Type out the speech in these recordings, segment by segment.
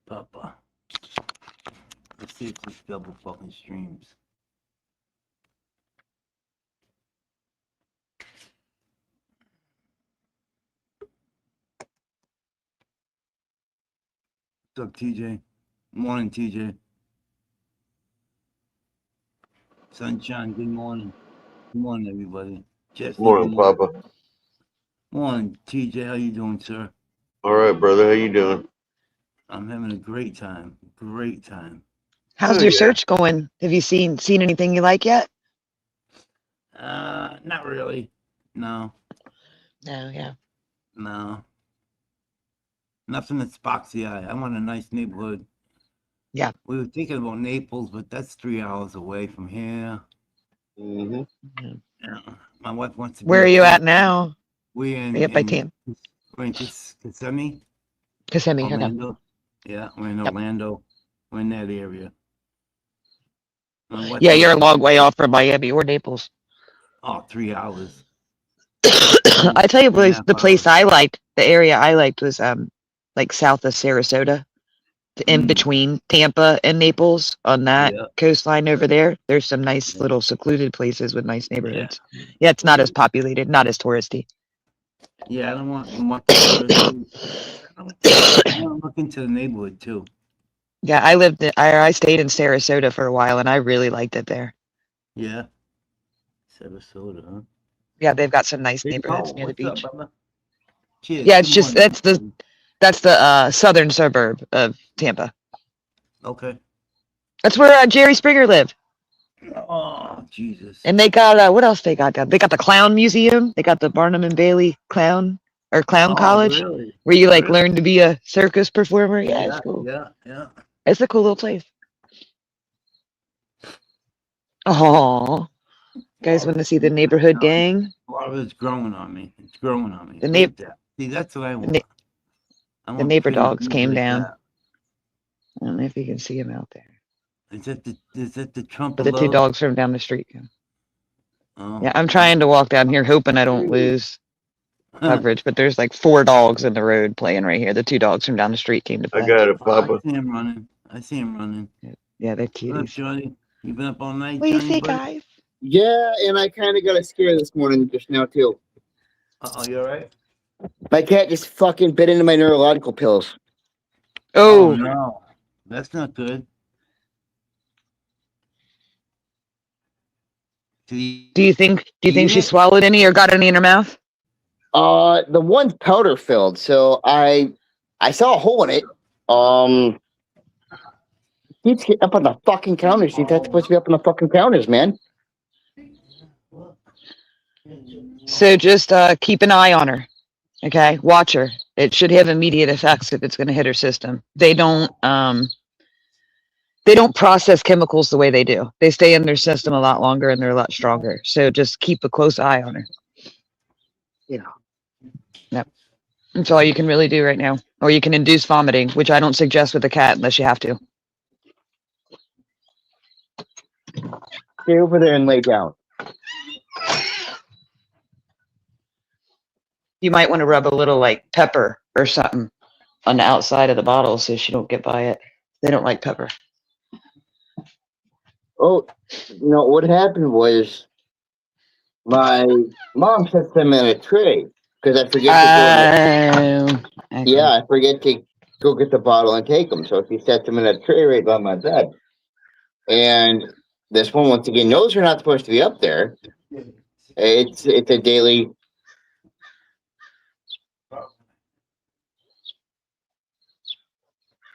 Papa. Let's see if this double fucking streams. What's up, TJ? Morning, TJ. Sunshine, good morning. Good morning, everybody. Jesse, Morning, Papa. Morning, TJ. How you doing, sir? All right, brother. How you doing? I'm having a great time. Great time. How's Oh, your yeah. search going? Have you seen anything you like yet? Not really. No, No, yeah. no. Nothing that sparks the eye. I want a nice neighborhood. Yeah. We were thinking about Naples, but that's 3 hours away from here. Mm-hmm. Yeah. My wife wants to be Where are in you at Tampa. now? We're Are you up by Tampa? we're in Kissimmee, Kissimmee, okay. Orlando. Yeah, we're in Yep. Orlando. We're in that area. My wife Yeah, wants you're a to- long way off from Miami or Naples. Oh, 3 hours. I tell you, Three and a half the place hours. I liked, the area I liked was like south of Sarasota, in Mm. between Tampa and Naples on that Yeah. coastline over there. There's some nice Yeah. little secluded places with nice neighborhoods. Yeah, it's not as populated, not as touristy. Yeah, I don't want the touristy. I want to look into the neighborhood too. Yeah, I stayed in Sarasota for a while and I really liked it there. Yeah. Sarasota, huh? Yeah, they've got some nice Big neighborhoods Mo, near the what's up, beach. brother? Cheers. Yeah, Good it's just morning. that's the southern suburb of Tampa. Okay. That's where Jerry Springer lived. Oh, Jesus. And they got what else they got down? They got the Clown Museum. They got the Barnum and Bailey Clown College, Really? where you like Really? learn to be a circus performer. Yeah, it's cool. Yeah. It's a cool little place. Oh, guys want to see the neighborhood gang? Well, it's growing on me. It's growing on me. The Look at that. See, that's what I want. I the want neighbor pretty dogs things came like down. that. I don't know if you can see them out there. Is that the Trump But the two dogs from down the street. Oh. Yeah, I'm trying to walk down here hoping I don't lose coverage, but there's like 4 dogs in the road playing right here. The 2 dogs from down the street came to I play. got it, I Papa. see him running. Yeah, they're What up, cuties. Johnny? You been up all night, What do you Johnny, see, buddy? guys? Yeah, and I kind of got a scare this morning just now too. You all right? My cat just fucking bit into my neurological pills. Oh, no. That's not good. do you think she swallowed any or got any in her mouth? The one's powder filled, so I saw a hole in it. Keeps getting up on the fucking counters. She's not supposed to be up on the fucking counters, man. So just keep an eye on her. Okay, watch her. It should have immediate effects if it's going to hit her system. They don't process chemicals the way they do. They stay in their system a lot longer and they're a lot stronger. So just keep a close eye on her. Yeah. Yep. That's all you can really do right now. Or you can induce vomiting, which I don't suggest with a cat unless you have to. Stay over there and lay down. You might want to rub a little like pepper or something on the outside of the bottle so she don't get by it. They don't like pepper. Oh, no, what happened was my mom set them in a tray because I forget to go. Okay. Yeah, I forget to go get the bottle and take them. So she set them in a tray right by my bed. And this one, once again, knows they're not supposed to be up there. It's a daily.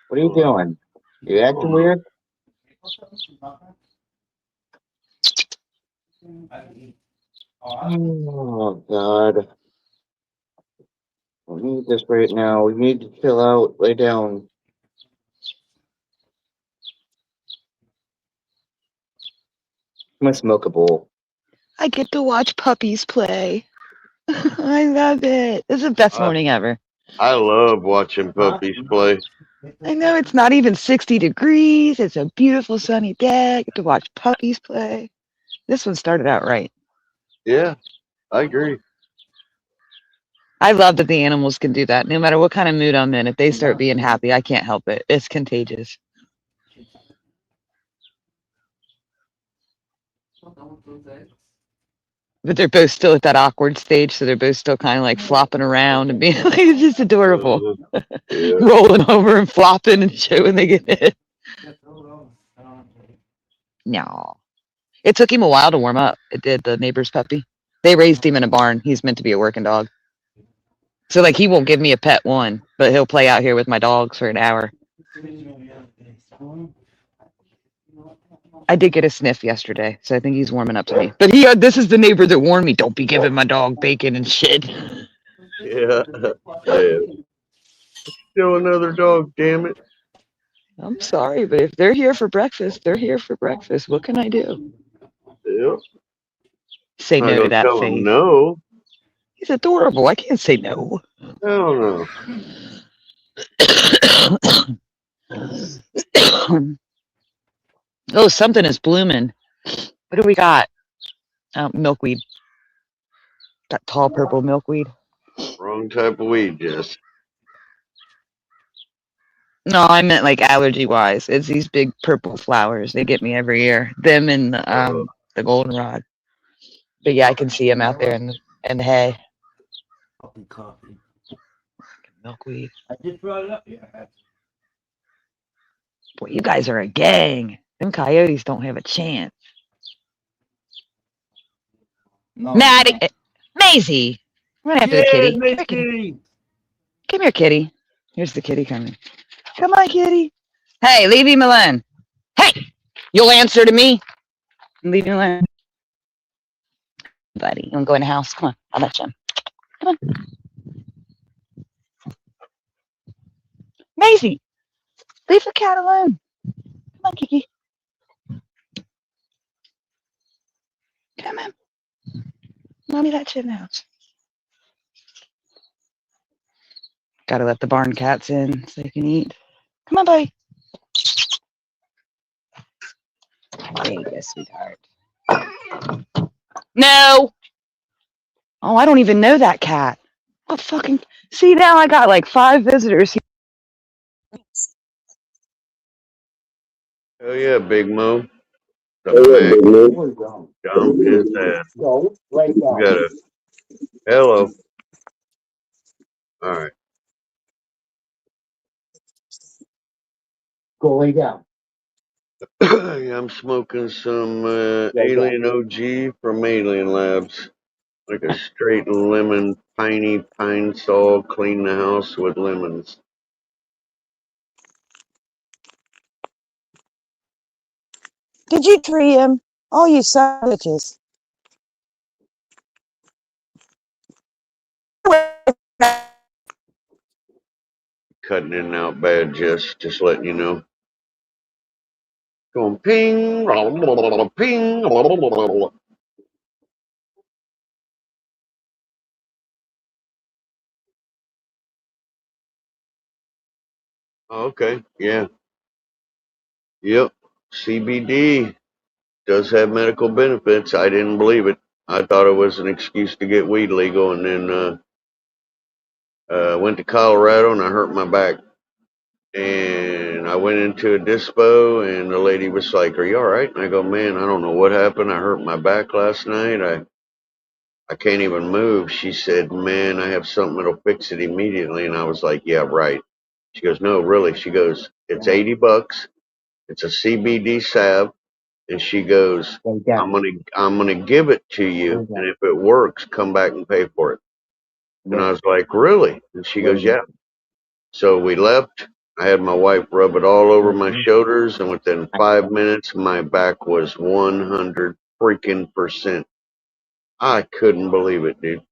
What are you doing? You acting weird? Oh, God. We need this right now. We need to chill out. Lay down. I'm going to smoke a bowl. I get to watch puppies play. I love it. This is the best morning ever. I love watching puppies play. I know it's not even 60 degrees. It's a beautiful sunny day. I get to watch puppies play. This one started out right. Yeah, I agree. I love that the animals can do that. No matter what kind of mood I'm in, if they start being happy, I can't help it. It's contagious. But they're both still at that awkward stage, so they're both still kind of like flopping around and being like, it's just adorable. Yeah. Rolling over and flopping and shit when they get hit. No. It took him a while to warm up. It did, the neighbor's puppy. They raised him in a barn. He's meant to be a working dog. So, like, he won't give me a pet one, but he'll play out here with my dogs for an hour. I did get a sniff yesterday, so I think he's warming up to me. But this is the neighbor that warned me, don't be giving my dog bacon and shit. Yeah. Yeah. Still another dog, damn it. I'm sorry, but if they're here for breakfast, they're here for breakfast. What can I do? Yep. Say Not no to gonna that tell him face. no. He's adorable. I can't say no. Hell no. Oh, something is blooming. What do we got? Milkweed. That tall purple milkweed. Wrong type of weed, Jess. No, I meant like allergy wise. It's these big purple flowers. They get me every year. Them and the goldenrod. But yeah, I can see them out there in the hay. Coffee. Milkweed. I just brought it up. Yeah. Boy, you guys are a gang. Them coyotes don't have a chance. No, Maddie, Maisie, run after the kitty. Miss Here, kitty. Kitty. Come here, kitty. Here's the kitty coming. Come on, kitty. Hey, leave him alone. Hey, you'll answer to me. Leave him alone. Buddy, you want to go in the house? Come on, I'll let you. Come on. Maisie, leave the cat alone. Come on, Kiki. Come on. Mommy let you in the house. Gotta let the barn cats in so they can eat. Come on, buddy. There you go, sweetheart. No. Oh, I don't even know that cat. What fucking... See, now I got like 5 visitors. Hell yeah, Big Mo. The Mac dumped his ass. We got a hello. All right. Go lay down. Yeah, I'm smoking some Alien OG from Alien Labs. Like a straight lemon, piney pine sol, clean the house with lemons. Did you tree him? Oh, you savages. Cutting in and out bad, just letting you know. Going ping, ping. Oh, okay, yeah. Yep. CBD does have medical benefits. I didn't believe it. I thought it was an excuse to get weed legal, and then went to Colorado and I hurt my back. And I went into a dispo, and the lady was like, "Are you all right?" And I go, "Man, I don't know what happened. I hurt my back last night. I can't even move." She said, "Man, I have something that'll fix it immediately." And I was like, "Yeah, right." She goes, "No, really." She goes, "It's $80. It's a CBD salve." And she goes, I'm gonna give it to you, and if it works, come back and pay for it." And I was like, "Really?" And she goes, "Yeah." So we left. I had my wife rub it all over my shoulders, and within 5 minutes, my back was 100 freaking %. I couldn't believe it, dude.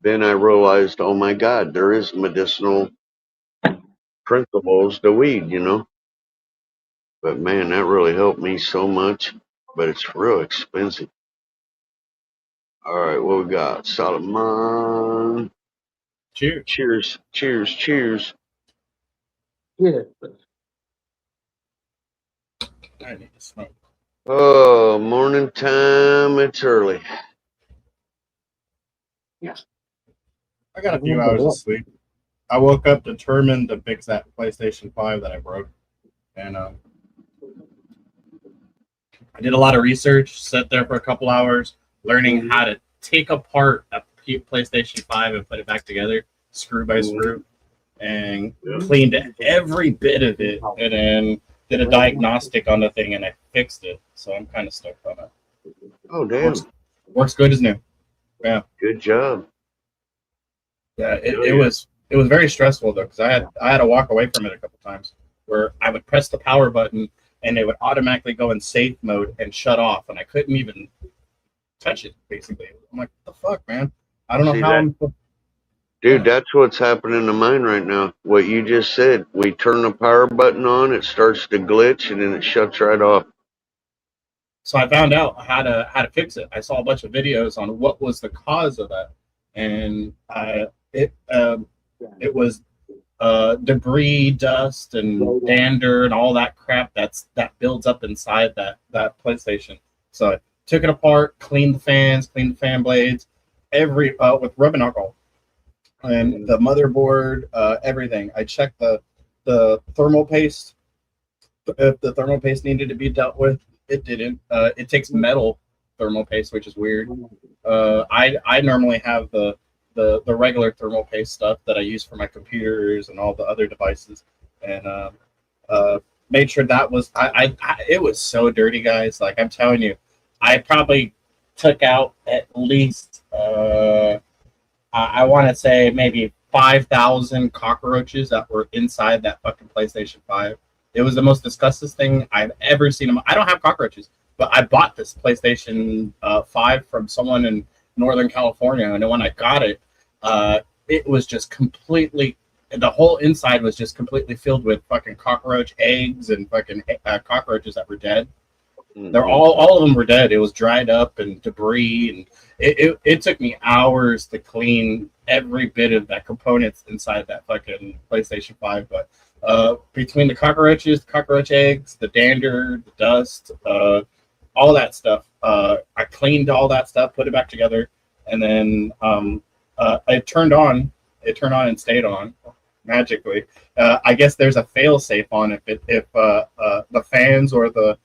Then I realized, oh my God, there is medicinal principles to weed, you know. But man, that really helped me so much. But it's real expensive. All right, what we got? Solomon. Cheers. Cheers, cheers, cheers. Yeah. I need to smoke. Oh, morning time. It's early. Yes. I got a few hours of sleep. I woke up determined to fix that PlayStation 5 that I broke. And I did a lot of research, sat there for a couple hours, learning how to take apart a PlayStation 5 and put it back together, screw by screw, and cleaned every bit of it, and then did a diagnostic on the thing, and I fixed it. So I'm kind of stoked on it. Oh, damn. Works good as new. Yeah. Good job. Yeah, it was very stressful though, because I had to walk away from it a couple times, where I would press the power button and it would automatically go in safe mode and shut off, and I couldn't even touch it. Basically, I'm like, what the fuck, man? I don't know how. Dude, that's what's happening to mine right now. What you just said. We turn the power button on, it starts to glitch, and then it shuts right off. So I found out how to fix it. I saw a bunch of videos on what was the cause of that, and it was debris, dust, and dander, and all that crap that builds up inside that PlayStation. So I took it apart, cleaned the fans, cleaned the fan blades, with rubbing alcohol, and the motherboard, everything. I checked the thermal paste. If the thermal paste needed to be dealt with, it didn't. It takes metal thermal paste, which is weird. I normally have the regular thermal paste stuff that I use for my computers and all the other devices, and made sure that was. It was so dirty, guys. Like, I'm telling you, I probably took out at least I want to say maybe 5,000 cockroaches that were inside that fucking PlayStation 5. It was the most disgusting thing I've ever seen. I don't have cockroaches, but I bought this PlayStation 5 from someone in Northern California, and when I got it, it was just completely, the whole inside was just completely filled with fucking cockroach eggs and fucking cockroaches that were dead. They're all of them were dead. It was dried up and debris, and it took me hours to clean every bit of that components inside that fucking PlayStation 5. But between the cockroaches, the cockroach eggs, the dander, the dust, all that stuff, I cleaned all that stuff, put it back together, and then it turned on and stayed on magically. I guess there's a fail safe on if the fans or the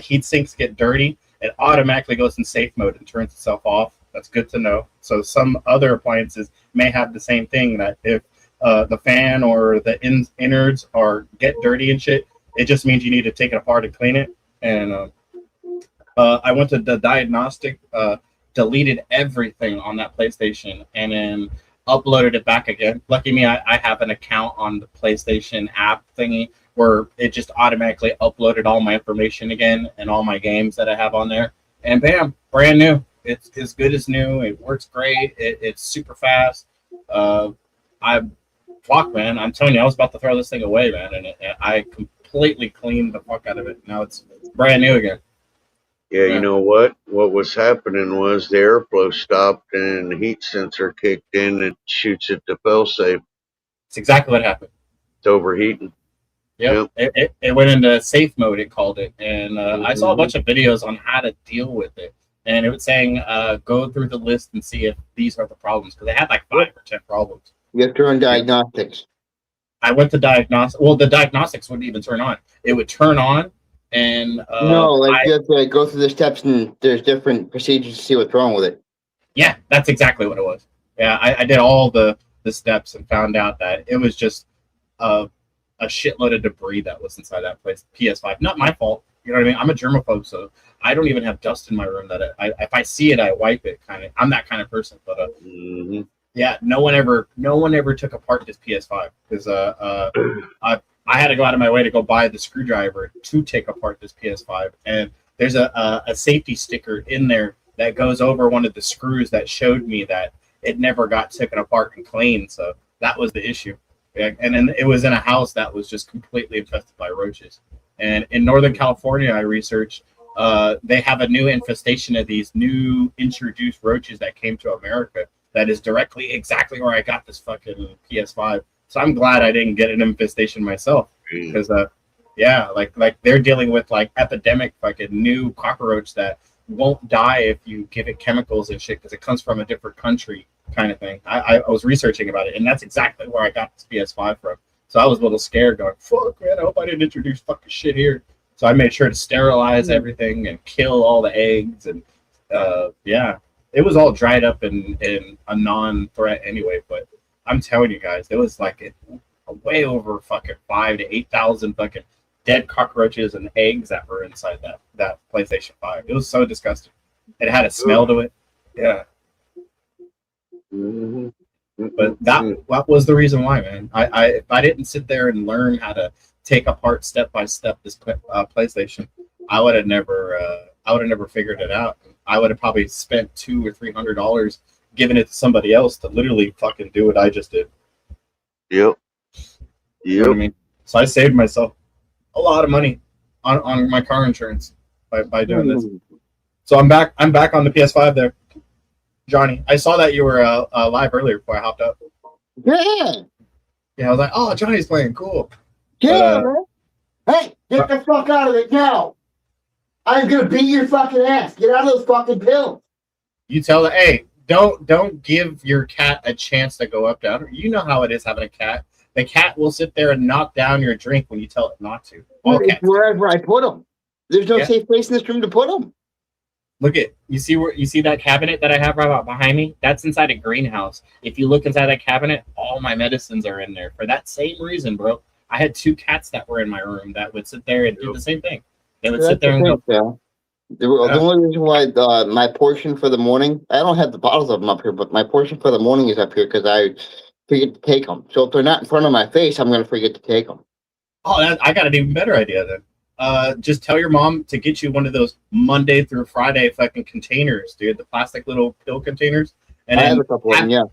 heat sinks get dirty, it automatically goes in safe mode and turns itself off. That's good to know. So some other appliances may have the same thing, that if the fan or the innards get dirty and shit, it just means you need to take it apart and clean it. And I went to the diagnostic, deleted everything on that PlayStation, and then uploaded it back again. Lucky me, I have an account on the PlayStation app thingy where it just automatically uploaded all my information again and all my games that I have on there. And bam, brand new. It's as good as new. It works great. It's super fast. Man, I'm telling you, I was about to throw this thing away, man, and I completely cleaned the fuck out of it. Now it's brand new again. Yeah, you know what? What was happening was the airflow stopped and the heat sensor kicked in and shoots it to fail-safe. It's exactly what happened. It's overheating. Yep. It went into safe mode, it called it. And I saw a bunch of videos on how to deal with it. And it was saying, go through the list and see if these are the problems. Because they had like 5 or 10 problems. You have to run diagnostics. I went to diagnostics. Well, the diagnostics wouldn't even turn on. It would turn on. And no, you have to go through the steps, and there's different procedures to see what's wrong with it. Yeah, that's exactly what it was. Yeah, I did all the steps and found out that it was just a shitload of debris that was inside that PS5. Not my fault. You know what I mean? I'm a germaphobe, so I don't even have dust in my room. That if I see it, I wipe it. Kind of. I'm that kind of person. But yeah, no one ever took apart this PS5 because I had to go out of my way to go buy the screwdriver to take apart this PS5, and there's a safety sticker in there that goes over one of the screws that showed me that it never got taken apart and cleaned. So that was the issue. And then it was in a house that was just completely infested by roaches. And in Northern California, I researched, they have a new infestation of these new introduced roaches that came to America that is directly exactly where I got this fucking PS5. So I'm glad I didn't get an infestation myself, because yeah, like they're dealing with like epidemic fucking new cockroach that won't die if you give it chemicals and shit, because it comes from a different country kind of thing. I was researching about it, and that's exactly where I got this PS5 from. So I was a little scared, going, "Fuck, man! I hope I didn't introduce fucking shit here." So I made sure to sterilize everything and kill all the eggs, and yeah, it was all dried up and a non-threat anyway. But I'm telling you guys, there was like way over fucking 5,000 to 8,000 fucking dead cockroaches and eggs that were inside that PlayStation 5. It was so disgusting. It had a smell to it. Yeah. Mm-hmm. But that was the reason why, man. If I didn't sit there and learn how to take apart step by step this PlayStation, I would have never figured it out. I would have probably spent $200 or $300 giving it to somebody else to literally fucking do what I just did. Yep. You know what I mean? So I saved myself a lot of money on my car insurance by doing this. So I'm back on the PS5 there. Johnny, I saw that you were live earlier before I hopped up. Yeah. Yeah, I was like, oh, Johnny's playing, cool. Yeah, man. Hey, get the fuck out of it now. I'm gonna beat your fucking ass. Get out of those fucking pills. You tell it, hey, don't give your cat a chance to go up down. You know how it is having a cat. The cat will sit there and knock down your drink when you tell it not to. All It's cats. wherever I put them. There's no Yeah. safe place in this room to put them. Look at you see that cabinet that I have right behind me? That's inside a greenhouse. If you look inside that cabinet, all my medicines are in there for that same reason, bro. I had 2 cats that were in my room that would sit there and do the same thing. They would sit there and go, The only reason why my portion for the morning, I don't have the bottles of them up here, but my portion for the morning is up here because I forget to take them. So if they're not in front of my face, I'm going to forget to take them. oh, I got an even better idea then. Just tell your mom to get you one of those Monday through Friday fucking containers, dude. The plastic little pill containers. And I then have a couple of them, yeah.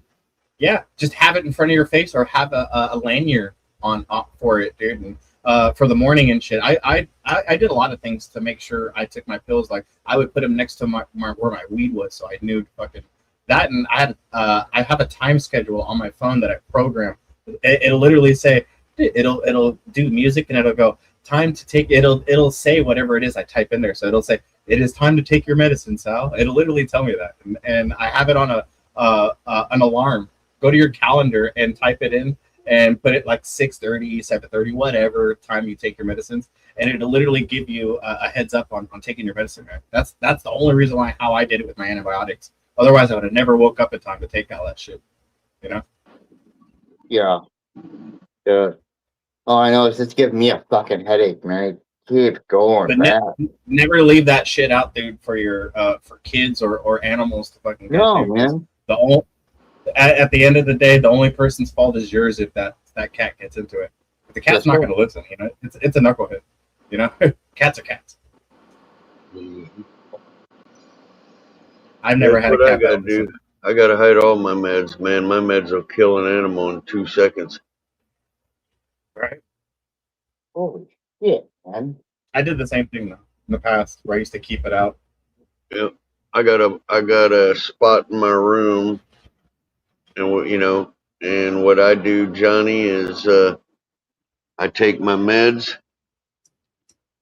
Yeah, just have it in front of your face or have a lanyard on for it, dude. And for the morning and shit. I did a lot of things to make sure I took my pills. Like I would put them next to my where my weed was, so I knew fucking that. And I have a time schedule on my phone that I program. It'll literally say it'll do music and it'll go time to take. It'll say whatever it is I type in there. So it'll say it is time to take your medicine, Sal. It'll literally tell me that, and I have it on an alarm. Go to your calendar and type it in and put it like 6:30, 7:30, whatever time you take your medicines, and it'll literally give you a heads up on taking your medicine. Right? That's the only reason why how I did it with my antibiotics. Otherwise, I would have never woke up in time to take all that shit. You know? Yeah. Yeah. All I know is it's giving me a fucking headache, man. Keep going, But man. never leave that shit out, dude, for your for kids or animals to fucking get, No, dude. man. At the end of the day, the only person's fault is yours if that cat gets into it. But the cat's That's not right. going to listen. You know, it's a knucklehead. You know, cats are cats. I've never had a That's what cat. I gotta that do. listen. I gotta hide all my meds, man. My meds will kill an animal in 2 seconds. Right? Holy shit, man. I did the same thing though in the past, where I used to keep it out. Yep. I got a spot in my room, and and what I do, Johnny, is I take my meds.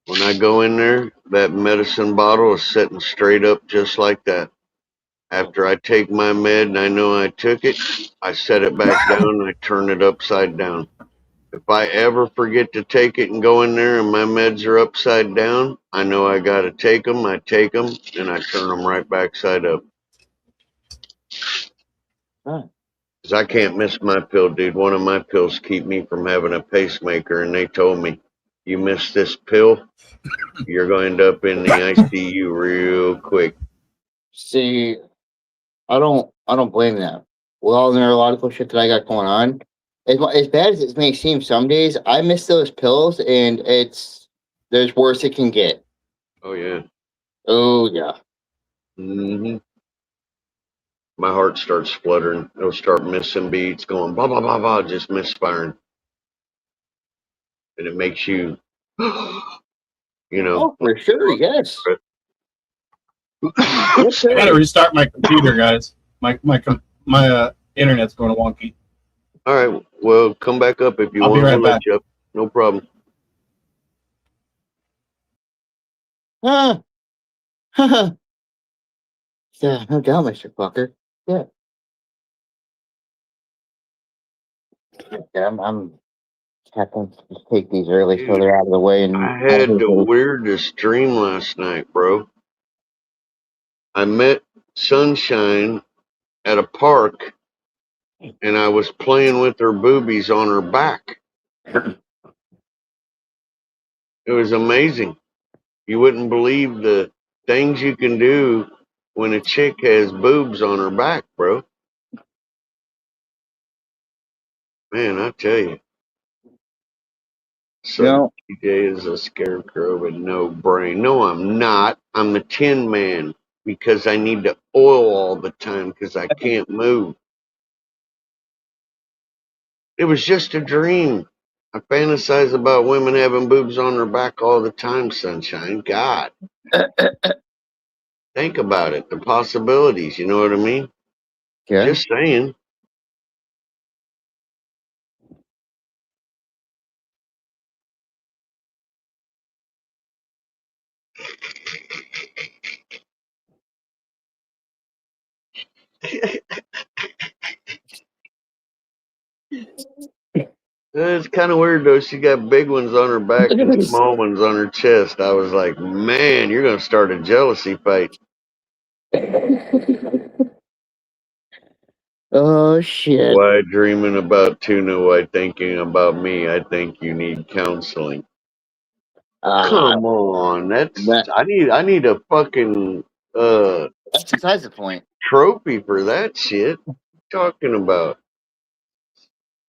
When I go in there, that medicine bottle is sitting straight up just like that. After I take my med and I know I took it, I set it back down and I turn it upside down. If I ever forget to take it and go in there and my meds are upside down, I know I got to take them. I take them and I turn them right back side up. Huh. Because I can't miss my pill, dude. One of my pills keep me from having a pacemaker, and they told me, you miss this pill, you're going to end up in the ICU real quick. See, I don't blame that. With all the neurological shit that I got going on, as bad as it may seem some days, I miss those pills and there's worse it can get. Oh, yeah. Oh, yeah. Hmm. My heart starts fluttering. It'll start missing beats, going blah, blah, blah, blah, just misfiring. And it makes you, Oh, for sure, yes. I gotta restart my computer, guys. My internet's going wonky. All right. Well, come back up if you I'll be want. right We'll let back. you up. No problem. Yeah, no doubt, Mr. Fucker. Yeah. I'm happy to just take these early so they're out of the way. And I had the weirdest dream last night, bro. I met Sunshine at a park, and I was playing with her boobies on her back. It was amazing. You wouldn't believe the things you can do when a chick has boobs on her back, bro. Man, I tell you. So No. TJ is a scarecrow with no brain. No, I'm not. I'm the Tin Man because I need to oil all the time because I can't move. It was just a dream. I fantasize about women having boobs on their back all the time, Sunshine. God. Think about it. The possibilities, you know what I mean? Yeah. Just saying. It's kind of weird though. She got big ones on her back and small ones on her chest. I was like, man, you're gonna start a jealousy fight. Oh shit. Why dreaming about tuna? Why thinking about me? I think you need counseling. Come on, I need a fucking That's besides the point. trophy for that shit. What you talking about?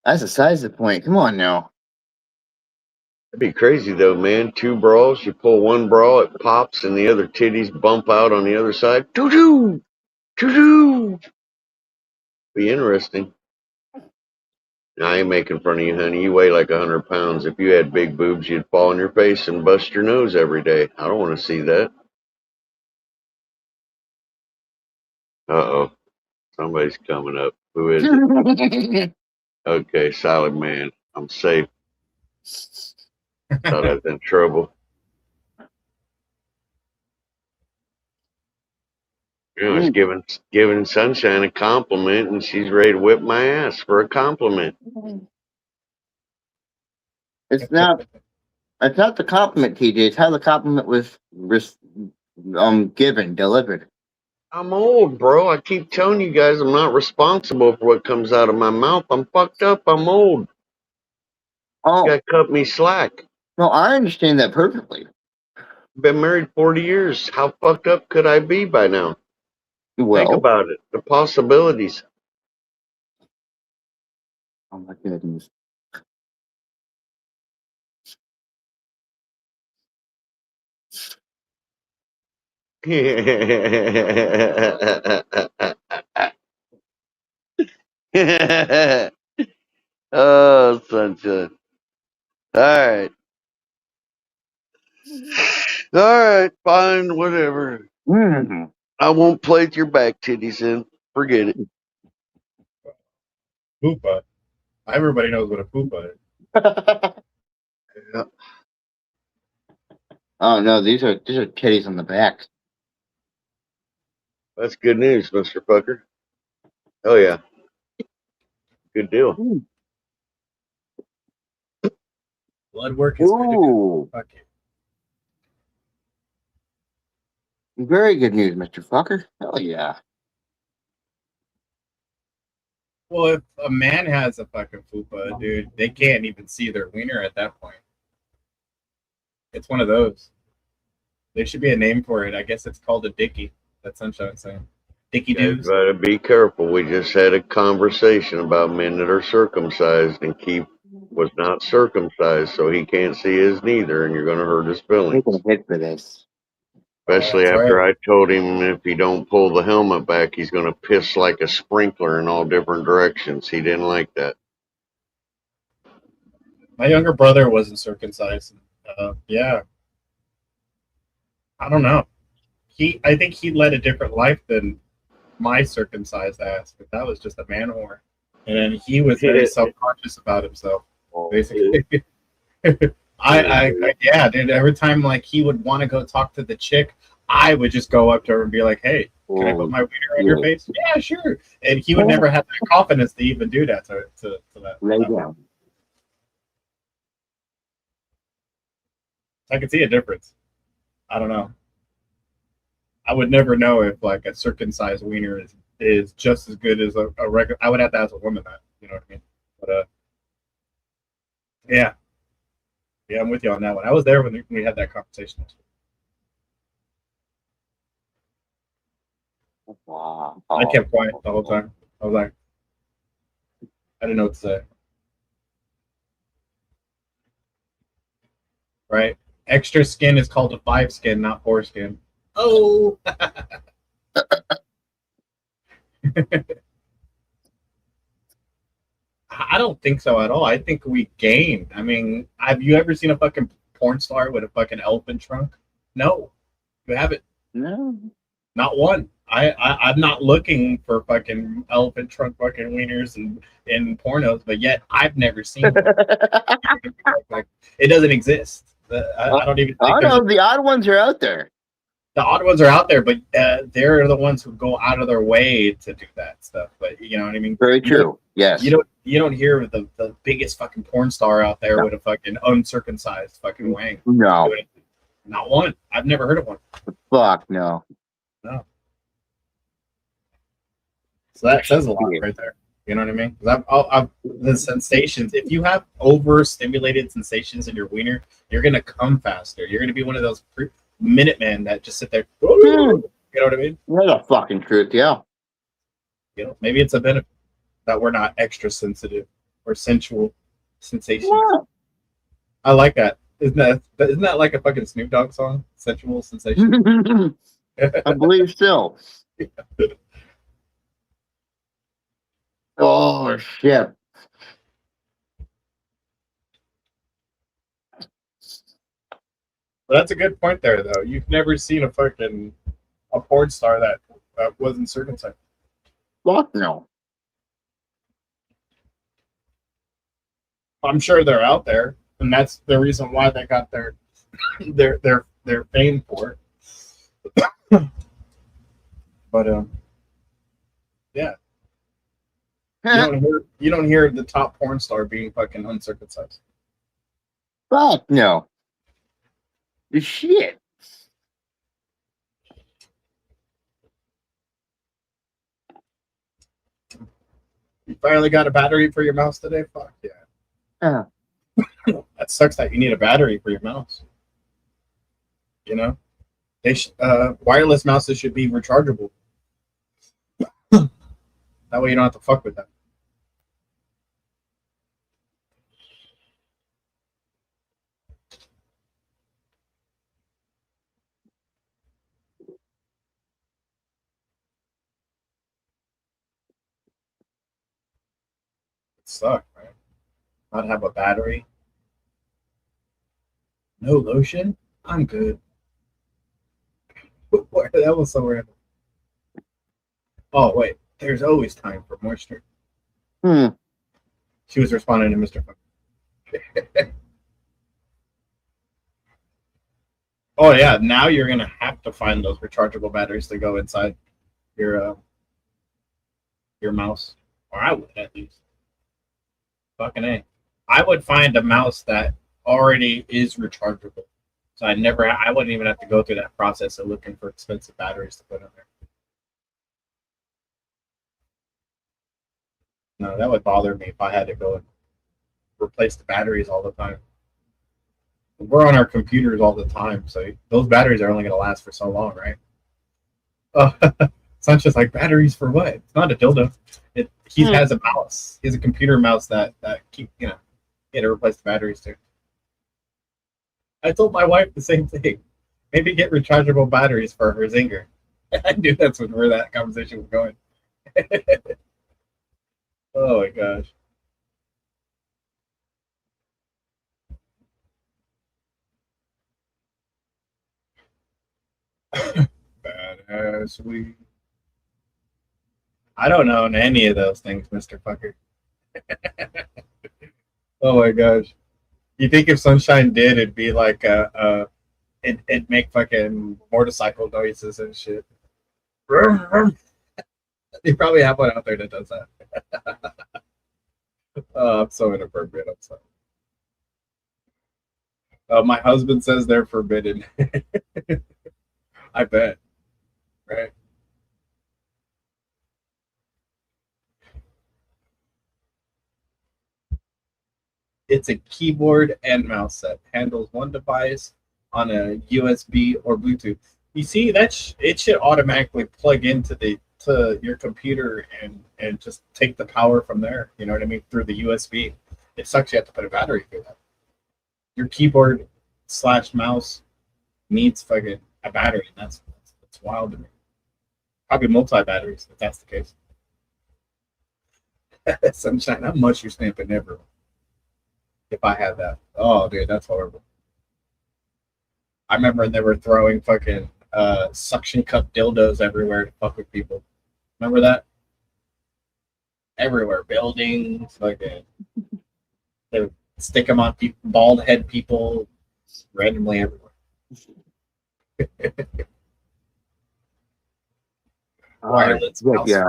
That's besides the point. Come on now. That'd be crazy though, man. Two bras, you pull one bra, it pops, and the other titties bump out on the other side. Doo doo, doo doo. Be interesting. I ain't making fun of you, honey. You weigh like 100 pounds. If you had big boobs, you'd fall on your face and bust your nose every day. I don't want to see that. Uh-oh. Somebody's coming up. Who is it? Okay, Solid Man. I'm safe. Thought I was in trouble. You know, I was giving Sunshine a compliment, and she's ready to whip my ass for a compliment. It's not the compliment, TJ. It's how the compliment was delivered. I'm old, bro. I keep telling you guys I'm not responsible for what comes out of my mouth. I'm fucked up. I'm old. Oh, You gotta cut me slack. no, I understand that perfectly. Been married 40 years. How fucked up could I be by now? Think Well, about it. The possibilities. oh my goodness. Oh, Sunshine. All right. All right. Fine. Whatever. Mm. I won't play with your back titties in. Forget it. Poopa. Everybody knows what a poopa is. Yeah. Oh no, these are titties on the back. That's good news, Mr. Fucker. Oh, yeah. Good deal. Blood work is good to go. Ooh, Fuck it. very good news, Mr. Fucker. Hell yeah. Well, if a man has a fucking fupa, dude, they can't even see their wiener at that point. It's one of those. There should be a name for it. I guess it's called a dickie. That's Sunshine's saying. Dickie You doos. gotta be careful. We just had a conversation about men that are circumcised, and Keith was not circumcised, so he can't see his neither, and you're gonna hurt his feelings. Taking a hit for this. Especially That's after right. I told him if he don't pull the helmet back, he's gonna piss like a sprinkler in all different directions. He didn't like that. My younger brother wasn't circumcised. Yeah. I don't know. I think he led a different life than my circumcised ass, but that was just a man whore. And then he was very self-conscious about himself, basically. Yeah, dude, every time like he would want to go talk to the chick, I would just go up to her and be like, hey, Can I put my wiener on yeah. your face? Yeah, sure. And he would never have that confidence to even do that to that. Lay that- down. I can see a difference. I don't know. I would never know if like a circumcised wiener is just as good as a regular. I would have to ask a woman that. You know what I mean? But yeah, I'm with you on that one. I was there when we had that conversation. Wow. I kept quiet the whole time. I was like, I didn't know what to say. Right? Extra skin is called a 5 skin, not 4 skin. Oh. I don't think so at all. I think we gained. I mean, have you ever seen a fucking porn star with a fucking elephant trunk? No, you haven't. No. Not one. I'm not looking for fucking elephant trunk fucking wieners in pornos, but yet I've never seen one. Like, it doesn't exist. I don't even think I there's know the odd ones are out there. the odd ones are out there, but they're the ones who go out of their way to do that stuff. But you know what I mean? Very true. Yes. You don't hear of the biggest fucking porn star out there with a fucking uncircumcised fucking wang. No. Not one. I've never heard of one. Fuck no. So that says a lot right there. You know what I mean? 'Cause the sensations. If you have overstimulated sensations in your wiener, you're gonna come faster. You're gonna be one of those Minutemen that just sit there. You know what I mean? That's a fucking truth. Yeah. You know, maybe it's a benefit that we're not extra sensitive or sensual sensations. Yeah. I like that. Isn't that like a fucking Snoop Dogg song? Sensual sensation. I believe so. Oh shit. But that's a good point there, though. You've never seen a porn star that wasn't circumcised. Fuck no. I'm sure they're out there, and that's the reason why they got their fame for it. But yeah, you don't hear the top porn star being fucking uncircumcised. Fuck no. The shit. You finally got a battery for your mouse today? Fuck yeah. That sucks that you need a battery for your mouse. You know, wireless mouses should be rechargeable. That way you don't have to fuck with them. It sucks, man. Not have a battery. No lotion? I'm good. That was so random. Oh, wait. There's always time for moisture. She was responding to Mr. Fuck. Oh, yeah. Now you're going to have to find those rechargeable batteries to go inside your mouse. Or I would, at least. Fucking A. I would find a mouse that already is rechargeable. So I wouldn't even have to go through that process of looking for expensive batteries to put in there. No, that would bother me if I had to go and replace the batteries all the time. We're on our computers all the time, so those batteries are only going to last for so long, right? It's not just like batteries for what? It's not a dildo. He has a mouse. He has a computer mouse that keep he had to replace the batteries too. I told my wife the same thing. Maybe get rechargeable batteries for her Zinger. I knew that's where that conversation was going. Oh my gosh. Badass weed. I don't own any of those things, Mr. Fucker. Oh my gosh. You think if Sunshine did, it'd be like it'd make fucking motorcycle noises and shit. You probably have one out there that does that. I'm so inappropriate. I'm sorry. My husband says they're forbidden. I bet. Right. It's a keyboard and mouse set. Handles one device on a USB or Bluetooth. You see, it should automatically plug into to your computer and just take the power from there. You know what I mean? Through the USB. It sucks you have to put a battery through that. Your keyboard / mouse needs fucking a battery. That's wild to me. Probably multi batteries if that's the case. Sunshine, how much you're stamping everywhere. If I had that. Oh, dude, that's horrible. I remember they were throwing fucking suction cup dildos everywhere to fuck with people. Remember that? Everywhere. Buildings, fucking. They would stick them on people, bald head people, randomly everywhere. Wireless mouse. Yeah.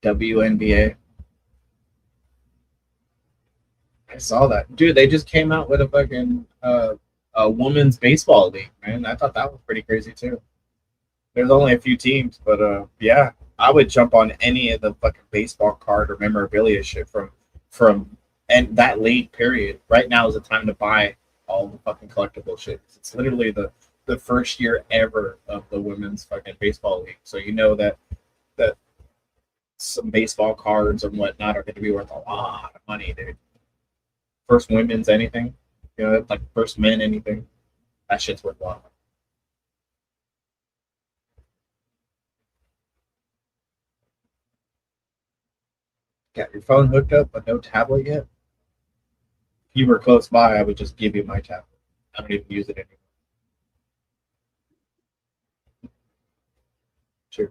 WNBA. I saw that. Dude, they just came out with a fucking a women's baseball league, man. I thought that was pretty crazy too. There's only a few teams, but yeah, I would jump on any of the fucking baseball card or memorabilia shit from and that league period. Right now is the time to buy all the fucking collectible shit. It's literally the first year ever of the women's fucking baseball league. So you know that some baseball cards and whatnot are going to be worth a lot of money, dude. First women's anything, you know, like first men anything, that shit's worth a lot. Got your phone hooked up but no tablet yet? If you were close by, I would just give you my tablet. I don't even use it anymore. Sure.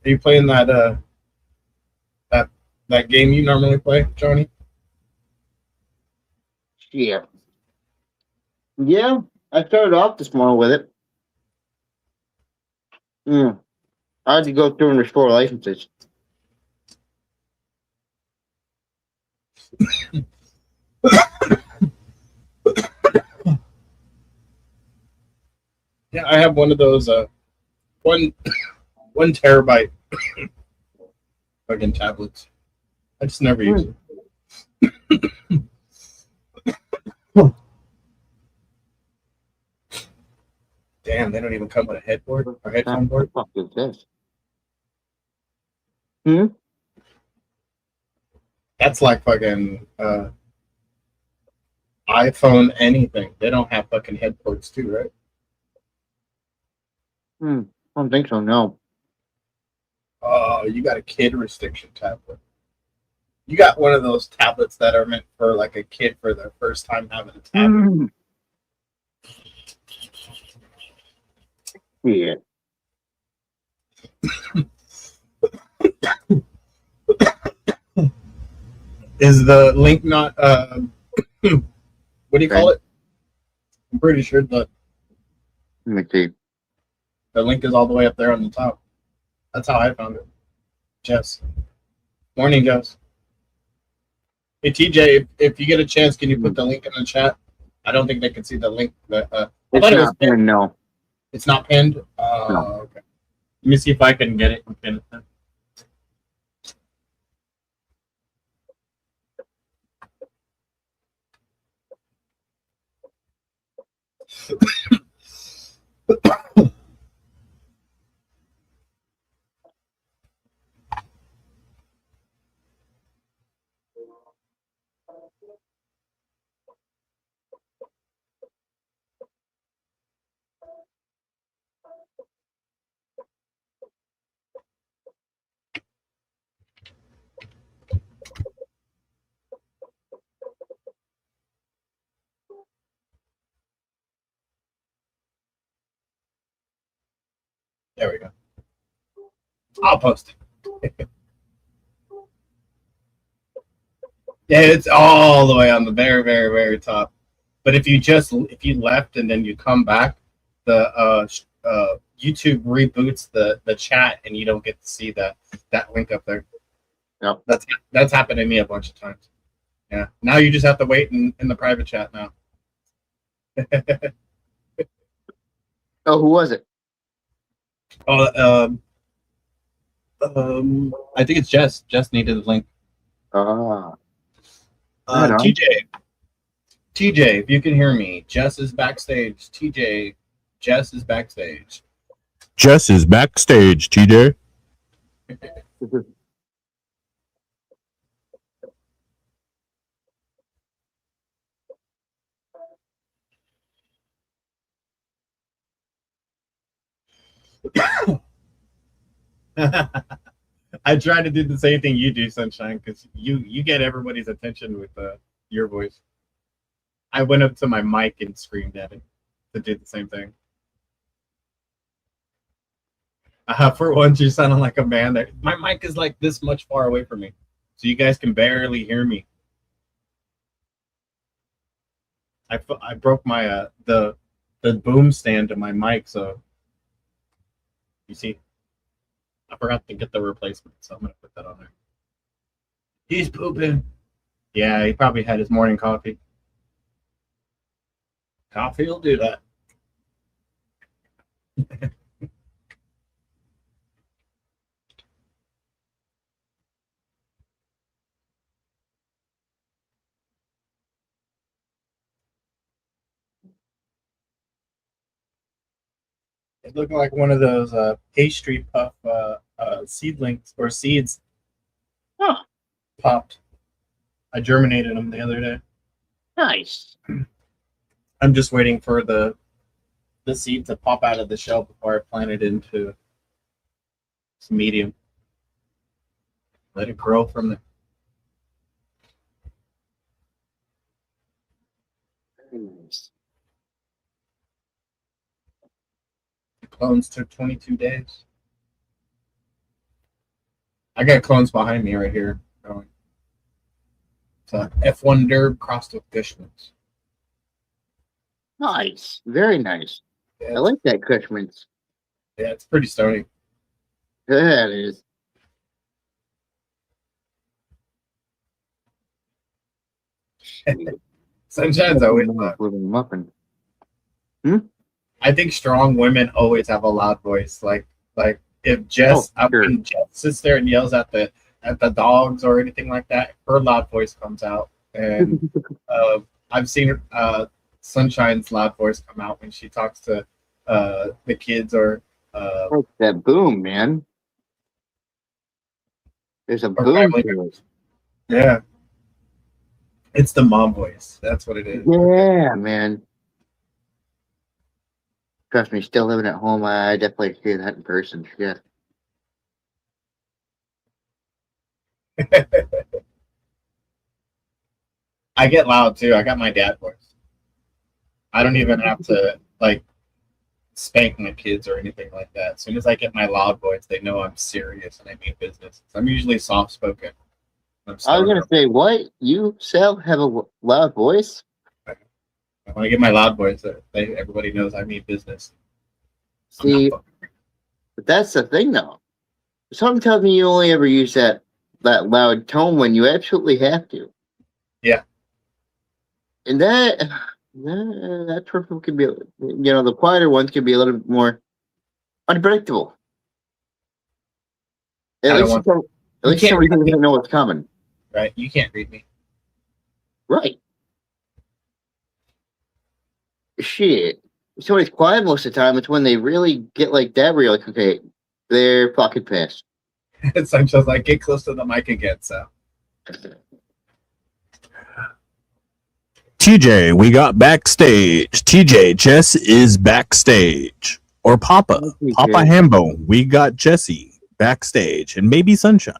Are you playing that game you normally play, Johnny? Yeah. Yeah, I started off this morning with it. I had to go through and restore licenses. Yeah, I have one of those one 1 terabyte fucking tablets. I just never use it. Damn, they don't even come with a headboard or headphone board. What the fuck is this? That's like fucking iPhone anything. They don't have fucking headboards too, right? I don't think so, no. Oh, you got a kid restriction tablet. You got one of those tablets that are meant for like a kid for their first time having a tablet. Yeah. Is the link not what do you call it? I'm pretty sure Let me see. the link is all the way up there on the top. That's how I found it. Jess. Morning, Jess. Hey TJ, if you get a chance, can you put the link in the chat? I don't think they can see the link. But, I It's thought it was not pinned, no. It's not pinned? No. Okay. Let me see if I can get it and pin it. There we go. I'll post it. Yeah, it's all the way on the very, very, very top. But if you left and then you come back, the YouTube reboots the chat and you don't get to see that link up there. Yep. That's happened to me a bunch of times. Yeah. Now you just have to wait in the private chat now. Oh, who was it? Oh, I think it's Jess. Jess needed the link. Ah. Right on. TJ, if you can hear me, Jess is backstage. TJ, Jess is backstage. Jess is backstage, TJ. I try to do the same thing you do, Sunshine, because you get everybody's attention with your voice. I went up to my mic and screamed at it to do the same thing. For once, you sounded like a man. There, my mic is like this much far away from me, so you guys can barely hear me. I broke my the boom stand of my mic, so you see. I forgot to get the replacement, so I'm gonna put that on there. He's pooping. Yeah, he probably had his morning coffee. Coffee will do that. It looked like one of those pastry puff seedlings or seeds. Huh. Popped. I germinated them the other day. Nice. I'm just waiting for the seed to pop out of the shell before I plant it into some medium. Let it grow from there. Very nice. The clones took 22 days. I got clones behind me right here. Going. It's a F1 Derb crossed with Cushman's. Nice. Very nice. Yeah, I like that Cushman's. yeah, it's pretty stony. That is. Sunshine's always loud. Living muffin. I think strong women always have a loud voice. Like if Jess, sure. when Jess sits there and yells at the dogs or anything like that, her loud voice comes out. And I've seen Sunshine's loud voice come out when she talks to the kids or Like that boom, man. There's a Or boom family to it. yeah. It's the mom voice. That's what it is. Yeah, man. Trust me, still living at home, I definitely hear that in person. Yeah. I get loud too. I got my dad voice. I don't even have to like spank my kids or anything like that. As soon as I get my loud voice, they know I'm serious and I mean business. I'm usually soft spoken. I was gonna say, what? You, Sal, have a loud voice? When I get my loud voice, everybody knows I mean business. See, but that's the thing, though. Something tells me you only ever use that loud tone when you absolutely have to. Yeah. And that person can be, the quieter ones can be a little bit more unpredictable. At least somebody doesn't know what's coming. Right? You can't read me. Right. Shit. If somebody's quiet most of the time, it's when they really get like that where you're like, okay, they're fucking pissed. Sancho's like, get close to the mic again, so. TJ, we got backstage. TJ, Jess is backstage. Or Papa. Okay, Papa good. Hambo, we got Jesse backstage. And maybe Sunshine.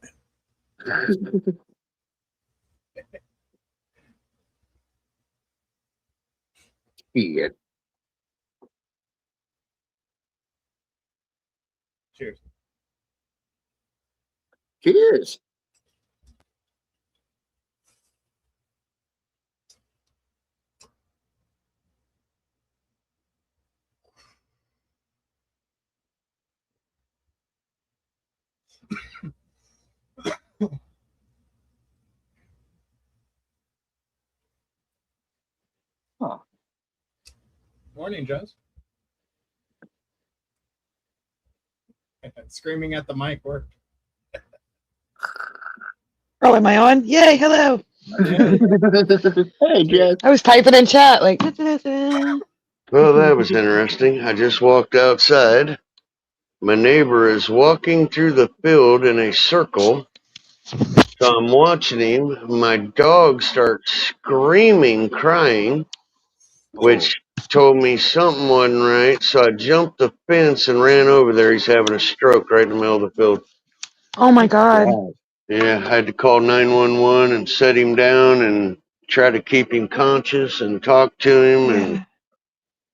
Shit. Cheers. Cheers. Morning, Jess. Screaming at the mic worked. Oh, am I on? Yay, hello. Hey, Jess. I was typing in chat like. Well, that was interesting. I just walked outside. My neighbor is walking through the field in a circle. So I'm watching him. My dog starts screaming, crying, which told me something wasn't right. So I jumped the fence and ran over there. He's having a stroke right in the middle of the field. Oh my god. Yeah, I had to call 911 and set him down and try to keep him conscious and talk to him and Yeah.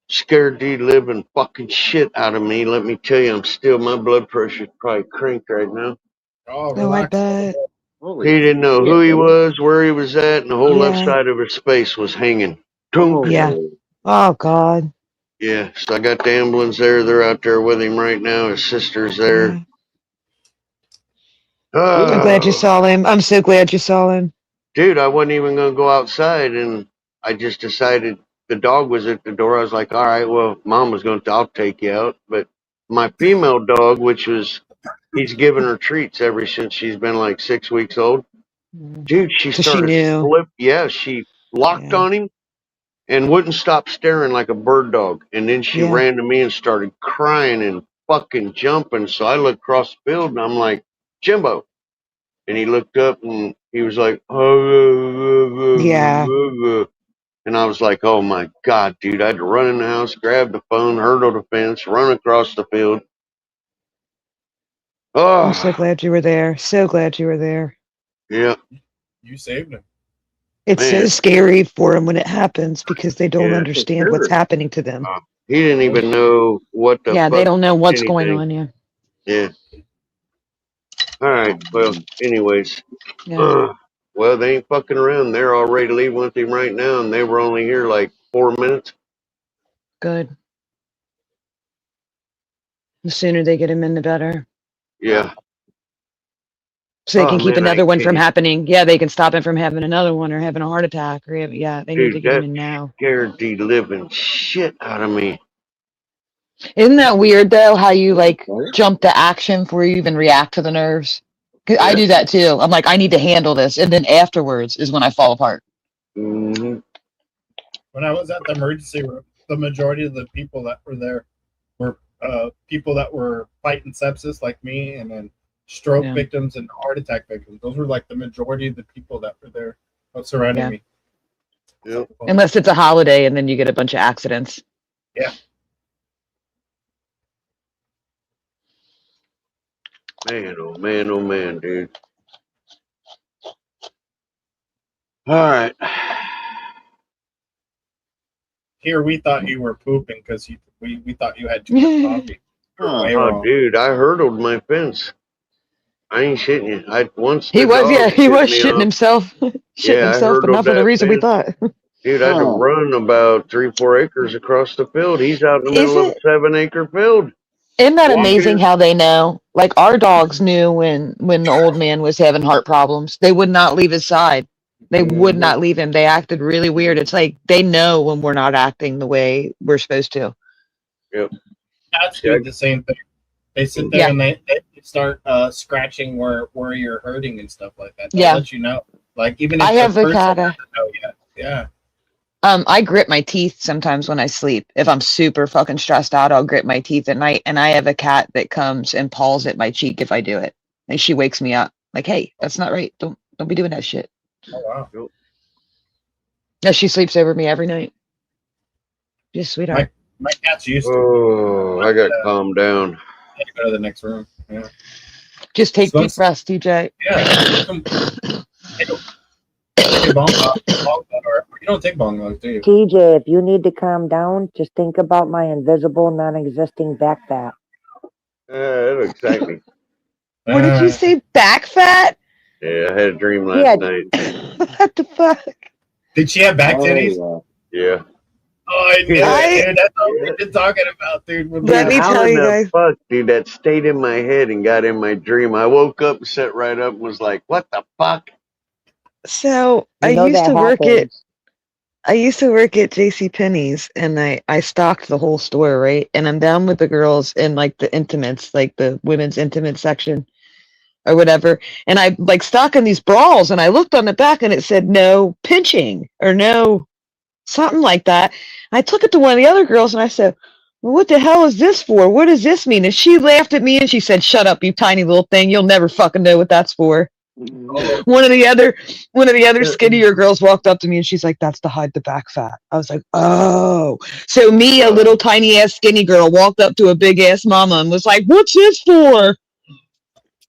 scared the living fucking shit out of me. Let me tell you, my blood pressure's probably cranked right now. Oh, Oh, I relax. bet. He didn't know who he was, where he was at, and the whole left Yeah. side of his face was hanging. Toom. Yeah. Oh god. Yeah, so I got the ambulance there. They're out there with him right now. His sister's Yeah. there. I'm glad you Oh, saw him. I'm so glad you saw him. dude, I wasn't even going to go outside, and I just decided the dog was at the door. I was like, all right, well, Mom was going to, I'll take you out. But my female dog, he's given her treats ever since she's been like 6 weeks old. Dude, she So she started knew. she locked Yeah. on him and wouldn't stop staring like a bird dog. And then she Yeah. ran to me and started crying and fucking jumping. So I looked across the field and I'm like, Jimbo. And he looked up and he was like, Yeah. and I was like, oh my God, dude. I had to run in the house, grab the phone, hurdle the fence, run across the field. I'm so Oh, glad you were there. So glad you were there. yeah, You saved him. It's so man. scary for them when it happens because they don't Yeah. understand what's happening to them. He didn't even know what the Yeah, they fuck don't know what's going anything. on. Yeah. Yeah. All right. Well, anyways. Yeah. Well, they ain't fucking around. They're all ready to leave with him right now, and they were only here like 4 minutes. Good. The sooner they get him in, the better. Yeah. So they can Oh, keep man, I another one from can't. happening. Yeah, they can stop him from having another one or having a heart attack or yeah, they need to Dude, get him that in now. scared the living shit out of me. Isn't that weird though? How you like jump to action before you even react to the nerves? 'Cause I Yeah. do that too. I'm like, I need to handle this, and then afterwards is when I fall apart. Hmm. When I was at the emergency room, the majority of the people that were there were people that were fighting sepsis like me, and then stroke Yeah. victims and heart attack victims. Those were like the majority of the people that were there surrounding Yeah. me. Yep. Unless it's a holiday and then you get a bunch of accidents. Yeah. Man, oh man, dude. All right. Here we thought you were pooping because we thought you had too much coffee. You're way Oh, wrong. dude, I hurdled my fence. I ain't shitting you. He The was, dog yeah, he was pissed me shitting off. himself. Shitting Yeah, I himself, but hurdled not for the that reason we fence. thought. Dude, I had to run about 3-4 acres across the field. He's out in the Is middle of it? a 7-acre field. Isn't that Walking amazing in. how they know? Like our dogs knew when the old man was having heart problems. They would not leave his side. They would Mhm. not leave him. They acted really weird. It's like they know when we're not acting the way we're supposed to. Yep. Cats do the same thing. They sit there Yeah. and they start scratching where you're hurting and stuff like that. They'll Yeah. let you know. Like even if I the have a person cat. doesn't know yet. Yeah. I grit my teeth sometimes when I sleep. If I'm super fucking stressed out, I'll grit my teeth at night. And I have a cat that comes and paws at my cheek if I do it. And she wakes me up. Like, hey, that's not right. Don't be doing that shit. Oh wow. No, she sleeps over me every night. Just sweetheart. My cat's used to it. Oh, I got calmed down. I had to go to the next room. Yeah. Just take So deep breaths, DJ. Yeah. Take a bong or you don't take bong logs, do you? TJ, if you need to calm down, just think about my invisible, non-existing backpack. That excites me. What did you say? Back fat? Yeah, I had a dream last Yeah. night. What the fuck? Did she have back titties? Oh, Yeah. Oh, I knew it, dude. That's what Yeah. we've been talking about, dude. Let Dude, me how tell in you the guys. fuck, dude, that stayed in my head and got in my dream. I woke up, sat right up, and was like, "What the fuck?" So You know that happens. I used to work at J.C. Penney's, and I stocked the whole store, right? And I'm down with the girls in like the intimates, like the women's intimate section or whatever. And I like stocking these bras, and I looked on the back and it said no pinching or no something like that. I took it to one of the other girls and I said, well, what the hell is this for? What does this mean? And she laughed at me and she said, shut up, you tiny little thing. You'll never fucking know what that's for. One of the other skinnier girls walked up to me and she's like, that's to hide the back fat. I was like, oh. So me, a little tiny ass skinny girl, walked up to a big ass mama and was like, what's this for?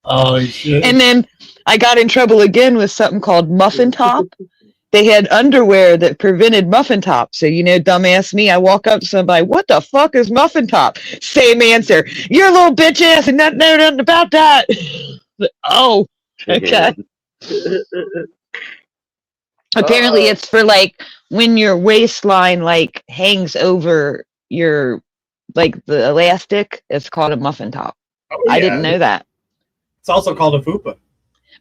Oh, shit. And then I got in trouble again with something called muffin top. They had underwear that prevented muffin top. So, you know, dumbass me, I walk up to somebody, what the fuck is muffin top? Same answer. You're a little bitch ass and nothing know nothing about that. Oh, okay. Apparently it's for like when your waistline like hangs over your like the elastic, it's called a muffin top. Oh, I didn't yeah. know that. It's also called a fupa.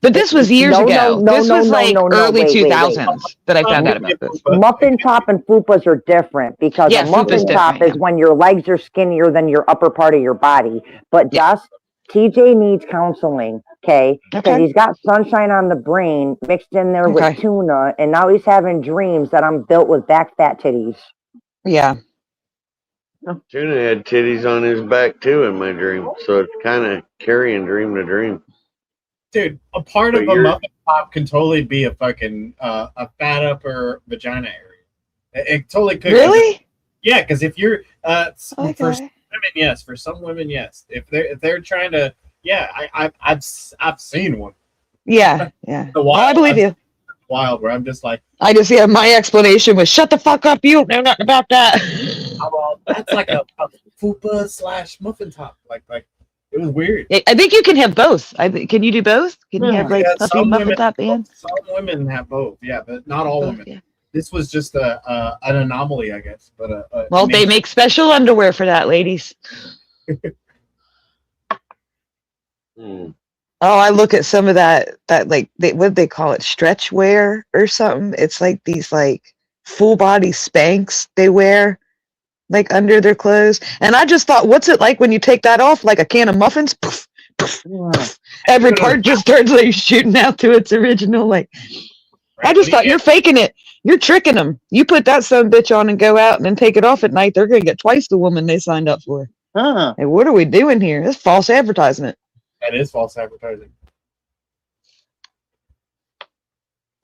But this was years ago. This was like early wait, 2000s that I found out about this. Muffin top and fupas are different because Yeah, a muffin fupa's top different, is when your legs are skinnier than your upper part of your body. But Yeah. Jess, TJ needs counseling, okay? Because Okay. he's got sunshine on the brain mixed in there Okay. with tuna, and now he's having dreams that I'm built with back fat titties. Yeah. Tuna had titties on his back too in my dream, so it's kind of carrying dream to dream. Dude, a part But of a you're- muffin top can totally be a fucking a fat upper vagina area. It totally could. Really? Yeah, because if you're for Okay. some women, yes. For some women, yes. If they're trying to, yeah, I've seen one. Yeah. Yeah. The Oh, I wild, believe you. wild where I'm just like, My explanation was shut the fuck up, you don't know nothing about that. oh, well, that's like a fupa / muffin top. Like it was weird. I think you can have both. Can you do both? Can you have like Yeah, puppy some muffin women- top and Some women have both, yeah, but not all both? women. Yeah. This was just an anomaly, I guess. But Well, they make special underwear for that, ladies. Hmm. Oh, I look at some of that like what they call it, stretch wear or something. It's like these like full body Spanx they wear like under their clothes. And I just thought, what's it like when you take that off like a can of muffins? Poof, poof, poof. Every part just starts like shooting out to its original. Like I just thought you're faking it. You're tricking them. You put that son bitch on and go out and then take it off at night. They're gonna get twice the woman they signed up for. Huh. Hey, what are we doing here? This is false advertisement. That is false advertising.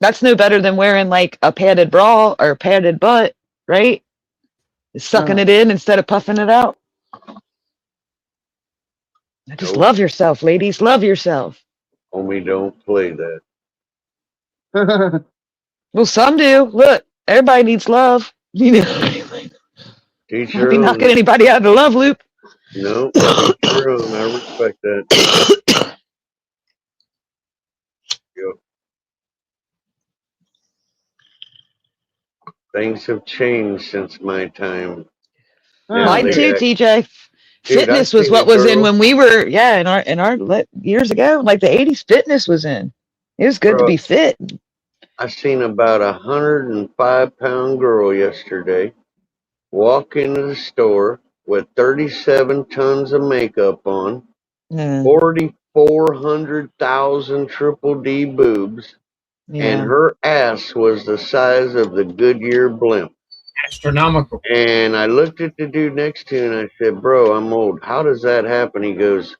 That's no better than wearing like a padded bra or a padded butt, right? Sucking it in instead of puffing it out. Just Nope. love yourself, ladies. Love yourself. Homie, don't play that. Well, some do. Look, everybody needs love. You know, Teach not your be own. knocking anybody out of the love loop. No, teach your own. I respect that. Yep. Things have changed since my time. Yeah, Mine they too, act- TJ. Dude, Fitness I've was seen what a was in girl- when we were, in our years ago, like the 80s. Fitness was in. It was good to Bro. be fit. I seen about 105-pound girl yesterday walk into the store with 37 tons of makeup on, Yeah, 4,400,000 triple D boobs, and yeah. her ass was the size of the Goodyear blimp. Astronomical. And I looked at the dude next to me and I said, bro, I'm old. How does that happen? He goes,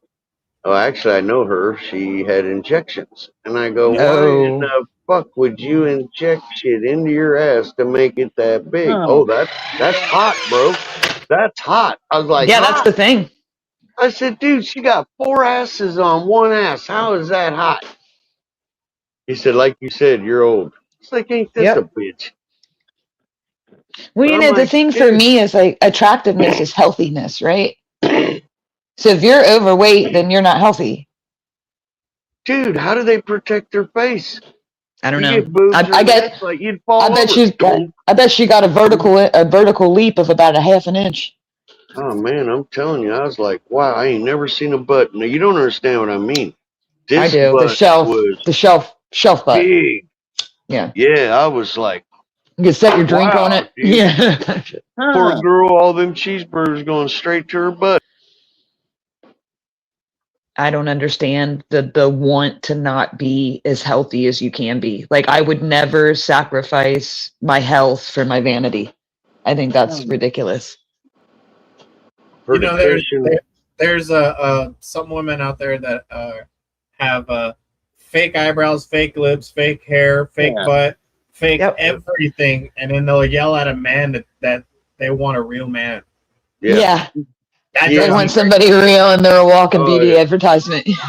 oh, actually, I know her. She had injections. And I go, why in Oh. the fuck would you inject shit into your ass to make it that big? Oh. Oh, that's hot, bro. That's hot. I was like, Yeah, that's hot? the thing. I said, dude, she got 4 asses on one ass. How is that hot? He said, like you said, you're old. It's like, ain't this Yep. a bitch? Well, you I'm know, the like, thing for dude. me is like attractiveness is healthiness, right? So if you're overweight, then you're not healthy. Dude, how do they protect their face? I don't You know. get boobs I or get. this, like you'd fall I bet over. she's got. I bet she got a vertical leap of about a half an inch. Oh man, I'm telling you, I was like, wow, I ain't never seen a butt. Now you don't understand what I mean. I This do. butt was The shelf butt. big. Yeah. Yeah, I was like, You can set your drink on wow, it. dude. Yeah. Poor Huh. girl, all them cheeseburgers going straight to her butt. I don't understand the want to not be as healthy as you can be. Like I would never sacrifice my health for my vanity. I think that's ridiculous. Her You know, depression. there's some women out there that have fake eyebrows, fake lips, fake hair, fake Yeah. butt, fake Yep. everything, and then they'll yell at a man that they want a real man. Yeah. That Yeah. They drives want me somebody real and they're a walking Oh, beauty yeah. advertisement. crazy.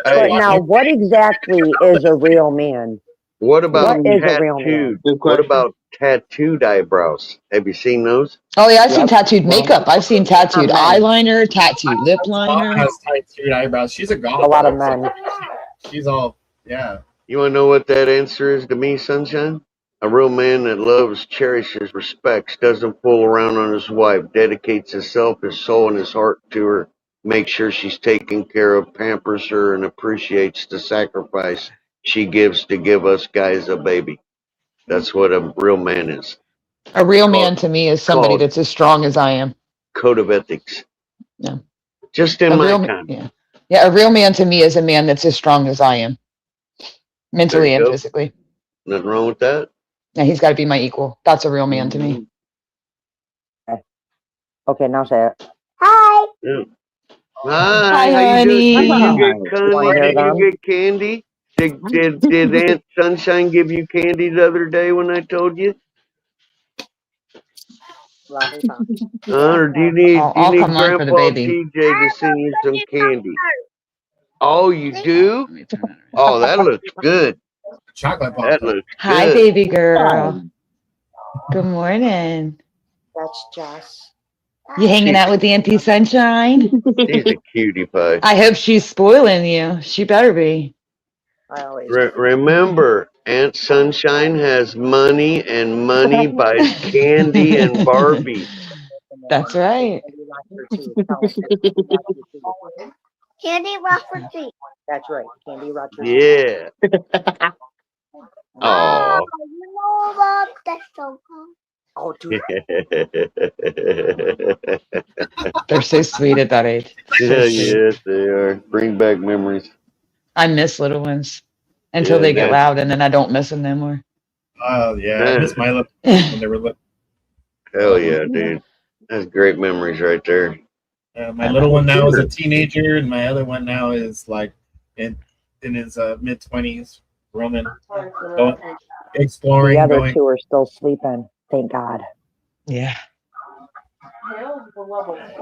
But Hey, now, what exactly is a real man? what about What is a real man? tattooed? Good What question. about tattooed eyebrows? Have you seen those? Oh yeah, I've seen Yep. tattooed makeup. I've seen tattooed Men. eyeliner, tattooed lip Mom liner. has tattooed eyebrows. She's a goth. A lot of men. She's all yeah. You want to know what that answer is to me, Sunshine? A real man that loves, cherishes, respects, doesn't fool around on his wife, dedicates himself, his soul, and his heart to her, makes sure she's taken care of, pampers her, and appreciates the sacrifice she gives to give us guys a baby. That's what a real man is. A real man to me is somebody called- that's as strong as I am. Code of ethics. Yeah. Just in A my real, time. yeah, a real man to me is a man that's as strong as I am, mentally There you and go. physically. Nothing wrong with that. Yeah, he's got to be my equal. That's a real man to me. Okay, now say it. Hi. Yeah. Hi, Hi, how you doing? honey. Did you get Wanna candy? hear Did them? you get candy? Did Aunt Sunshine give you candy the other day when I told you? Or do you need I'll come on for the Grandpa baby. TJ to send you some candy? Oh, you do? Let me turn that around. Oh, that looks good. Chocolate pop. That looks Hi, good. baby girl. Good morning. That's Jess. You hanging out with Auntie Sunshine? She's a cutie pie. I hope she's spoiling you. She better be. I always. Remember, Aunt Sunshine has money, and money buys candy and Barbie. That's right. Candy Rockford Street. That's right. Candy Rogers. Yeah. Oh. You know about that so cool. Oh, dude. They're so sweet at that age. So Yeah, sweet. yes, they are. Bring back memories. I miss little ones until Yeah, they get man. loud, and then I don't miss them no more. Oh yeah, I Man. miss my lip when they were little. Hell yeah, dude. That's great memories right there. My little one now is a teenager, and my other one now is like in his mid-20s, roaming, going, exploring, The other going. two are still sleeping. Thank God. Yeah.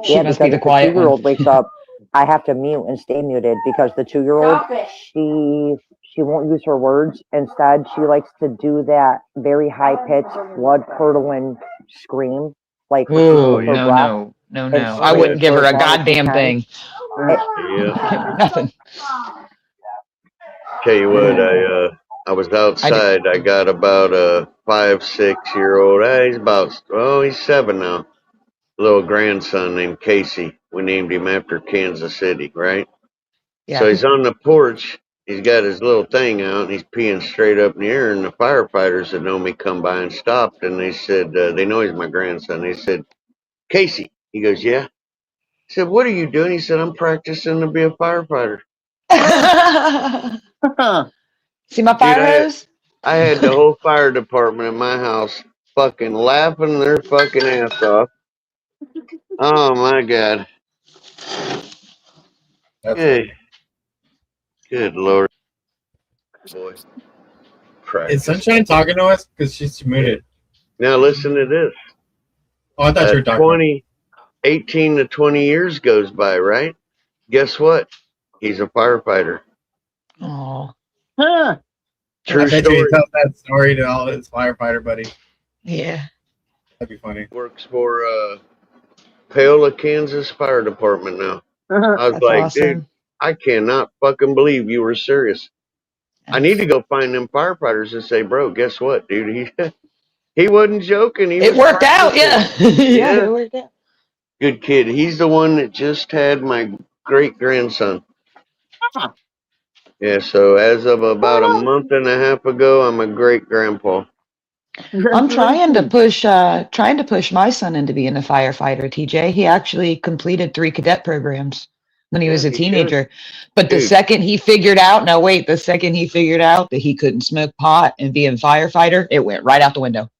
She Yeah, must because be the if quiet the 2-year-old one. wakes up, I have to mute and stay muted because the 2-year-old, she won't use her words. Instead, she likes to do that very high pitched, blood curdling scream, like Ooh, with her no, breath. no, no, And no. I scream wouldn't give for her as a long as she goddamn can. thing. Yeah. Nothing. Tell you what, I was outside. I got about a 5-6-year-old. He's 7 now. Little grandson named Casey. We named him after Kansas City, right? Yeah. So he's on the porch. He's got his little thing out, and he's peeing straight up in the air. And the firefighters that know me come by and stopped, and they said, they know he's my grandson. They said, Casey. He goes, yeah. I said, what are you doing? He said, I'm practicing to be a firefighter. See my fire hose? I had the whole fire department in my house fucking laughing their fucking ass off. Oh my God. That's Hey. Good Lord. Boy. Is Practice. Sunshine talking to us? Because she's muted. Now listen to this. Oh, I thought you were talking. 18 to 20 years goes by, right? Guess what? He's a firefighter. Oh, Huh. True I bet you story. he tells that story to all his firefighter buddies. yeah. That'd be funny. Works for Paola, Kansas Fire Department now. I was That's like, awesome. dude, I cannot fucking believe you were serious. I need to go find them firefighters and say, bro, guess what, dude? He wasn't joking. He It was worked out, yeah. practicing. Yeah, Yeah, it worked out. good kid. He's the one that just had my great grandson. Yeah, so as of about a month and a half ago, I'm a great grandpa. I'm trying to push my son into being a firefighter, TJ. He actually completed 3 cadet programs when he Yeah, was a he should. teenager. But the Dude. second he figured out that he couldn't smoke pot and be a firefighter, it went right out the window.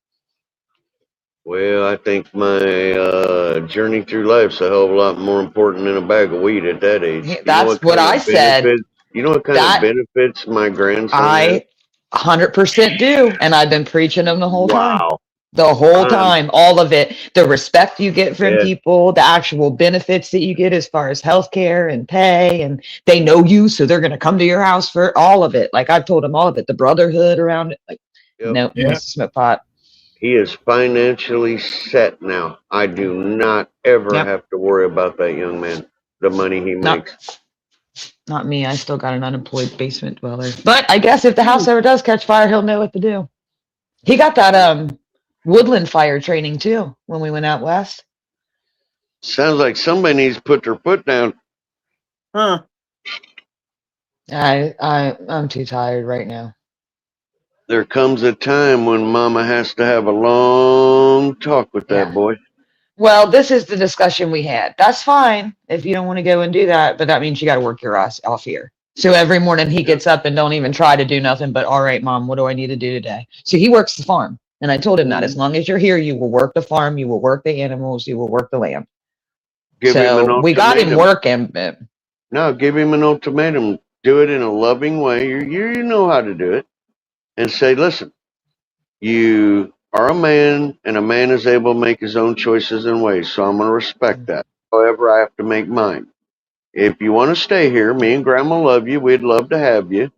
Well, I think my journey through life's a hell of a lot more important than a bag of weed at that age. You know That's what I said. benefits? You know what kind That- of benefits my grandson has? I 100% do. And I've been preaching them the whole time. Wow. The whole time, all of it, the respect you get from Yeah. people, the actual benefits that you get as far as healthcare and pay, and they know you, so they're going to come to your house for all of it. Like I've told them all of it, the brotherhood around it. Like, Yep. no, he Yeah. wants to smoke pot. He is financially set now. I do not ever Yep. have to worry about that young man, the money he No. makes. Not me. I still got an unemployed basement dweller. But I guess if the house ever does catch fire, he'll know what to do. He got that woodland fire training too when we went out west. Sounds like somebody needs to put their foot down. Huh. I'm too tired right now. There comes a time when mama has to have a long talk with that Yeah. boy. Well, this is the discussion we had. That's fine if you don't want to go and do that, but that means you got to work your ass off here. So every morning he gets up and don't even try to do nothing but, all right, mom, what do I need to do today? So he works the farm. And I told him that as long as you're here, you will work the farm, you will work the animals, you will work the land. Give him an So we got him ultimatum. working. But No, give him an ultimatum. Do it in a loving way. You know how to do it. And say, listen, you are a man, and a man is able to make his own choices and ways. So I'm going to respect that. However, I have to make mine. If you want to stay here, me and Grandma love you. We'd love to have you.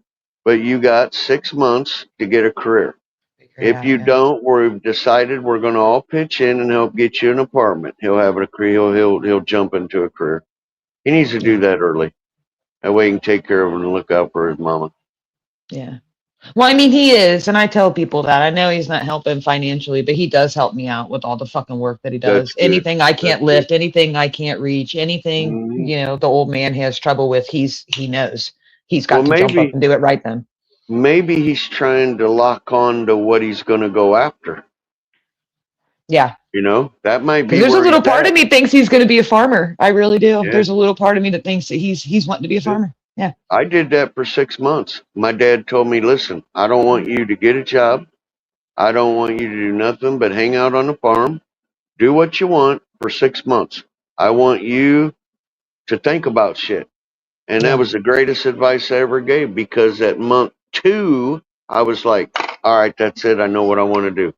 But you got 6 months to get a career. If you don't, we've decided we're going to all pitch in and help get you an apartment. He'll have a career. He'll jump into a career. He needs to do that early. That way he can take care of him and look out for his mama. Yeah. Well, I mean, he is, and I tell people that. I know he's not helping financially, but he does help me out with all the fucking work that he does. That's good. Anything I can't That's lift, anything I can't reach, anything, Mhm. you know, the old man has trouble with, he knows. He's got Well, to jump maybe- up and do it right then. Maybe he's trying to lock on to what he's going to go after. Yeah. You know, that might be. Because there's a where little he's part at. of me thinks he's going to be a farmer. I really do. Yeah. There's a little part of me that thinks that he's wanting to be a farmer. Yeah. I did that for 6 months. My dad told me, listen, I don't want you to get a job. I don't want you to do nothing but hang out on the farm, do what you want for 6 months. I want you to think about shit. And Yeah. that was the greatest advice I ever gave, because at month 2, I was like, all right, that's it. I know what I want to do.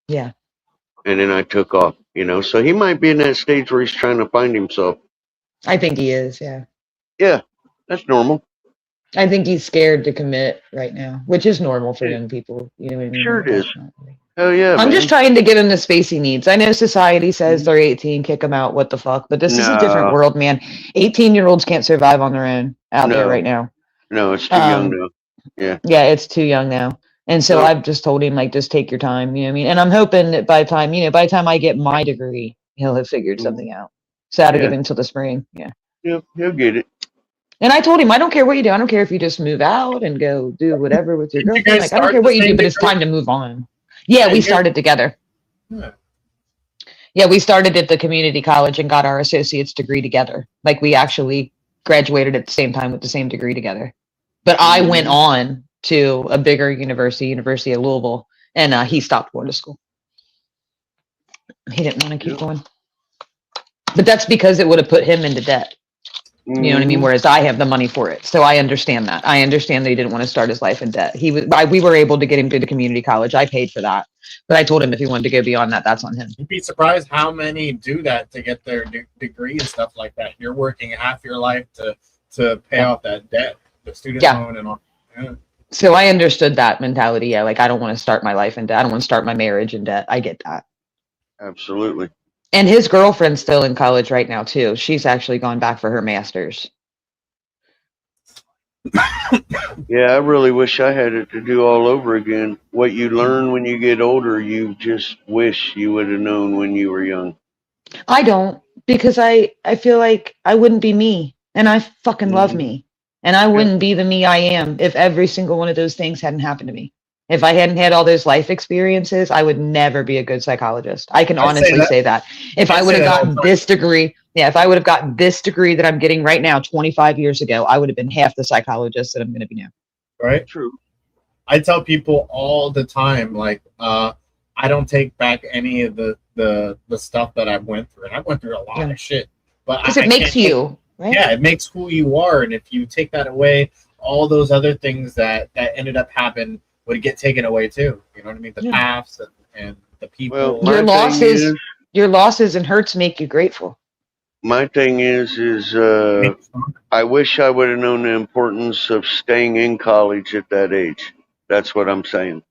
Yeah. And then I took off, you know. So he might be in that stage where he's trying to find himself. I think he is. Yeah. Yeah, that's normal. I think he's scared to commit right now, which is normal for young people. You know what I mean? Sure it is. Definitely. Hell yeah, I'm man. just trying to give him the space he needs. I know society says they're 18, kick them out, what the fuck? But this is a different No. world, man. 18-year-olds can't survive on their own out there No. right now. No, it's too young Um, now. Yeah, it's too young now. And so No. I've just told him, like, just take your time. You know what I mean? And I'm hoping that by the time I get my degree, he'll have figured something out. So I had to give Yeah. him till the spring. Yeah. He'll get it. And I told him, I don't care what you do. I don't care if you just move out and go do whatever with your Did you girlfriend. guys Like, I don't start care the what you do, same but it's degree? time to move on. Yeah, we And you're- started together. Yeah. Yeah, we started at the community college and got our associate's degree together. Like, we actually graduated at the same time with the same degree together. But I went on to a bigger university, University of Louisville, and he stopped going to school. He didn't want to keep going. But that's because it would have put him into debt. You know what I mean? Whereas I have the money for it. So I understand that. I understand that he didn't want to start his life in debt. We were able to get him to the community college. I paid for that. But I told him if he wanted to go beyond that, that's on him. You'd be surprised how many do that to get their degree and stuff like that. You're working half your life to pay off that debt, the student Yeah. loan and all. Yeah. So I understood that mentality. Yeah, like I don't want to start my life in debt. I don't want to start my marriage in debt. I get that. Absolutely. And his girlfriend's still in college right now too. She's actually gone back for her master's. Yeah, I really wish I had it to do all over again. What you learn when you get older, you just wish you would have known when you were young. I don't, because I feel like I wouldn't be me, and I fucking love me, and I wouldn't be the me I am if every single one of those things hadn't happened to me. If I hadn't had all those life experiences, I would never be a good psychologist. I can honestly say that. If I would have gotten this degree, if I would have gotten this degree that I'm getting right now 25 years ago, I would have been half the psychologist that I'm going to be now. Right? True. I tell people all the time, like, I don't take back any of the stuff that I went through. And I went through a lot of shit. But Because it makes you, right? Yeah, it makes who you are. And if you take that away, all those other things that ended up happening would get taken away too. You know what I mean? The paths and the people. Well, your losses and hurts make you grateful. My thing is I wish I would have known the importance of staying in college at that age. That's what I'm saying.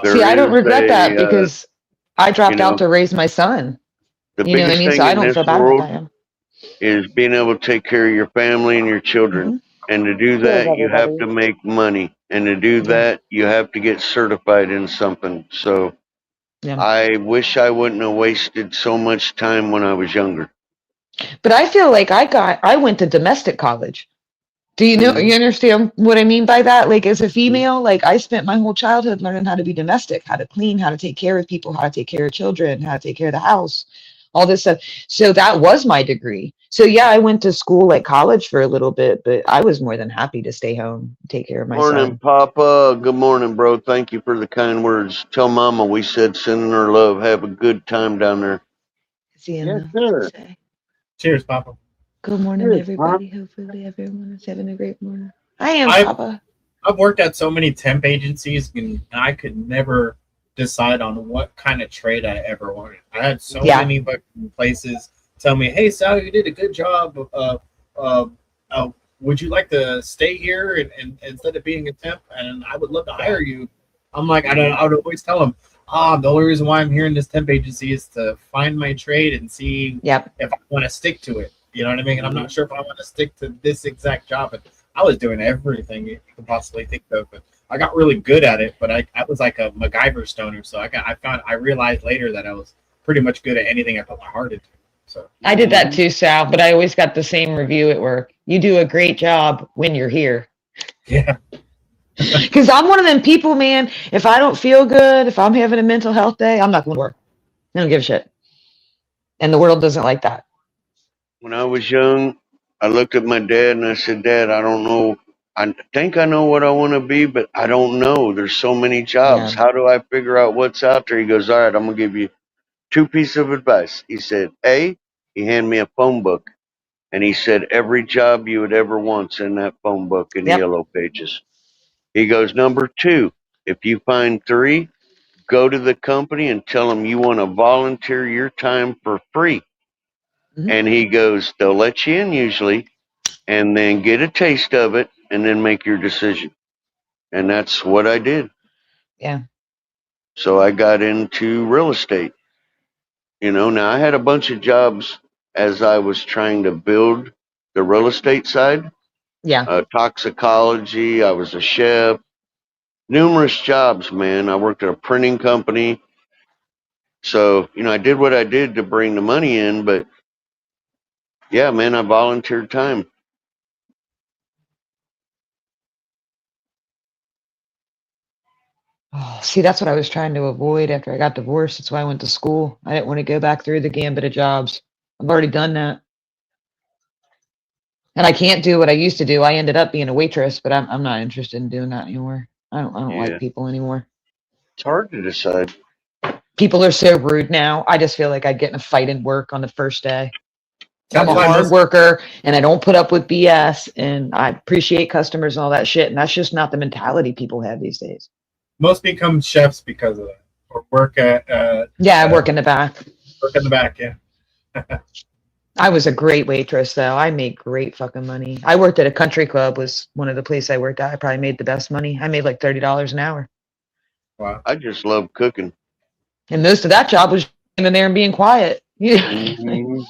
See, I don't regret that because I dropped out to raise my son. The You know what I biggest mean? thing So I in don't this feel bad about world that. is being able to take care of your family and your children. And to do that, you have to make money. And to do that, you have to get certified in something. So I wish I wouldn't have wasted so much time when I was younger. But I feel like I went to domestic college. Do you know, you understand what I mean by that? Like as a female, like I spent my whole childhood learning how to be domestic, how to clean, how to take care of people, how to take care of children, how to take care of the house, all this stuff. So that was my degree. So yeah, I went to school like college for a little bit, but I was more than happy to stay home, and take care of my Morning, son. Papa. Good morning, bro. Thank you for the kind words. Tell Mama we said sending her love. Have a good time down there. Yes, sir. Cheers, Papa. Good morning, Cheers, everybody. Hopefully everyone is having a great morning. I am, Papa. I've worked at so many temp agencies, and I could never decide on what kind of trade I ever wanted. I had so many places tell me, "Hey, Sal, you did a good job. Would you like to stay here and instead of being a temp? And I would love to hire you." I'm like, I would always tell them, the only reason why I'm here in this temp agency is to find my trade and see if I want to stick to it. You know what I mean? And I'm not sure if I want to stick to this exact job. And I was doing everything you could possibly think of. But I got really good at it. But I was like a MacGyver stoner. So I realized later that I was pretty much good at anything I put my heart into. So I did that too, Sal, but I always got the same review at work. You do a great job when you're here. Yeah. Because I'm one of them people, man. If I don't feel good, if I'm having a mental health day, I'm not going to work. I don't give a shit. And the world doesn't like that. When I was young, I looked at my dad and I said, "Dad, I don't know. I think I know what I want to be, but I don't know. There's so many jobs. Yeah. How do I figure out what's out there?" He goes, "All right, I'm going to give you 2 pieces of advice." He said, A, he handed me a phone book. And he said, every job you would ever want's in that phone book in the yellow pages. He goes, number 2, if you find 3, go to the company and tell them you want to volunteer your time for free. And he goes, they'll let you in usually, and then get a taste of it, and then make your decision. And that's what I did. Yeah. So I got into real estate. You know, now I had a bunch of jobs as I was trying to build the real estate side. Yeah. Toxicology. I was a chef. Numerous jobs, man. I worked at a printing company. So, you know, I did what I did to bring the money in, but yeah, man, I volunteered time. Oh, see, that's what I was trying to avoid after I got divorced. That's why I went to school. I didn't want to go back through the gambit of jobs. I've already done that. And I can't do what I used to do. I ended up being a waitress, but I'm not interested in doing that anymore. I don't like people anymore. It's hard to decide. People are so rude now. I just feel like I'd get in a fight in work on the first day. I'm a hard worker and I don't put up with BS and I appreciate customers and all that shit. And that's just not the mentality people have these days. Most become chefs because of that, or work at. I work in the back. Work in the back, yeah. I was a great waitress, though. I made great fucking money. I worked at a country club. Was one of the places I worked at. I probably made the best money. I made like $30 an hour. Wow. I just love cooking. And most of that job was in there and being quiet. Yeah. Mhm.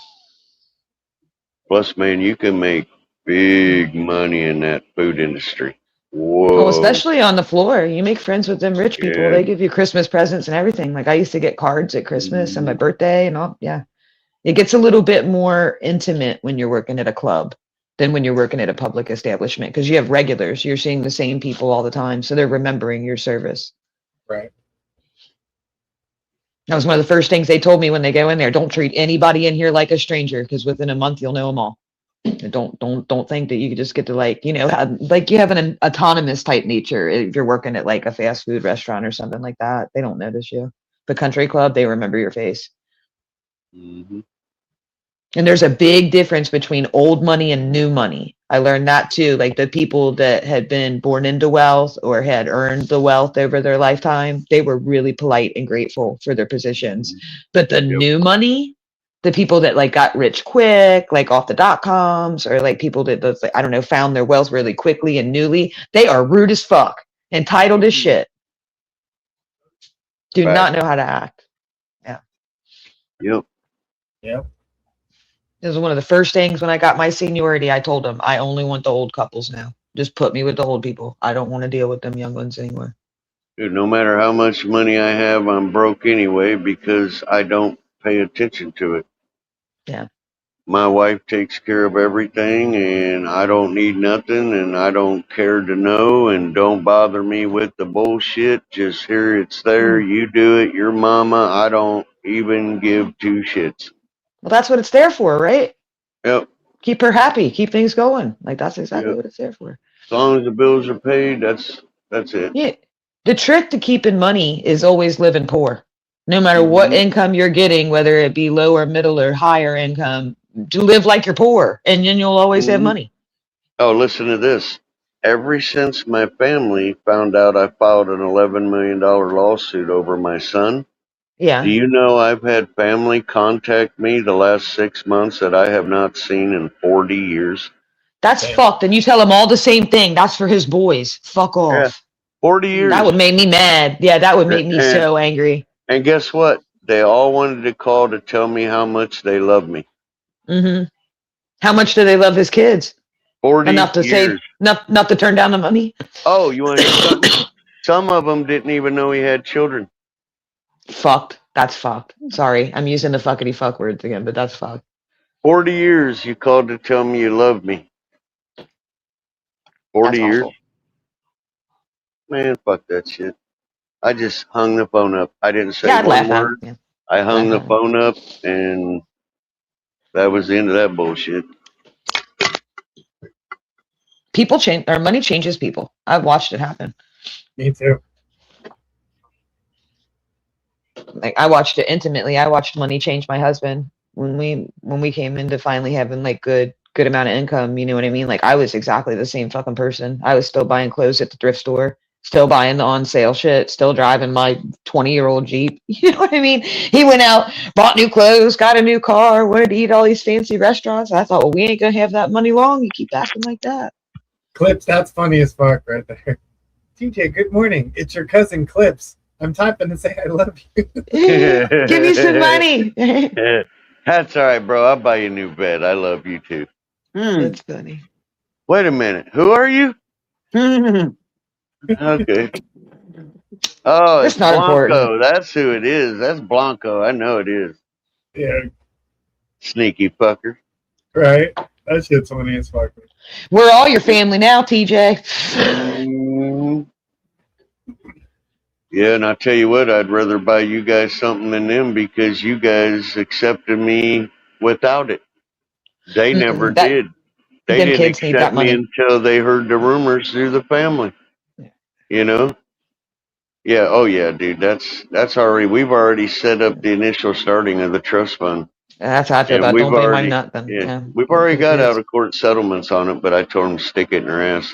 Plus, man, you can make big money in that food industry. Well, Whoa. especially on the floor. You make friends with them rich people. Yeah. They give you Christmas presents and everything. Like I used to get cards at Christmas and my Mhm. birthday and all. Yeah. It gets a little bit more intimate when you're working at a club than when you're working at a public establishment because you have regulars. You're seeing the same people all the time. So they're remembering your service. Right. That was one of the first things they told me when they go in there. Don't treat anybody in here like a stranger because within a month you'll know them all. And don't think that you could just get to like, like you have an autonomous type nature if you're working at like a fast food restaurant or something like that. They don't notice you. The country club, they remember your face. Mhm. And there's a big difference between old money and new money. I learned that too. Like the people that had been born into wealth or had earned the wealth over their lifetime, they were really polite and grateful for their positions. But the Yep. new money, the people that like got rich quick, like off the .coms, or like people that I don't know, found their wealth really quickly and newly, they are rude as fuck, entitled as shit. Do Right. not know how to act. Yeah. Yep. Yep. It was one of the first things when I got my seniority. I told them, I only want the old couples now. Just put me with the old people. I don't want to deal with them young ones anymore. Dude, no matter how much money I have, I'm broke anyway because I don't pay attention to it. Yeah. My wife takes care of everything, and I don't need nothing, and I don't care to know, and don't bother me with the bullshit. Just here, it's there. You do it. Your mama. I don't even give two shits. Well, that's what it's there for, right? Yep. Keep her happy. Keep things going. Like that's exactly Yep. what it's there for. As long as the bills are paid, that's it. Yeah. The trick to keeping money is always living poor. No matter what Mhm. income you're getting, whether it be lower, middle, or higher income, to live like you're poor, and then you'll always have Mhm. money. Oh, listen to this. Ever since my family found out I filed an $11 million lawsuit over my son, do Yeah. you know I've had family contact me the last 6 months that I have not seen in 40 years? That's Damn. fucked. And you tell them all the same thing. That's for his boys. Fuck Yeah, off. 40 That years. would make me mad. Yeah, that would make me And, so angry. and guess what? They all wanted to call to tell me how much they love me. Hmm. How much do they love his kids? 40 Enough to save, years. enough to turn down the money? Oh, you want to hear something? Some of them didn't even know he had children. Fucked. That's fucked. Sorry, I'm using the fuckity fuck words again, but that's fucked. 40 years you called to tell me you love me. 40 That's years? awful. Man, fuck that shit. I just hung the phone up. I didn't say Yeah, I'd one laugh at word. him. I hung the Laugh at him. phone up, and that was the end of that bullshit. People change, or money changes people. I've watched it happen. Me too. Like I watched it intimately. I watched money change my husband when we came into finally having like good amount of income. You know what I mean? Like I was exactly the same fucking person. I was still buying clothes at the thrift store, still buying the on sale shit, still driving my 20-year-old Jeep. You know what I mean? He went out, bought new clothes, got a new car, wanted to eat all these fancy restaurants. I thought, well, we ain't gonna have that money long. You keep acting like that. Clips, that's funny as fuck right there. TJ, good morning. It's your cousin Clips. I'm typing to say I love you. Give me some money. That's all right, bro. I'll buy you a new bed. I love you too. That's funny. Wait a minute. Who are you? Okay. Oh, That's it's not Blanco. important. That's who it is. That's Blanco. I know it is. Yeah, Sneaky fucker. right. That shit's funny as fuck. We're all your family now, TJ. Mhm. Yeah, and I tell you what, I'd rather buy you guys something than them because you guys accepted me without it. They never That did. They them didn't kids need accept that me money. until they heard the rumors through the family. Yeah. You know? Yeah. Oh, yeah, dude. That's already. We've already set up the initial starting of the trust fund, That's how I feel and about it. we've Don't pay my already. nut then. Yeah, Yeah. we've For already the got out kids. of court settlements on it, but I told them to stick it in their ass.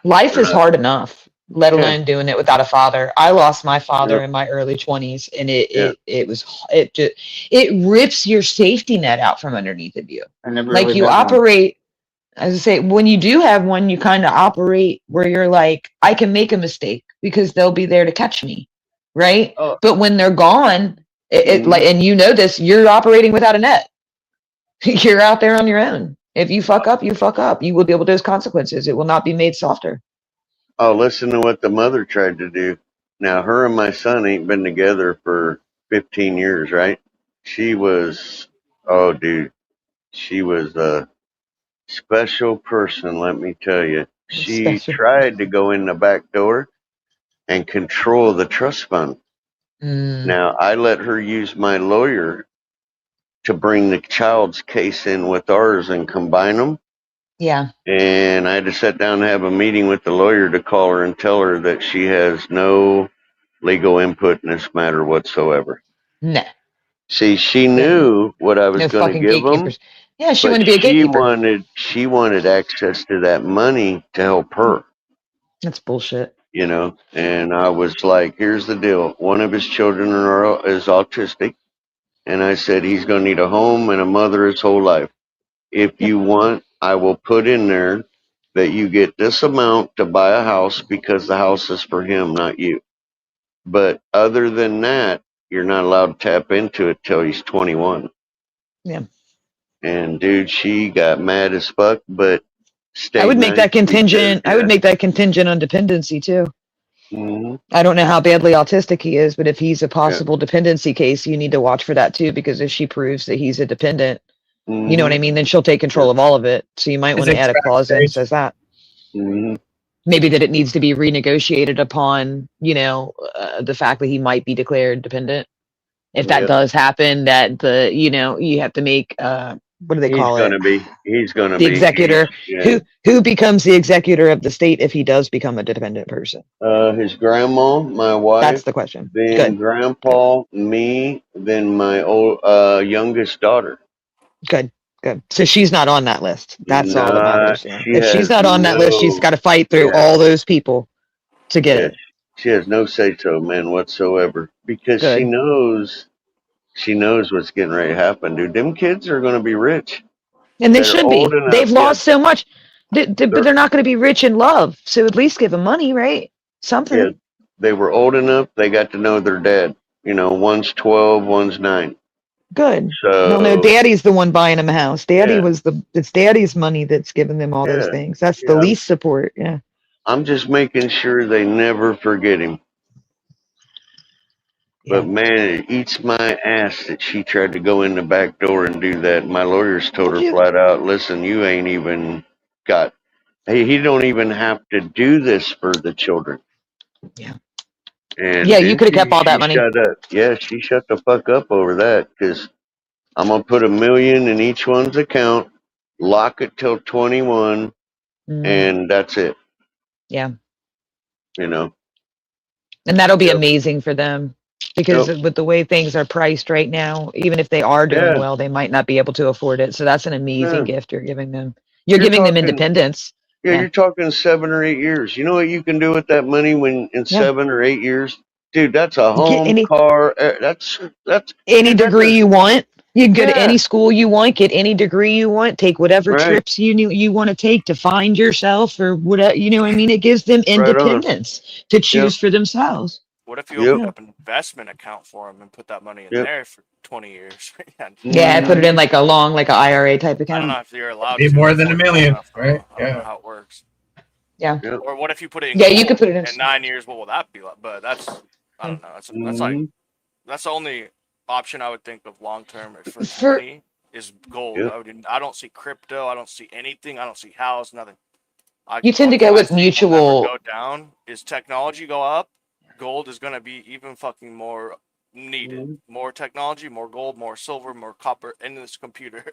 Life They're is not. hard enough, let Yeah. alone doing it without a father. I lost my father Yep. in my early 20s, and Yeah. it rips your safety net out from underneath of you. I never Like really you had one. operate, as I say, when you do have one, you kind of operate where you're like, I can make a mistake because they'll be there to catch me, right? Oh. But when they're gone, Like, and you know this, you're operating without a net. You're out there on your own. If you fuck up, you fuck up. You will deal with those consequences. It will not be made softer. Oh, listen to what the mother tried to do. Now, her and my son ain't been together for 15 years, right? She was, oh, dude, she was a special person, let me tell you. She Special. tried to go in the back door and control the trust fund. Mm, Now, I let her use my lawyer to bring the child's case in with ours and combine them. yeah. And I had to sit down and have a meeting with the lawyer to call her and tell her that she has no legal input in this matter whatsoever. No. See, she knew what I was No going to fucking give them, gatekeepers. Yeah, she but wanted to be a gatekeeper. she wanted access to that money to help her, That's bullshit. you know. And I was like, "Here's the deal: one of his children is autistic, and I said he's going to need a home and a mother his whole life. If you want, I will put in there that you get this amount to buy a house because the house is for him, not you. But other than that, you're not allowed to tap into it till he's 21." Yeah. And dude, she got mad as fuck, but stayed I would make that nice because, contingent. I would yeah. make that contingent on dependency too. Mhm. I don't know how badly autistic he is, but if he's a possible dependency case, you need to watch for that too, because if she proves that he's a dependent, you know what I mean, then she'll take control of all of it. So you might Is want to it add a clause in that backstage? says that. Mhm. Maybe that it needs to be renegotiated upon, the fact that he might be declared dependent. If that Yep. does happen, that you have to make, what do they He's call it? gonna be. He's gonna The be. executor. Yeah. Who becomes the executor of the state if he does become a dependent person? His grandma, my wife, That's the question. then Good. grandpa, me, then my old youngest daughter. Good. So she's not on that list. That's all that matters. Yeah. She If she's has not on that list, she's no. got to fight through Yeah. all those people to get Yeah, it. she has no say so, man, whatsoever, because Good. she knows what's getting ready to happen, dude. Them kids are gonna be rich. And they They're should old be. enough. They've Yeah, lost so much, but they're they're not going to be rich in love. So at least give them money, right? Something. yeah, they were old enough. They got to know their dad. You know, one's 12, one's 9. Good. Well, no, So daddy's the one buying them a house. Daddy yeah, it's daddy's money that's giving them all those yeah, things. That's the yeah. least support. Yeah. I'm just making sure they never forget him. Yeah. But man, it eats my ass that she tried to go in the back door and do that. My lawyers told Would her you? flat out, "Listen, you ain't even got. Hey, he don't even have to do this for the children." Yeah. And Yeah, you then could have kept all that she money. shut up. Yeah, she shut the fuck up over that because I'm gonna put $1 million in each one's account, lock it till 21, Mm, and that's it. yeah. You know. And that'll be Yep. amazing for them because Yep. with the way things are priced right now, even if they are doing Yeah. well, they might not be able to afford it. So that's an amazing Yeah. gift you're giving them. You're You're giving them talking. independence. Yeah, Yeah. you're talking 7 or 8 years. You know what you can do with that money when in Yeah. 7 or 8 years, dude? That's a Get home, car. That's any dude. That's degree a you want. You can go to yeah. any school you want, get any degree you want, take whatever Right. trips you want to take to find yourself or whatever, you know what I mean? It gives them Right on. independence to Yep. choose for themselves. What if you Yep. opened up an investment account for them and put that money in Yep. there for 20 years? Yeah, put it Mhm. in like an IRA type I don't know account. if you're allowed Be to. more than $1 before million, 12. right? I don't know Yeah. how it works. Yeah. Yep. Or what if you put it in Yeah, gold you could put it in. in 9 years? What will that be like? But that's I don't know. That's like Mhm. that's the only option I would think of long term for For money is gold. Yep. I don't see crypto. I don't see anything. I don't see house. Nothing. you tend to Only go thing I with see will never mutual. go down is technology go up. Gold is going to be even fucking more needed. Mhm. More technology, more gold, more silver, more copper in this computer.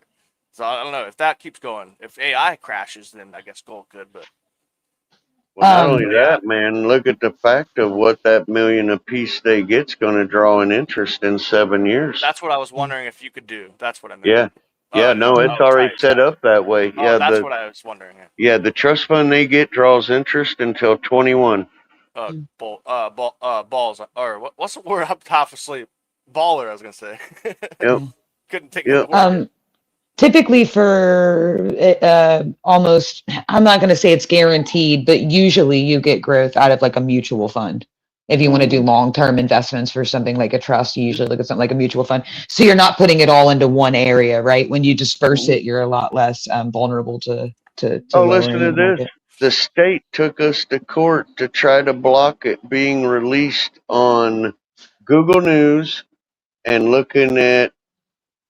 So I don't know if that keeps going. If AI crashes, then I guess gold could. But Well, not only yeah, that, man. Look at the fact of what that $1 million apiece they get's going to draw in interest in 7 years. that's what I was wondering if you could do. That's what I meant. Yeah. Yeah. Oh, No, it's already set up that way. Oh, Yeah. that's what I was wondering. Yeah, the trust fund they get draws interest until 21. Balls or what's the word? I'm half asleep. Baller, I was gonna say. Yep. Couldn't take Yep. the word. Typically for almost, I'm not going to say it's guaranteed, but usually you get growth out of like a mutual fund. If you want to do long-term investments for something like a trust, you usually look at something like a mutual fund. So you're not putting it all into one area, right? When you disperse it, you're a lot less vulnerable to Oh, listen lowering to in the this. market. The state took us to court to try to block it being released on Google News and looking at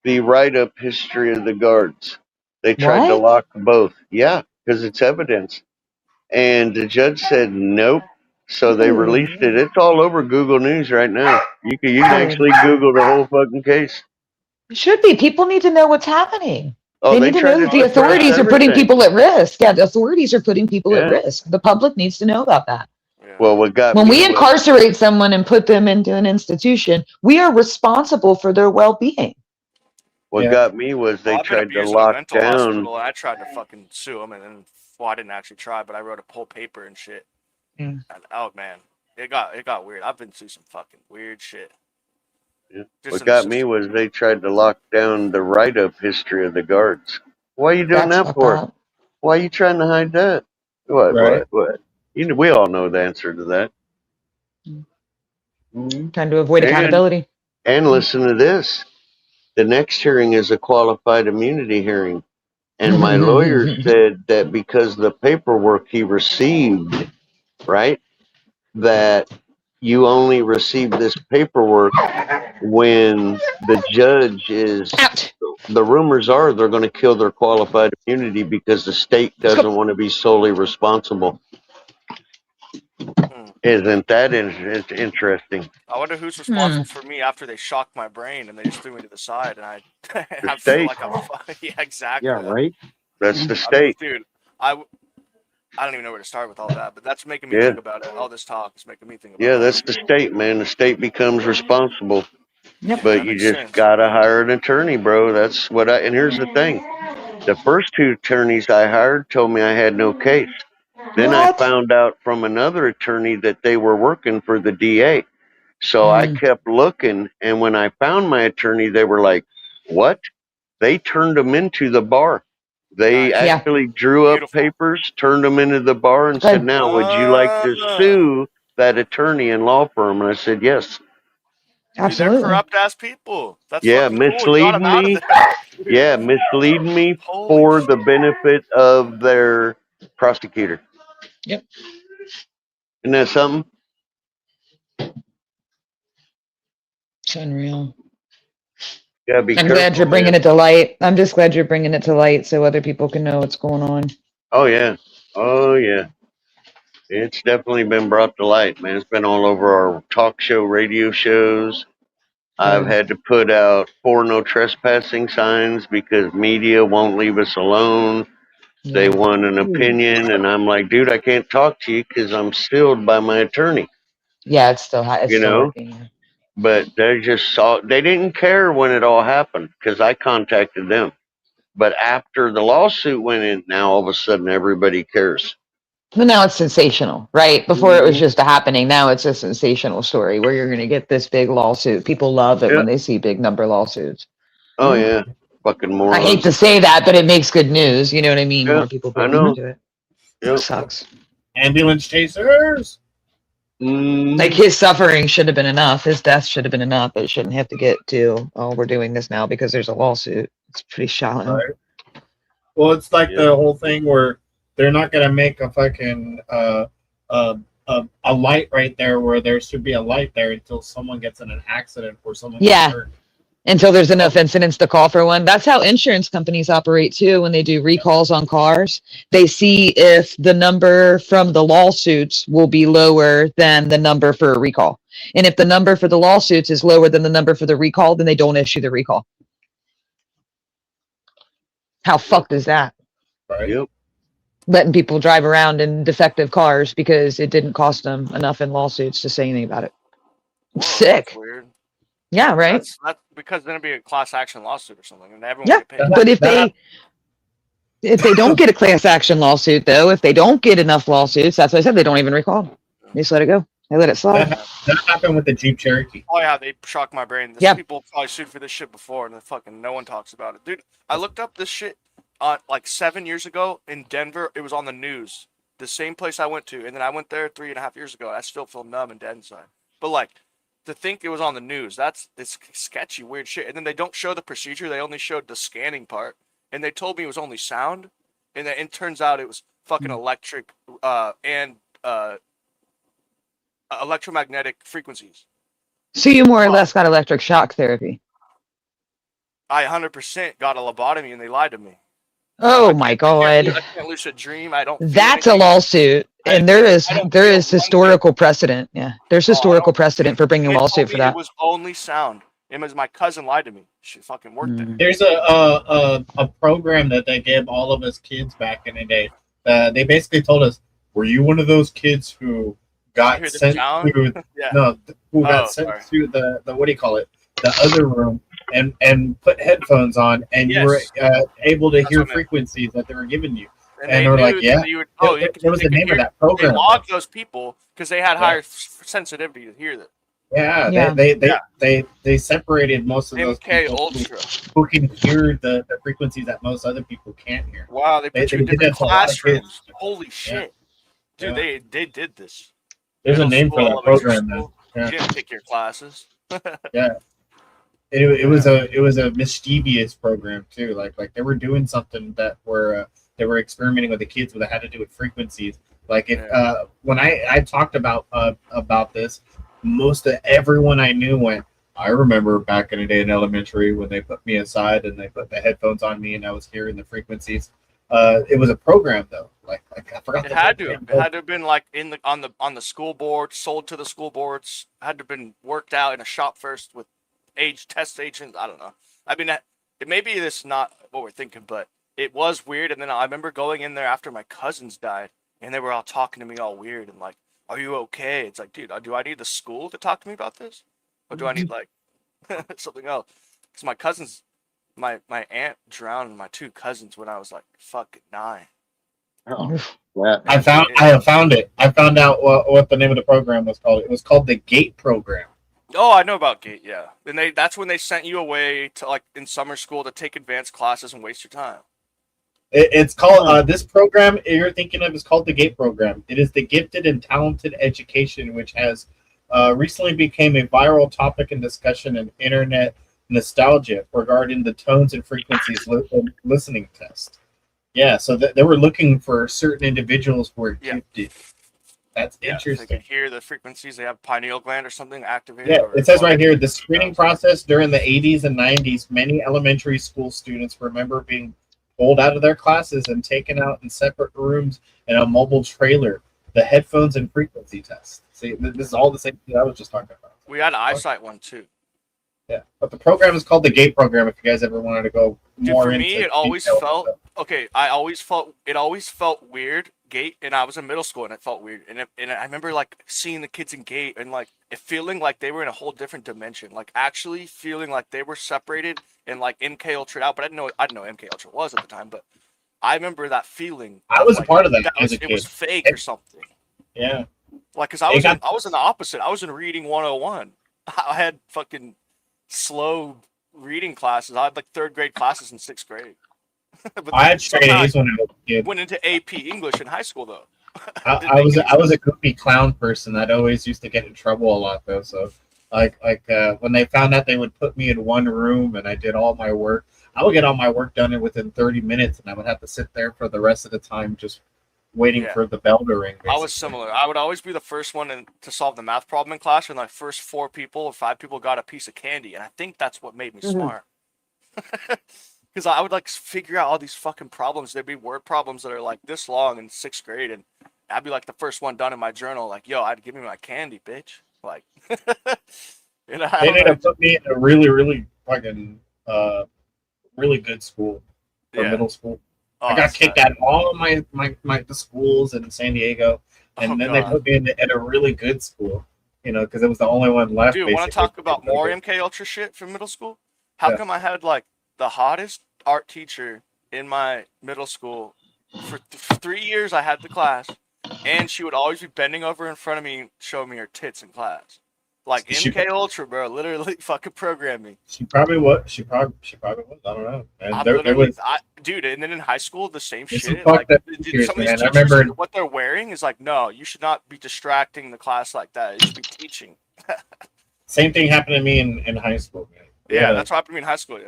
the write-up history of the guards. They tried to What? lock both. Yeah, because it's evidence. And the judge said nope. So they released it. It's all over Google News right now. You can actually Google the whole fucking case. It should be. People need to know what's happening. Oh, They they need to tried know to that the suppress authorities are putting everything. people at risk. Yeah, the authorities are putting people at Yeah. risk. The public needs to know about that. Yeah. Well, what got When me we was, incarcerate someone and put them into an institution, we are responsible for their well-being. what Yeah. got me was they Well, I've been tried to abused in a lock mental down. hospital, and I tried to fucking sue them, and then well, I didn't actually try, but I wrote a whole paper and shit. Yeah. And, oh man, it got weird. I've been through some fucking weird shit. Yeah. Just What in the got me system. was they tried to lock down the write-up history of the guards. Why are you doing That's that fucked for? up. Why are you trying to hide that? What? Right. What? You know, we all know the answer to that. Trying to avoid And- accountability. And listen to this. The next hearing is a qualified immunity hearing. And my lawyer said that because the paperwork he received, right, that you only receive this paperwork when the judge is, Ouch. the rumors are they're going to kill their qualified immunity because the state doesn't want to be solely responsible. Isn't that interesting? I wonder who's responsible for me after they shocked my brain and they just threw me to the side, and I feel state. like I'm yeah, exactly. Yeah, right? That's the I mean, state. dude, I don't even know where to start with all that, but that's making me Yeah. think about it. All this talk is making me think about Yeah, it. that's the state, man. The state becomes responsible. Yep. But That you makes just sense. gotta hire an attorney, bro. That's what and here's the thing. The first two attorneys I hired told me I had no case. Then I What? found out from another attorney that they were working for the DA. So I kept looking, and when I found my attorney, they were like, what? They turned them into the bar. They Nice. Yeah. actually drew up Beautiful. papers, turned them into the bar, and said, Good. now, would you like to sue that attorney and law firm? And I said, yes. Dude, they're Absolutely. corrupt ass people. That's Yeah, fucking cool. You got 'em misleading out of me. there. Yeah, misleading me Holy for shit. the benefit of their prosecutor. Yep. Isn't that something? It's unreal. Gotta be I'm careful. glad you're bringing man. it to light. I'm just glad you're bringing it to light so other people can know what's going on. Oh yeah. Oh yeah. It's definitely been brought to light, man. It's been all over our talk show, radio shows. I've had to put out 4 no trespassing signs because media won't leave us alone. They want an opinion, and I'm like, dude, I can't talk to you because I'm sealed by my attorney. Yeah, it's still it's You still know? working. Yeah. But they just they didn't care when it all happened because I contacted them. But after the lawsuit went in, now all of a sudden everybody cares. But now it's sensational, right? Before it was just a happening. Now it's a sensational story where you're going to get this big lawsuit. People love it when they see big number lawsuits. Oh yeah, fucking morons. I hate to say that, but it makes good news. You know what I mean? Yeah, More people I going know. into it. Yep. Sucks. Ambulance chasers. Like his suffering should have been enough. His death should have been enough. But it shouldn't have to get to, oh, we're doing this now because there's a lawsuit. It's pretty shallow. Right. Well, it's like the whole thing where they're not gonna make a fucking a light right there where there should be a light there until someone gets in an accident or someone Yeah. gets hurt. Until there's enough incidents to call for one. That's how insurance companies operate too. When they do recalls on cars, they see if the number from the lawsuits will be lower than the number for a recall. And if the number for the lawsuits is lower than the number for the recall, then they don't issue the recall. How fucked is that? Right. Yep. Letting people drive around in defective cars because it didn't cost them enough in lawsuits to say anything about it. It's sick. That's weird. Yeah, right? That's because then it'd be a class action lawsuit or something, and everyone Yeah, would get paid. but if they don't get a class action lawsuit, though, if they don't get enough lawsuits, that's what I said, they don't even recall them. They just let it go. They let it slide. That happened with the Jeep Cherokee. Oh yeah, they shocked my brain. There's people probably sued for this shit before, and fucking no one talks about it, dude. I looked up this shit like 7 years ago in Denver. It was on the news. the same place I went to, and then I went there 3.5 years ago. I still feel numb and dead inside. But like, to think it was on the news, it's sketchy, weird shit. And then they don't show the procedure; they only showed the scanning part. And they told me it was only sound, and then it turns out it was fucking electric and electromagnetic frequencies. So you more or less got electric shock therapy. I 100% got a lobotomy, and they lied to me. Oh my God. I can't lucid dream. I don't. feel That's a anything. lawsuit, and there is historical precedent. Yeah, there's Oh, historical precedent for bringing a They told lawsuit me for that. It was only sound. It was my cousin lied to me. She fucking worked there. There's a program that they gave all of us kids back in the day. They basically told us, "Were you one of those kids who got hear the sent sound? to Yeah. who got Oh, sent sorry. to the what do you call it, the other room, and put headphones on, and you were Yes. able to That's hear what I meant. frequencies that they were giving you." And And they we're knew like, that "Yeah." you would, There was the name of that They program. logged those people because they had Yeah. higher sensitivity to hear that. Yeah, Yeah. they separated most of those MK people Ultra. who can hear the frequencies that most other people can't hear. Wow, they put you in did different that to a lot of kids. classrooms. Holy shit. Dude, Yeah. they did this. There's a Middle name for school, that elementary program. Then. school. Yeah. You didn't pick your classes. Yeah. It was a mischievous program too. Like they were doing something that were they were experimenting with the kids, but it had to do with frequencies. Like if when I talked about this, most of everyone I knew went, I remember back in the day in elementary when they put me aside and they put the headphones on me and I was hearing the frequencies. It was a program though. Like I forgot. It had to. It had to have been like on the school board, sold to the school boards. Had to have been worked out in a shop first with test agents. I don't know. I mean, it maybe this is not what we're thinking, but it was weird. And then I remember going in there after my cousins died, and they were all talking to me all weird and like, "Are you okay?" It's like, dude, do I need the school to talk to me about this, or do I need like something else? Because my cousins, my aunt drowned my two cousins when I was like fucking 9. Yeah. I found it. I found out what the name of the program was called. It was called the GATE program. Oh, I know about GATE, yeah. And that's when they sent you away to like in summer school to take advanced classes and waste your time. It's called this program you're thinking of is called the GATE program. It is the Gifted and Talented Education, which has recently became a viral topic and discussion in internet nostalgia regarding the tones and frequencies listening test. Yeah, so they were looking for certain individuals who were gifted. That's They interesting. can hear the frequencies. They have pineal gland or something activated. Yeah, or- it says right here, the screening process during the 80s and 90s, many elementary school students remember being pulled out of their classes and taken out in separate rooms in a mobile trailer. The headphones and frequency test. See, this is all the same thing I was just talking about. We had an eyesight one too. Yeah, but the program is called the GATE program. If you guys ever wanted to go Dude, more for into me, it always detail felt about okay. It always felt weird. GATE, and I was in middle school, and it felt weird. And I remember like seeing the kids in GATE and like it feeling like they were in a whole different dimension. Like actually feeling like they were separated and like MK Ultra out. But I didn't know MK Ultra was at the time. But I remember that feeling. I was a like, part of that as a it was kid. fake or something. Yeah. Like, cause It I was in the opposite. I was in reading 101. I had fucking slow reading classes. I had like 3rd grade classes in 6th grade. But I had straight somehow A's when I was a kid. went into AP English in high school though. I was a goofy clown person. I'd always used to get in trouble a lot though. So like when they found out they would put me in one room and I did all my work, I would get all my work done within 30 minutes, and I would have to sit there for the rest of the time just waiting Yeah. for the bell to ring. I was basically. similar. I would always be the first one to solve the math problem in class, and the first 4 people or 5 people got a piece of candy, and I think that's what made me smart. Because I would like figure out all these fucking problems. There'd be word problems that are like this long in 6th grade, and I'd be like the first one done in my journal. Like, yo, I'd give me my candy, bitch. Like, you know, They ended up putting me in a really fucking really good school for Yeah. middle school. Oh, I got that's kicked out of all of my the schools in San Diego, and Oh, then they God. put me at a really good school, you know, because it was the only one left. Dude, want to basically. talk about more MK Ultra shit from middle school? How Yeah. come I had like the hottest art teacher in my middle school for 3 years? I had the class, and she would always be bending over in front of me, showing me her tits in class. Like She- MK Ultra, bro. Literally fucking programmed me. She probably was. She probably was. I don't know. And I'm there literally, was dude, and then in high school, the same There's some shit. fucked Like, up teachers, some of these man. I teachers, remember- what they're wearing is like, no, you should not be distracting the class like that. You should be teaching. same thing happened to me in high school, man. We Yeah, had a- that's what happened to me in high school. Yeah,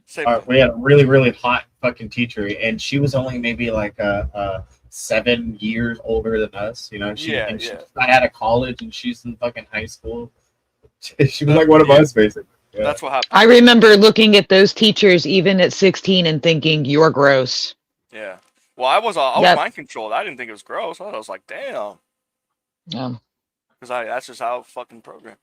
same. thing. we had a really, really hot fucking teacher, and she was only maybe like 7 years older than us. You know, she, Yeah, and she yeah. got out of college, and she's in fucking high school. She was like one of us, basically. Yeah. That's what happened. I remember looking at those teachers even at 16 and thinking, you're gross. Yeah. Well, I was Yep. mind controlled. I didn't think it was gross. I was like, damn, Yeah. because that's just how fucking programmed.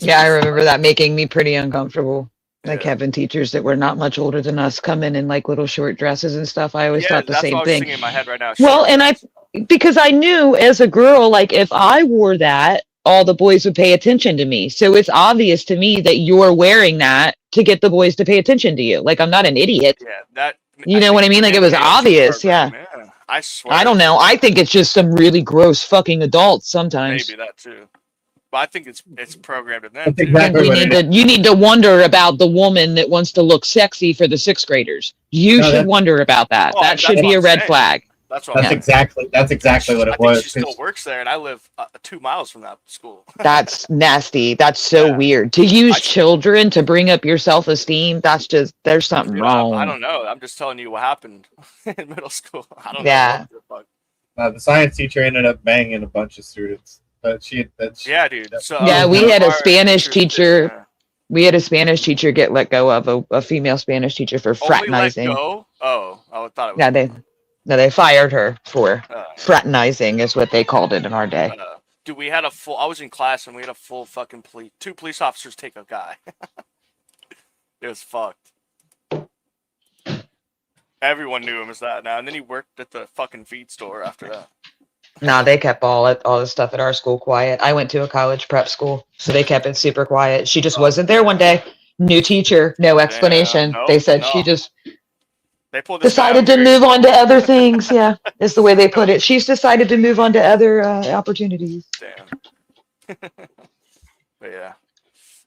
Yeah, I remember that making me pretty uncomfortable. Like Yeah. having teachers that were not much older than us come in like little short dresses and stuff. I always Yeah, thought the that's same what I was thing. thinking in my head right now. Well, Short and dress. because I knew as a girl, like if I wore that, all the boys would pay attention to me. So it's obvious to me that you're wearing that to get the boys to pay attention to you. Like I'm not an idiot. Yeah, that. You know what I mean? Like it was obvious. Yeah. Yeah, I swear. I don't know. I think it's just some really gross fucking adults sometimes. Maybe that too. But I think it's programmed in them That's too. exactly You what need it to you need to wonder about the woman that wants to look sexy for the sixth graders. You No, should that's- wonder about that. Oh, That that's should what be a I'm red saying. flag. That's what That's I'm exactly what I it think was. she still works there, and I live 2 miles from that school. That's nasty. That's so Yeah. weird. To use I- children to bring up your self-esteem, that's just there's something Dude, wrong. I don't know. I'm just telling you what happened in middle school. I don't Yeah. know. What the fuck. The science teacher ended up banging a bunch of students. Yeah, dude. So, Yeah, we had a Spanish teacher. Yeah. We had a Spanish teacher get let go of a female Spanish teacher for Only let fraternizing. go? Oh, I thought it was. Yeah, they fired her for Uh, fraternizing is what they called it in our day. dude, we had a full. I was in class and we had a full fucking two police officers take a guy. It was fucked. Everyone knew him as that now, and then he worked at the fucking feed store after that. No, they kept all the stuff at our school quiet. I went to a college prep school, so they kept it super quiet. She just wasn't there one day. New teacher, no explanation. no, They said no. she just They pulled this guy decided out to here. move on to other things. Yeah, is the way they put it. She's decided to move on to other opportunities. Damn. But yeah.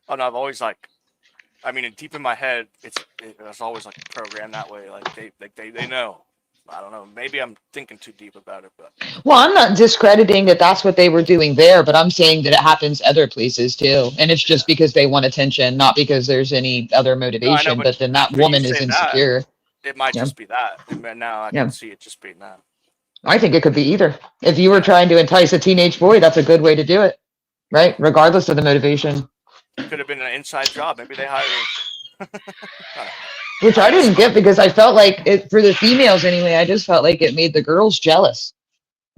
Oh no, I've always I mean, deep in my head, it's always like programmed that way. Like they know. I don't know. Maybe I'm thinking too deep about it, but Well, I'm not discrediting that that's what they were doing there, but I'm saying that it happens other places too, and it's just because they want attention, not because there's any other motivation. but but then that when you woman is say that, insecure. it might Yeah. just be that. And now I Yeah. can see it just being that. I think it could be either. If you were trying to entice a teenage boy, that's a good way to do it, right? Regardless of the motivation. It could have been an inside job. Maybe they hired him. Which I didn't get because I felt like it for the females anyway. I just felt like it made the girls jealous.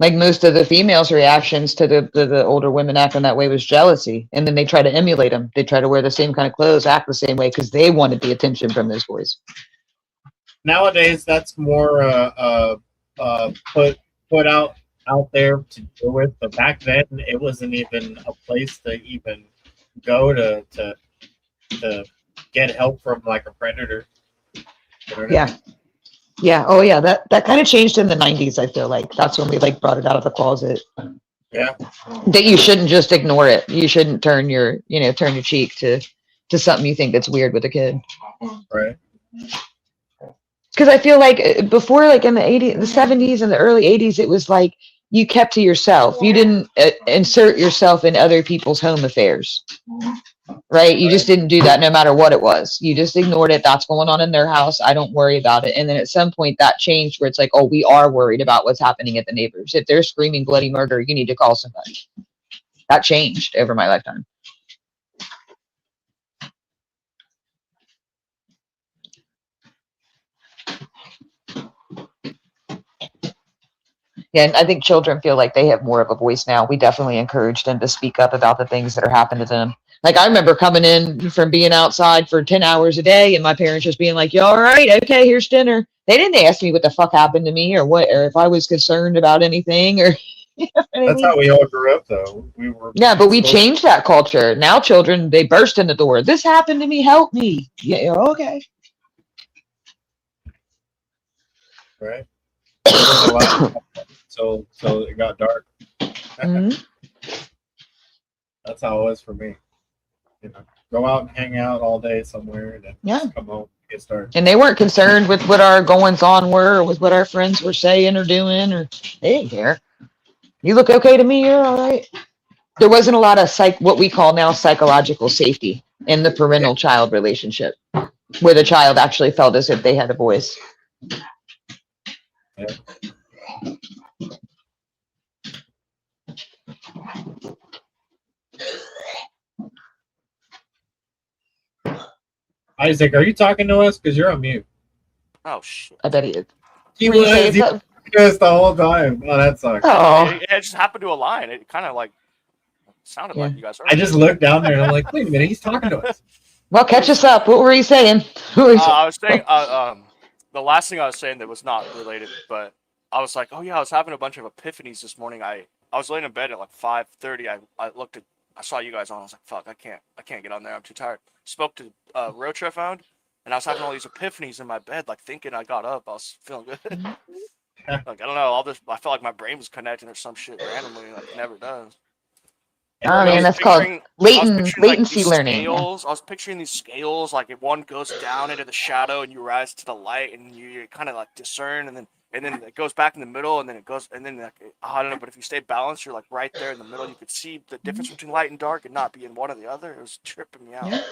Like most of the females' reactions to the older women acting that way was jealousy, and then they try to emulate them. They try to wear the same kind of clothes, act the same way because they wanted the attention from those boys. Nowadays, that's more put out there to deal with. But back then, it wasn't even a place to even go to get help from like a predator. You know what I Yeah. mean? Yeah. Oh yeah. That kind of changed in the 90s. I feel like that's when we like brought it out of the closet. Yeah. That you shouldn't just ignore it. You shouldn't turn your cheek to something you think that's weird with a kid. Right. Because I feel like before, like in the 80s, the 70s and the early 80s, it was like you kept to yourself. You didn't insert yourself in other people's home affairs. Right? You just didn't do that no matter what it was. You just ignored it. That's going on in their house. I don't worry about it. And then at some point that changed where it's like, oh, we are worried about what's happening at the neighbors. If they're screaming bloody murder, you need to call somebody. That changed over my lifetime. Yeah, and I think children feel like they have more of a voice now. We definitely encourage them to speak up about the things that are happening to them. Like I remember coming in from being outside for 10 hours a day and my parents just being like, "You all right? Okay, here's dinner." They didn't ask me what the fuck happened to me or if I was concerned about anything or you know what I That's mean? how we all grew up, though. We were. Yeah, but we changed that culture. Now children, they burst in the door. "This happened to me, help me." Yeah, okay. Right. There's a lot of so it got dark. Mhm. That's how it was for me. You know, go out and hang out all day somewhere, and then Yeah. just come home, get started. And they weren't concerned with what our goings on were or with what our friends were saying or doing, or they didn't care. You look okay to me, you're all right. There wasn't a lot of what we call now psychological safety in the parental child relationship, where the child actually felt as if they had a voice. Yeah. Isaac, are you talking to us? Because you're on mute. Oh shit! I bet he is. He Were you saying was. He something? was the whole time. Oh, that sucks. Oh, It just happened to align. It kind of like sounded like Yeah. you guys. I just looked down there and I'm like, wait a minute, he's talking to us. well, catch us up. What were you saying? What were you saying? I was saying, the last thing I was saying that was not related, but I was like, oh yeah, I was having a bunch of epiphanies this morning. I was laying in bed at like 5:30. I saw you guys on. I was like, fuck, I can't get on there. I'm too tired. Spoke to Roach I found, and I was having all these epiphanies in my bed, like thinking I got up. I was feeling good. Like I don't know, all this. I felt like my brain was connecting or some shit randomly, like it never does. Oh I man, was that's called picturing- I was picturing, like, latency these learning. Yeah. Scales. I was picturing these scales, like if one goes down into the shadow and you rise to the light, and you kind of like discern, and then it goes back in the middle, and then it goes, and then like, I don't know, but if you stay balanced, you're like right there in the middle. You could see the difference between light and dark, and not being one or the other. It was tripping me out. Yeah.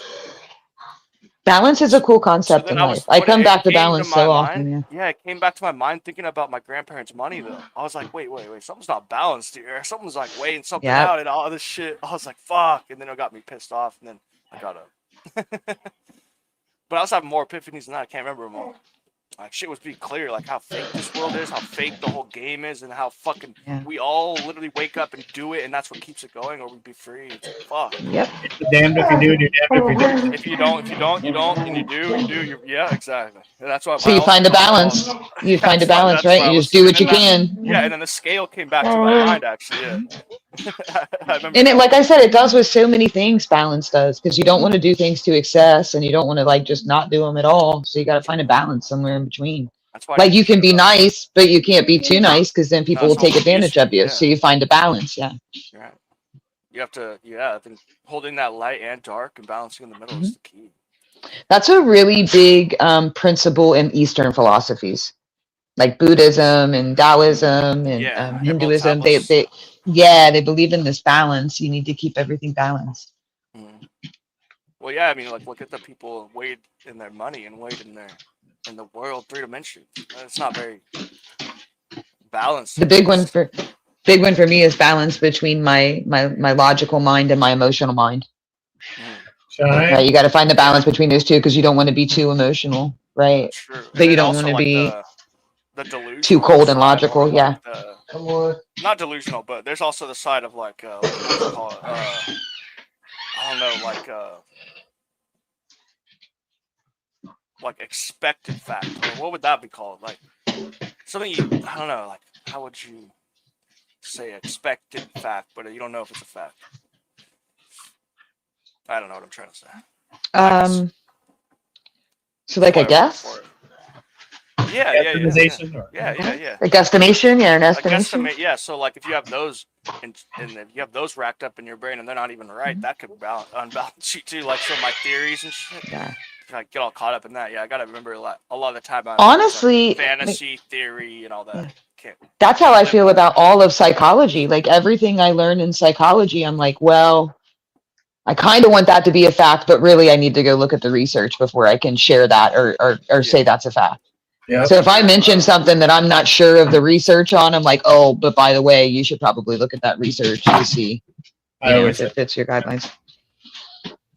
Balance is a cool concept then in I life. was- I when come it back to came to balance my so mind- often. Yeah. Yeah, it came back to my mind thinking about my grandparents' money though. I was like, wait, something's not balanced here. Something's like weighing something Yep. out and all this shit. I was like, fuck, and then it got me pissed off, and then I got up. But I was having more epiphanies than that. I can't remember them all. Like shit was being clear, like how fake this world is, how fake the whole game is, and how fucking Yeah. we all literally wake up and do it, and that's what keeps it going, or we'd be free. It's like, fuck. Yep. You're damned if you do, and you're damned if you don't. If you don't, you don't, and you do. Yeah, exactly. And that's why. So you find a balance. You find a balance, right? You just do what you can. Yeah, and then the scale came back to my mind actually. Yeah. I remember And it, that. like I said, it does with so many things. Balance does, because you don't want to do things to excess, and you don't want to like just not do them at all. So you got to find a balance somewhere in between. That's why Like you can be nice, but you can't be too nice, because then people will it's not take advantage of you. yeah. So you find a balance. Yeah. You're right. You have to, I think holding that light and dark and balancing in the middle Mm-hmm. is the key. That's a really big principle in Eastern philosophies, like Buddhism and Taoism and Yeah, Hinduism. Taoist. They believe in this balance. You need to keep everything balanced. Mm. Well, yeah, I mean, like look at the people weighed in their money and weighed in the world 3 dimension. It's not very balanced. The big one for me is balance between my logical mind and my emotional mind. Shine. Right? You got to find the balance between those two, because you don't want to be too emotional, right? True. And But you then don't also, want to like, be the delusional too cold and side, logical. or, Yeah. like, not delusional, but there's also the side of like what do you call it? I don't know, like expected fact. Or what would that be called? Like something I don't know. Like how would you say expected fact, but you don't know if it's a fact? I don't know what I'm trying to say. So like a Word guess, for it. Yeah. Estimation or- Yeah. a guestimation, yeah, an A estimation. guesstimate, yeah. So like if you have those and if you have those racked up in your brain and they're not even right, that could unbalance you too. Like so my theories and shit. Yeah. I get all caught up in that. Yeah, I gotta remember a lot of the time. Honestly, fantasy theory and all that. Can't. That's how I feel about all of psychology. Like everything I learned in psychology, I'm like, well, I kind of want that to be a fact, but really I need to go look at the research before I can share that or say that's a fact. Yeah. So if I mention something that I'm not sure of the research on, I'm like, oh, but by the way, you should probably look at that research to see if it fits your guidelines.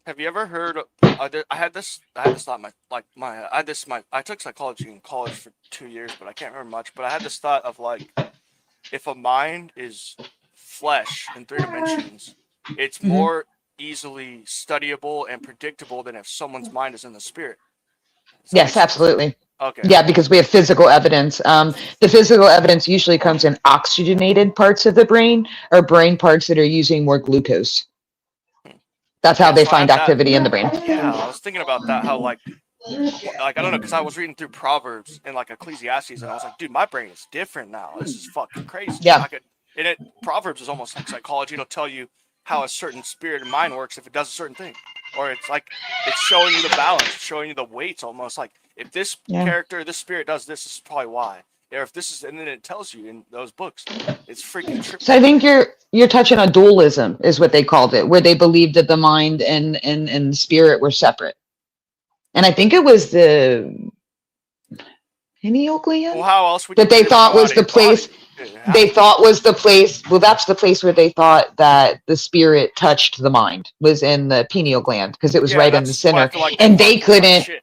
Have you ever heard? I had this thought. I took psychology in college for 2 years, but I can't remember much. But I had this thought of like, if a mind is flesh in 3 dimensions, it's more easily studyable and predictable than if someone's mind is in the spirit. Yes, absolutely. Okay. Yeah, because we have physical evidence. The physical evidence usually comes in oxygenated parts of the brain or brain parts that are using more glucose. That's how they so I find had that- activity in the brain. Yeah, I was thinking about that. How like like I don't know, because I was reading through Proverbs and like Ecclesiastes, and I was like, dude, my brain is different now. This is fucking crazy. Yeah. Proverbs is almost like psychology. It'll tell you how a certain spirit and mind works if it does a certain thing, or it's like it's showing you the balance, showing you the weights, almost like if this character, this spirit does this is probably why. Or if this is, and then it tells you in those books, it's freaking trippy. So I think you're touching on dualism, is what they called it, where they believed that the mind and the spirit were separate. And I think it was the pineal gland Well, how else would that you they do thought was body- the place. They thought was the place. Well, that's the place where they thought that the spirit touched the mind, was in the pineal gland, because it was Yeah, right in the that's why I center. feel like And they fucking got couldn't. shit.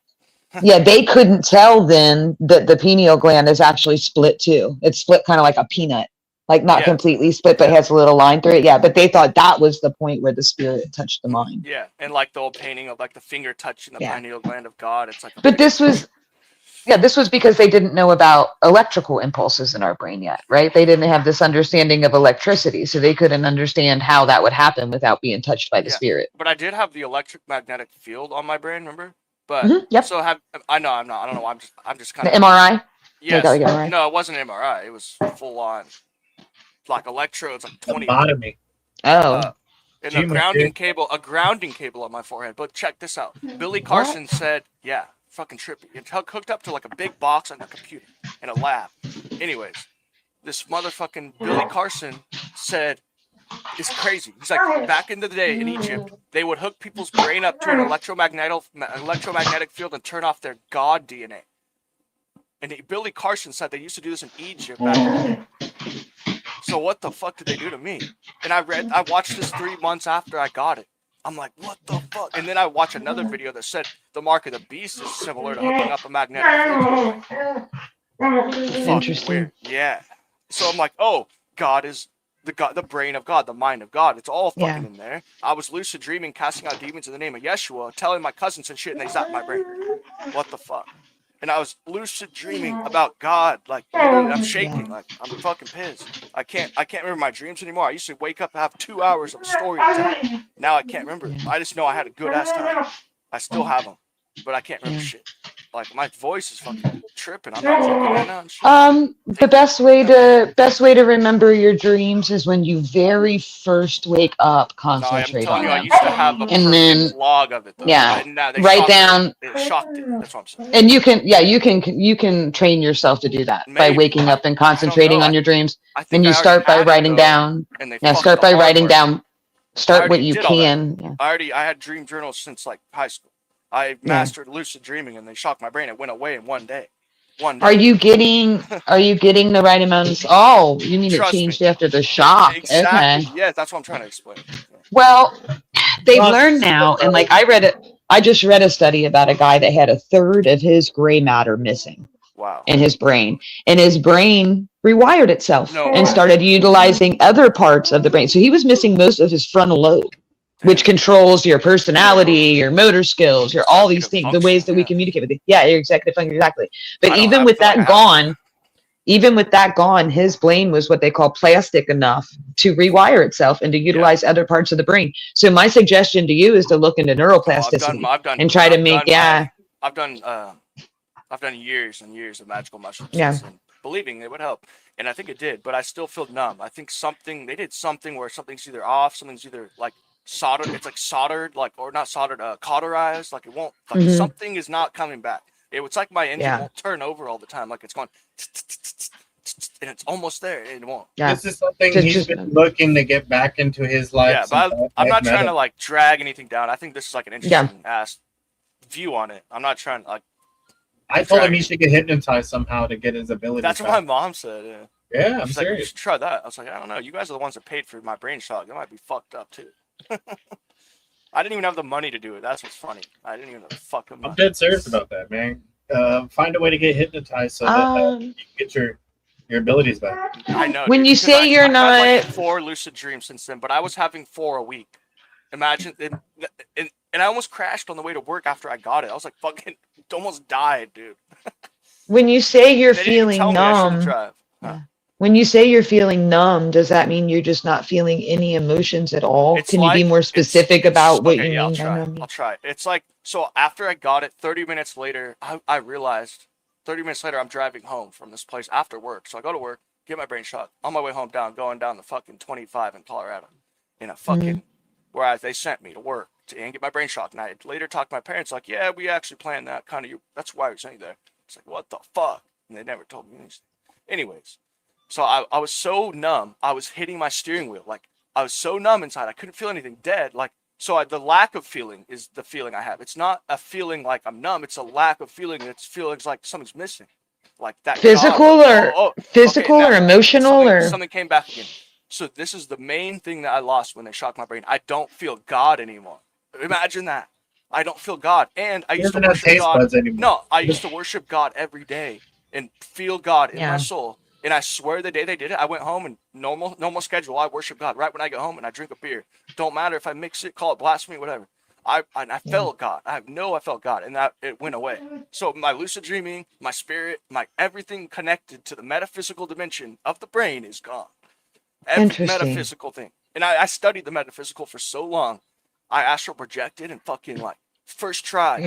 Yeah, they couldn't tell then that the pineal gland is actually split too. It's split kind of like a peanut, like not Yeah. completely split, but has a little line through it. Yeah, but they thought that was the point where the spirit touched the mind. Yeah, and like the old painting of like the finger touching the Yeah. pineal gland of God. It's like. But this was because they didn't know about electrical impulses in our brain yet, right? They didn't have this understanding of electricity, so they couldn't understand how that would happen without being touched by the Yeah. spirit. But I did have the electric magnetic field on my brain, remember? But Yep. so I know I'm not. I don't know. I'm just kind The of MRI? Yes. gotta get MRI. No, it wasn't an MRI. It was full on, like electrodes, like 20. Lobotomy. Oh. And Gee, a my grounding cable on my forehead. But check this out. Billy Carson said, yeah, fucking trippy. It's hooked up to like a big box on a computer in a lab. Anyways, this motherfucking Billy Carson said, it's crazy. He's like, back in the day in Egypt, they would hook people's brain up to an electromagnetic field and turn off their God DNA. And Billy Carson said they used to do this in Egypt back in the day. So what the fuck did they do to me? And I watched this 3 months after I got it. I'm like, what the fuck? And then I watched another video that said the mark of the beast is similar to hooking up a magnetic field. Interesting. Weird. Yeah. So I'm like, oh, God is the brain of God, the mind of God. It's all fucking in there. I was lucid dreaming, casting out demons in the name of Yeshua, telling my cousins and shit, and they zapped my brain. What the fuck? And I was lucid dreaming about God, like literally, I'm shaking, like I'm fucking pissed. I can't remember my dreams anymore. I used to wake up and have 2 hours of story time. Now I can't remember. I just know I had a good ass time. I still have them, but I can't remember shit. Like my voice is fucking tripping. I'm not joking right now. And shit. The best way to remember your dreams is when you very first wake up, No, I'm concentrate telling on you, I them. used to have a And perfect then- log of it. Though. yeah, And now they write shocked down- it. It shocked it. That's what I'm saying. And you can train yourself to do that by Maybe. waking up and concentrating know. on your dreams. I think And you I already start by had it, writing though, down. and they Yeah, fucked start the by writing hardware. down. Start what already you did all that. can. Yeah. I had dream journals since like high school. I mastered lucid dreaming, and they shocked my brain. It went away in one day. Are you getting the right amounts? Oh, you mean Trust it changed me. after the shock? Exactly. Okay. Yeah, that's what I'm trying to explain. Well, they've learned now, and like I just read a study about a guy that had a third of his gray matter missing Wow. in his brain, and his brain rewired itself No and way. started utilizing other parts of the brain. So he was missing most of his frontal lobe, which controls your personality, your motor skills, your all these things, the ways that we communicate with you. Yeah, your executive function, exactly. But even with that gone, his brain was what they call plastic enough to rewire itself and to utilize other parts of the brain. So my suggestion to you is to look into neuroplasticity and try to make, I've done years and years of magical mushrooms. Yeah. And believing it would help. And I think it did, but I still feel numb. I think they did something where something's either off, something's either like soldered, it's like soldered, like, or not soldered, cauterized, like it won't, like something is not coming back. It's like my engine won't turn over all the time, like it's going, and it's almost there, and it won't. Yeah. This is something he's been looking to get back into his life. Yeah, but I'm not trying to like drag anything down. I think this is like an interesting ass view on it. I'm not trying to like. I told him he should get hypnotized somehow to get his ability. That's what my mom said. Yeah. Yeah, I'm She's like, you serious. should try that. I was like, I don't know. You guys are the ones that paid for my brain shock. That might be fucked up too. I didn't even have the money to do it. That's what's funny. I didn't even know the fuck. I'm dead serious about that, man. Find a way to get hypnotized so that you can get your abilities back. I know. When dude, you because say you're I've had, like, not- 4 lucid dreams since then, but I was having 4 a week. Imagine, and I almost crashed on the way to work after I got it. I was like, fucking, almost died, dude. When you say you're They didn't even feeling tell me I shouldn't numb, drive. Huh. When you say you're feeling numb, does that mean you're just not feeling any emotions at all? It's Can you be like more specific about what okay, you yeah, mean by numb? I'll try. It's like, so after I got it, 30 minutes later, I realized 30 minutes later I'm driving home from this place after work. So I go to work, get my brain shot. On my way home going down the fucking 25 in Colorado. In a fucking where they sent me to work and get my brain shot. And I later talked to my parents like, yeah, we actually planned that kind of. That's why we sent you there. It's like, what the fuck? And they never told me anything. Anyways, so I was so numb. I was hitting my steering wheel. Like, I was so numb inside. I couldn't feel anything. Dead. Like, so the lack of feeling is the feeling I have. It's not a feeling like I'm numb. It's a lack of feeling. It's feelings like something's missing. Like that. Physical physical okay, or emotional or something came back again. So this is the main thing that I lost when they shocked my brain. I don't feel God anymore. Imagine that. I don't feel God. And I used to worship God. No, I used to worship God every day and feel God in my soul. And I swear the day they did it, I went home and normal schedule. I worship God right when I get home and I drink a beer. Don't matter if I mix it, call it blasphemy, whatever. I felt God. I felt God, and that it went away. So my lucid dreaming, my spirit, my everything connected to the metaphysical dimension of the brain is gone. Every metaphysical thing. And I studied the metaphysical for so long. I astral projected and fucking like first try,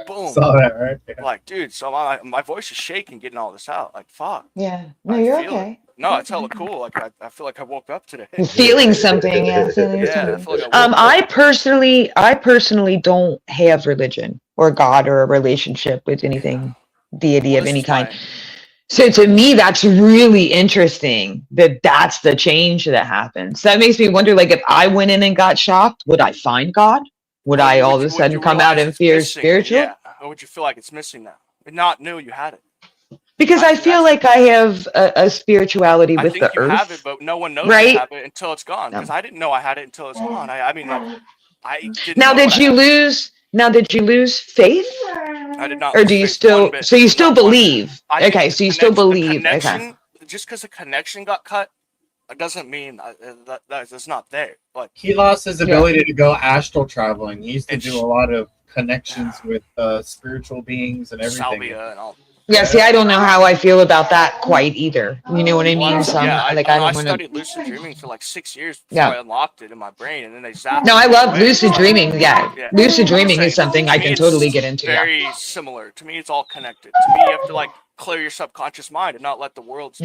boom. Saw that, right? Yeah. Like, dude, so my voice is shaking getting all this out. Like, fuck. Yeah. No, you're okay. No, it's hella cool. Like, I feel like I woke up today. Feeling something, yeah. Feeling something. I feel like I personally don't have religion or God or a relationship with anything, deity of any kind. So to me, that's really interesting that that's the change that happens. That makes me wonder, like, if I went in and got shocked, would I find God? Would I all of a sudden come out and fear spiritual? Yeah. Or would you feel like it's missing now? And not know you had it. Because I feel like I have a spirituality with the earth. I think you have it, but no one knows you have it until it's gone. Because I didn't know I had it until it's gone. I mean, like, I didn't Now, know did you lose faith? I did not. Or do you still? So you still believe? Okay, so you still believe? Okay. Just because the connection got cut, it doesn't mean that it's not there. Like, he lost his ability to go astral traveling. He used to do a lot of connections with spiritual beings and everything. Salvia and all. Yeah, see, I don't know how I feel about that quite either. You know what I mean? So I studied lucid dreaming for like 6 years before I unlocked it in my brain, and then they zapped. No, I love lucid dreaming. Yeah, lucid dreaming is something I can totally get into. Very similar to me. It's all connected. To me, you have to like clear your subconscious mind and not let the world's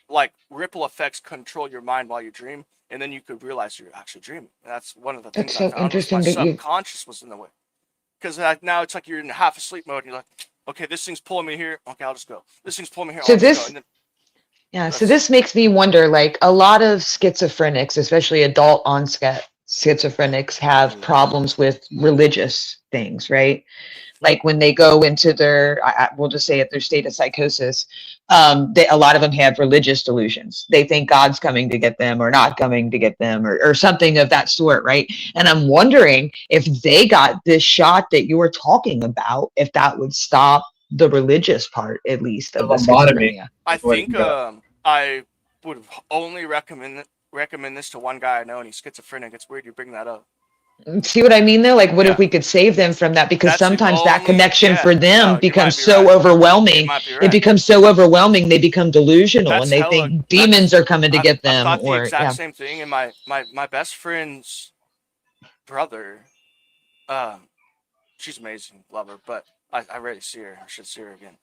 like ripple effects control your mind while you dream, and then you could realize you're actually dreaming. And that's one of the things I found. My subconscious was in the way, because now it's like you're in half asleep mode, and you're like, okay, this thing's pulling me here. Okay, I'll just go. This thing's pulling me here. So this makes me wonder, like, a lot of schizophrenics, especially adult onset schizophrenics, have problems with religious things, right? Like when they go into we'll just say their state of psychosis, a lot of them have religious delusions. They think God's coming to get them or not coming to get them or something of that sort, right? And I'm wondering if they got this shot that you were talking about, if that would stop the religious part, at least, of the schizophrenia. I think I would only recommend this to one guy I know, and he's schizophrenic. It's weird you bring that up. See what I mean, though? Like, what if we could save them from that? Because sometimes that connection for them becomes so overwhelming. It becomes so overwhelming, they become delusional, and they think demons are coming to get them. I thought the exact same thing. And my best friend's brother, she's amazing, love her, but I rarely see her. I should see her again.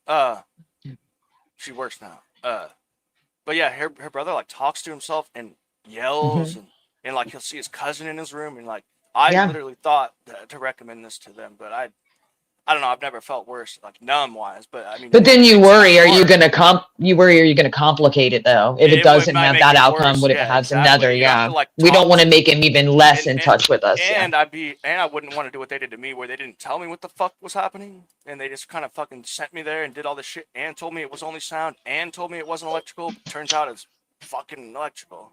She works now. But yeah, her brother like talks to himself and yells, and like he'll see his cousin in his room, and like I literally thought to recommend this to them, but I don't know. I've never felt worse, like numb wise, but I mean. But then you worry, are you gonna complicate it though? If it doesn't have that outcome, what if it has another? Yeah, we don't want to make him even less in touch with us. And I wouldn't want to do what they did to me, where they didn't tell me what the fuck was happening, and they just kind of fucking sent me there and did all this shit, and told me it was only sound, and told me it wasn't electrical. Turns out it's fucking electrical.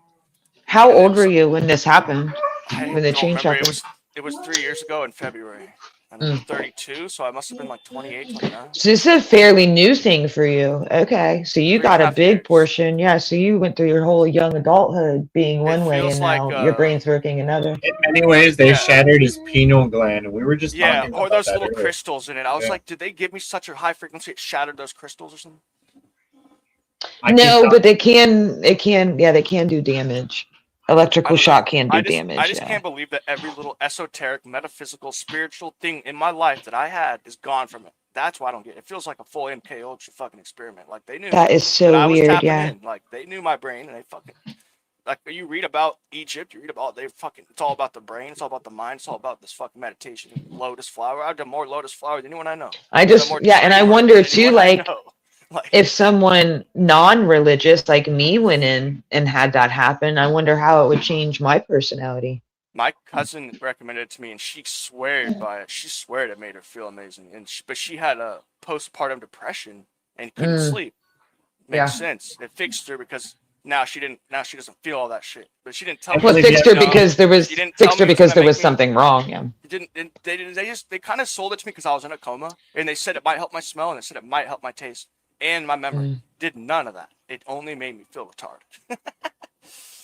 How old were you when this happened? When the change happened? It was 3 years ago in February. I'm 32, so I must have been like 28, 29. So this is a fairly new thing for you. Okay, so you got a big portion. Yeah, so you went through your whole young adulthood being one way, and now your brain's working another. In many ways, they shattered his pineal gland, and we were just talking about those that little earlier. crystals in it. I was like, did they give me such a high frequency it shattered those crystals or something? No, but they can. It can. Yeah, they can do damage. I Electrical don't know. shock can do I damage. just Yeah. can't believe that every little esoteric, metaphysical, spiritual thing in my life that I had is gone from it. That's why I don't get it. It feels like a full MK Ultra fucking experiment. Like they knew That is that so I was weird. tapping Yeah. in. Like they knew my brain and they fucking like you read about Egypt, you read about they fucking it's all about the brain, it's all about the mind, it's all about this fucking meditation. Lotus flower. I've done more lotus flower than anyone I know. I I've done just more yeah, and I tree work wonder than too, anyone I like know. Like if someone non-religious like me went in and had that happen, I wonder how it would change my personality. my cousin recommended it to me, and she sweared by it. She sweared it made her feel amazing, but she had a postpartum depression and couldn't Mm, sleep. Makes yeah. sense. It fixed her because now she doesn't feel all that shit. But she didn't tell me. Well, it fixed her because there was She didn't tell fixed me her it was because gonna there was make me. something wrong. Yeah. They kind of sold it to me because I was in a coma, and they said it might help my smell, and they said it might help my taste and my memory. Mm. Did none of that. It only made me feel retarded.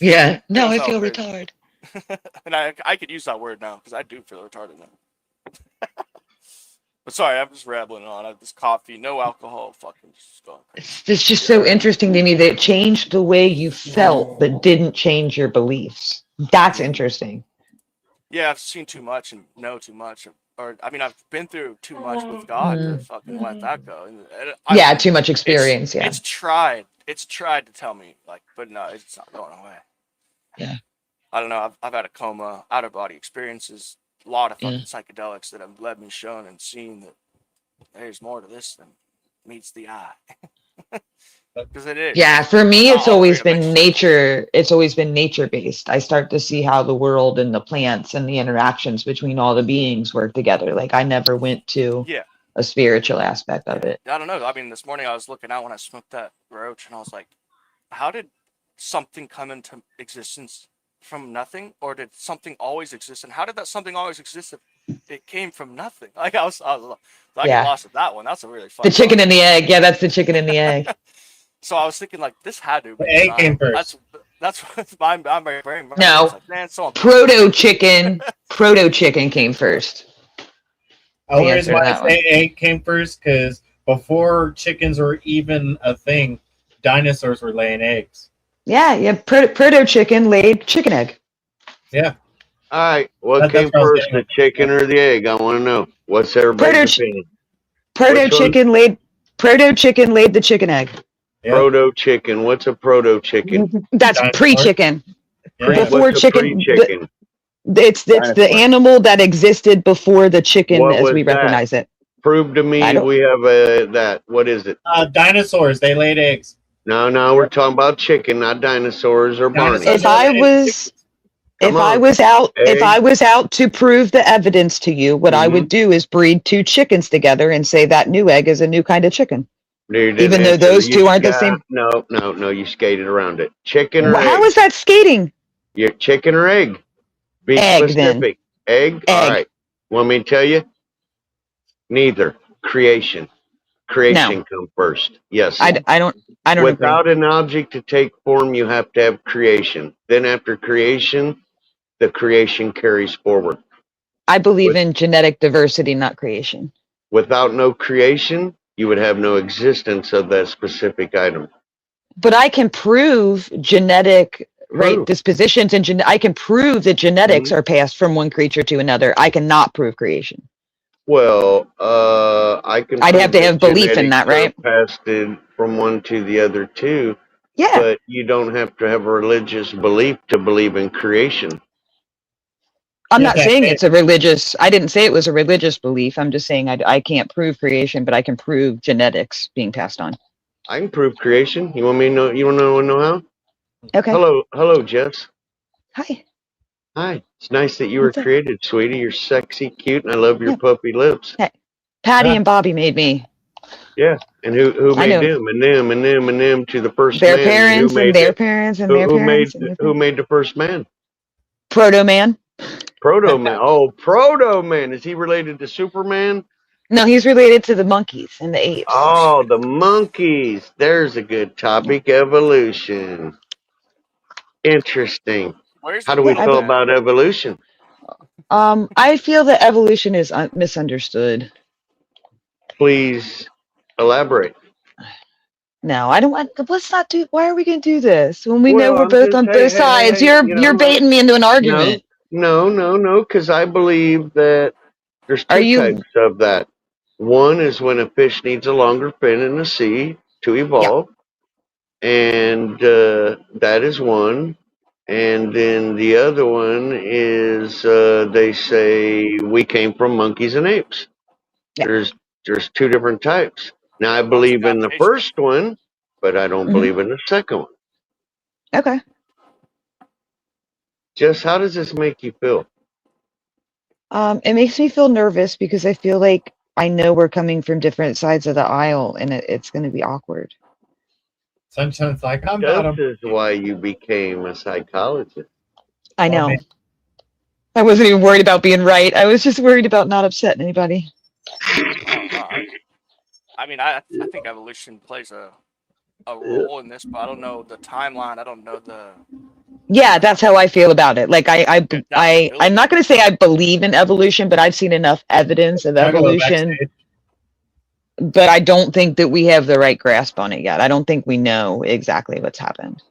Yeah. No, It I was feel all crazy. retarded. And I could use that word now because I do feel retarded now. But sorry, I'm just rambling on. I have this coffee, no alcohol, fucking just going crazy. It's just so interesting to me that it changed the way you felt, but didn't change your beliefs. That's interesting. Yeah, I've seen too much and know too much, or I mean, I've been through too much with God to Mm. fucking let that go. And Yeah, too much experience. Yeah. It's tried to tell me like, but no, it's not going away. Yeah. I don't know. I've had a coma, out of body experiences, a lot of fucking Yeah. psychedelics that have led me shown and seen that there's more to this than meets the eye. Because it is. Yeah, for me, Not it's all always three been dimensional. nature. It's always been nature based. I start to see how the world and the plants and the interactions between all the beings work together. Like I never went to Yeah. a spiritual aspect of it. I don't know. I mean, this morning I was looking out when I smoked that roach, and I was like, how did something come into existence from nothing, or did something always exist? And how did that something always exist if it came from nothing? Like I Yeah. get lost with that one. That's a really fun. The chicken and the egg. Yeah, that's the chicken and the egg. So I was thinking like this had to be The egg design. came first. That's what my brain. No. was like, man, so Proto chicken came first. The only The reason answer why to I that say egg came first because before chickens were even a thing, dinosaurs were laying eggs. Yeah. Proto chicken laid chicken egg. Yeah. All right, what That's came what I was first, getting the chicken or the egg? I want to know. What's everybody's opinion? Proto Which one? chicken laid the chicken egg. Yeah. Proto chicken. What's a proto chicken? That's Dinosaur. pre-chicken. Yeah. Before What's a chicken. pre-chicken? It's the Dinosaur. animal that existed before the chicken What as was we that? recognize it. Prove to me I don't- we have that. What is it? Dinosaurs, they laid eggs. No, we're talking about chicken, not dinosaurs or Barney. Dinosaurs If I laid was Come if I on. was out if Egg. I was out to prove the evidence to you, what I would do is breed two chickens together and say that new egg is a new kind of chicken. You didn't Even though answer. those You two aren't the got- same. No, you skated around it. Chicken or How egg? is that skating? Your chicken or egg? Be Egg, then. specific. Egg? All Egg. right. Want me to tell you? Neither. Creation come first. Yes. I don't agree. Without an object to take form, you have to have creation. Then after creation, the creation carries forward. I believe in genetic diversity, not creation. Without no creation, you would have no existence of that specific item. But I can prove genetic Prove. dispositions and I can prove that genetics Mhm. are passed from one creature to another. I cannot prove creation. Well, I can. I'd prove have to have belief in that, genetics right? are passed from one to the other too, Yeah. but you don't have to have a religious belief to believe in creation. I'm Yeah, not that saying is- it's a religious, I didn't say it was a religious belief. I'm just saying I can't prove creation, but I can prove genetics being passed on. I can prove creation. You want me to know? You want to know how? Okay. Hello, Jess. Hi. Hi. It's nice that you were What's up? created, sweetie. You're sexy, cute, and I love your Yeah. puppy lips. Patty Huh? and Bobby made me. Yeah. And who I made know. them and them and them and them to the first Their man? parents Who and made their the- parents and who, their who parents. made and who made the first man? Proto Man. Proto Man. Oh, Proto Man. Is he related to Superman? No, he's related to the monkeys and the apes. Oh, the monkeys. There's a good topic. Evolution. Interesting. Where's How the do we Yeah, I feel bet. about evolution? I feel that evolution is misunderstood. Please elaborate. No, I don't want. Let's not do. Why are we going to do this when we know Well, we're I'm both just on hey, both hey, hey, sides? hey, You're you know, you're like baiting me into an no, argument. no, because I believe that there's Are two you? types of that. One is when a fish needs a longer fin in the sea to evolve, and that is one. And then the other one is they say we came from monkeys and apes. Yeah. There's two different types. Now I Yeah, one's believe in the adaptation. first one, but I don't Mhm. believe in the second one. Okay. Jess, how does this make you feel? It makes me feel nervous because I feel like I know we're coming from different sides of the aisle, and it's going to be awkward. Sunshine's like, I'm not This a. is why you became a psychologist. I Well, know. man. I wasn't even worried about being right. I was just worried about not upsetting anybody. I mean, I think evolution plays a role in this, but I don't know the timeline. I don't know the. Yeah, that's how I feel about it. Like I'm adaptability. not going to say I believe in evolution, but I've seen enough evidence of Juggalo evolution. backstage. But I don't think that we have the right grasp on it yet. I don't think we know exactly what's happened.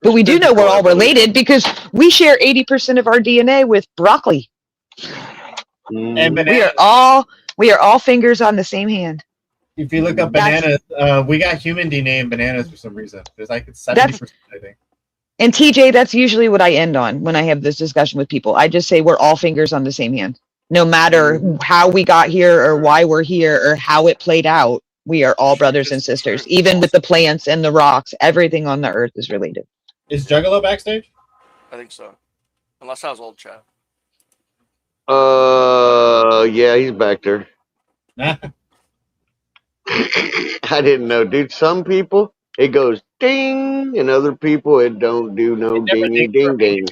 But we do know we're all related because we share 80% of our DNA with broccoli. And We are all fingers on the same hand. If you look up That's- bananas, we got human DNA in bananas for some reason. There's like 70%, I think. And TJ, that's usually what I end on when I have this discussion with people. I just say we're all fingers on the same hand. No matter how we got here or why we're here or how it played out, we are all brothers and sisters. Even with the plants and the rocks, everything on the earth is related. Is Juggalo backstage? I think so, unless I was old chat. Yeah, he's back there. I didn't know, dude. Some people it goes ding, and other people it don't do no dingy ding ding.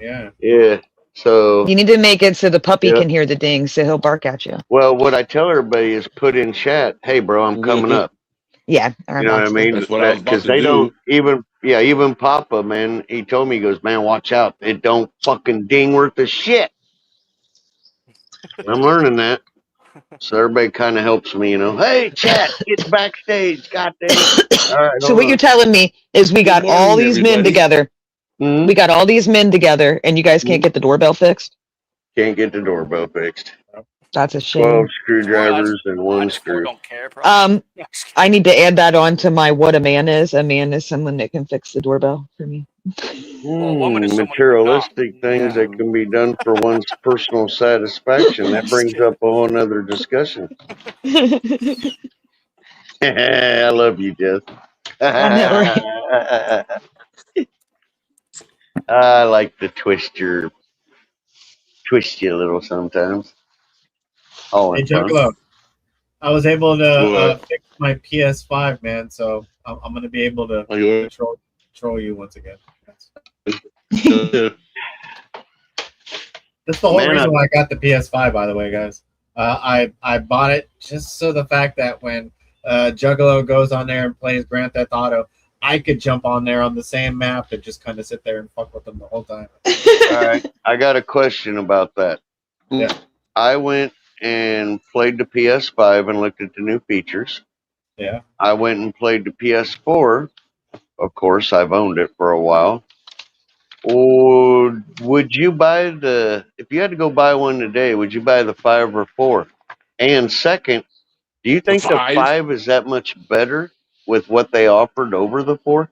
Yeah. Yeah. So You need to make it so the puppy Yeah. can hear the ding, so he'll bark at you. well, what I tell everybody is put in chat, "Hey, bro, I'm coming up." Yeah, You know what I mean? That's what I was about Because to they do. don't even Papa, man. He told me, he goes, "Man, watch out! It don't fucking ding worth a shit." I'm learning that. So everybody kind of helps me, you know. Hey, chat, get backstage, goddamn. All right. So what you're telling me is we got morning, all these men everybody. together. Mhm. We got all these men together, and you guys can't get the doorbell fixed? Can't get the doorbell fixed. That's a 12 shame. screwdrivers and one screw. Don't care. Probably. I need to add that on to my what a man is. A man is someone that can fix the doorbell for me. Materialistic things that can be done for one's personal satisfaction. That brings up a whole nother discussion. I love you, Jess. I like to twist you a little sometimes. Oh, Hey, it's fun. Juggalo. I was able to What? fix my PS5, man, so I'm going to be able to control you once again. That's the whole Man, reason why I got the PS5, by the way, guys. I bought it just so the fact that when Juggalo goes on there and plays Grand Theft Auto, I could jump on there on the same map and just kind of sit there and fuck with them the whole time. All right, I got a question about that. Yeah. I went and played the PS5 and looked at the new features. Yeah. I went and played the PS4. Of course, I've owned it for a while. Or would you buy if you had to go buy one today, would you buy the 5 or 4? And second, do you think the 5 is that much better with what they offered over the 4?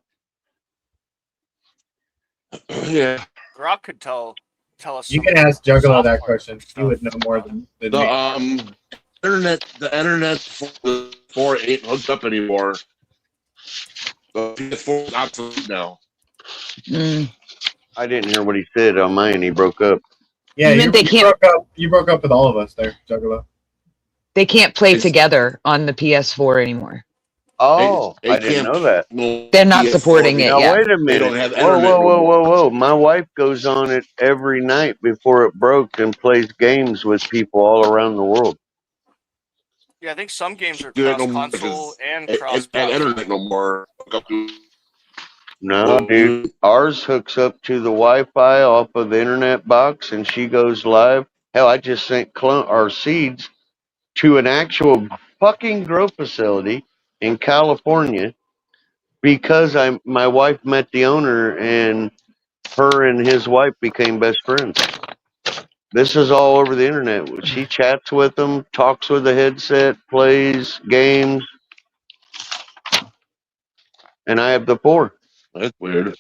Yeah. Grok could tell us. You can ask Juggalo that question. He would know more than me. The internet for the 4 ain't hooked up anymore. The PS4 is obsolete now. I didn't hear what he said on mine. He broke up. Yeah, you broke up with all of us there, Juggalo. They can't play together on the PS4 anymore. Oh, I didn't know that. They're not supporting it Now, yet. wait a minute. don't have Whoa, internet no whoa. My wife goes on it every night before it broke and plays games with people all around the world. Yeah, I think some games are Do it cross no more console because and it cross. have internet no more. No, dude. Ours hooks up to the Wi-Fi off of the internet box, and she goes live. Hell, I just sent our seeds to an actual fucking grow facility in California because my wife met the owner and her and his wife became best friends. This is all over the internet. She chats with them, talks with the headset, plays games, and I have the 4. That's weird.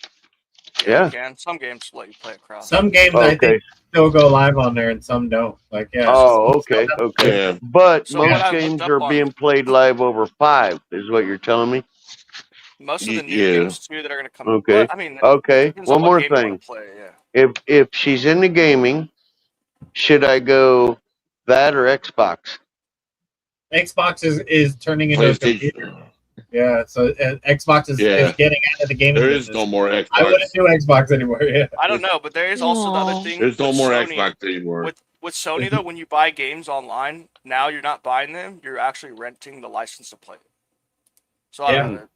Yeah. You can. Some games let you play across. Some games I Okay. think still go live on there, and some don't. Like, yeah. Oh, it's just- okay. Yeah. But So what most I looked games up are on- being played live over 5, is what you're telling me? Most of the new Yeah. games too that are going to come. Okay. Well, I mean, Okay. depends on One what more game you wanna thing. Play, yeah. If she's into gaming, should I go that or Xbox? Xbox is turning into a computer. PlayStation. Yeah, so Xbox is getting out of the gaming There is business. no more Xbox. I wouldn't do Xbox anymore. Yeah. I don't know, but there is also the other thing. There's no with more Sony, Xbox anymore. With Sony though, when you buy games online, now you're not buying them; you're actually renting the license to play it. So I don't know.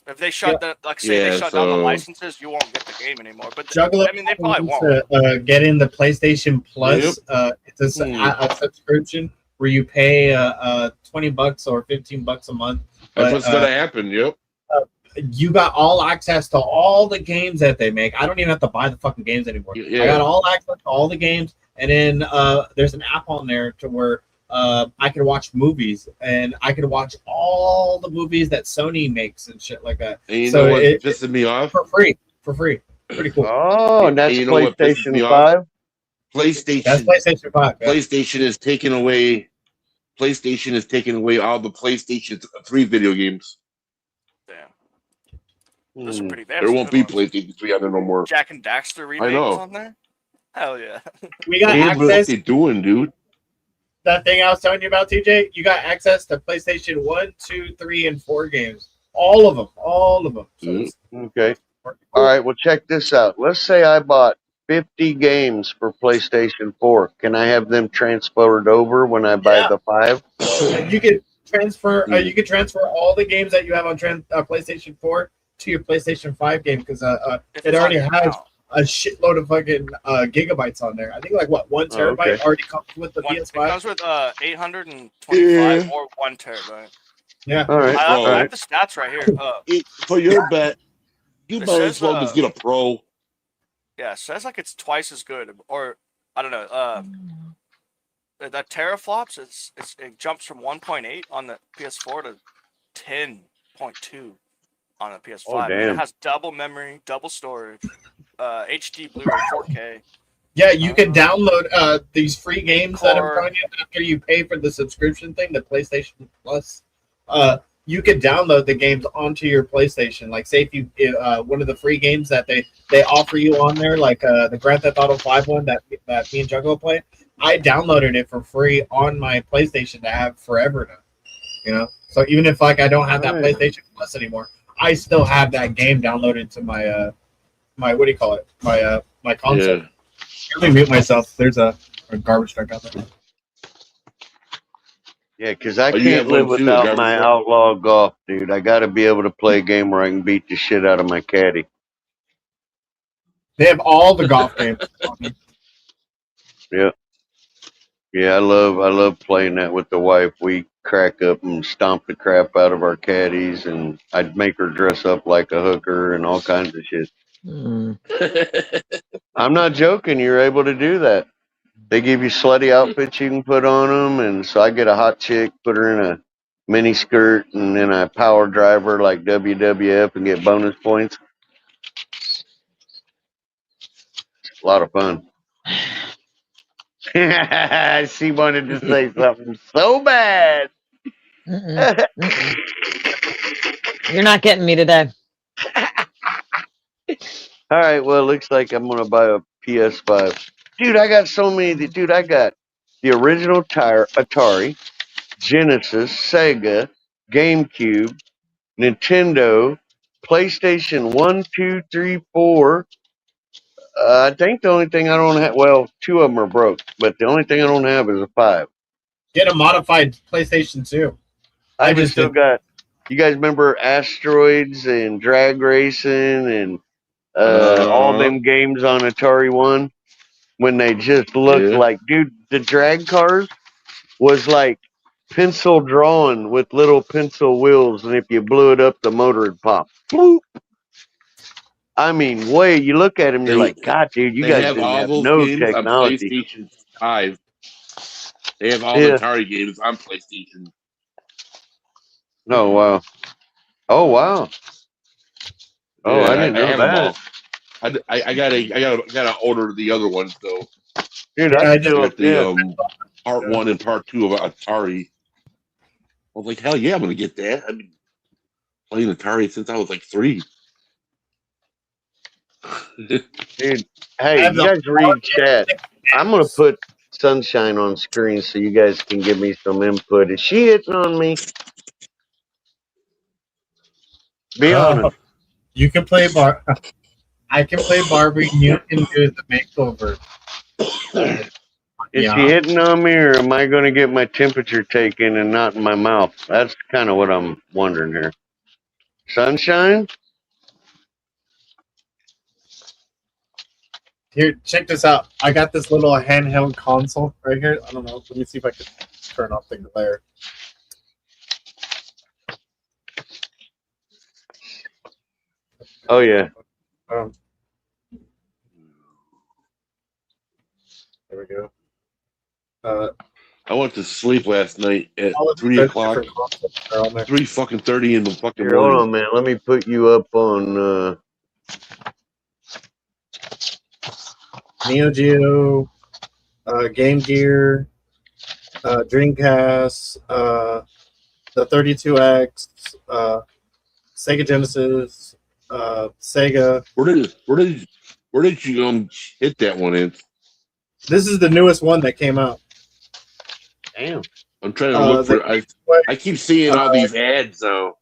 If they shut the they shut down the licenses, you won't get the game anymore. But Juggalo, I mean, they probably won't. To get in the PlayStation Plus, it's a subscription where you pay $20 or $15 a month. That's what's gonna happen. Yep. You got all access to all the games that they make. I don't even have to buy the fucking games anymore. Yeah. I got all access to all the games, and then there's an app on there to where I can watch movies, and I can watch all the movies that Sony makes and shit like that. And you know what pisses me off? For free. Pretty cool. Oh, and that's you know what pisses me PlayStation off? 5? PlayStation. That's PlayStation 5. Yeah. PlayStation is taking away. PlayStation is taking away all the PlayStation 3 video games. Damn. Those are pretty bad. There won't be PlayStation 3 on there no more. Jack and Daxter remake know. is on there. Hell yeah. We got What access. they doing, dude? That thing I was telling you about, TJ. You got access to PlayStation 1, 2, 3, and 4 games. All of them. So it's Okay. All right. Well, check this out. Let's say I bought 50 games for PlayStation 4. Can I have them transferred over when I buy the 5? You can transfer. You can transfer all the games that you have on PlayStation 4 to your PlayStation 5 game because it already has a shitload of fucking gigabytes on there. I think like 1 terabyte already comes with the PS5. It comes with 825 or 1 terabyte. Yeah. All right. I have the stats right here. For your bet, you It might as says, well just get a Pro. Yeah, it says like it's twice as good, or I don't know. That teraflops, it jumps from 1.8 on the PS4 to 10.2 on the PS5. Oh, And damn. it has double memory, double storage, HD Blu-ray 4K. Yeah, you can download these free games that I'm Core. telling you after you pay for the subscription thing, the PlayStation Plus. You can download the games onto your PlayStation. Like, say if you one of the free games that they offer you on there, like the Grand Theft Auto 5 one that me and Juggalo play, I downloaded it for free on my PlayStation to have forever now. You know, so even if like I don't have that PlayStation Plus anymore, I still have that game downloaded to my my what do you call it? My console. Yeah. Let me mute myself. There's a garbage truck out there. Yeah, because I Oh, you can't have live one too, without garbage my truck? Outlaw Golf, dude. I got to be able to play a game where I can beat the shit out of my caddy. They have all the golf games. Yeah. Yeah, I love playing that with the wife. We crack up and stomp the crap out of our caddies, and I'd make her dress up like a hooker and all kinds of shit. I'm not joking. You're able to do that. They give you slutty outfits you can put on them, and so I get a hot chick, put her in a mini skirt, and then I power drive her like WWF and get bonus points. It's a lot of fun. She wanted to say something so bad. You're not getting me today. All right, well, it looks like I'm going to buy a PS5. Dude, I got so many. Dude, I got the original Atari, Genesis, Sega, GameCube, Nintendo, PlayStation 1, 2, 3, 4. I think the only thing I don't have, well, 2 of them are broke, but the only thing I don't have is a 5. Get a modified PlayStation 2. I just still got, you guys remember Asteroids and Drag Racing and all them games on Atari 1 when they just looked like, dude, the drag cars was like pencil drawing with little pencil wheels, and if you blew it up, the motor would pop. Bloop. I mean, you look at him, you're like, God, dude, you They guys have didn't all have those no games on technology. PlayStation 5. They have all the Yeah. Atari games on PlayStation. Oh wow. Oh wow. Oh, Yeah, I didn't know have that. them all. I gotta order the other ones though. Dude, Yeah, I I just- still Got the part 1 and part 2 of Atari. I was like, hell yeah, I'm gonna get that. I've been playing Atari since I was like 3. Dude, hey, have you the guys read chat. I'm gonna put Sunshine on screen so you guys can give me some input. Is she hitting on me? Be honest. You can play I can play Barbie. You can do the makeover. Is she hitting on me, or am I going to get my temperature taken and not in my mouth? That's kind of what I'm wondering here. Sunshine? Here, check this out. I got this little handheld console right here. I don't know. Let me see if I can turn off the glare. Oh, yeah. There we go. I went to sleep last night at all of 3 the o'clock. different consoles are on there. 3:30 in the fucking Here, hold morning. on, man. Let me put you up on... Neo Geo, Game Gear, Dreamcast, the 32X, Sega Genesis, Sega. Where did you hit that one in? This is the newest one that came out. Damn. I'm trying to look for it. I keep seeing all these ads though.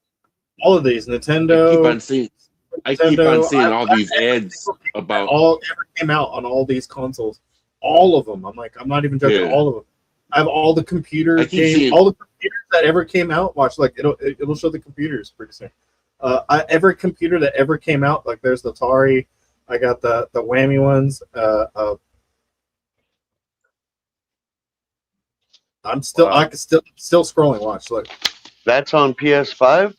All of these Nintendo. I keep on seeing all these ads about all ever came out on all these consoles. All of them. I'm not even joking. Yeah. All of them. I have all the computer I keep games, seeing- all the computers that ever came out. Watch, like it'll show the computers pretty soon. Every computer that ever came out, like there's the Atari. I got the whammy ones. I'm still Wow. I can still scrolling. Watch, look. That's on PS5?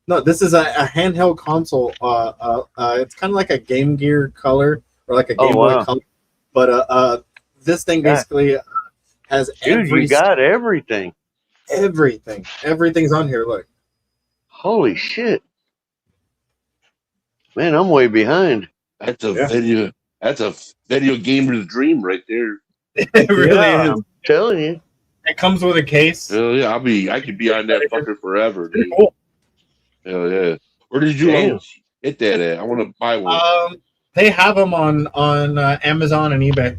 No, this is a handheld console. It's kind of like a Game Gear color or like a Game Boy wow. color, but this thing basically has Dude, you got everything. everything. Everything's on here. Look, Holy shit. Man, I'm way behind. that's a video. That's a video gamer's dream right there. it really Yeah, is. I'm telling you. It comes with a case. Hell yeah, I could be on that fucker forever, dude. Cool. Hell yeah. Where did you Damn. hit that at? I want to buy one. They have them on Amazon and eBay.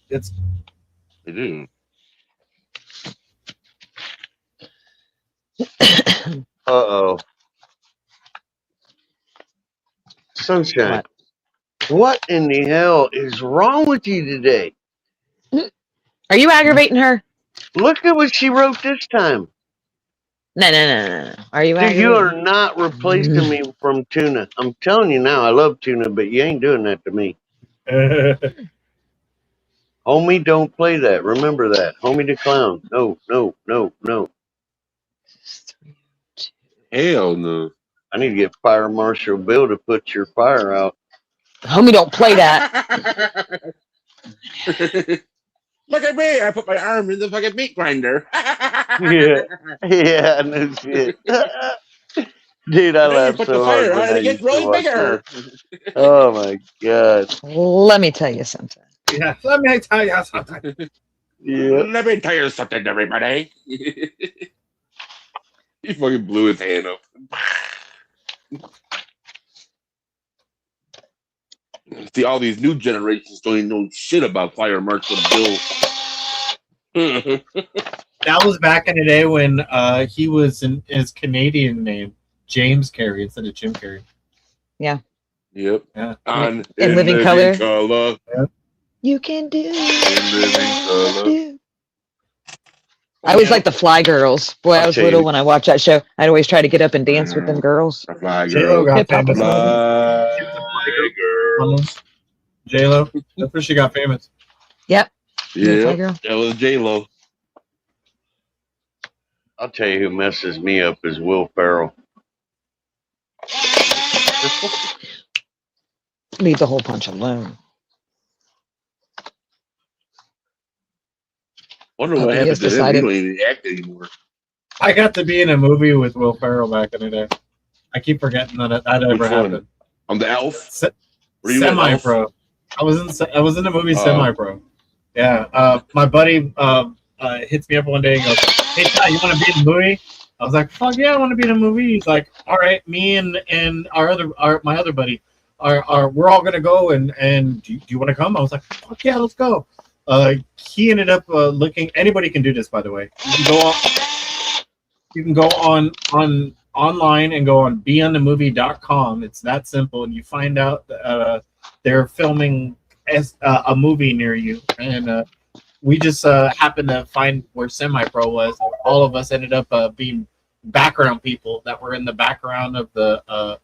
It's They do. Uh-oh. Sunshine. What in the hell is wrong with you today? Are you aggravating her? Look at what she wrote this time. No. Are you Dude, aggravating you are her? not replacing me from Tuna. I'm telling you now, I love Tuna, but you ain't doing that to me. Homie, don't play that. Remember that. Homie the clown. No. Hell no. I need to get Fire Marshal Bill to put your fire out. Homie, don't play that. Look at me! I put my arm in the fucking meat grinder. Yeah, no shit. Dude, I Then you laughed put so the hard fire when on I and it used gets to really watch bigger. that. Oh my god. Let me tell you something. yeah. Let me tell you something. Yeah. Let me tell you something, everybody. He fucking blew his hand up. See, all these new generations don't even know shit about Fire Marshal Bill. That was back in the day when he was in his Canadian name, James Carey, instead of Jim Carrey. Yep. Yeah. On In living color. color. You can do In living color. it. I always like the Fly Girls. Boy, I I'll was tell little you. when I watched that show. I'd always try to get up and dance with them girls. Fly J-Lo girl. got Hip-hop famous. Fly girl. J-Lo. That's where she got famous. Yep. Fly Yeah, Girl. that was J-Lo. I'll tell you who messes me up is Will Ferrell. Leave the hole punch alone. Wonder Oh, what he happened has to him. He decided. don't even act anymore. I got to be in a movie with Will Ferrell back in the day. I keep forgetting that that ever Which one? happened. On the Elf? Se- Were you in Elf? Semi-pro. I was in the movie Oh. Semi-pro. Yeah. My buddy hits me up one day and goes, "Hey, Ty, you want to be in the movie?" I was like, "Fuck yeah, I want to be in a movie." He's like, "All right, me and my other buddy we're all gonna go and do you want to come?" I was like, "Fuck yeah, let's go." He ended up looking. Anybody can do this, by the way. You can go on online and go on beonthemovie.com. It's that simple, and you find out they're filming a movie near you. And we just happened to find where Semi-Pro was. All of us ended up being background people that were in the background of the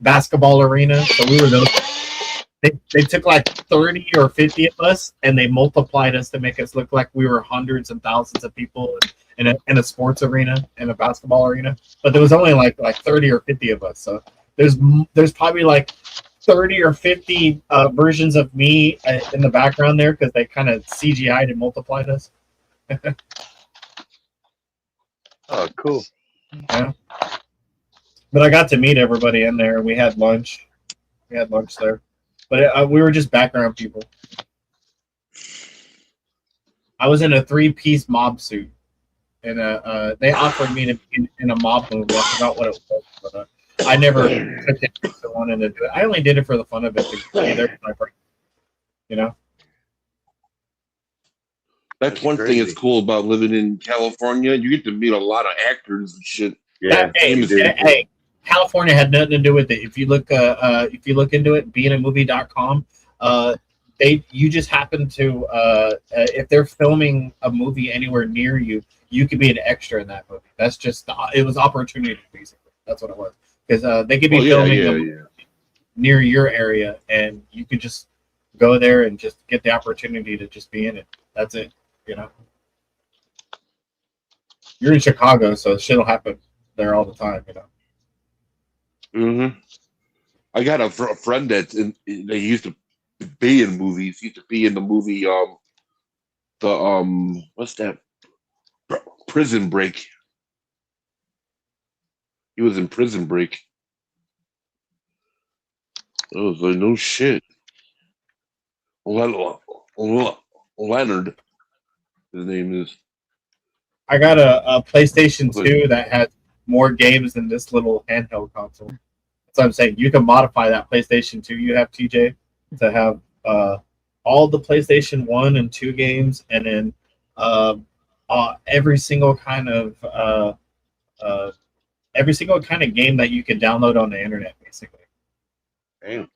basketball arena. So we were those. They took like 30 or 50 of us, and they multiplied us to make us look like we were hundreds and thousands of people in a sports arena, in a basketball arena. But there was only like 30 or 50 of us. So there's probably like 30 or 50 versions of me in the background there because they kind of CGI'd and multiplied us. Oh, cool. Yeah. But I got to meet everybody in there. We had lunch. We had lunch there. But we were just background people. I was in a 3-piece mob suit. And they offered me to be in a mob movie. I forgot what it was. But I never took it to wanted to do it. I only did it for the fun of it to be there with my friends. You know? That's one thing that's cool about living in California. You get to meet a lot of actors and shit. Yeah. Hey, California had nothing to do with it. If you look into it, beinamovie.com, you just happen to if they're filming a movie anywhere near you, you could be an extra in that movie. That's just it was opportunity, basically. That's what it was. Because they could be filming near your area, and you could just go there and just get the opportunity to just be in it. That's it. You know, you're in Chicago, so shit'll happen there all the time. You know. Mm-hmm. I got a friend that's they used to be in movies. He used to be in the movie what's that? Prison Break. He was in Prison Break. I was like, no shit. Leonard, his name is. I got a PlayStation 2 that has more games than this little handheld console. That's what I'm saying. You can modify that PlayStation 2 you have, TJ, to have all the PlayStation 1 and 2 games, and then every single kind of game that you can download on the internet, basically. Damn.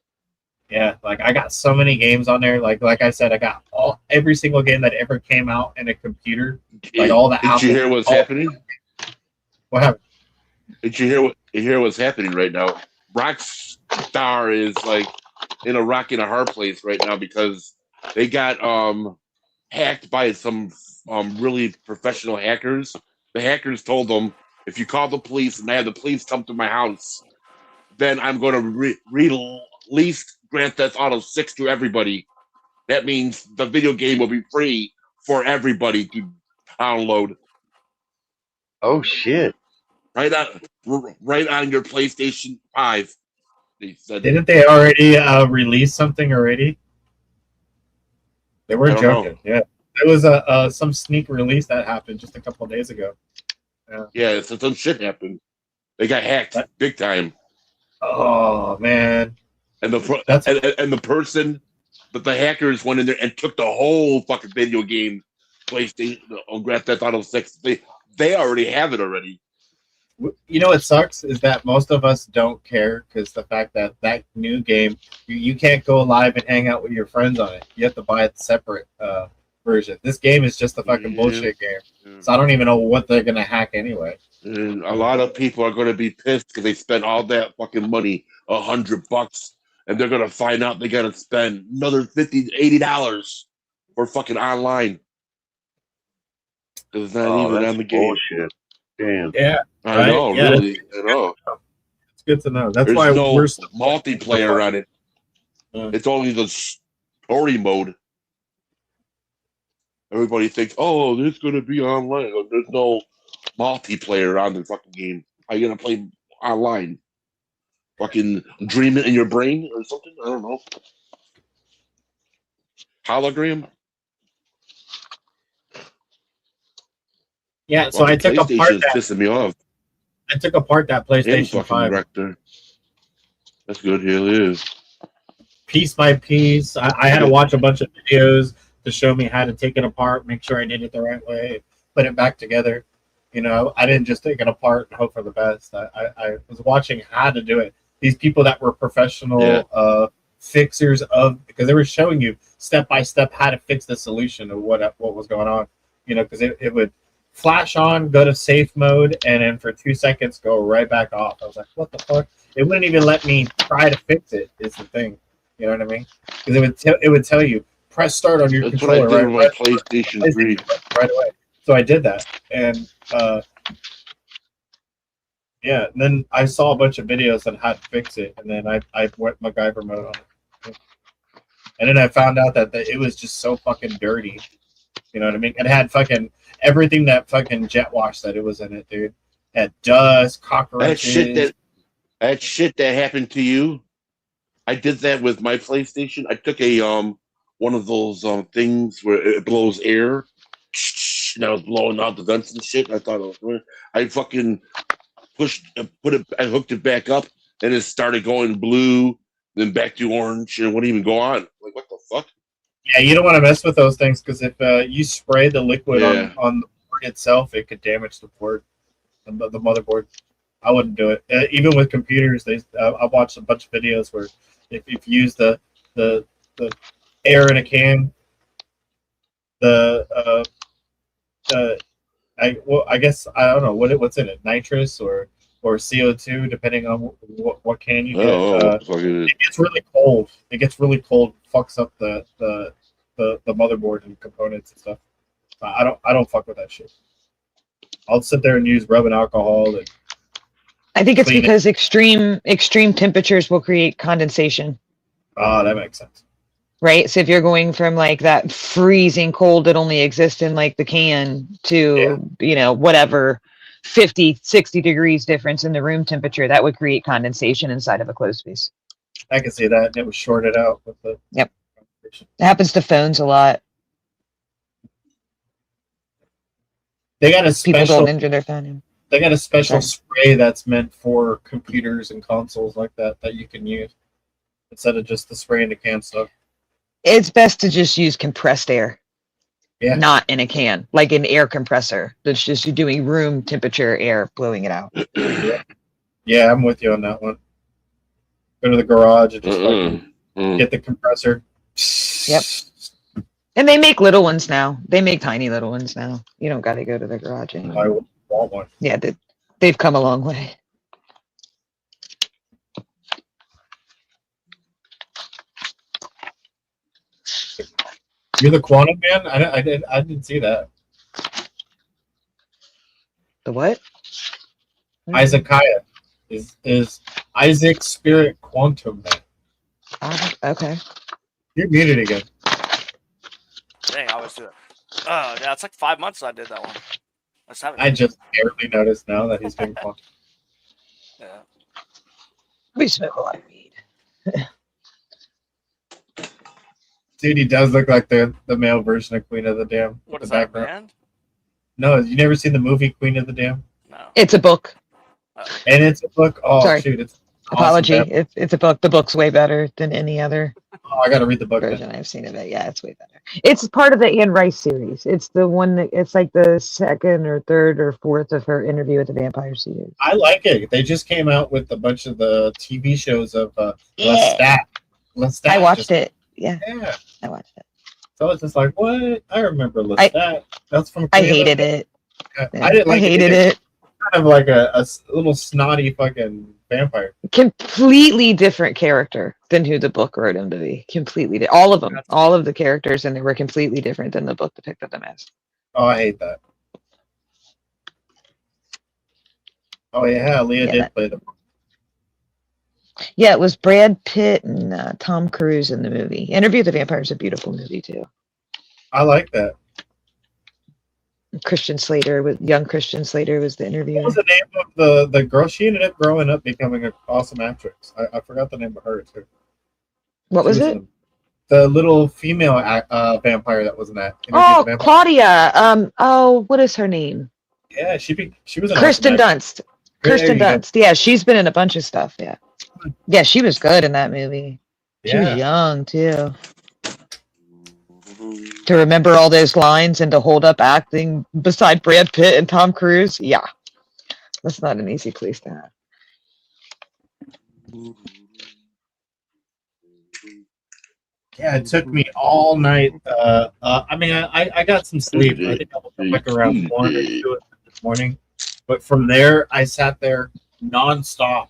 Yeah, like I got so many games on there. Like I said, I got every single game that ever came out in a computer. Like all the. Did you hear what's happening? What happened? Did you hear what's happening right now? Rockstar is like in a rock and a hard place right now because they got hacked by some really professional hackers. The hackers told them, if you call the police and I have the police come to my house, then I'm going to release Grand Theft Auto 6 to everybody. That means the video game will be free for everybody to download. Oh shit! Right on your PlayStation 5. They said. Didn't they already release something already? They weren't joking. Yeah, there was some sneak release that happened just a couple of days ago. Yeah, so some shit happened. They got hacked big time. Oh man! And the person, but the hackers went in there and took the whole fucking video game, PlayStation on Grand Theft Auto 6. They already have it already. You know what sucks is that most of us don't care because the fact that new game, you can't go live and hang out with your friends on it. You have to buy a separate version. This game is just a fucking bullshit game. So I don't even know what they're gonna hack anyway. And a lot of people are gonna be pissed because they spent all that fucking money, $100, and they're gonna find out they gotta spend another $50 to $80 for fucking online. It's not Oh, even that's on the game. bullshit. Damn. Yeah, I right? know, Yeah, really. I know. it's good to know. That's There's why no we're multiplayer on it. Yeah. It's only the story mode. Everybody thinks, oh, there's going to be online. There's no multiplayer on the fucking game. How you going to play online? Fucking dream it in your brain or something? I don't know. Hologram? Yeah, so Well, I the took apart PlayStation is that. pissing me off. I took apart that And PlayStation fucking 5 director. That's good. Here it is. piece by piece. I had to watch a bunch of videos to show me how to take it apart, make sure I did it the right way, put it back together. You know, I didn't just take it apart and hope for the best. I was watching how to do it. These people that were professional fixers of, because they were showing you step by step how to fix the solution of what was going on. You know, because it would flash on, go to safe mode, and then for 2 seconds go right back off. I was like, what the fuck? It wouldn't even let me try to fix it. Is the thing. You know what I mean? Because it would tell you press start on your That's what I controller did with my PlayStation 3. right away. So I did that, and yeah. And then I saw a bunch of videos on how to fix it, and then I went MacGyver mode on it. And then I found out that it was just so fucking dirty. You know what I mean? It had fucking everything that fucking jet wash that it was in it, dude. It had dust, cockroaches. That shit that happened to you. I did that with my PlayStation. I took a one of those things where it blows air, and I was blowing out the vents and shit. And I thought it was weird. I fucking I hooked it back up, and it started going blue, then back to orange, and it wouldn't even go on. Like, what the fuck? Yeah, you don't want to mess with those things because if you spray the liquid Yeah. on the board itself, it could damage the board, the motherboard. I wouldn't do it. Even with computers, I've watched a bunch of videos where if you use the air in a can, I guess I don't know what's in it, nitrous or CO2, depending on what can you get. It gets really cold. It gets really cold, fucks up the motherboard and components and stuff. I don't fuck with that shit. I'll sit there and use rubbing alcohol and. I think it's clean it. because extreme temperatures will create condensation, Ah, that makes sense. right? So if you're going from like that freezing cold that only exists in like the can to, you know, whatever, 50, 60 degrees difference in the room temperature, that would create condensation inside of a closed space. I can see that, and it was shorted out with the. Yep. It happens to phones a lot. They got a People special. don't injure their phone. They got a special Okay. spray that's meant for computers and consoles like that you can use instead of just the spray in the can stuff. It's best to just use compressed air. Yeah. Not in a can, like an air compressor. That's just you're doing room temperature air, blowing it out. Yeah, I'm with you on that one. Go to the garage and just fucking get the compressor. Yep. And they make little ones now. They make tiny little ones now. You don't got to go to the garage anymore. I want one. Yeah, they've come a long way. You're the Quantum Man? I didn't see that. The what? Isaaciah is Isaac's spirit Quantum Man. Okay. You're muted again. Dang, I always do it. Oh, yeah, it's like 5 months I did that one. I just barely noticed now that he's been Quantum. Yeah. We smoke a lot of weed. Dude, he does look like the male version of Queen of the Dam. What The is that, background. band? No, you never seen the movie Queen of the Dam? No. It's a book. And it's a book. Oh, Sorry. shoot. It's Apology. awesome. It's a book. The book's way better than any other Oh, I got to read the book. then. version I've seen of it. Yeah, it's way better. It's part of the Anne Rice series. It's the one that it's like the second or third or fourth of her Interview with the Vampire series. I like it. They just came out with a bunch of the TV shows of Yeah. Lestat. I watched it. Yeah, Yeah. I watched it. So it's just like, what? I remember Lestat. That's from. I Queen of the hated it. Dam. I didn't like I hated it. it. Kind of like a little snotty fucking vampire. Completely different character than who the book wrote him to be. Completely. All of them. All of the characters in there were completely different than the book depicted them as. Oh, I hate that. Oh yeah, Leah Yeah, did play the. Yeah, it was Brad Pitt and Tom Cruise in the movie. Interview with the Vampire is a beautiful movie too. I like that. Young Christian Slater was the What interviewer. was the name of the girl? She ended up growing up becoming an awesome actress. I forgot the name of her too. What She was was it? in the little female vampire that was in that. Interview Oh, with the Vampire. Claudia. Oh, what is her name? Yeah, she was an Kirsten awesome actress. Dunst. There Kirsten you go. Dunst. Yeah, she's been in a bunch of stuff. Yeah. Yeah, she was good in that movie. She was Yeah. young too. To remember all those lines and to hold up acting beside Brad Pitt and Tom Cruise. Yeah. That's not an easy place to have. Yeah, it took me all night. I mean, I got some sleep. I think I woke up like around 1 or 2 this morning. But from there, I sat there nonstop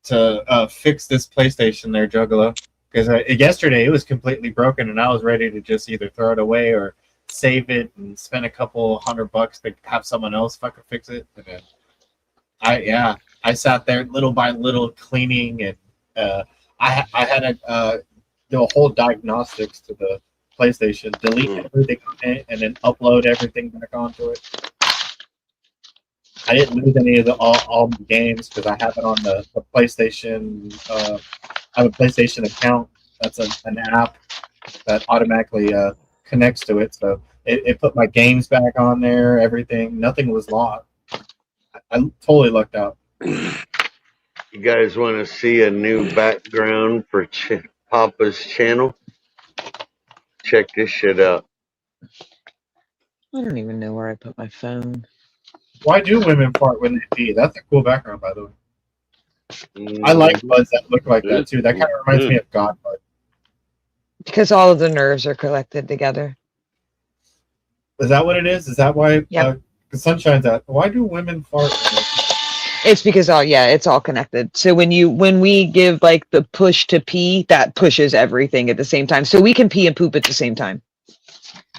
to fix this PlayStation there, Juggalo. Because yesterday it was completely broken, and I was ready to just either throw it away or save it and spend a couple $100 to have someone else fucking fix it. And then I sat there little by little cleaning, and I had to do a whole diagnostics to the PlayStation, delete everything on it, and then upload everything back onto it. I didn't lose any of the all the games because I have it on the PlayStation. I have a PlayStation account. That's an app that automatically connects to it. So it put my games back on there. Everything. Nothing was lost. I totally lucked out. You guys want to see a new background for Papa's channel? Check this shit out. I don't even know where I put my phone. Why do women fart when they pee? That's a cool background, by the way. I like buds that look like that too. That kind of reminds me of God Bud. Because all of the nerves are collected together. Is that what it is? Is that why? Yep. The Sunshine's out. Why do women fart? It's because it's all connected. So when we give like the push to pee, that pushes everything at the same time. So we can pee and poop at the same time.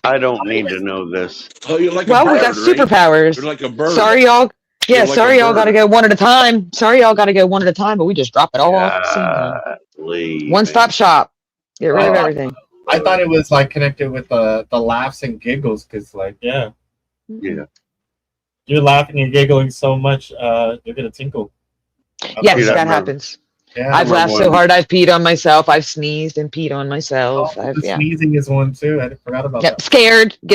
I don't need to know this. Oh, you're like Well, a bird, we got right? superpowers. You're like a bird. Sorry, y'all. Yeah, You're like sorry, a y'all bird. got to go one at a time. Sorry, y'all got to go one at a time, but we just drop it all off at the same time. One-stop shop. Get rid of everything. I thought it was like connected with the laughs and giggles because Yeah. You're laughing and giggling so much, you're gonna tinkle. Yes, that happens. Yeah, I've laughed so hard I've peed on myself. I've sneezed and peed on myself. Sneezing is one too. I forgot about that. Get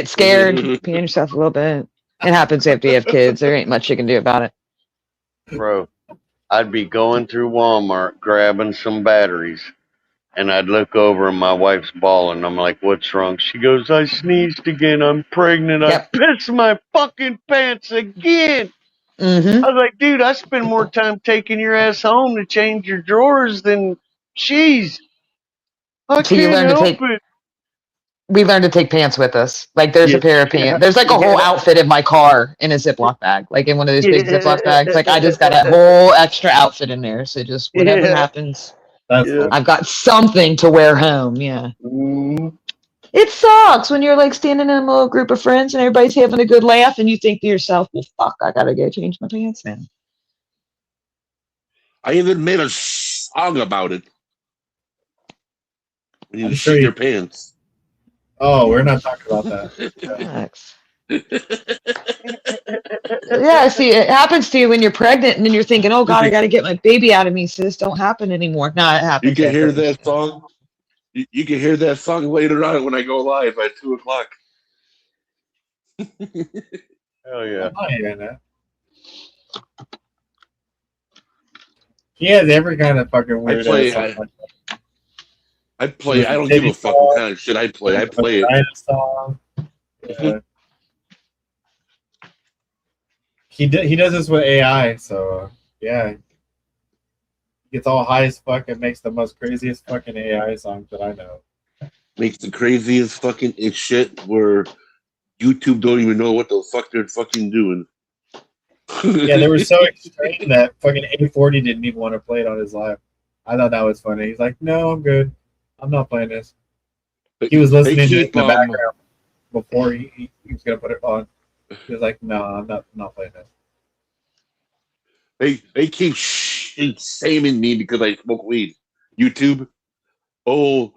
scared, pee on yourself a little bit. It happens after you have kids. There ain't much you can do about it. Bro, I'd be going through Walmart grabbing some batteries, and I'd look over and my wife's bawling. I'm like, what's wrong? She goes, I sneezed again. I'm pregnant. I pissed my fucking pants again. Mm-hmm. I was like, dude, I spend more time taking your ass home to change your drawers than she's. I So you can't learn to help take- it. We learned to take pants with us. Like there's a pair of pants. Yeah. There's like a whole Yeah. outfit in my car in a Ziploc bag. Like in one of those big Yeah. Ziploc bags. Like I just got a whole extra outfit in there. So just whatever Yeah. happens, That's I've got something to wear home. Yeah. Mm. It sucks when you're like standing in a little group of friends and everybody's having a good laugh and you think to yourself, well, fuck, I gotta go change my pants now. I even made a song about it. When you I'm shit sure your pants. Oh, we're not talking about that. Sucks. Yeah, see, it happens to you when you're pregnant and then you're thinking, oh God, I gotta get my baby out of me, so this don't happen anymore. No, it happens. You can hear after. that song. You can hear that song later on when I go live at 2:00. Hell yeah. I'm not hearing that. He has every kind of fucking weird ass song. I play. I don't give a fuck what kind of shit I play. I play it. Song. Yeah. He does this with AI, so yeah. He gets all high as fuck and makes the most craziest fucking AI songs that I know. Makes the craziest fucking shit where YouTube don't even know what the fuck they're fucking doing. Yeah, they were so extreme that fucking A40 didn't even want to play it on his live. I thought that was funny. He's like, no, I'm good. I'm not playing this. He was listening to it in the background before he was going to put it on. He was like, no, I'm not playing this. They keep shaming me because I smoke weed. YouTube. Oh,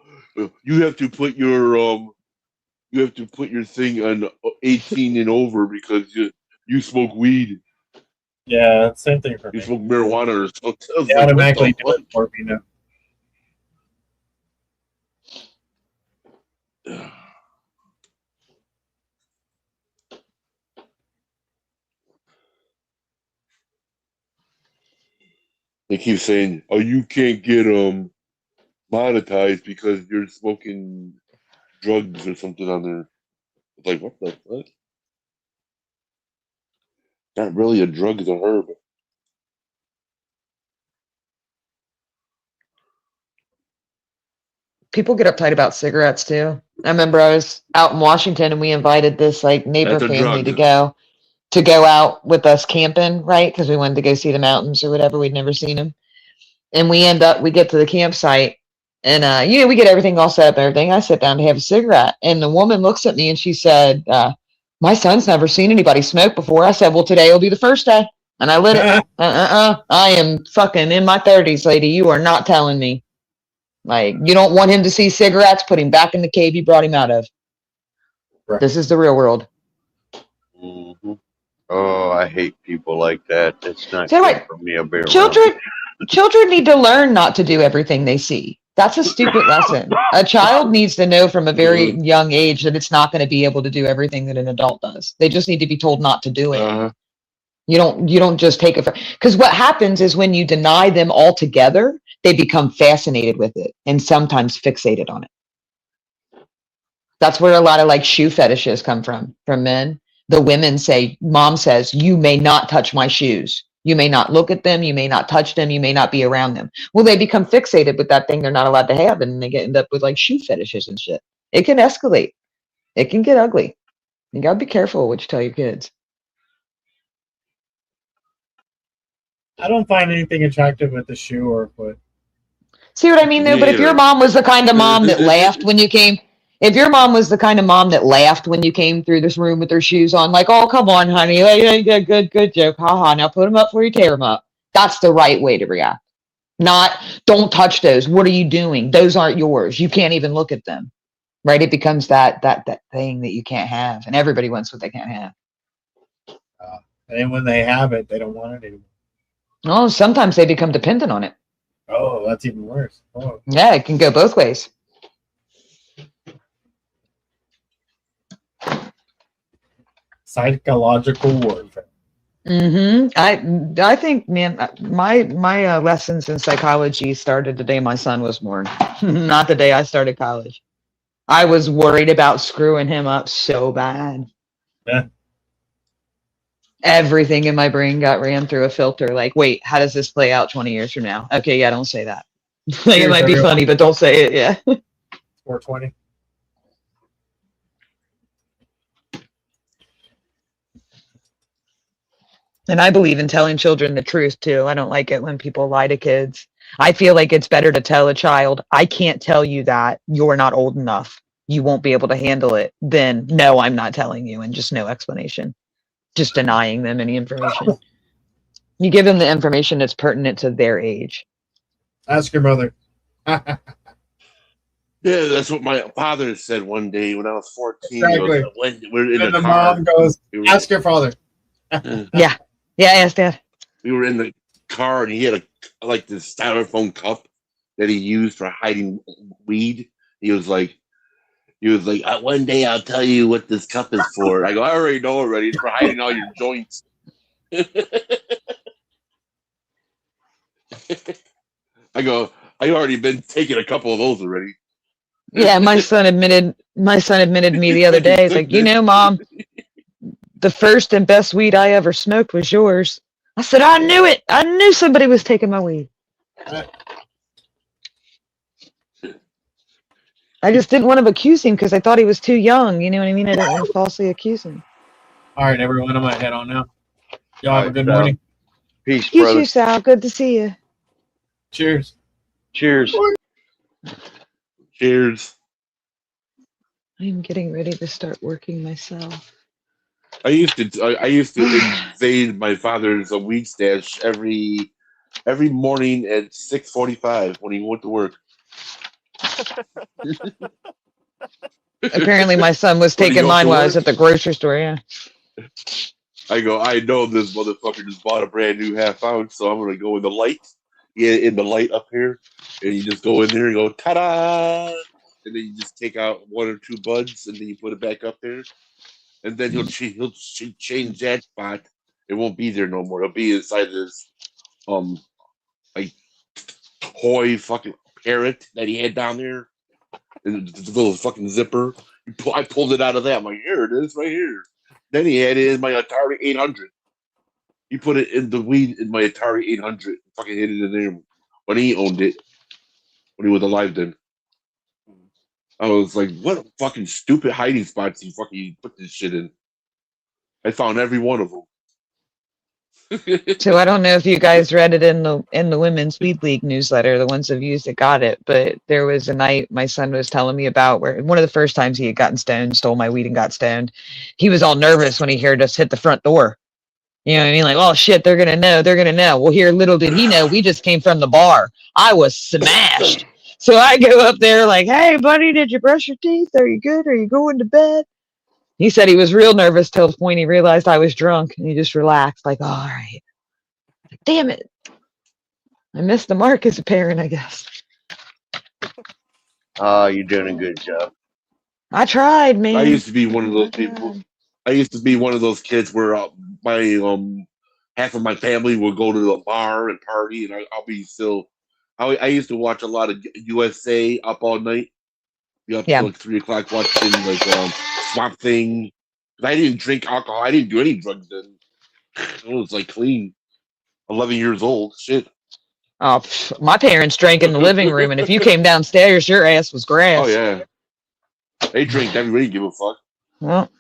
you have to put your thing on 18 and over because you smoke weed. Yeah, same thing for You me. smoke marijuana or something. I was They like, what automatically the do it for me now. fuck? They keep saying, "Oh, you can't get monetized because you're smoking drugs or something on there." It's like, what the fuck? Not really a drug, it's a herb. People get uptight about cigarettes too. I remember I was out in Washington and we invited this like neighbor That's a family drug. to go out with us camping, right? Because we wanted to go see the mountains or whatever. We'd never seen them. And we get to the campsite and we get everything all set up and everything. I sit down to have a cigarette and the woman looks at me and she said, my son's never seen anybody smoke before. I said, well, today will be the first day. And I lit it. I am fucking in my 30s, lady. You are not telling me. Like, you don't want him to see cigarettes, put him back in the cave you brought him out of. Right. This is the real world. Mm-hmm. Oh, I hate people like that. It's not So good right. for me to be around. Children need to learn not to do everything they see. That's a stupid lesson. A child needs to know from a very young age that it's not going to be able to do everything that an adult does. They just need to be told not to do it. You don't just take it because what happens is when you deny them altogether, they become fascinated with it and sometimes fixated on it. That's where a lot of like shoe fetishes come from men. The women say, mom says, you may not touch my shoes. You may not look at them. You may not touch them. You may not be around them. Well, they become fixated with that thing they're not allowed to have. And they end up with like shoe fetishes and shit. It can escalate. It can get ugly. You gotta be careful what you tell your kids. I don't find anything attractive with the shoe or foot. See what I mean, though? But if your mom was the kind of mom that laughed when you came, if your mom was the kind of mom that laughed when you came through this room with her shoes on, like, oh, come on, honey, good joke, haha, now put them up before you tear them up. That's the right way to react. Not, don't touch those. What are you doing? Those aren't yours. You can't even look at them, right? It becomes that thing that you can't have, and everybody wants what they can't have. And when they have it, they don't want it anymore. Oh, sometimes they become dependent on it. Oh, that's even worse. Oh. Yeah, it can go both ways. Psychological warfare. I think, man, my lessons in psychology started the day my son was born, not the day I started college. I was worried about screwing him up so bad. Yeah. Everything in my brain got ran through a filter. Like, wait, how does this play out 20 years from now? Okay, yeah, don't say that. Like, it might be funny, but don't say it. Yeah. 420. And I believe in telling children the truth too. I don't like it when people lie to kids. I feel like it's better to tell a child, I can't tell you that, you're not old enough, you won't be able to handle it, than no, I'm not telling you, and just no explanation. Just denying them any information. You give them the information that's pertinent to their age. Ask your mother. Yeah, that's what my father said one day when I was 14. Exactly. When we're in And the the car. mom goes, ask your father. Yeah, ask Dad. We were in the car and he had like this styrofoam cup that he used for hiding weed. He was like, one day I'll tell you what this cup is for. I go, I already know already. It's for hiding all your joints. I go, I already been taking a couple of those already. Yeah, my son admitted me the other day. He's like, Mom, the first and best weed I ever smoked was yours. I said, I knew it. I knew somebody was taking my weed. I just didn't want to accuse him because I thought he was too young. You know what I mean? I didn't want to falsely accuse him. All right, everyone, I'm going to head on now. Y'all have a good morning. Peace, You brother. too, Sal. Good to see you. Cheers. Cheers. Cheers. I'm getting ready to start working myself. I used to invade my father's weed stash every morning at 6:45 when he went to work. Apparently, my son was When he taking goes mine to while I was work, at the grocery store. Yeah. I go, I know this motherfucker just bought a brand new half ounce, so I'm gonna go in the light, in the light up here, and you just go in there and go ta-da, and then you just take out 1 or 2 buds, and then you put it back up there, and then he'll change that spot. It won't be there no more. It'll be inside this like toy fucking parrot that he had down there, and the little fucking zipper. I pulled it out of that. I'm like, here it is, right here. Then he had it in my Atari 800. He put it in the weed in my Atari 800. Fucking hid it in there when he owned it, when he was alive then. I was like, what fucking stupid hiding spots you fucking put this shit in. I found every one of them. So I don't know if you guys read it in the Women's Weed League newsletter, the ones of you that got it, but there was a night my son was telling me about where one of the first times he had gotten stoned, stole my weed and got stoned. He was all nervous when he heard us hit the front door. You know what I mean? Like, oh shit, they're gonna know. Well, here, little did he know, we just came from the bar. I was smashed. So I go up there like, hey buddy, did you brush your teeth? Are you good? Are you going to bed? He said he was real nervous till the point he realized I was drunk, and he just relaxed, like, oh, all right. Damn it. I missed the mark as a parent, I guess. You're doing a good job. I tried, man. I used to be one of those people. I used to be one of those kids where my half of my family would go to a bar and party, and I'll be still. I used to watch a lot of USA up all night. Be up till like 3 o'clock watching like Swamp Thing. I didn't drink alcohol. I didn't do any drugs then. I was like clean. 11 years old. Shit. Oh, my parents drank in the living room, and if you came downstairs, your ass was grass. Oh yeah. They drink. Everybody give a fuck. Well,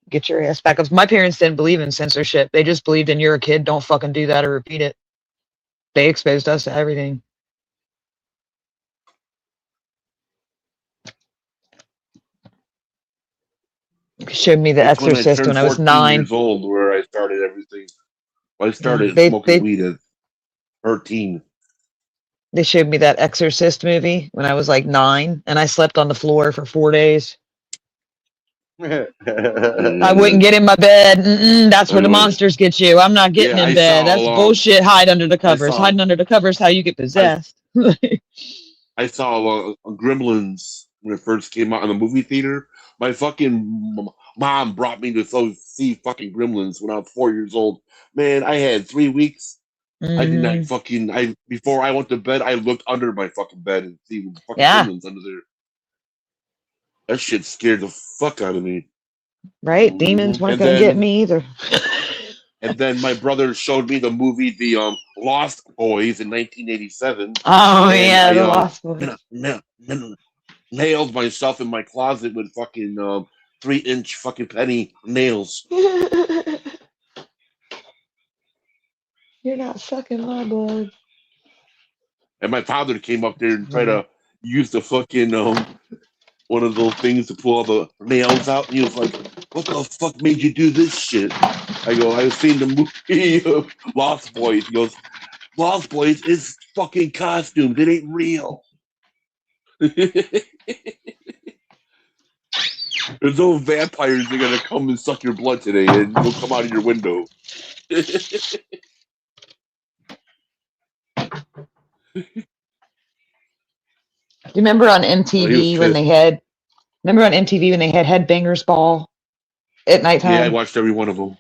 get your ass back up. My parents didn't believe in censorship. They just believed in you're a kid, don't fucking do that or repeat it. They exposed us to everything. Showed me The Exorcist when I was 9 years old, where I started everything. I started smoking weed at 13. They showed me that Exorcist movie when I was like 9, and I slept on the floor for 4 days. I wouldn't get in my bed. That's where the monsters get you. I'm not getting in bed. That's bullshit. Hide under the covers. Hiding under the covers how you get possessed. I saw Gremlins when it first came out in the movie theater. My fucking mom brought me to see fucking Gremlins when I was 4 years old. Man, I had 3 weeks. I did not fucking. Before I went to bed, I looked under my fucking bed and see the fucking Gremlins under there. That shit scared the fuck out of me. Right? Demons weren't gonna get me either. And then my brother showed me the movie The Lost Boys in 1987. Oh yeah, The Lost Boys. Nailed myself in my closet with fucking 3-inch fucking penny nails. You're not sucking my blood. And my father came up there and tried to use the fucking one of those things to pull all the nails out, and he was like, "What the fuck made you do this shit?" I go, "I've seen the movie Lost Boys." He goes, "Lost Boys is fucking costumes. It ain't real." There's no vampires that are gonna come and suck your blood today, and they'll come out of your window. Do you remember on MTV when they had? Remember on MTV when they had Headbangers Ball at nighttime? Yeah, I watched every one of them.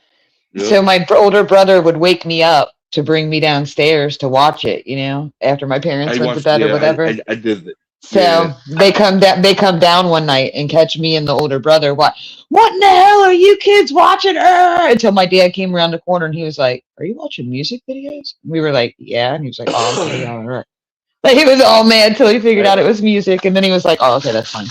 Yep. So my older brother would wake me up to bring me downstairs to watch it. You know, after my parents went to bed or whatever. I did it. So they come down. They come down one night and catch me and the older brother. What in the hell are you kids watching? Until my dad came around the corner and he was like, "Are you watching music videos?" And we were like, "Yeah." And he was like, "Oh, okay, all right." Like he was all mad until he figured out it was music, and then he was like, "Oh, okay, that's fine."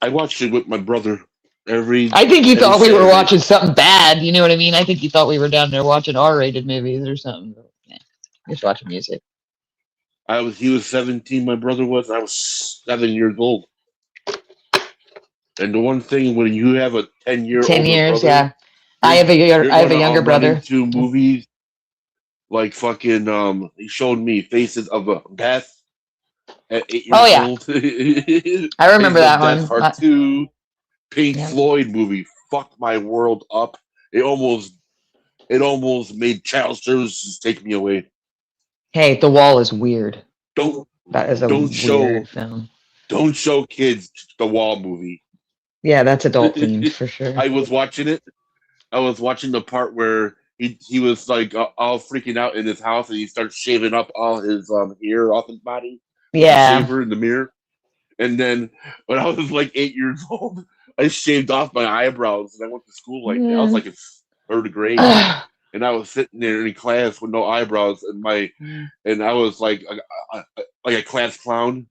I watched it with my brother I think he thought we were watching something bad. You know what I mean? I think he thought we were down there watching R-rated movies or something. Yeah, just watching music. He was 17. My brother was. I was 7 years old. And the one thing when you have a 10-year 10 older years, brother, yeah. I have a you're I have a gonna younger run brother. into movies like fucking he showed me Faces of Death at 8 Oh years yeah, old. I remember Faces that of Death one. Part 2, Pink Yeah. Floyd movie fucked my world up. It almost made child services take me away. Hey, The Wall is weird. Don't That is a don't show weird film. don't show kids the Wall movie. Yeah, that's adult themed for sure. I was watching it. I was watching the part where he was like all freaking out in his house and he starts shaving up all his hair off his body with the Yeah. shaver in the mirror. And then when I was like 8 years old, I shaved off my eyebrows and I went to school like that. I was like in 3rd grade. And I was sitting there in class with no eyebrows and I was like a class clown.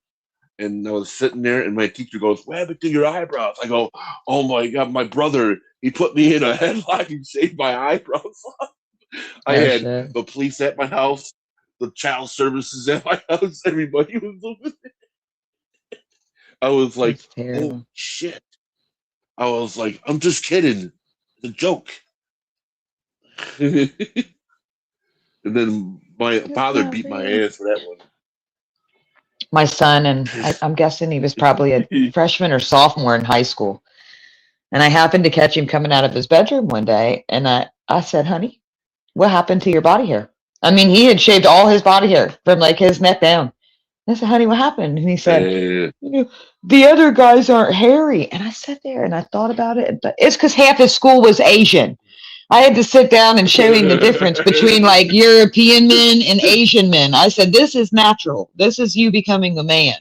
And I was sitting there, and my teacher goes, "What happened to your eyebrows?" I go, "Oh my god, my brother! He put me in a headlock and shaved my eyebrows off." I Oh, had shit. the police at my house, the child services at my house. Everybody was over there. I was like, That's terrible. "Oh shit!" I was like, "I'm just kidding. It's a joke." And then my father beat my ass for that one. My son, and I'm guessing he was probably a freshman or sophomore in high school. And I happened to catch him coming out of his bedroom one day, and I said, "Honey, what happened to your body hair?" I mean, he had shaved all his body hair from like his neck down. I said, "Honey, what happened?" And he said, "The other guys aren't hairy." And I sat there and I thought about it, but it's because half his school was Asian. I had to sit down and show him the difference between like European men and Asian men. I said, "This is natural. This is you becoming a man.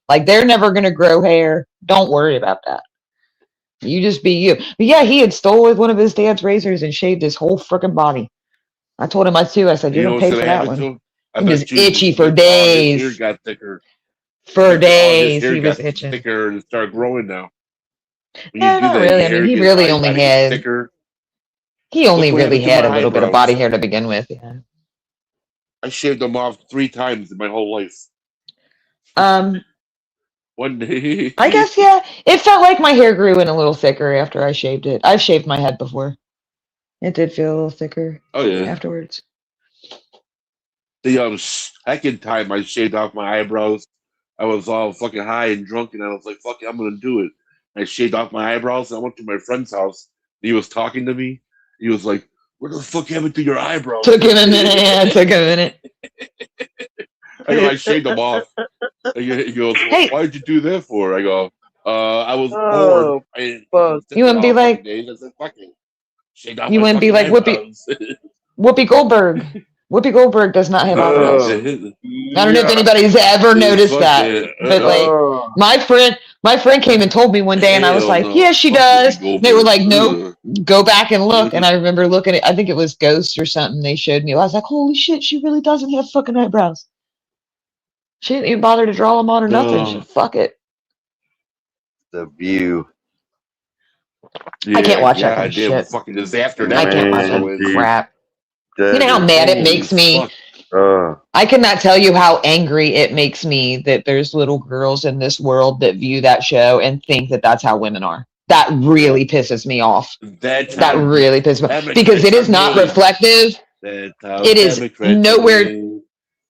Like they're never going to grow hair. Don't worry about that. You just be you." But yeah, he had stole one of his dad's razors and shaved his whole freaking body. I told him I said, You "You're know going to what's pay gonna for that happen one." to him? I He was bet you itchy for all his days. hair got thicker. For All his days, hair he was got itching. thicker and started growing now. When No, you do not that, really. your I mean, hair he gets really only body gets had thicker. he only Look what really happened to had my a little bit of eyebrows. body hair to begin with. Yeah. I shaved them off 3 times in my whole life. One day. I guess yeah. It felt like my hair grew in a little thicker after I shaved it. I've shaved my head before. It did feel a little thicker Oh yeah. afterwards. The second time I shaved off my eyebrows, I was all fucking high and drunk, and I was like, "Fuck it, I'm gonna do it." I shaved off my eyebrows, and I went to my friend's house. He was talking to me. He was like, "What the fuck happened to your eyebrows?" Took him a minute. Yeah, it took a minute. I go, "I shaved them off." He goes, "Well, Hey. why'd you do that for?" I go, I was Oh, bored. I didn't fuck. sit You there wouldn't be all fucking like days. I said, "Fuck it." Shaved off you my wouldn't be fucking like eyebrows. Whoopi Goldberg. Whoopi Goldberg does not have eyebrows. I don't know if Yeah. anybody's ever noticed that, Fucking, but like Oh, my friend came and told me one day, and I was hell like, no. "Yeah, she Fuck does." Whoopi They were Goldberg. like, "Nope, go back and look." Ugh. And I remember looking at, I think it was Ghost or something. They showed me. I was like, "Holy shit, she really doesn't have fucking eyebrows." She didn't even bother to draw them on or nothing. She, No. fuck it. The View. I can't watch that God kind of damn shit. fucking disaster I that can't watch also that is. crap. That You know how is- mad it Holy makes me? fuck. I cannot tell you how angry it makes me that there's little girls in this world that view that show and think that that's how women are. That really pisses me off. That's That how really pisses me off Democrats because it is are not made. reflective. That's how It is Democrats are nowhere. made.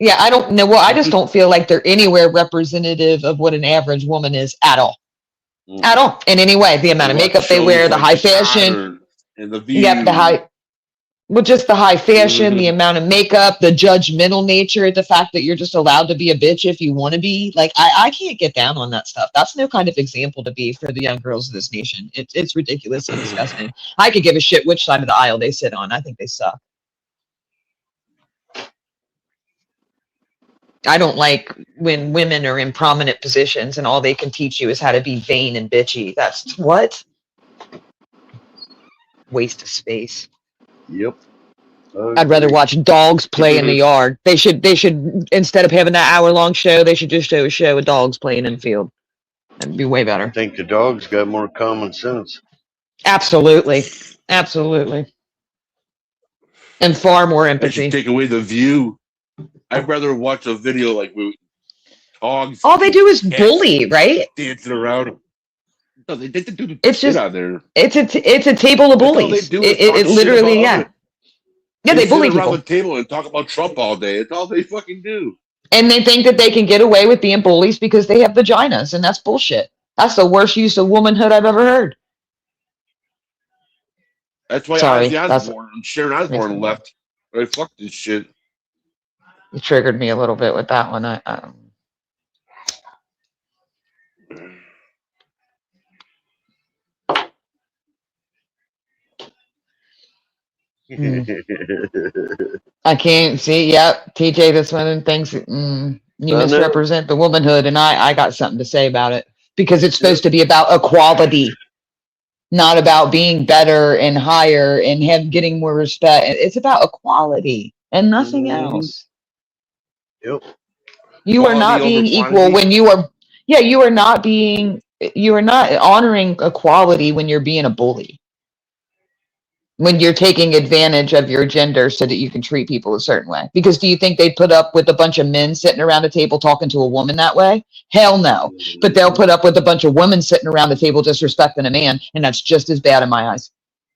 Yeah, I don't know. Well, I just don't feel like they're anywhere representative of what an average woman is at all. At all. In any way. The amount of Watch makeup they shows wear, the like high The fashion. Conners and The View. Yep, the high. Well, just the high fashion, the amount of makeup, the judgmental nature, the fact that you're just allowed to be a bitch if you want to be. Like, I can't get down on that stuff. That's no kind of example to be for the young girls of this nation. It's ridiculous and disgusting. I could give a shit which side of the aisle they sit on. I think they suck. I don't like when women are in prominent positions and all they can teach you is how to be vain and bitchy. That's what? Waste of space. Yep. I'd rather watch dogs play in the yard. They should instead of having that hour-long show, they should just show a show of dogs playing in the field. That'd be way I better. think the dogs got more common sense. Absolutely. Absolutely. And far more I empathy. should take away The View. I'd rather watch a video like with dogs. All they do is bully, right? Dancing around. No, they do the It's shit just out there. it's a table of That's all they bullies. do is It talk shit literally, about yeah. other. Yeah, They they sit bully around people. the table and talk about Trump all day. It's all they fucking do. And they think that they can get away with being bullies because they have vaginas, and that's bullshit. That's the worst use of womanhood I've ever heard. That's why Sorry, Ozzy that's Osbourne and Sharon Osbourne left. Like, fuck this shit. you triggered me a little bit with that one. I can't see. Yep, TJ, this one thinks you Done it. misrepresent the womanhood, and I got something to say about it because it's supposed to be about equality, not about being better and higher and getting more respect. It's about equality and nothing else. Yep. You are Quality not over being equal quantity. when you are. Yeah, you are not honoring equality when you're being a bully. When you're taking advantage of your gender so that you can treat people a certain way. Because do you think they'd put up with a bunch of men sitting around a table talking to a woman that way? Hell no. But they'll put up with a bunch of women sitting around the table disrespecting a man, and that's just as bad in my eyes.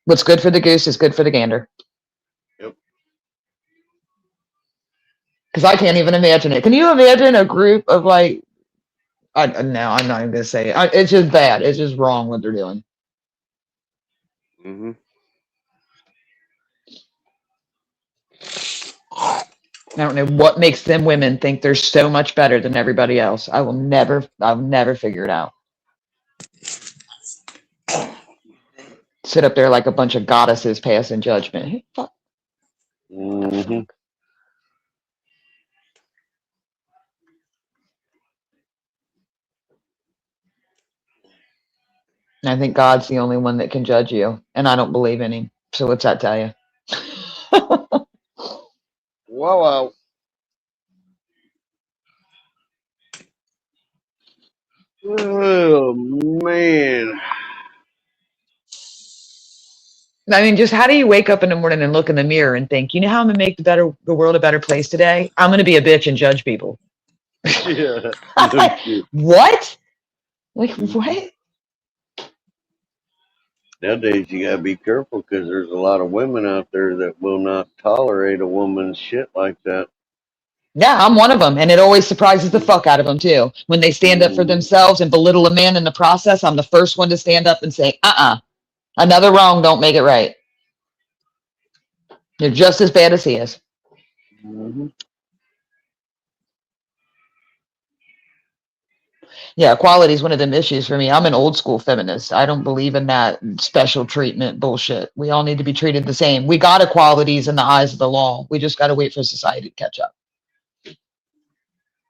What's good for the goose is good for the gander. Yep. Because I can't even imagine it. Can you imagine a group of no, I'm not even going to say it. It's just bad. It's just wrong what they're doing. Mm-hmm. I don't know what makes them women think they're so much better than everybody else. I'll never figure it out. Sit up there like a bunch of goddesses passing judgment. Hey, fuck. Mm-hmm. And I think God's the only one that can judge you, and I don't believe in him. So what's that tell you? Wow. Oh man. I mean, just how do you wake up in the morning and look in the mirror and think, you know how I'm gonna make the world a better place today? I'm gonna be a bitch and judge people. Yeah. No shit. What? Like what? Nowadays you gotta be careful because there's a lot of women out there that will not tolerate a woman's shit like that. Yeah, I'm one of them, and it always surprises the fuck out of them too. When they stand up for themselves and belittle a man in the process, I'm the first one to stand up and say, another wrong don't make it right. You're just as bad as he is. Mm-hmm. Yeah, equality is one of them issues for me. I'm an old school feminist. I don't believe in that special treatment bullshit. We all need to be treated the same. We got equalities in the eyes of the law. We just got to wait for society to catch up.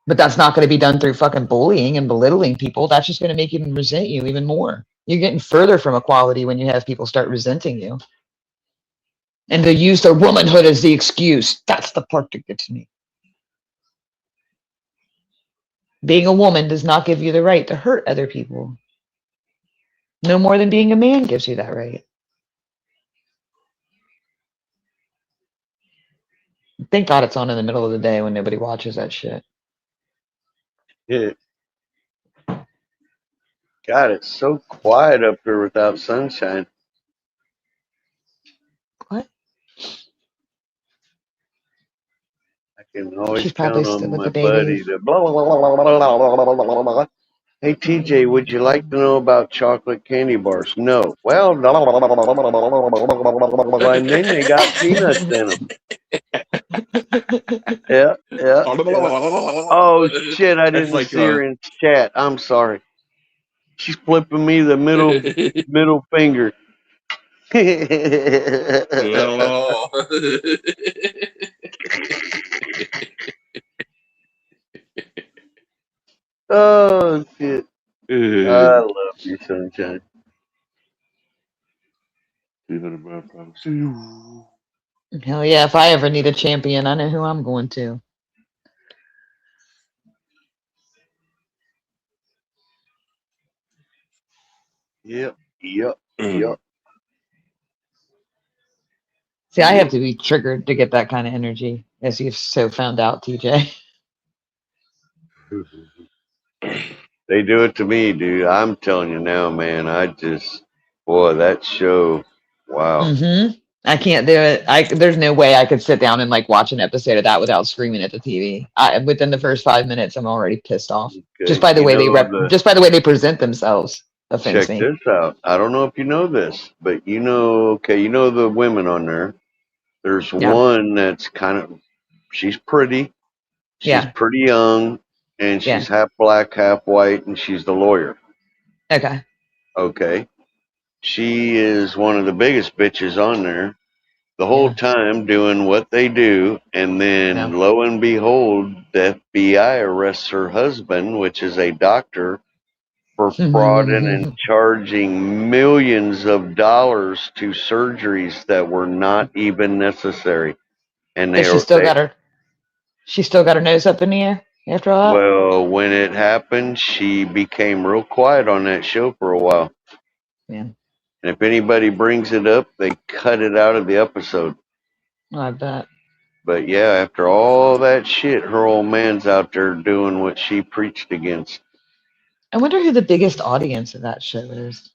But that's not going to be done through fucking bullying and belittling people. That's just going to make them resent you even more. You're getting further from equality when you have people start resenting you. And they use their womanhood as the excuse. That's the part that gets me. Being a woman does not give you the right to hurt other people. No more than being a man gives you that right. Thank God it's on in the middle of the day when nobody watches that shit. Yeah. God, it's so quiet up here without sunshine. What? I can always She's probably count still on with my the buddy babies. to blah, blah, blah, blah, blah, blah, blah, blah, blah. Hey TJ, would you like to know about chocolate candy bars? No. Well, blah, blah, blah, blah, blah, blah, blah, blah, blah, blah, blah, and then they got peanuts in them. Yeah. Oh shit! I That's didn't like see her in chat. I'm sorry. She's flipping me the middle finger. Oh shit! I love you, sunshine. Hell yeah, if I ever need a champion, I know who I'm going to. Yep. See, I have to be triggered to get that kind of energy, as you've so found out, TJ. They do it to me, dude. I'm telling you now, man. Boy, that show. Wow. I can't do it. There's no way I could sit down and like watch an episode of that without screaming at the TV. Within the first 5 minutes, I'm already pissed off just by the way just by the way they present themselves. Offends Check me. this out. I don't know if you know this, but you know the women on there. There's Yeah. one that's she's pretty. She's Yeah. pretty young, and Yeah. she's half black, half white, and she's the lawyer. Okay. Okay. She is one of the biggest bitches on there the whole time doing what they do. And then lo and behold, the FBI arrests her husband, which is a doctor, for frauding and charging millions of dollars to surgeries that were not even necessary. And But she still got her nose up in the air after all that? well, when it happened, she became real quiet on that show for a while. Yeah. And if anybody brings it up, they cut it out of the episode. I bet. But yeah, after all that shit, her old man's out there doing what she preached against. I wonder who the biggest audience of that show is.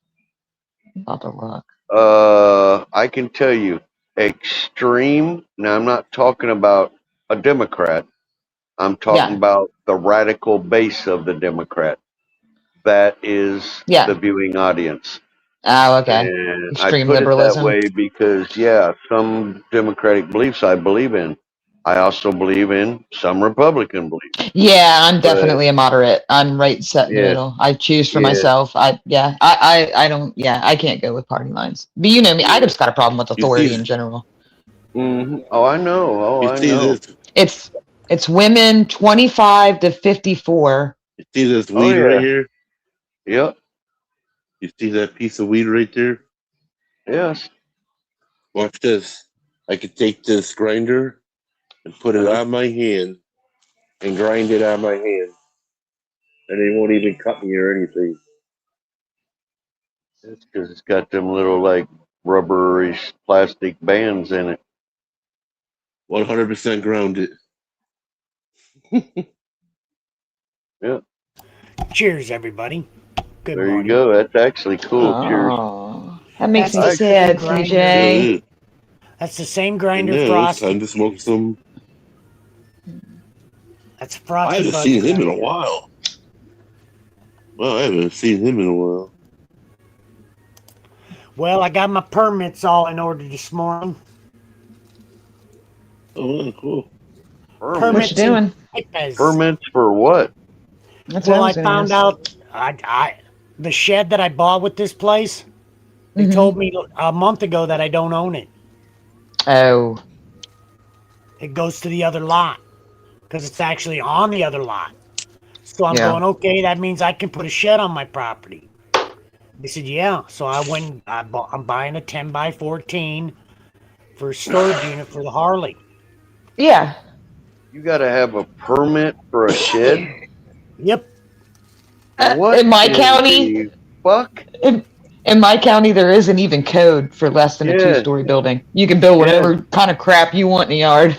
About to look. I can tell you, extreme. Now, I'm not talking about a Democrat. I'm talking about the radical base of the Democrat. That is the viewing audience. Oh, okay. And Extreme I put liberalism. it that way because, some Democratic beliefs I believe in. I also believe in some Republican beliefs. Yeah, I'm definitely a moderate. I'm right set in the middle. I choose for myself. I can't go with party lines. But you know me, I just got a problem with authority in general. Mm-hmm. Oh, I know. I know. It's women 25 to 54. You see this weed right here? Yep. You see that piece of weed right there? Yes. Watch this. I could take this grinder and put it on my hand and grind it on my hand. And they won't even cut me or anything. That's because it's got them little, like, rubberish plastic bands in it. 100% grounded. Yeah. Cheers, everybody. Good There morning. you go. That's actually cool. Oh, that makes me That's the sad, grinder. CJ. That's the same grinder Yeah, it's Frosty. time to smoke some. That's Frosty. I haven't Bud seen him in a grinder. while. Well, I haven't seen him in a while. Well, I got my permits all in order this morning. Oh, cool. What you doing? Permits for what? That's what Well, I I was gonna found ask. out the shed that I bought with this place, they told me a month ago that I don't own it. Oh. It goes to the other lot because it's actually on the other lot. So I'm Yeah. going, okay, that means I can put a shed on my property. They said, yeah. So I went, I'm buying a 10 by 14 for a storage unit for the Harley. Yeah. You got to have a permit for a shed? Yep. What in my in county, the fuck? in my county, there isn't even code for less than a Yeah. 2-story building. You can build whatever kind of crap you want in the yard.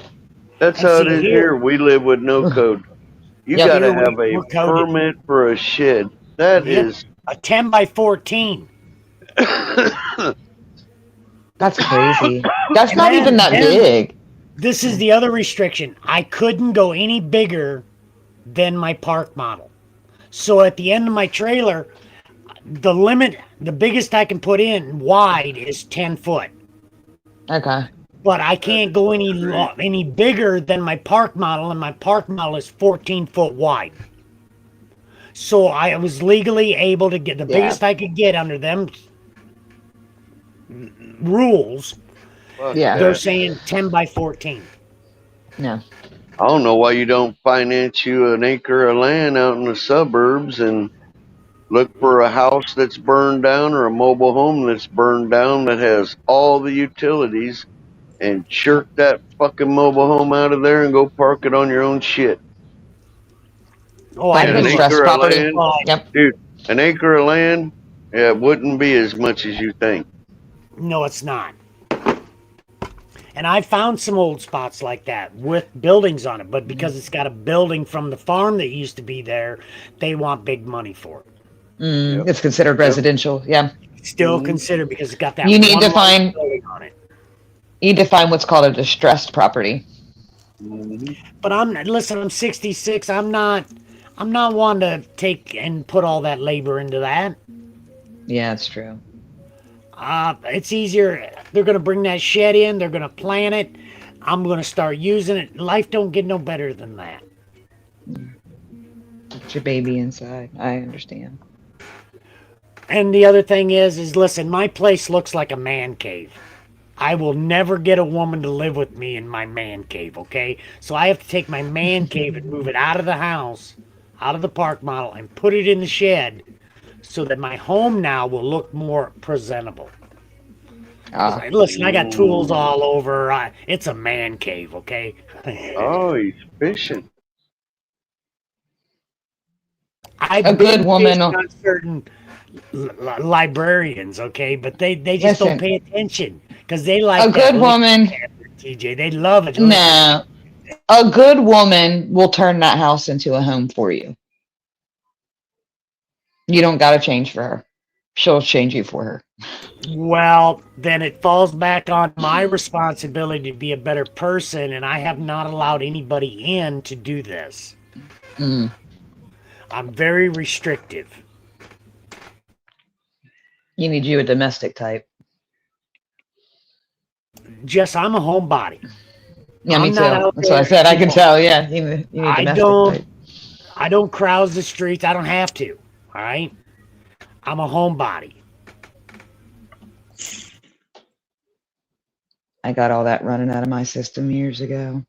That's And how see, it is here- here. We live with no code. You Yep. got to Here have we're a coded. permit for a shed. That Yep. is. A 10 by 14. That's crazy. That's And not then- even that then- big. This is the other restriction. I couldn't go any bigger than my park model. So at the end of my trailer, the limit, the biggest I can put in wide is 10 foot. Okay. But I can't go any bigger than my park model, and my park model is 14 foot wide. So I was legally able to get the biggest I could get under them rules. Fuck Yeah. They're that. saying 10 by 14. Yeah. I don't know why you don't finance you an acre of land out in the suburbs and look for a house that's burned down or a mobile home that's burned down that has all the utilities and chirk that fucking mobile home out of there and go park it on your own shit. Oh, I Like an Pinterest acre of property. land, Yep. dude, an acre of land, yeah, it wouldn't be as much as you think. No, it's not. And I found some old spots like that with buildings on it, but because it's got a building from the farm that used to be there, they want big money for it. Mm, It's considered residential. Yeah. Still considered because it's got that You need to one large find building on it. what's called a distressed property. But I'm 66. I'm not one to take and put all that labor into that. Yeah, it's true. It's easier. They're going to bring that shed in. They're going to plant it. I'm going to start using it. Life don't get no better than that. Put your baby inside. I understand. And the other thing is listen, my place looks like a man cave. I will never get a woman to live with me in my man cave, okay? So I have to take my man cave and move it out of the house, out of the park model, and put it in the shed so that my home now will look more presentable. Listen, I got tools all over. It's a man cave, okay? Oh, he's fishing. I've been fishing on certain librarians, okay? But they just don't pay attention because they like a good woman. TJ, they love it. No, a good woman will turn that house into a home for you. You don't got to change for her. She'll change you for her. Well, then it falls back on my responsibility to be a better person, and I have not allowed anybody in to do this. Mm. I'm very restrictive. You need a domestic type. Jess, I'm a homebody. Yeah, me too. That's what I said. I can tell. Yeah, you need domestic type. I don't crowd the streets. I don't have to. All right? I'm a homebody. I got all that running out of my system years ago.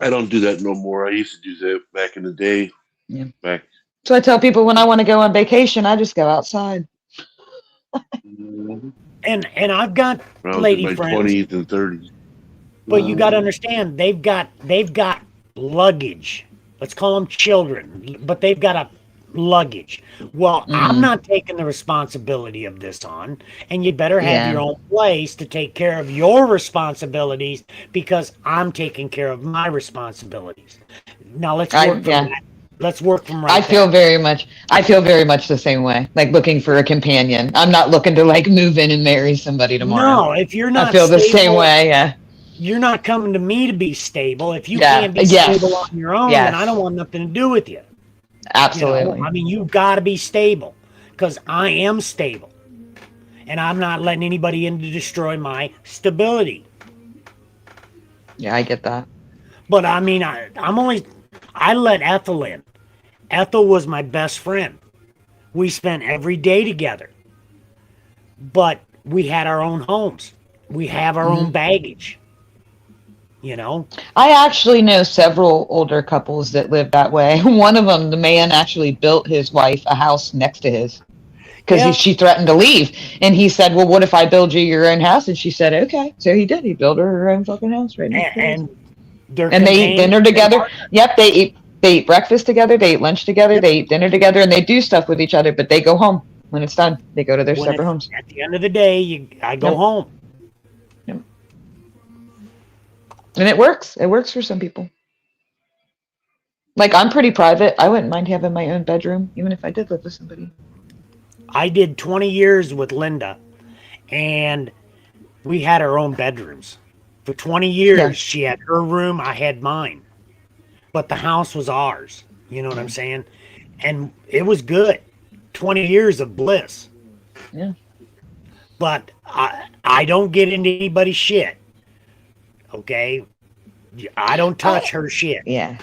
I don't do that no more. I used to do that back in the day. Yeah. Back. So I tell people when I want to go on vacation, I just go outside. And I've got lady my friends. 20s and 30s. But you got to understand, they've got luggage. Let's call them children, but they've got a luggage. Well, I'm not taking the responsibility of this on, and you better have your own place to take care of your responsibilities because I'm taking care of my responsibilities. Now let's work from that. Let's work from right. I feel very much the same way. Like looking for a companion. I'm not looking to like move in and marry somebody tomorrow. No, if you're not, I feel the same way. Yeah. You're not coming to me to be stable. If you can't be stable on your own, then I don't want nothing to do with you. Absolutely. You know? I mean, you've got to be stable because I am stable, and I'm not letting anybody in to destroy my stability. Yeah, I get that. But I mean, I let Ethel in. Ethel was my best friend. We spent every day together. But we had our own homes. We have our own baggage. You know? I actually know several older couples that live that way. One of them, the man actually built his wife a house next to his because she threatened to leave. And he said, well, what if I build you your own house? And she said, okay. So he did. He built her own fucking house right next to his. And they eat dinner together. Yep, they eat breakfast together. They eat lunch together. They eat dinner together, and they do stuff with each other. But they go home when it's done. They go to their separate homes. At the end of the day, I go home. Yep. And it works. It works for some people. Like I'm pretty private. I wouldn't mind having my own bedroom, even if I did live with somebody. I did 20 years with Linda, and we had our own bedrooms. For 20 years, she had her room, I had mine. But the house was ours. You know what I'm saying? And it was good. 20 years of bliss. Yeah. But I don't get into anybody's shit. Okay? I don't touch her shit. Yeah.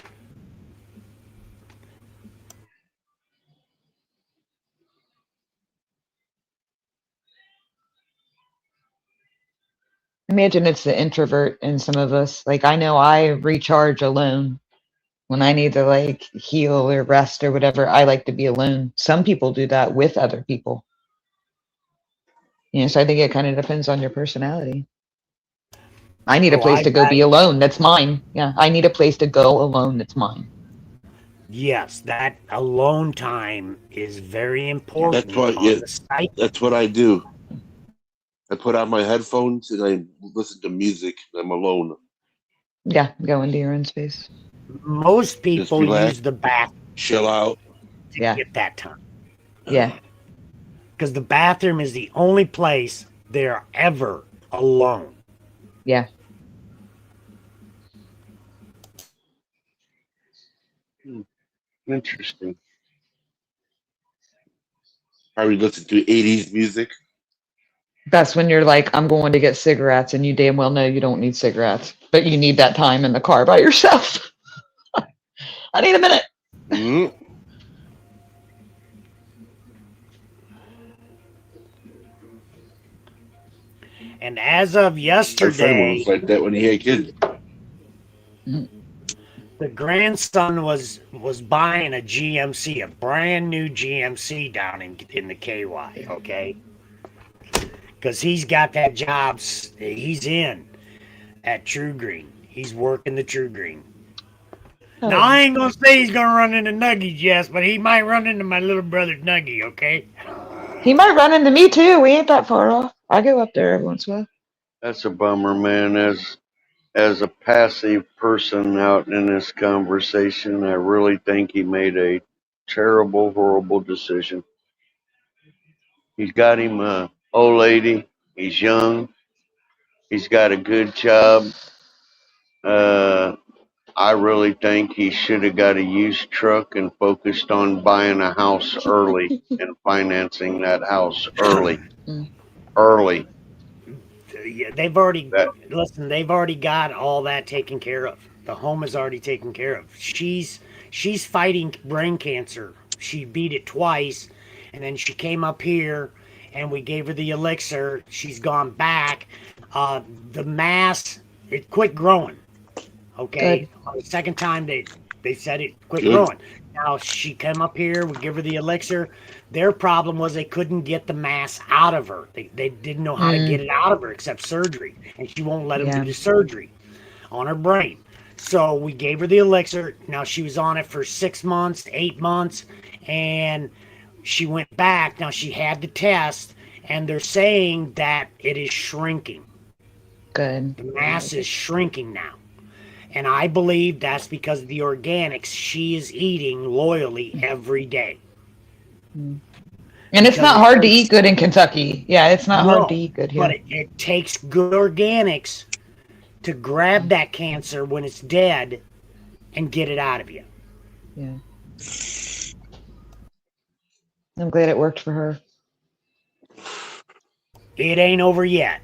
Imagine it's the introvert in some of us. Like I know I recharge alone when I need to like heal or rest or whatever. I like to be alone. Some people do that with other people. So I think it kind of depends on your personality. I need a place to go be alone. That's mine. Yeah, I need a place to go alone. That's mine. Yes, that alone time is very important. That's what I do. I put on my headphones and I listen to music. I'm alone. Yeah, go into your own space. Most Just people relax, use the bathroom chill out. to Yeah. get that time. Yeah. Because the bathroom is the only place they're ever alone. Yeah. Interesting. Probably listen to 80s music. That's when you're like, I'm going to get cigarettes, and you damn well know you don't need cigarettes, but you need that time in the car by yourself. I need a minute. Mm. And as of My friend yesterday, was like that when he had kids. the grandson was buying a GMC, a brand new GMC down in the KY, okay? Because he's got that job, he's in at True Green. He's working the True Green. Now, I ain't gonna say he's gonna run into Nuggies, yes, but he might run into my little brother's Nuggie, okay? He might run into me too. We ain't that far off. I go up there every once in a while. That's a bummer, man. As a passive person out in this conversation, I really think he made a terrible, horrible decision. He's got him a old lady. He's young. He's got a good job. I really think he should have got a used truck and focused on buying a house early and financing that house early. Early. Yeah, they've already That they've already got all that taken care of. The home is already taken care of. She's fighting brain cancer. She beat it twice, and then she came up here, and we gave her the elixir. She's gone back. The mass, it quit growing. Okay, on the second time they said it quit Good. growing. Now she came up here. We give her the elixir. Their problem was they couldn't get the mass out of her. They didn't know how to get it out of her except surgery, and she won't let them do the surgery on her brain. So we gave her the elixir. Now she was on it for 6 months, 8 months, and she went back. Now she had the test, and they're saying that it is shrinking. Good. The mass is shrinking now. And I believe that's because of the organics she is eating loyally every day. And it's not hard to eat good in Kentucky. Yeah, it's not hard to eat good here. But it takes good organics to grab that cancer when it's dead and get it out of you. Yeah. I'm glad it worked for her. It ain't over yet.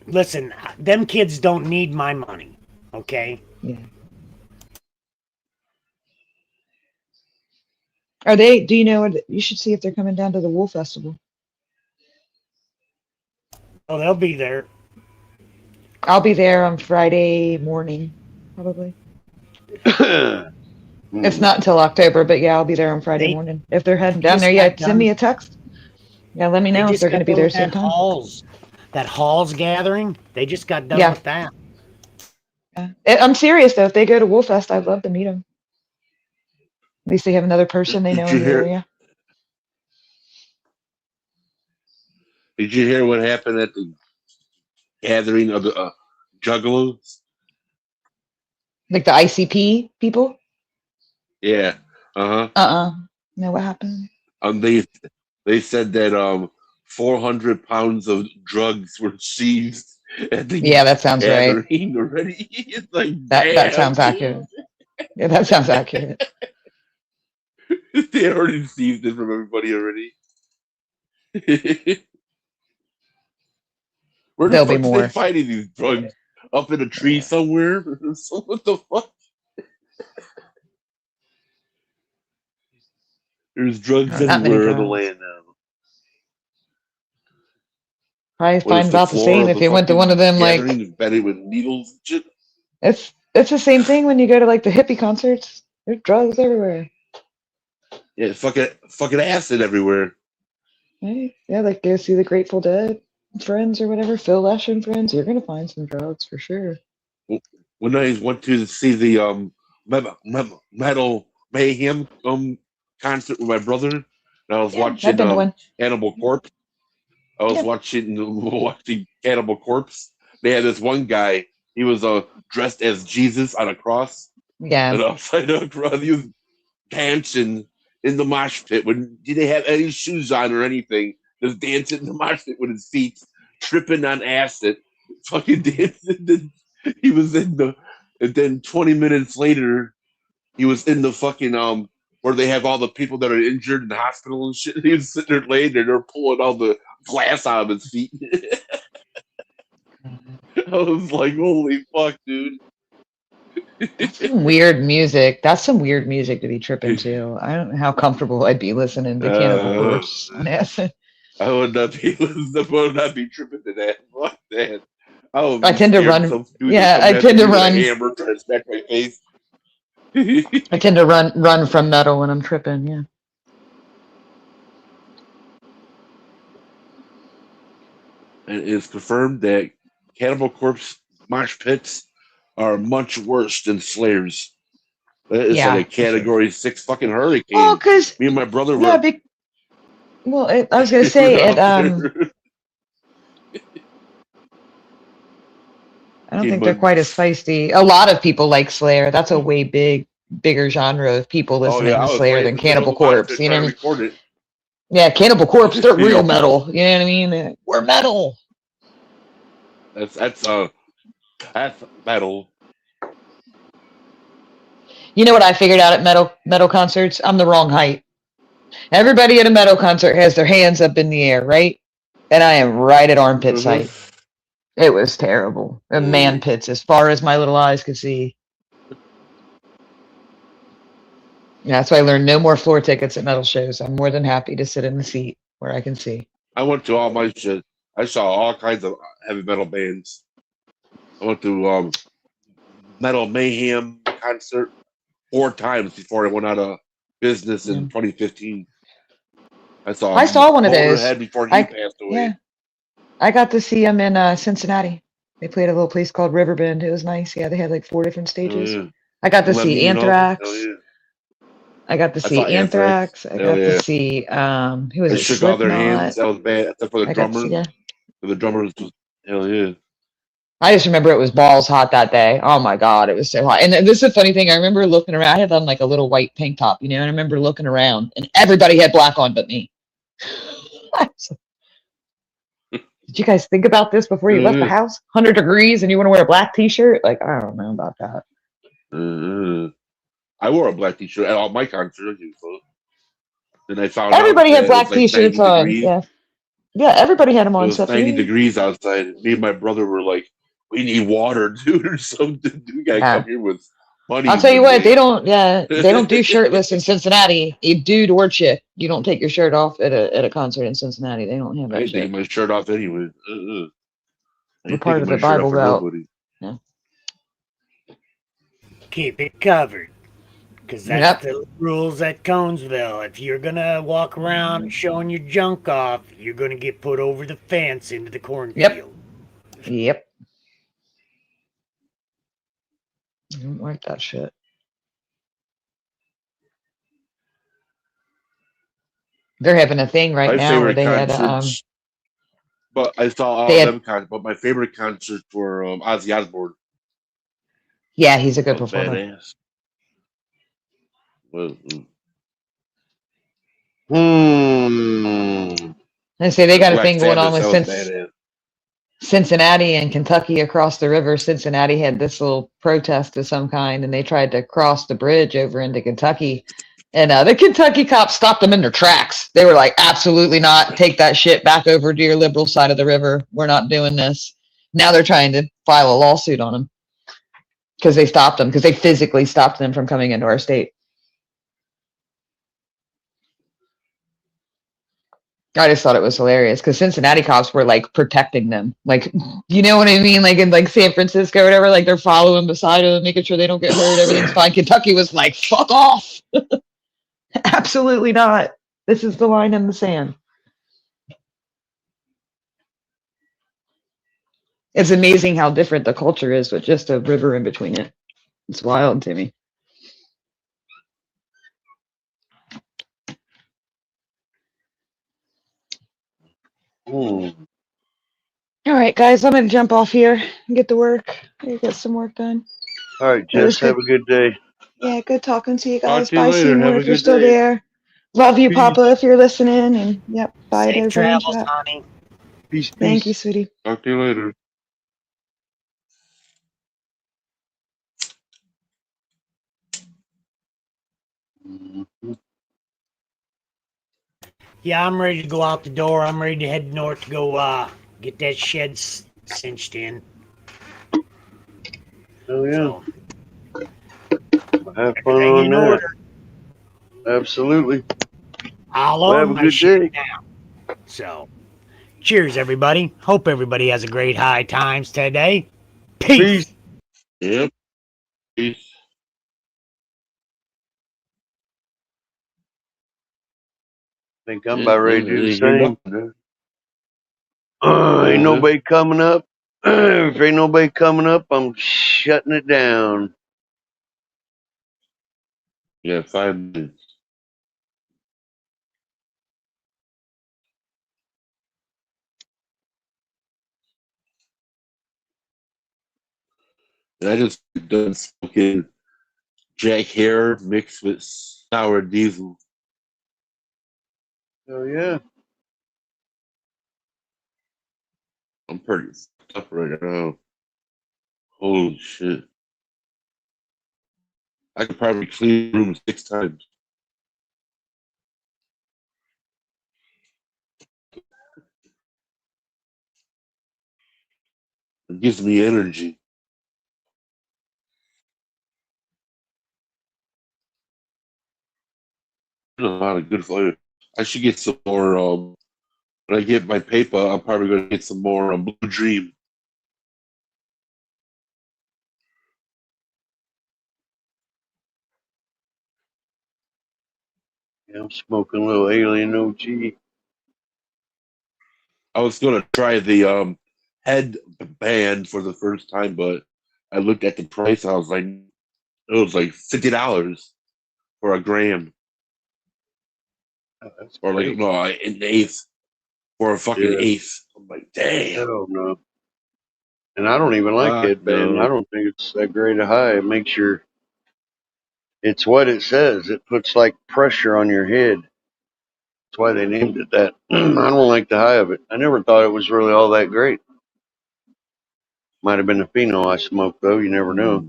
Listen, them kids don't need my money, okay? Yeah. Are they, do you know, you should see if they're coming down to the Wool Festival. Oh, they'll be there. I'll be there on Friday morning, probably. It's not until October, but yeah, I'll be there on Friday morning. If they're heading down there, yeah, send me a text. Yeah, let me know if they're going to be there same time. That Halls gathering, they just got done with that. Yeah. I'm serious though. If they go to Woolfest, I'd love to meet them. At least they have another person they know in the area. Did you hear what happened at the gathering of the Juggalos? Like the ICP people? Yeah. Uh-huh. No, what happened? They said that 400 pounds of drugs were seized at the that sounds right. gathering already. It's like, that sounds accurate. Yeah, that sounds accurate. They already received it from everybody already. Where the There'll fuck be are more. they finding these drugs? Up in a tree somewhere? So what the fuck? There's drugs Not many everywhere on the drugs. land now. Probably find about the same if you went to one of them like bedded with needles and shit. it's the same thing when you go to like the hippie concerts. There's drugs everywhere. Yeah, fucking acid everywhere. Right? Yeah, like go see the Grateful Dead friends or whatever, Phil Lesh and friends. You're gonna find some drugs for sure. When I went to see the Metal Mayhem concert with my brother, and I was watching I've been to one. Cannibal Corpse. I was Yeah. watching Cannibal Corpse. They had this one guy. He was dressed as Jesus on a cross, Yeah. and upside down cross. He was dancing in the mosh pit when he didn't have any shoes on or anything. Just dancing in the mosh pit with his feet, tripping on acid, fucking dancing. Then he was in the, and then 20 minutes later, he was in the fucking where they have all the people that are injured in the hospital and shit. He was sitting there laying there, they're pulling all the glass out of his feet. I was like, holy fuck, dude. Some weird music. That's some weird music to be tripping to. I don't know how comfortable I'd be listening to Cannibal Corpse on acid. I would not be tripping to that. Fuck that. I tend to run. Yeah, I tend to run. Hammer trying to smack my face. I tend to run from metal when I'm tripping. Yeah. It is confirmed that Cannibal Corpse mosh pits are much worse than Slayer's. It's Yeah, like a Category 6 fucking hurricane. Well, because me and my brother were. yeah, I was gonna say it. I don't think they're quite as feisty. A lot of people like Slayer. That's a way bigger genre of people listening to Slayer than Cannibal Corpse. You know what I mean? Yeah, Cannibal Corpse, they're real metal. You know what I mean? We're metal. That's metal. You know what I figured out at metal concerts? I'm the wrong height. Everybody at a metal concert has their hands up in the air, right? And I am right at armpit height. It was terrible. And man pits as far as my little eyes could see. Yeah, that's why I learned no more floor tickets at metal shows. I'm more than happy to sit in the seat where I can see. I went to all my shit. I saw all kinds of heavy metal bands. I went to Metal Mayhem concert 4 times before I went out of business in 2015. I saw one of those. Motorhead before he passed away. Yeah, I got to see them in Cincinnati. They played a little place called Riverbend. It was nice. Yeah, they had like 4 different stages. I got to see Anthrax. I got to see Anthrax. I got to see who was it? Shook all their hands. Slipknot. That was bad. Except for the drummer. Yeah. The drummer was hell yeah. I just remember it was balls hot that day. Oh my god, it was so hot. And this is a funny thing. I remember looking around. I had on like a little white tank top, you know. And I remember looking around, and everybody had black on but me. Did you guys think about this before you left the house? 100 degrees, and you want to wear a black T-shirt? Like, I don't know about that. I wore a black T-shirt at all my concerts. Then I found everybody out had black T-shirts on. Yeah, everybody had them on. It was 90 degrees outside. Me and my brother were like, "We need water, dude, or something. We gotta come here with money." I'll tell you what, they don't do shirtless in Cincinnati. A dude or chick, you don't take your shirt off at a concert in Cincinnati. They don't have that I shit. take my shirt off anyway. We're part of the Bible Belt. Yeah. Keep it covered. Because that's the rules at Conesville. If you're going to walk around showing your junk off, you're going to get put over the fence into the cornfield. Yep. I don't like that shit. They're having a thing right now where they had but I saw all of them concerts. But my favorite concerts were Ozzy Osbourne. Yeah, he's a good performer. Badass. Well, I say they got a thing going on with Cincinnati and Kentucky across the river. Cincinnati had this little protest of some kind, and they tried to cross the bridge over into Kentucky. And the Kentucky cops stopped them in their tracks. They were like, absolutely not. Take that shit back over to your liberal side of the river. We're not doing this. Now they're trying to file a lawsuit on them because they stopped them, because they physically stopped them from coming into our state. I just thought it was hilarious because Cincinnati cops were like protecting them. Like, you know what I mean? Like in like San Francisco or whatever, like they're following beside them, making sure they don't get hurt. Everything's fine. Kentucky was like, fuck off. Absolutely not. This is the line in the sand. It's amazing how different the culture is with just a river in between it. It's wild to me. All right, guys, I'm gonna jump off here and get to work. Get some work done. All right, It was Jess, have good. a good day. Yeah, good talking to you Talk guys. to you Bye, later. Seymour, Have a if you're good still day. there. Love you, Peace. Papa, if you're listening. And yep, bye to Safe everybody in travels, chat. honey. Peace, Thank you, peace. sweetie. Talk to you later. Yeah, I'm ready to go out the door. I'm ready to head north to go get that shed cinched in. Oh yeah. So, Have fun everything on in that. order. Absolutely. I'll Well, have own a my good shed day. now. So, cheers, everybody. Hope everybody has a great high times today. Peace. Yep. Peace. Think I'm Yeah, about ready to do the ain't hear same. nothing. Ain't Uh-huh. nobody coming up. If ain't nobody coming up, I'm shutting it down. Yeah, 5 minutes. And I just done smoking Jack Hare mixed with sour diesel. Oh yeah. I'm pretty stuck right now. Holy shit. I could probably clean the room 6 times. It gives me energy. There's a lot of good flavor. I should get some more. When I get my paper, I'm probably going to get some more Blue Dream. Yeah, I'm smoking a little Alien OG. I was going to try the head band for the first time, but I looked at the price. I was like, it was like $50 for a gram, Oh, that's or like great. no, an eighth for a fucking Yeah. eighth. I'm like, damn. Hell no. And I don't even like Fuck headband. I no. don't think it's that great a high. It makes your, it's what it says. It puts like pressure on your head. That's why they named it that. I don't like the high of it. I never thought it was really all that great. Might have been the pheno I smoked though. You never know.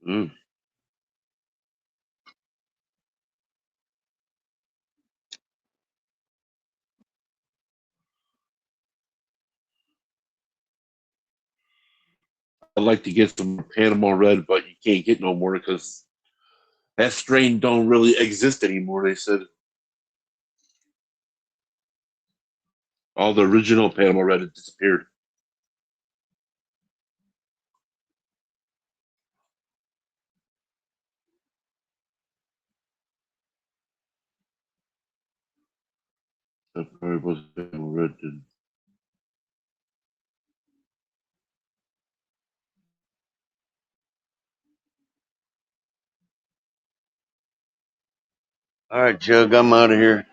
Mm. I'd like to get some Panama Red, but you can't get no more because that strain don't really exist anymore. They said all the original Panama Red has disappeared. That probably was Panama Red. Then. All right, Jug, I'm out of here.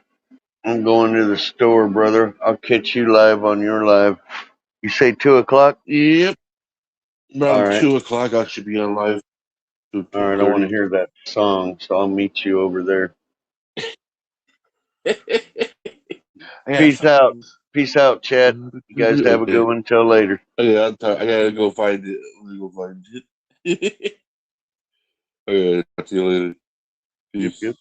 I'm going to the store, brother. I'll catch you live on your live. You say 2:00? Yep. All Around right. 2 o'clock, I should be on live to All right. I want to 2:30. hear that song, so I'll meet you over there. I got Peace out. songs. Peace out, Chad. You guys have a good Okay. one. Till later. Okay, I gotta go find it. Let me go find it. Okay, talk to you later. Yep, Peace. yep.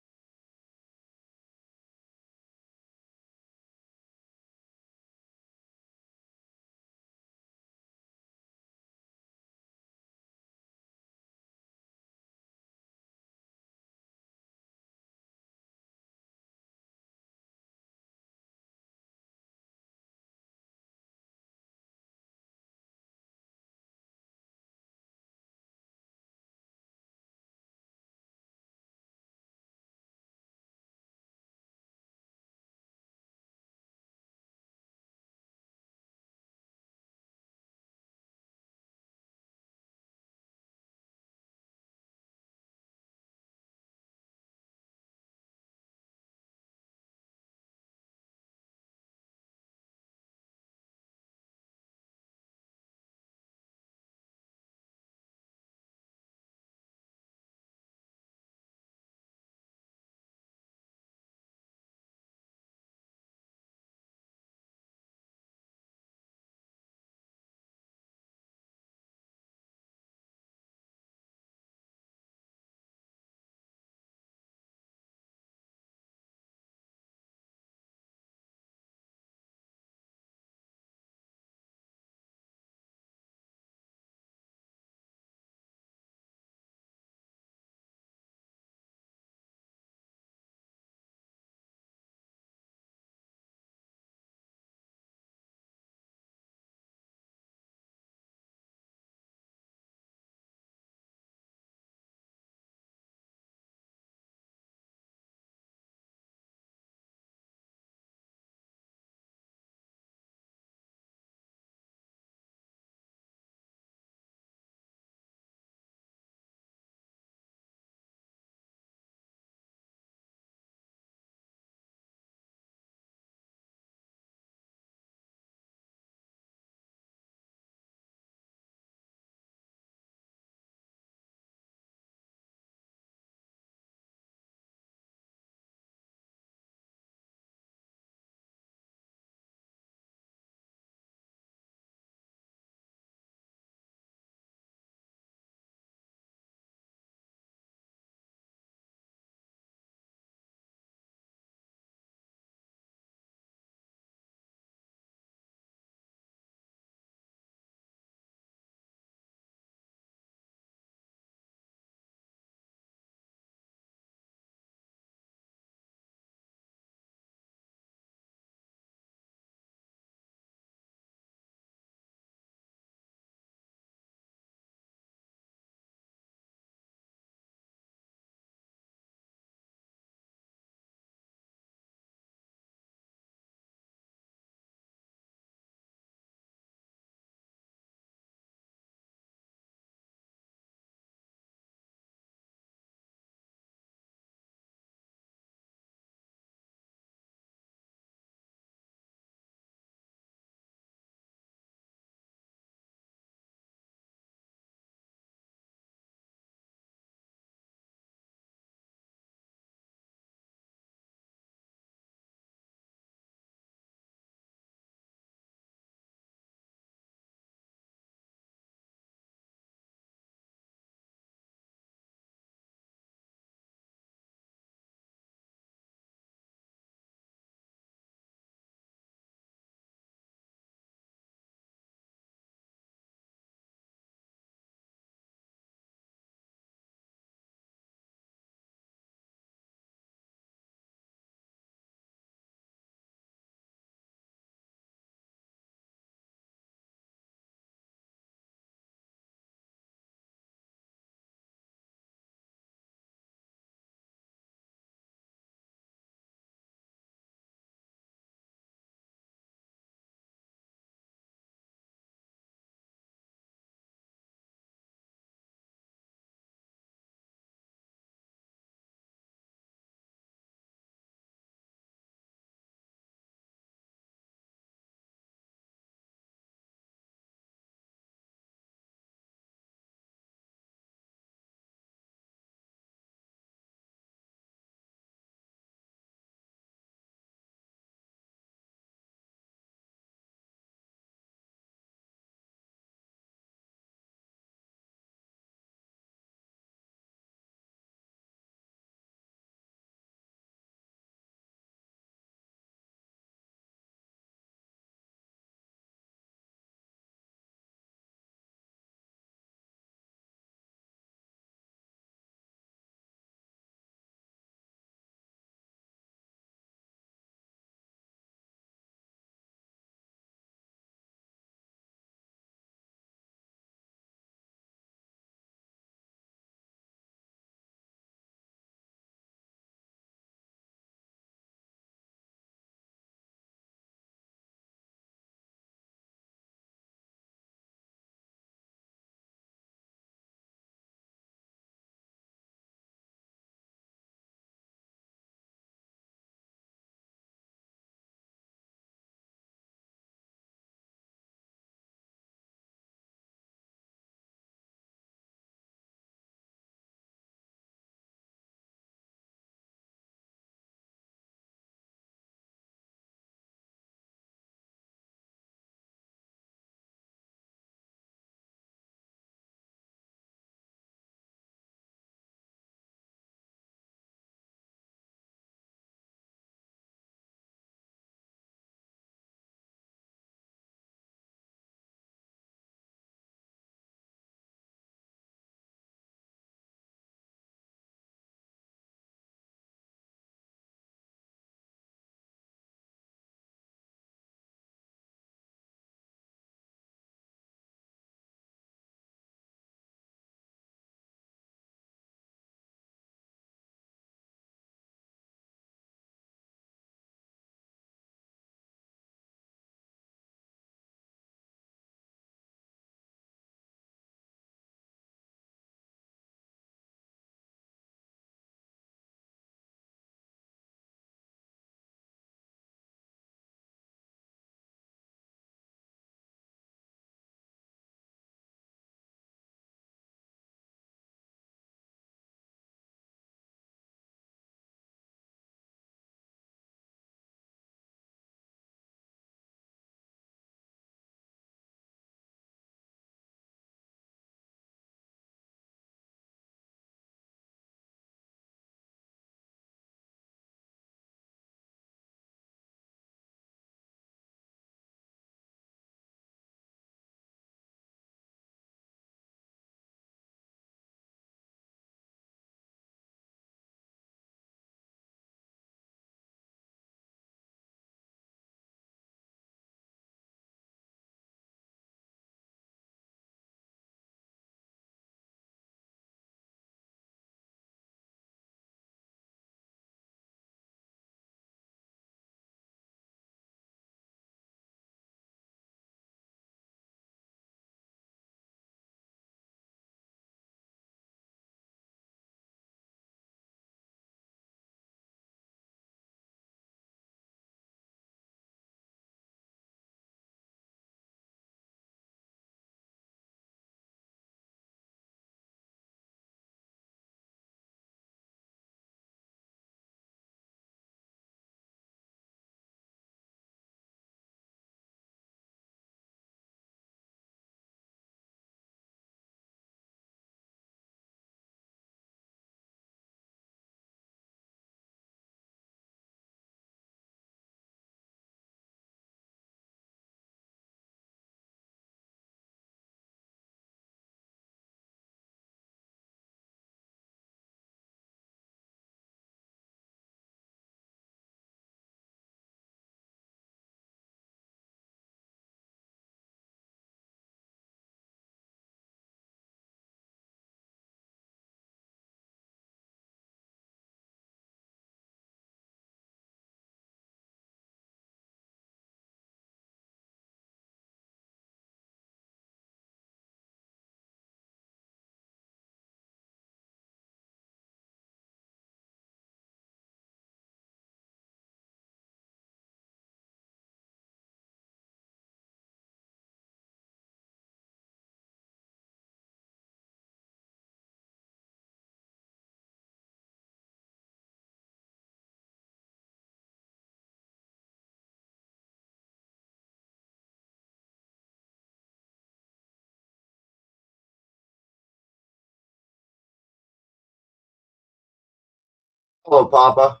Hello, Papa.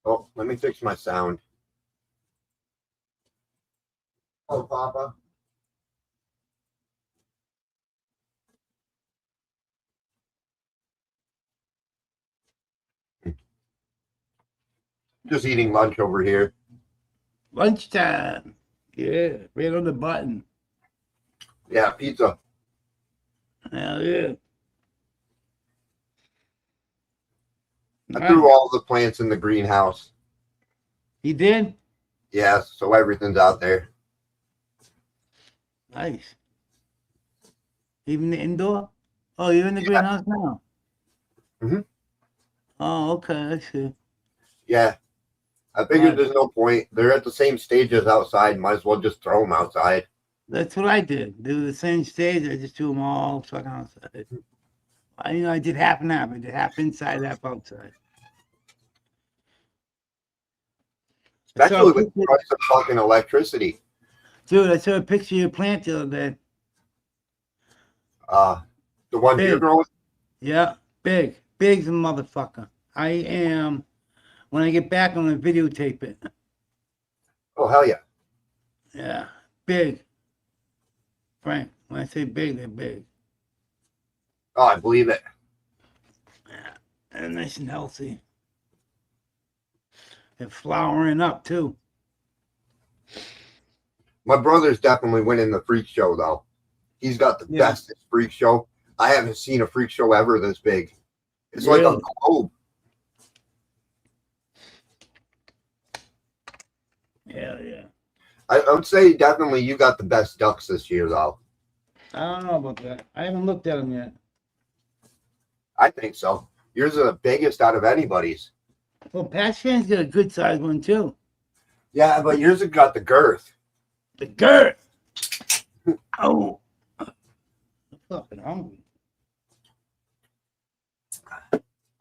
Oh, let me fix my sound. Hello, Papa. Just eating lunch over here. Lunchtime. Yeah, right on the button. Yeah, pizza. Hell yeah. I threw all the plants in the greenhouse. You did? Yes, so everything's out there. Nice. Even the indoor? Oh, you're in the greenhouse now? Mhm. Oh, okay. I see. Yeah. I figured there's no point. They're at the same stage as outside. Might as well just throw them outside. That's what I did. They were the same stage. I just threw them all fucking outside. I did half and half. I did half inside, half outside. Especially with the price of fucking electricity. Dude, I saw a picture of your plant the other day. The one you're Big. growing? Yeah, big. Big as a motherfucker. I am. When I get back, I'm going to videotape it. Oh, hell yeah. Yeah, big. Frank, when I say big, they're big. Oh, I believe it. Yeah, and nice and healthy. They're flowering up, too. My brother's definitely winning the freak show, though. He's got the best freak show. I haven't seen a freak show ever this big. It's like a globe. Yeah. I would say definitely you got the best ducks this year, though. I don't know about that. I haven't looked at them yet. I think so. Yours are the biggest out of anybody's. Well, Patshan's got a good sized one, too. Yeah, but yours have got the girth. The girth! Oh. I'm fucking hungry.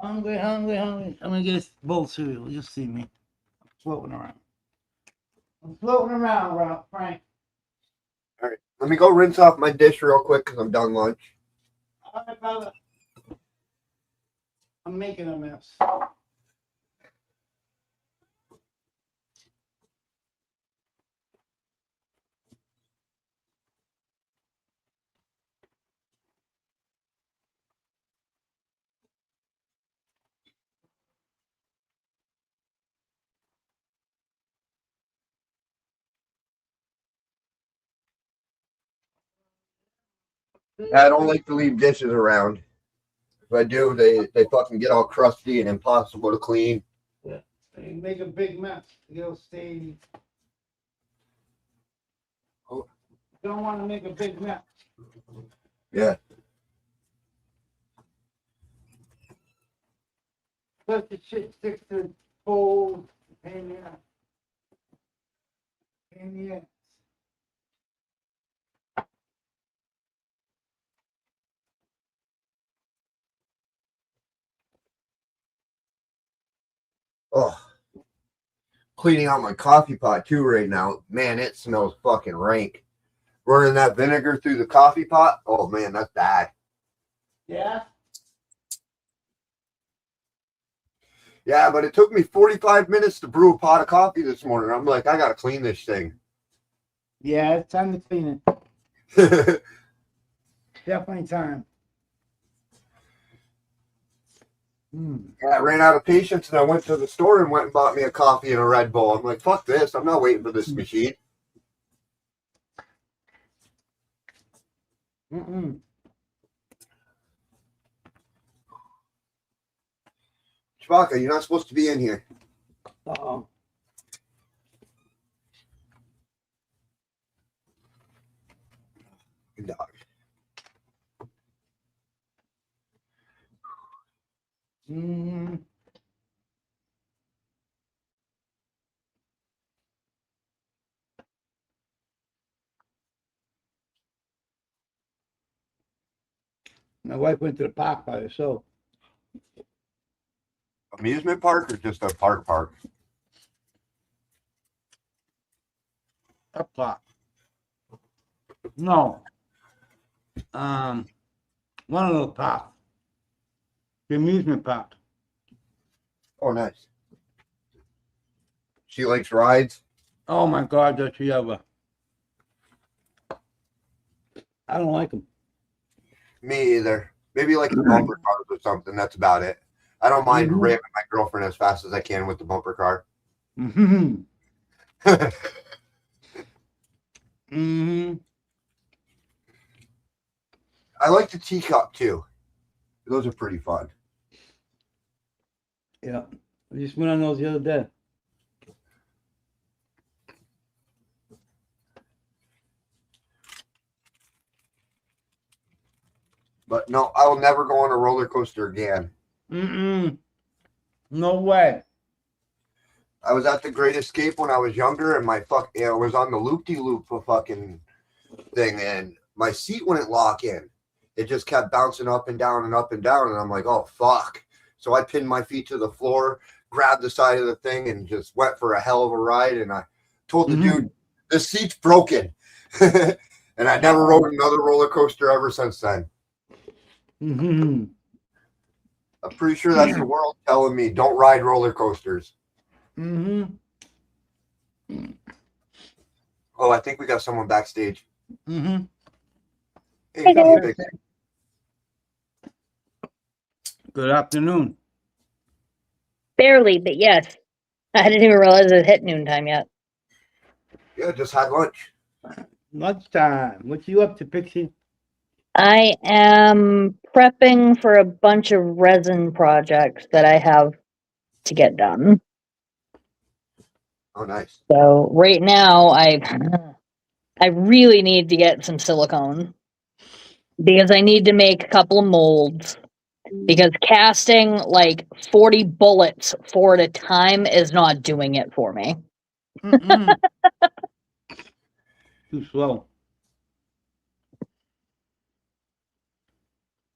Hungry. I'm going to get a bowl of cereal. You'll see me. I'm floating around. Frank. All right. Let me go rinse off my dish real quick because I'm done lunch. All right, brother. I'm making a mess. I don't like to leave dishes around. If I do, they fucking get all crusty and impossible to clean. Yeah. They make a big mess. They'll stay. Oh. You don't want to make a big mess. Yeah. Plus the shit sticks to cold. Pain in the ass. Pain in the ass. Oh. Cleaning out my coffee pot too right now. Man, it smells fucking rank. Running that vinegar through the coffee pot. Oh man, that's bad. Yeah? Yeah, but it took me 45 minutes to brew a pot of coffee this morning. I'm like, I gotta clean this thing. Yeah, it's time to clean it. Definitely time. Yeah, I ran out of patience and I went to the store and went and bought me a coffee and a Red Bull. I'm like, fuck this. I'm not waiting for this machine. Chewbacca, you're not supposed to be in here. Uh-oh. Good dog. My wife went to the park by herself. Amusement park or just a park? A park. No. One of those parks. The amusement park. Oh, nice. She likes rides. Oh my God, does she ever? I don't like them. Me either. Maybe like the bumper cars or something. That's about it. I don't mind Mhm. ramming my girlfriend as fast as I can with the bumper car. Mm-hmm. Mm-hmm. I like the teacup too. Those are pretty fun. Yeah. I just went on those the other day. But no, I will never go on a roller coaster again. Mm-mm. No way. I was at the Great Escape when I was younger, and I was on the loop-de-loop fucking thing, and my seat wouldn't lock in. It just kept bouncing up and down and up and down, and I'm like, oh fuck. So I pinned my feet to the floor, grabbed the side of the thing, and just went for a hell of a ride. And I told the dude, the seat's broken. And I never rode another roller coaster ever since then. Mm-hmm. I'm pretty sure that's the world telling me don't ride roller coasters. Mm-hmm. Oh, I think we got someone backstage. Mm-hmm. Hey, Hey, Good afternoon. Barely, but yes. I didn't even realize it hit noontime yet. Yeah, just had lunch. Lunchtime. What you up to, Pixie? I am prepping for a bunch of resin projects that I have to get done. Oh, nice. So right now I really need to get some silicone because I need to make a couple of molds because casting like 40 bullets 4 at a time is not doing it for me. Mm-mm. Too slow.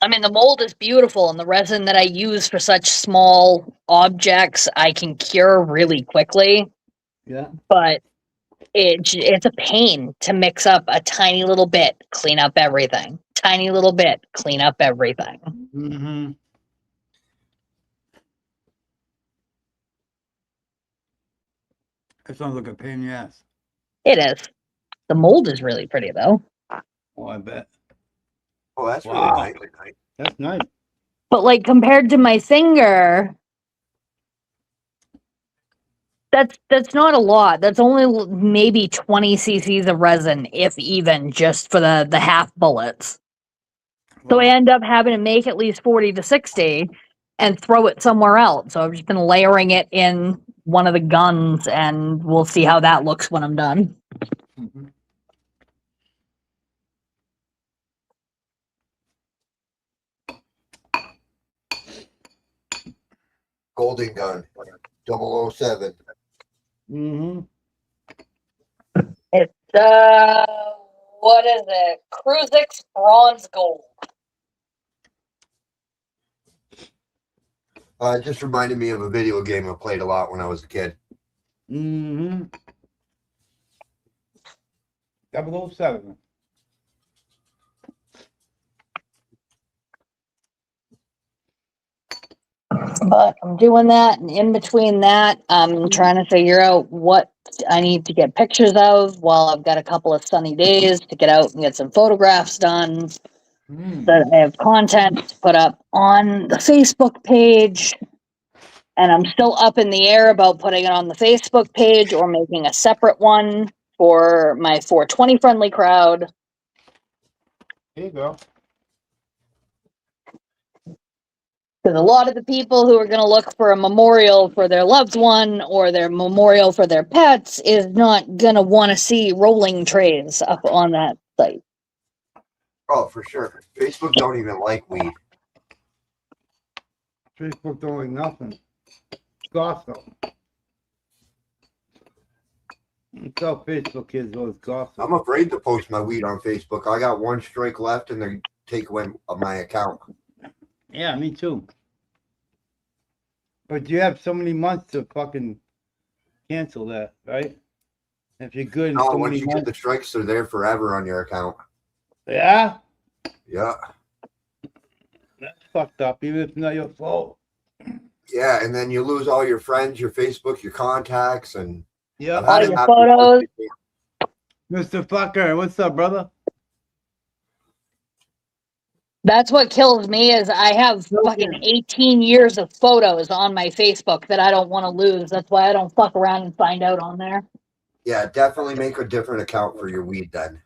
I mean, the mold is beautiful, and the resin that I use for such small objects I can cure really quickly. Yeah. But it's a pain to mix up a tiny little bit, clean up everything. Tiny little bit, clean up everything. Mm-hmm. That sounds like a pain in the ass. It is. The mold is really pretty, though. Oh, I bet. Oh, that's Wow. really nice. That's nice. But like compared to my finger, that's not a lot. That's only maybe 20 cc's of resin, if even, just for the half bullets. So I end up having to make at least 40 to 60 and throw it somewhere else. So I've just been layering it in one of the guns, and we'll see how that looks when I'm done. Mm-hmm. Golden Gun, 007. Mm-hmm. It's what is it? Cruisix Bronze Gold. It just reminded me of a video game I played a lot when I was a kid. Mm-hmm. 007. But I'm doing that, and in between that, I'm trying to figure out what I need to get pictures of while I've got a couple of sunny days to get out and get some photographs done. That I have content to put up on the Facebook page. And I'm still up in the air about putting it on the Facebook page or making a separate one for my 420 friendly crowd. There you go. Because a lot of the people who are going to look for a memorial for their loved one or their memorial for their pets is not going to want to see rolling trays up on that site. Oh, for sure. Facebook don't even like weed. Facebook don't like nothing. Gossip. That's how Facebook is, always gossip. I'm afraid to post my weed on Facebook. I got one strike left and they take away my account. Yeah, me too. But you have so many months to fucking cancel that, right? If you're good in No, so once many you get months. the strikes, they're there forever on your account. Yeah? Yeah. fucked up, even if it's not your fault. Yeah, and then you lose all your friends, your Facebook, your contacts, and Yeah. I've had All it your happen photos. before. Mr. Fucker, what's up, brother? That's what kills me is I have fucking 18 years of photos on my Facebook that I don't want to lose. That's why I don't fuck around and find out on there. Yeah, definitely make a different account for your weed then.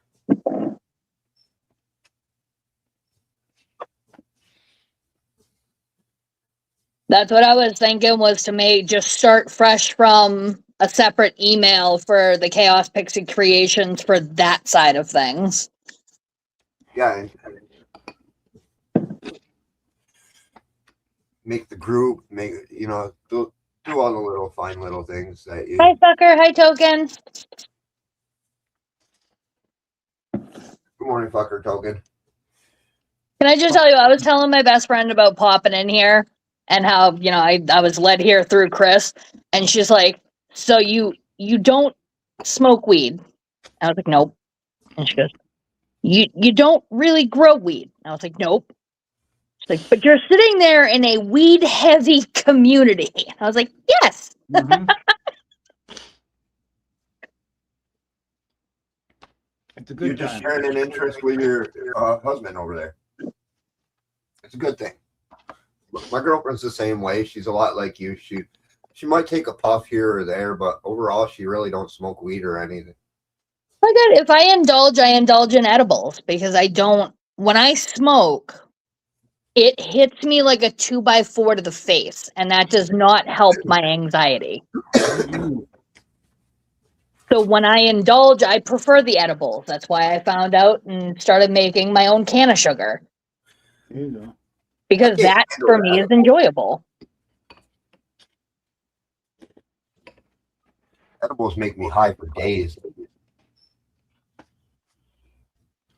That's what I was thinking was to just start fresh from a separate email for the Chaos Pixie Creations for that side of things. Yeah. Make the group, do all the little fine little things that you. Hi, fucker. Hi, Token. Good morning, fucker token. Can I just tell you, I was telling my best friend about popping in here and how, I was led here through Chris, and she's like, so you don't smoke weed? I was like, nope. And she goes, you don't really grow weed? I was like, nope. She's like, but you're sitting there in a weed heavy community. I was like, yes. Mm-hmm. It's a You're good just time. sharing an interest with your husband over there. It's a good thing. My girlfriend's the same way. She's a lot like you. She might take a puff here or there, but overall, she really don't smoke weed or anything. Oh my God, if I indulge in edibles because I don't. When I smoke, it hits me like a 2x4 to the face, and that does not help my anxiety. So when I indulge, I prefer the edibles. That's why I found out and started making my own can of sugar. There you go. Because that, for me, is enjoyable. Edibles make me high for days.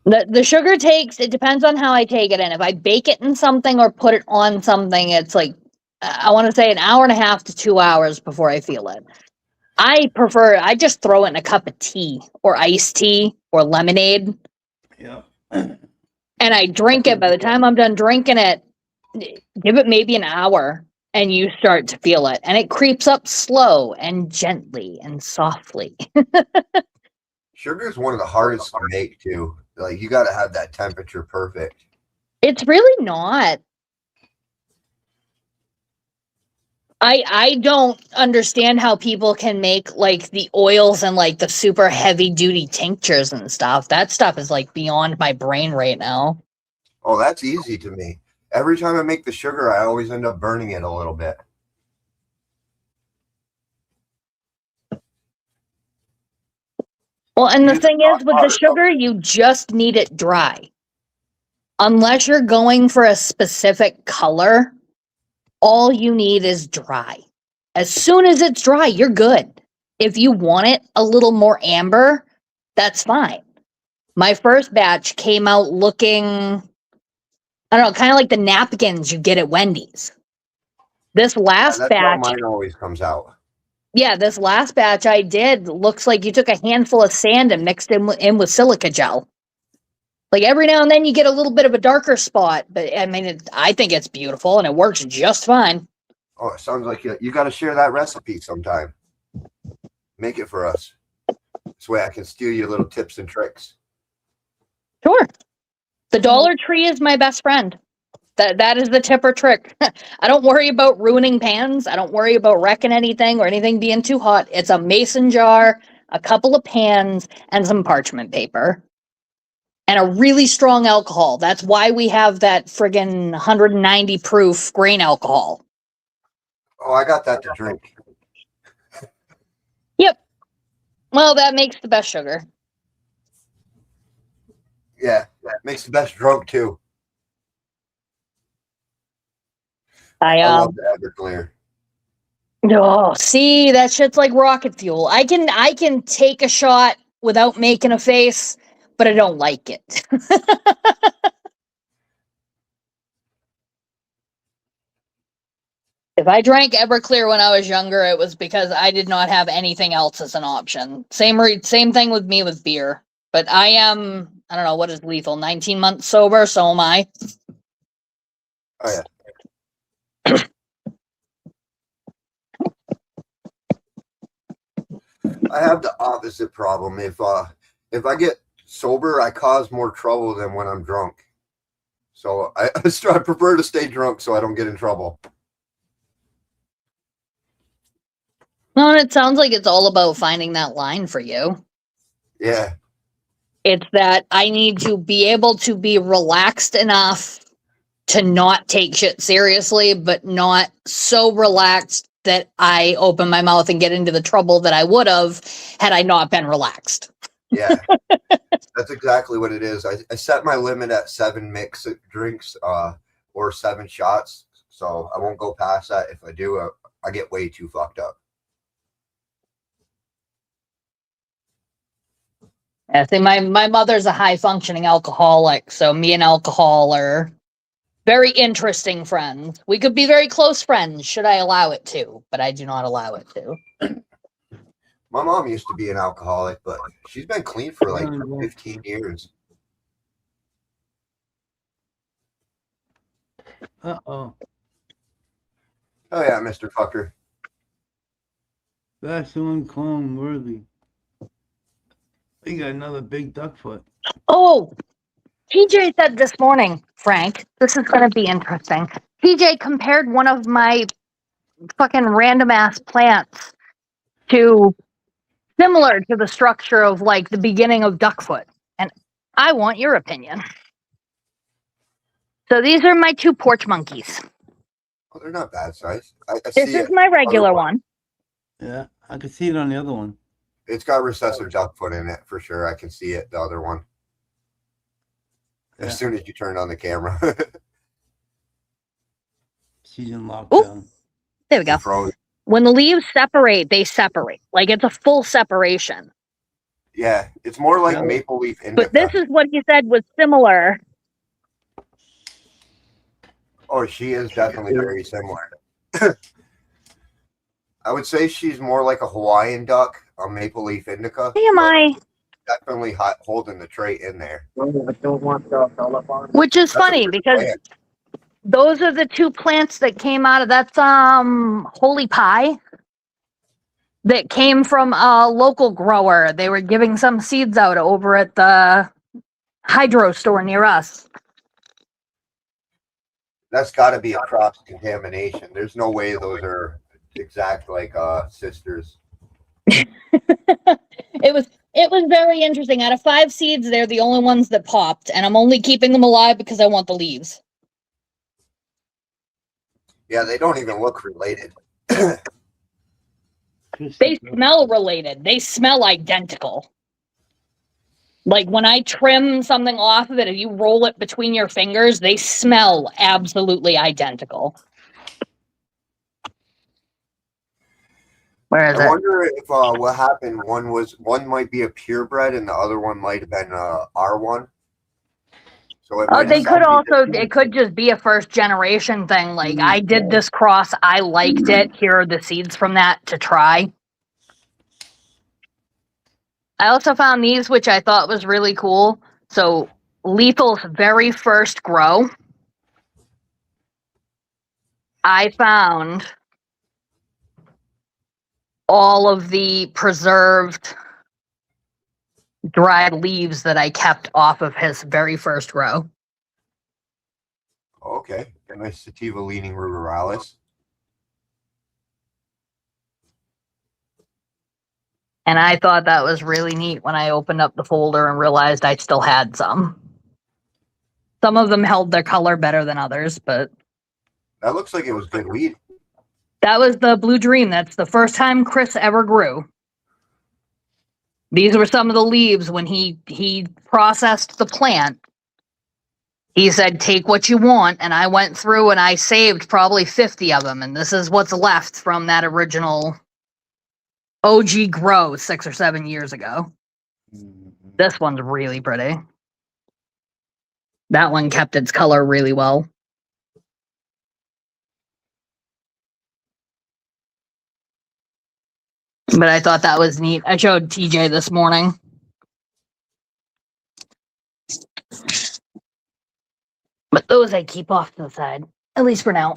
The sugar it depends on how I take it in. If I bake it in something or put it on something, it's like, I want to say an hour and a half to 2 hours before I feel it. I just throw it in a cup of tea or iced tea or lemonade. Yeah. And I drink it. By the time I'm done drinking it, give it maybe an hour and you start to feel it. And it creeps up slow and gently and softly. Sugar is one of the hardest to make too. Like you got to have that temperature perfect. It's really not. I don't understand how people can make like the oils and like the super heavy duty tinctures and stuff. That stuff is like beyond my brain right now. Oh, that's easy to me. Every time I make the sugar, I always end up burning it a little bit. Well, and the thing is with the sugar, you just need it dry. Unless you're going for a specific color, all you need is dry. As soon as it's dry, you're good. If you want it a little more amber, that's fine. My first batch came out looking, I don't know, kind of like the napkins you get at Wendy's. This last that's batch, how mine always comes out. yeah, this last batch I did looks like you took a handful of sand and mixed in with silica gel. Like every now and then you get a little bit of a darker spot, but I mean, I think it's beautiful and it works just fine. Oh, it sounds like you got to share that recipe sometime. Make it for us. This way I can steal your little tips and tricks. Sure. The Dollar Tree is my best friend. That is the tip or trick. I don't worry about ruining pans. I don't worry about wrecking anything or anything being too hot. It's a mason jar, a couple of pans, and some parchment paper. And a really strong alcohol. That's why we have that friggin' 190 proof grain alcohol. Oh, I got that to drink. Yep. Well, that makes the best sugar. Yeah, makes the best drunk too. I love the Everclear. Oh, see, that shit's like rocket fuel. I can take a shot without making a face, but I don't like it. If I drank Everclear when I was younger, it was because I did not have anything else as an option. Same thing with me with beer. But I don't know, what is lethal? 19 months sober, so am I. Oh yeah. I have the opposite problem. If I get sober, I cause more trouble than when I'm drunk. So I prefer to stay drunk so I don't get in trouble. No, it sounds like it's all about finding that line for you. Yeah. It's that I need to be able to be relaxed enough to not take shit seriously, but not so relaxed that I open my mouth and get into the trouble that I would have had I not been relaxed. Yeah. That's exactly what it is. I set my limit at 7 mixed drinks or 7 shots. So I won't go past that. If I do, I get way too fucked up. I think my mother's a high functioning alcoholic, so me and alcohol are very interesting friends. We could be very close friends should I allow it to, but I do not allow it to. My mom used to be an alcoholic, but she's been clean for like 15 years. Uh-oh. Oh yeah, Mr. Fucker. That's the one clone worthy. We got another big duck foot. Oh, TJ said this morning, Frank, this is going to be interesting. TJ compared one of my fucking random ass plants to similar to the structure of like the beginning of duckfoot. And I want your opinion. So these are my 2 porch monkeys. Oh, they're not bad size. This is my regular one. Yeah, I can see it on the other one. It's got recessive duckfoot in it for sure. I can see it, the other one. As soon as you turn on the camera. She's in lockdown. There we go. When the leaves separate, they separate. Like it's a full separation. Yeah, it's more like maple leaf indica. But this is what he said was similar. Oh, she is definitely very similar. I would say she's more like a Hawaiian duck, a maple leaf indica. Hey, am I? Definitely holding the trait in there. Which is funny because those are the 2 plants that came out of that's Holy Pie that came from a local grower. They were giving some seeds out over at the hydro store near us. That's got to be a cross contamination. There's no way those are exact like sisters. It was very interesting. Out of 5 seeds, they're the only ones that popped, and I'm only keeping them alive because I want the leaves. Yeah, they don't even look related. They smell related. They smell identical. Like when I trim something off of it, if you roll it between your fingers, they smell absolutely identical. Where is I it? wonder if what happened. One might be a purebred, and the other one might have been R1. So it could just be a first generation thing. Like I did this cross, I liked it. Here are the seeds from that to try. I also found these, which I thought was really cool. So Lethal's very first grow, I found all of the preserved dried leaves that I kept off of his very first grow. Okay, a nice sativa leaning ruderalis. And I thought that was really neat when I opened up the folder and realized I still had some. Some of them held their color better than others, but that looks like it was good weed. That was the Blue Dream. That's the first time Chris ever grew. These were some of the leaves when he processed the plant. He said, take what you want, and I went through and I saved probably 50 of them, and this is what's left from that original OG grow 6 or 7 years ago. This one's really pretty. That one kept its color really well. But I thought that was neat. I showed TJ this morning. But those I keep off to the side. At least for now.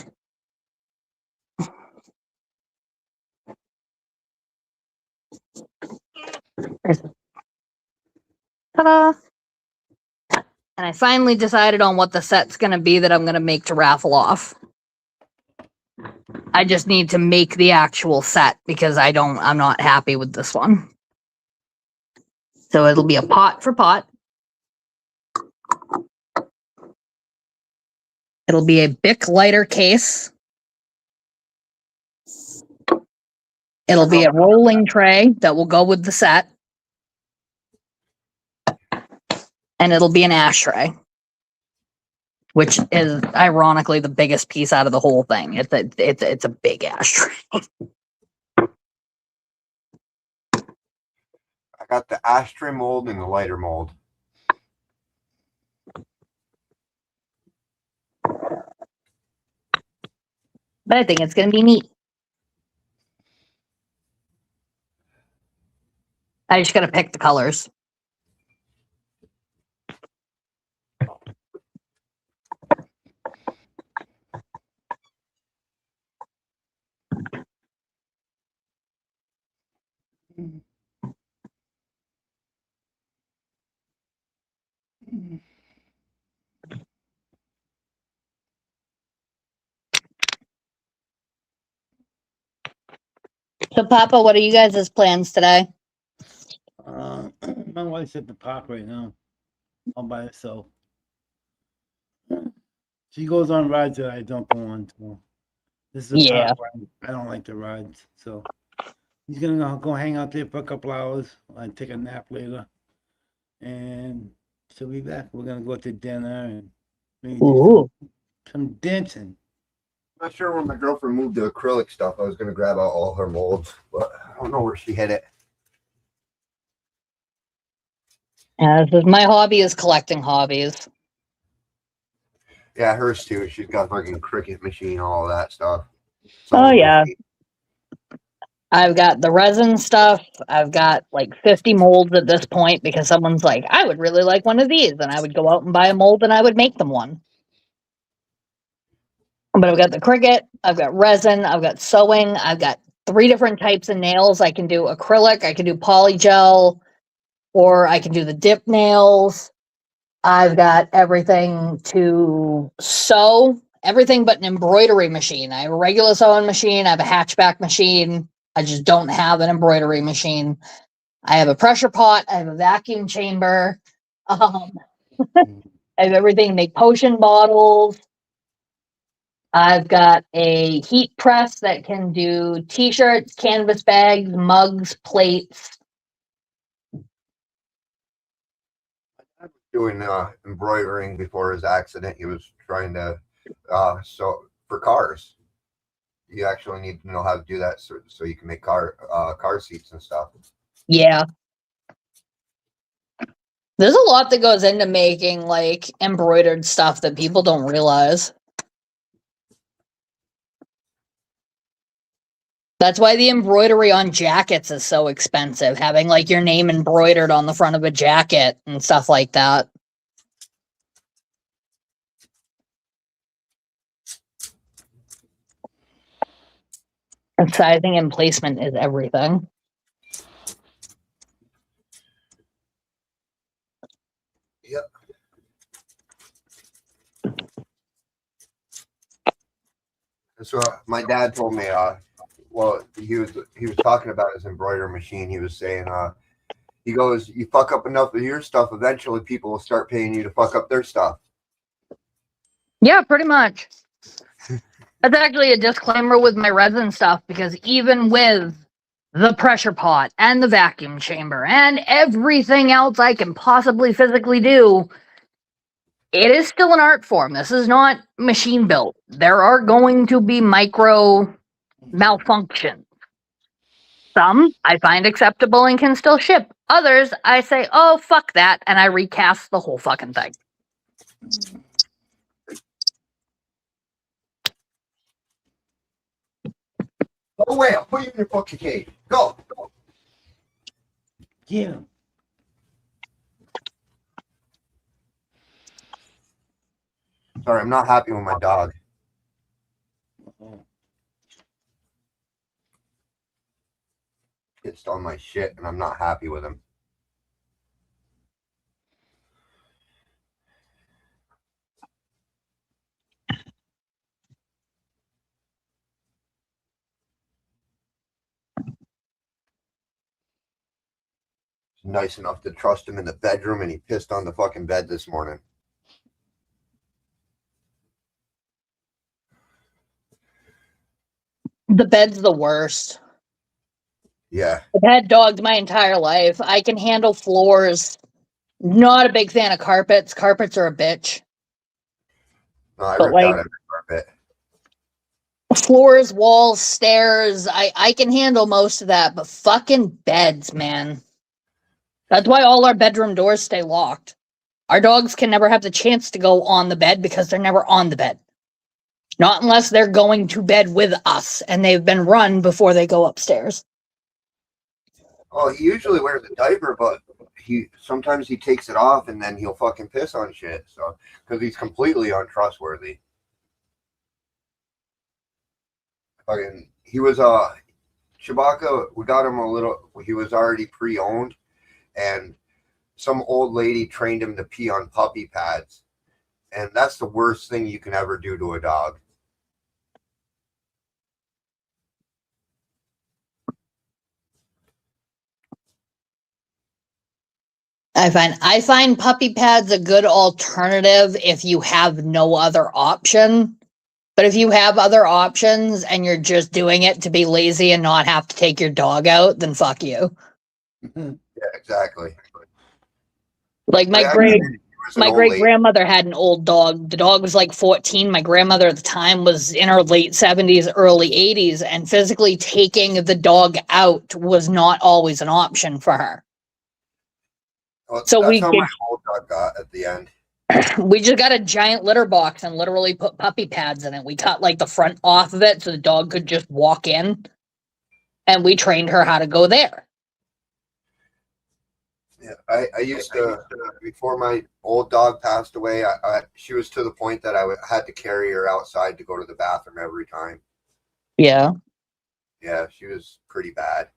Ta-da! And I finally decided on what the set's gonna be that I'm gonna make to raffle off. I just need to make the actual set because I'm not happy with this one. So it'll be a pot for pot. It'll be a Bic lighter case. It'll be a rolling tray that will go with the set. And it'll be an ashtray, which is ironically the biggest piece out of the whole thing. It's a big ashtray. I got the ashtray mold and the lighter mold. But I think it's going to be neat. I just got to pick the colors. So, Papa, what are you guys' plans today? My wife's at the park right now, all by herself. She goes on rides that I don't go on. So this is a Yeah. park ride. I don't like the rides, so he's gonna go hang out there for a couple hours and take a nap later, and she'll be back. We're gonna go to dinner and maybe do Ooh. some dancing. Not sure when my girlfriend moved the acrylic stuff, I was gonna grab out all her molds, but I don't know where she hid it. My hobby is collecting hobbies. Yeah, hers too. She's got fucking Cricut machine, all that stuff. Oh, yeah. I've got the resin stuff. I've got like 50 molds at this point because someone's like, I would really like one of these. And I would go out and buy a mold and I would make them one. But I've got the Cricut, I've got resin, I've got sewing, I've got 3 different types of nails. I can do acrylic, I can do polygel, or I can do the dip nails. I've got everything to sew, everything but an embroidery machine. I have a regular sewing machine, I have a hatchback machine. I just don't have an embroidery machine. I have a pressure pot, I have a vacuum chamber. I have everything to make potion bottles. I've got a heat press that can do t-shirts, canvas bags, mugs, plates. Doing embroidering before his accident. He was trying to so for cars. You actually need to know how to do that so you can make car seats and stuff. Yeah. There's a lot that goes into making like embroidered stuff that people don't realize. That's why the embroidery on jackets is so expensive, having like your name embroidered on the front of a jacket and stuff like that. And sizing and placement is everything. Yep. So my dad told me well, he was talking about his embroidery machine. He was saying, he goes, you fuck up enough of your stuff, eventually people will start paying you to fuck up their stuff. Yeah, pretty much. That's actually a disclaimer with my resin stuff, because even with the pressure pot and the vacuum chamber and everything else I can possibly physically do, it is still an art form. This is not machine built. There are going to be micro malfunctions. Some I find acceptable and can still ship. Others I say, oh, fuck that, and I recast the whole fucking thing. Go away, I'll put you in your fucking cage. Go. Yeah. Sorry, I'm not happy with my dog. pissed on my shit, and I'm not happy with him. Nice enough to trust him in the bedroom, and he pissed on the fucking bed this morning. The bed's the worst. Yeah. I've had dogs my entire life. I can handle floors. Not a big fan of carpets. Carpets are a bitch. No, I But, ripped like, out every carpet. floors, walls, stairs. I can handle most of that, but fucking beds, man. That's why all our bedroom doors stay locked. Our dogs can never have the chance to go on the bed because they're never on the bed. Not unless they're going to bed with us and they've been run before they go upstairs. Oh, he usually wears a diaper, but sometimes he takes it off and then he'll fucking piss on shit. So, because he's completely untrustworthy. Fucking, he was Chewbacca. We got him he was already pre-owned, and some old lady trained him to pee on puppy pads, and that's the worst thing you can ever do to a dog. I find puppy pads a good alternative if you have no other option. But if you have other options and you're just doing it to be lazy and not have to take your dog out, then fuck you. Yeah, exactly. Like my great grandmother had an old dog. The dog was like 14. My grandmother at the time was in her late 70s, early 80s, and physically taking the dog out was not always an option for her. Well, So that's how my old dog got at the end. We just got a giant litter box and literally put puppy pads in it. We cut like the front off of it so the dog could just walk in, and we trained her how to go there. Yeah, I used to, before my old dog passed away, she was to the point that I had to carry her outside to go to the bathroom every time. Yeah. Yeah, she was pretty bad.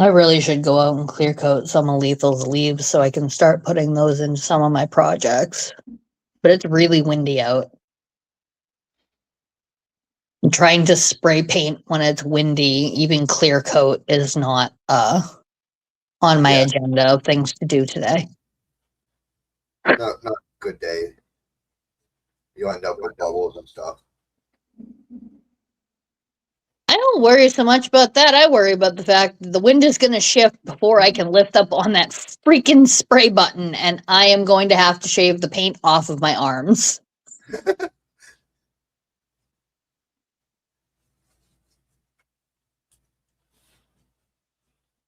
I really should go out and clear coat some of Lethal's leaves so I can start putting those into some of my projects. But it's really windy out. I'm trying to spray paint when it's windy. Even clear coat is not on my agenda of things to do today. Not a good day. You end up with bubbles and stuff. I don't worry so much about that. I worry about the fact that the wind is going to shift before I can lift up on that freaking spray button, and I am going to have to shave the paint off of my arms.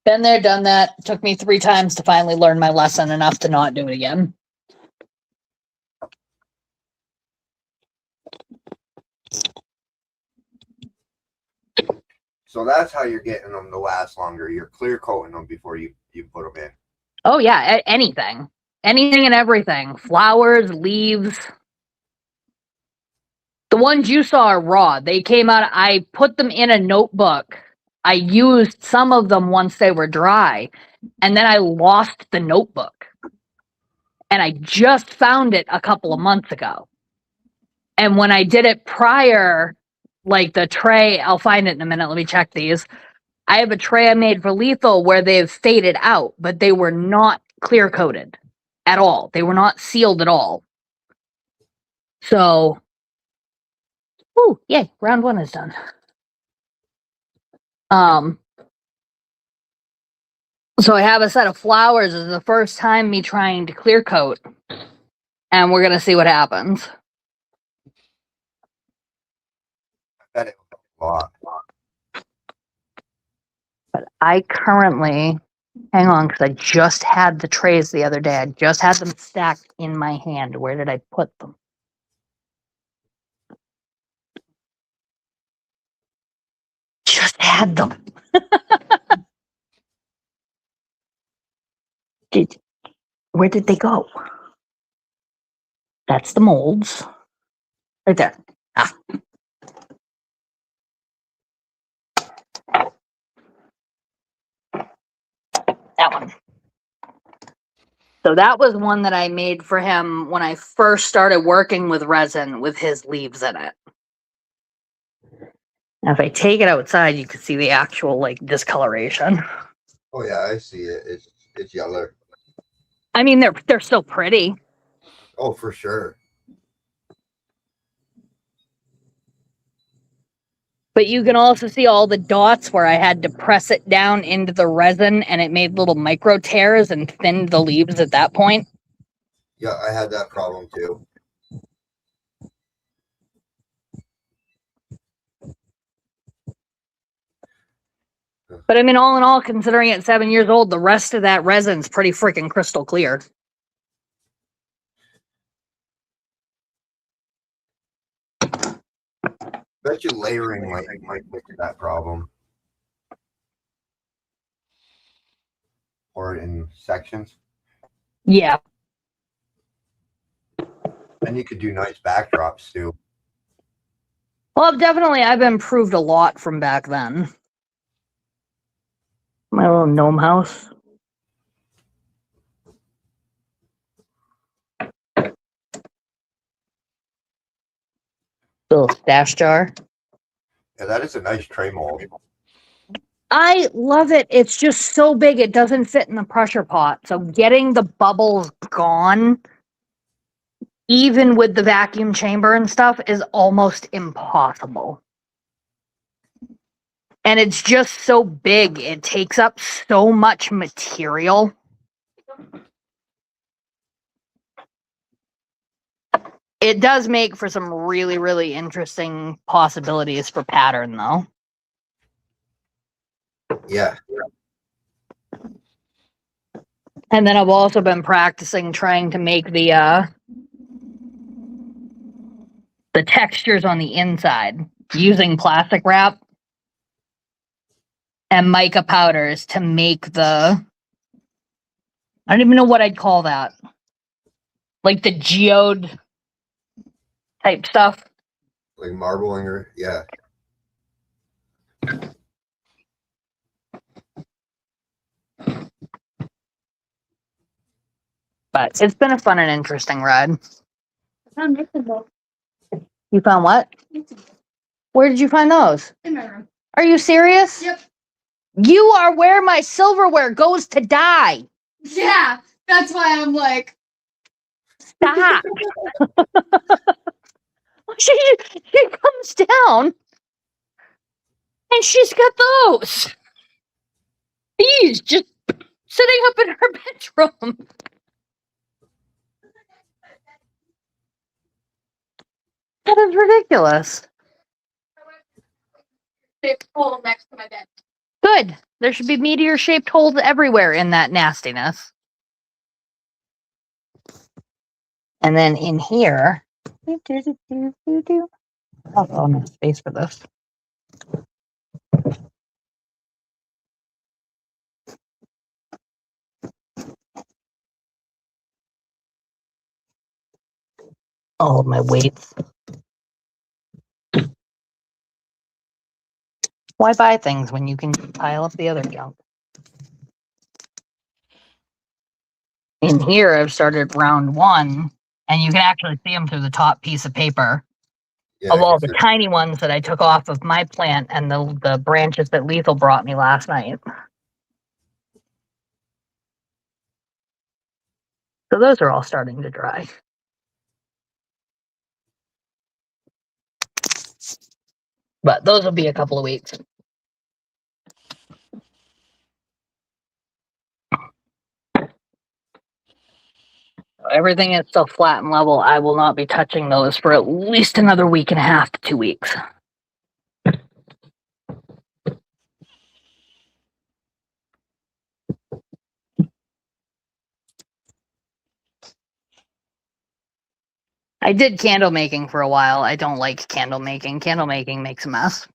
Been there, done that. Took me 3 times to finally learn my lesson enough to not do it again. So that's how you're getting them to last longer. You're clear coating them before you put them in. Oh yeah, anything. Anything and everything. Flowers, leaves. The ones you saw are raw. They came out, I put them in a notebook. I used some of them once they were dry, and then I lost the notebook. And I just found it a couple of months ago. And when I did it prior, like the tray, I'll find it in a minute. Let me check these. I have a tray I made for Lethal where they've faded out, but they were not clear coated at all. They were not sealed at all. So, ooh, yay, round 1 is done. So I have a set of flowers. This is the first time me trying to clear coat, and we're gonna see what happens. I bet it was a lot. But I currently, hang on, because I just had the trays the other day. I just had them stacked in my hand. Where did I put them? Just had them. Where did they go? That's the molds. Right there. Ah. That one. So that was one that I made for him when I first started working with resin with his leaves in it. Now if I take it outside, you can see the actual like discoloration. Oh yeah, I see it. It's yellow. I mean, they're still pretty. Oh, for sure. But you can also see all the dots where I had to press it down into the resin and it made little micro tears and thinned the leaves at that point. Yeah, I had that problem too. But I mean, all in all, considering it's 7 years old, the rest of that resin's pretty freaking crystal clear. Bet you layering might fix that problem. Or in sections. Yeah. And you could do nice backdrops too. Well, definitely, I've improved a lot from back then. My little gnome house. Little stash jar. Yeah, that is a nice tray mold. I love it. It's just so big, it doesn't fit in the pressure pot. So getting the bubbles gone, even with the vacuum chamber and stuff, is almost impossible. And it's just so big, it takes up so much material. It does make for some really, really interesting possibilities for pattern, though. Yeah. And then I've also been practicing trying to make the textures on the inside using plastic wrap and mica powders to make the, I don't even know what I'd call that. Like the geode type stuff. Like marbling or yeah. But it's been a fun and interesting ride. I found mixing bowls You found what? Where did you find those? in my room. Are you serious? Yep. You are where my silverware goes to die. Yeah, that's why I'm like, stop. she comes down and she's got those. He's just sitting up in her bedroom. That is ridiculous. shaped hole next to my bed. Good. There should be meteor-shaped holes everywhere in that nastiness. And then in here, oh, no space for this. All of my weights. Why buy things when you can pile up the other junk? In here, I've started round one, and you can actually see them through the top piece of paper of all the tiny ones that I took off of my plant and the branches that Lethal brought me last night. So those are all starting to dry. But those will be a couple of weeks. Everything is still flat and level. I will not be touching those for at least another week and a half to 2 weeks. I did candle making for a while. I don't like candle making. Candle making makes a mess.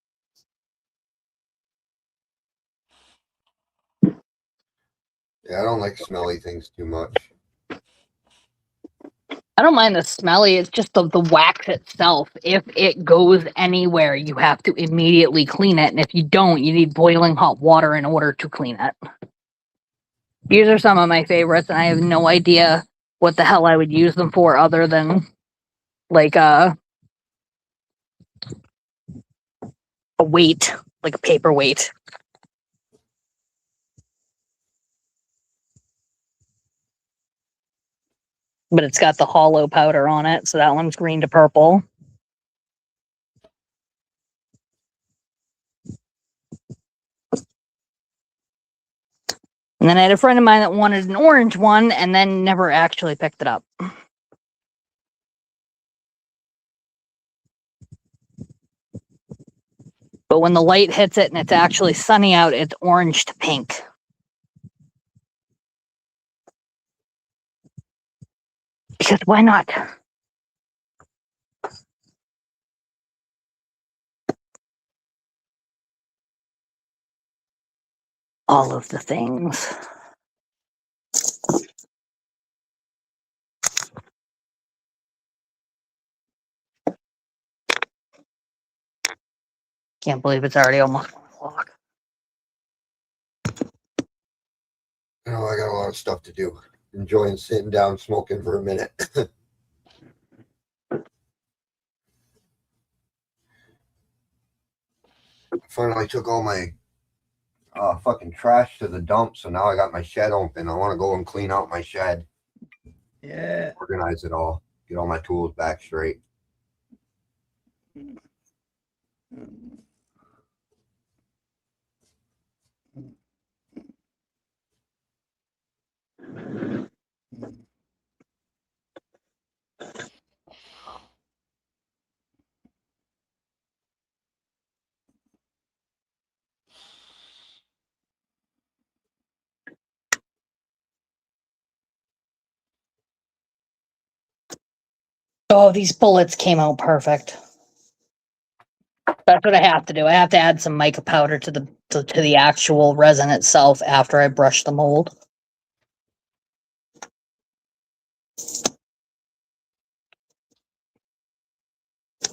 Yeah, I don't like smelly things too much. I don't mind the smelly. It's just the wax itself. If it goes anywhere, you have to immediately clean it. And if you don't, you need boiling hot water in order to clean it. These are some of my favorites, and I have no idea what the hell I would use them for other than like a weight, like a paperweight. But it's got the hollow powder on it, so that one's green to purple. And then I had a friend of mine that wanted an orange one and then never actually picked it up. But when the light hits it and it's actually sunny out, it's orange to pink. Because why not? All of the things. Can't believe it's already almost 1 o'clock. I got a lot of stuff to do. Enjoying sitting down, smoking for a minute. Finally took all my fucking trash to the dump, so now I got my shed open. I want to go and clean out my shed. Yeah. Organize it all. Get all my tools back straight. Oh, these bullets came out perfect. That's what I have to do. I have to add some mica powder to the actual resin itself after I brush the mold.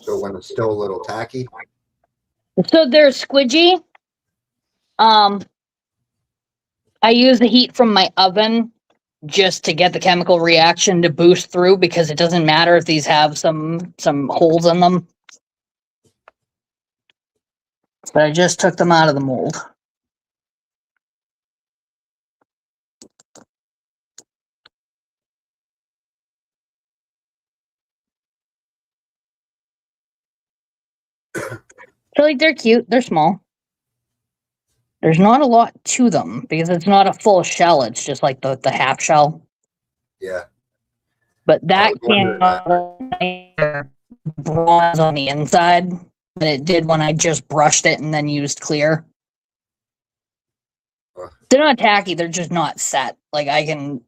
So when it's still a little tacky. So they're squidgy. I use the heat from my oven just to get the chemical reaction to boost through, because it doesn't matter if these have some holes in them. But I just took them out of the mold. So like they're cute, they're small. There's not a lot to them because it's not a full shell, it's just like the half shell. Yeah. But that came out bronze on the inside than it did when I just brushed it and then used clear. They're not tacky, they're just not set. Like I can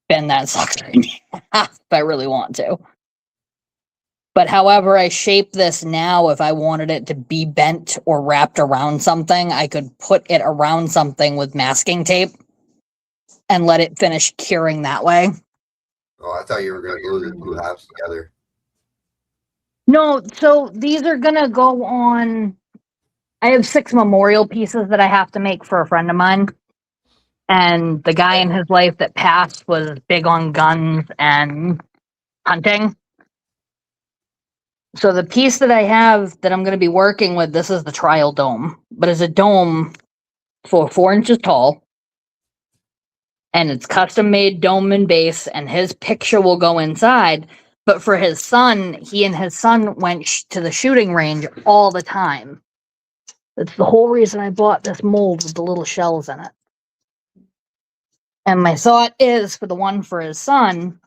bend that sucker in half if I really want to. But however I shape this now, if I wanted it to be bent or wrapped around something, I could put it around something with masking tape and let it finish curing that way. Oh, I thought you were going to glue the two halves together. No, so these are gonna go on. I have 6 memorial pieces that I have to make for a friend of mine. And the guy in his life that passed was big on guns and hunting. So the piece that I have that I'm going to be working with, this is the trial dome, but it's a dome for 4 inches tall. And it's custom made dome and base, and his picture will go inside. But for his son, he and his son went to the shooting range all the time. That's the whole reason I bought this mold with the little shells in it. And my thought is for the one for his son,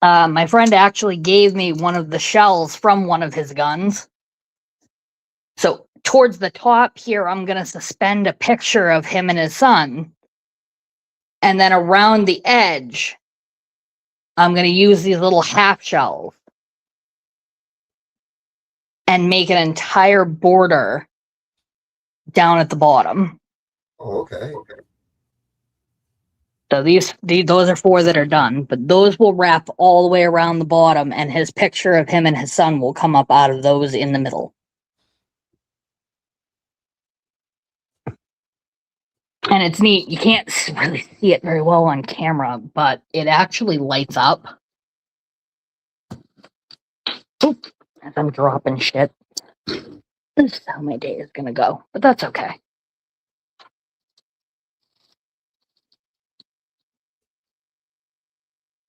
my friend actually gave me one of the shells from one of his guns. So towards the top here, I'm going to suspend a picture of him and his son. And then around the edge, I'm going to use these little half shells and make an entire border down at the bottom. Oh, okay. So those are 4 that are done, but those will wrap all the way around the bottom, and his picture of him and his son will come up out of those in the middle. And it's neat. You can't really see it very well on camera, but it actually lights up. Oop, as I'm dropping shit. This is how my day is gonna go, but that's okay.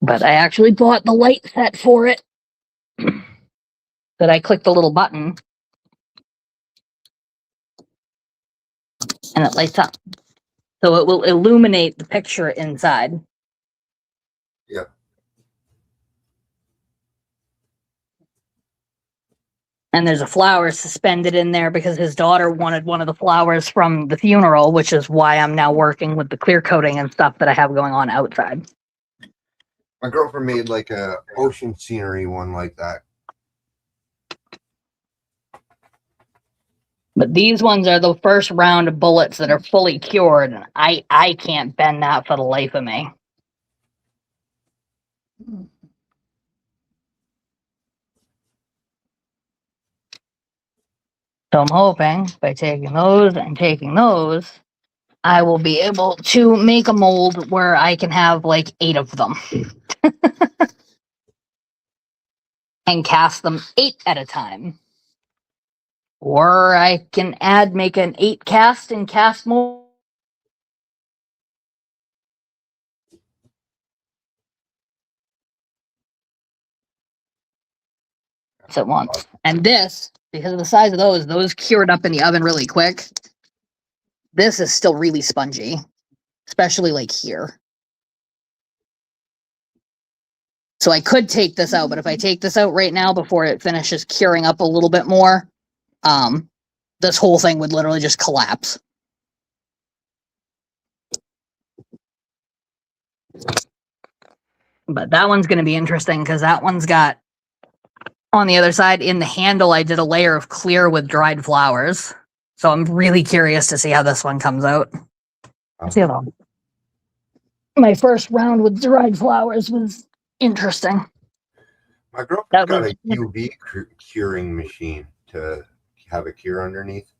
But I actually bought the light set for it. That I click the little button and it lights up. So it will illuminate the picture inside. Yep. And there's a flower suspended in there because his daughter wanted one of the flowers from the funeral, which is why I'm now working with the clear coating and stuff that I have going on outside. My girlfriend made like a ocean scenery one like that. But these ones are the first round of bullets that are fully cured, and I can't bend that for the life of me. So I'm hoping by taking those and taking those, I will be able to make a mold where I can have like 8 of them. And cast them 8 at a time. Or I can make an 8 cast and cast more at once. And this, because of the size of those cured up in the oven really quick. This is still really spongy, especially like here. So I could take this out, but if I take this out right now before it finishes curing up a little bit more, this whole thing would literally just collapse. But that one's going to be interesting because that one's got, on the other side, in the handle, I did a layer of clear with dried flowers. So I'm really curious to see how this one comes out. See how my first round with dried flowers was interesting. My girlfriend got a UV curing machine to have a cure underneath.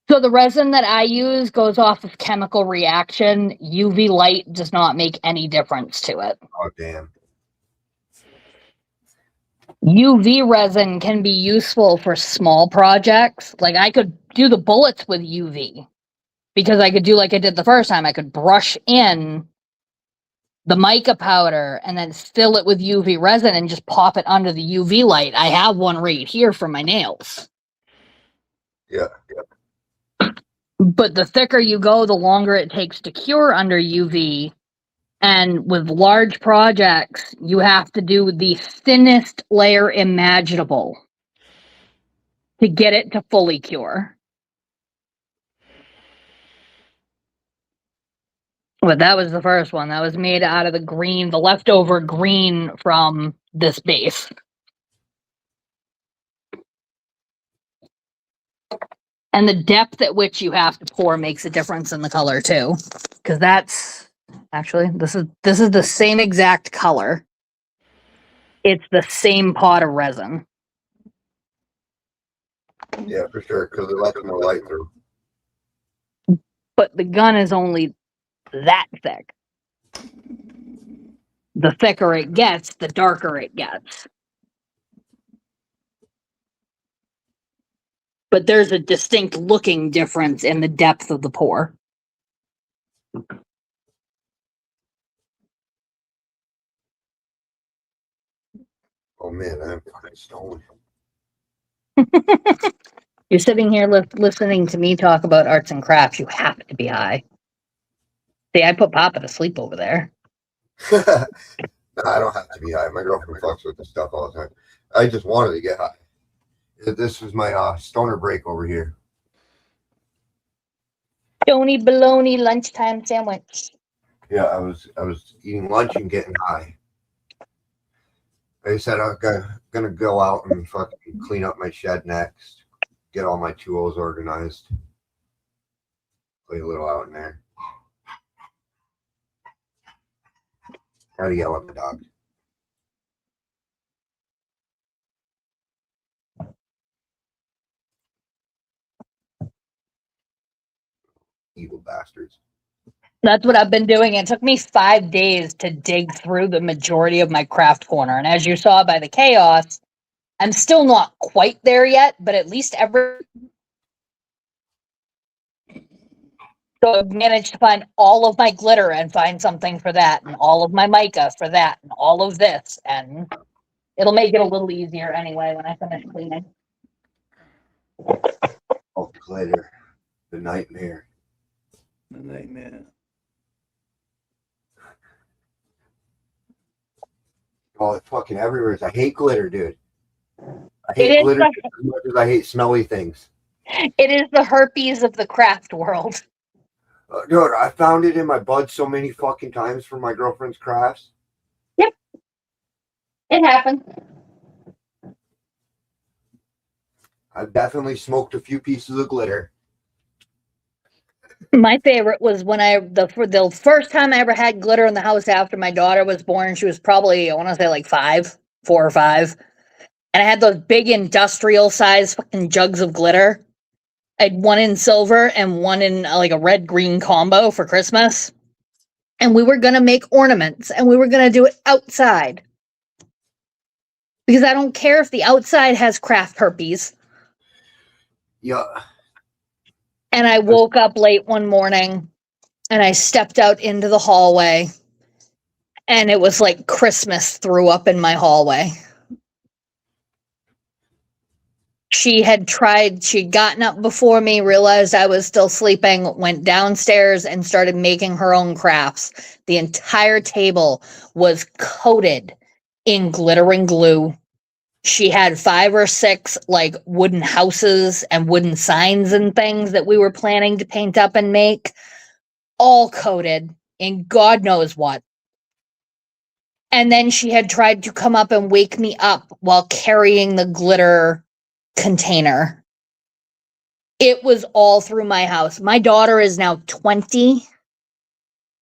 So the resin that I use goes off of chemical reaction. UV light does not make any difference to it. Oh, damn. UV resin can be useful for small projects. Like I could do the bullets with UV because I could do like I did the first time. I could brush in the mica powder and then fill it with UV resin and just pop it under the UV light. I have one right here for my nails. Yeah. But the thicker you go, the longer it takes to cure under UV. And with large projects, you have to do the thinnest layer imaginable to get it to fully cure. But that was the first one. That was made out of the green, the leftover green from this base. And the depth at which you have to pour makes a difference in the color too. Because that's actually this is the same exact color. It's the same pot of resin. Yeah, for sure, because it lets more light through. But the gun is only that thick. The thicker it gets, the darker it gets. But there's a distinct looking difference in the depth of the pour. Oh man, I'm fucking stoned. You're sitting here listening to me talk about arts and crafts. You have to be high. See, I put Papa to sleep over there. No, I don't have to be high. My girlfriend fucks with this stuff all the time. I just wanted to get high. This was my stoner break over here. Stony bologna lunchtime sandwich. Yeah, I was eating lunch and getting high. I said I'm gonna go out and fucking clean up my shed next. Get all my 2Os organized. Play a little out in there. Gotta yell at the dog. Evil bastards. That's what I've been doing. It took me 5 days to dig through the majority of my craft corner. And as you saw by the chaos, I'm still not quite there yet, but at least So I've managed to find all of my glitter and find something for that, and all of my mica for that, and all of this. And it'll make it a little easier anyway when I finish cleaning. Oh, glitter. The nightmare. The nightmare. Oh, it's fucking everywhere. I hate glitter, dude. I It hate is glitter the- as much as I hate smelly things. It is the herpes of the craft world. Dude, I found it in my bud so many fucking times for my girlfriend's crafts. Yep. It happened. I've definitely smoked a few pieces of glitter. My favorite was when for the first time I ever had glitter in the house after my daughter was born. She was probably, I want to say like 4 or 5. And I had those big industrial size fucking jugs of glitter. I had one in silver and one in like a red-green combo for Christmas. And we were going to make ornaments and we were going to do it outside. Because I don't care if the outside has craft herpes. Yeah. And I woke up late one morning and I stepped out into the hallway and it was like Christmas threw up in my hallway. She'd gotten up before me, realized I was still sleeping, went downstairs and started making her own crafts. The entire table was coated in glitter and glue. She had 5 or 6 like wooden houses and wooden signs and things that we were planning to paint up and make, all coated in God knows what. And then she had tried to come up and wake me up while carrying the glitter container. It was all through my house. My daughter is now 20,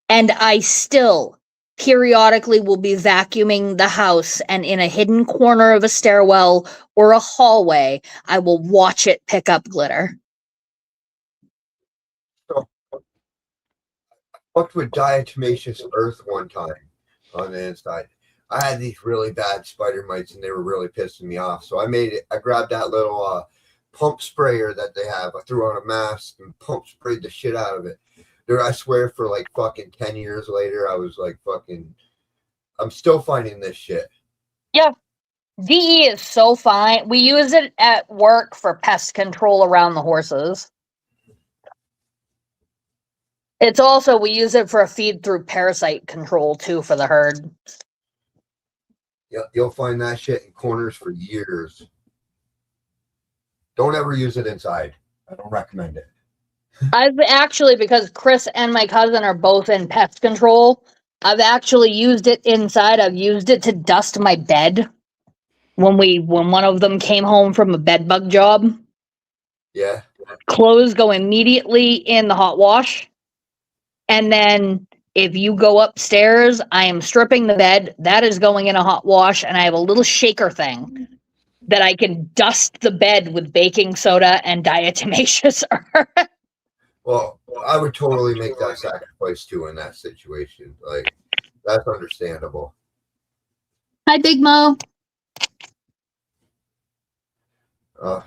and I still periodically will be vacuuming the house, and in a hidden corner of a stairwell or a hallway, I will watch it pick up glitter. So, I fucked with diatomaceous earth one time on the inside. I had these really bad spider mites and they were really pissing me off. So I grabbed that little pump sprayer that they have. I threw on a mask and pump sprayed the shit out of it. Dude, I swear for like fucking 10 years later, I was like I'm still finding this shit. Yeah. DE is so fine. We use it at work for pest control around the horses. It's also, we use it for a feed through parasite control too for the herd. Yeah, you'll find that shit in corners for years. Don't ever use it inside. I don't recommend it. I've actually, because Chris and my cousin are both in pest control, I've actually used it inside. I've used it to dust my bed when one of them came home from a bed bug job. Yeah. Clothes go immediately in the hot wash. And then if you go upstairs, I am stripping the bed. That is going in a hot wash. And I have a little shaker thing that I can dust the bed with baking soda and diatomaceous earth. Well, I would totally make that sacrifice too in that situation. Like, that's understandable. Hi, Big Mo. I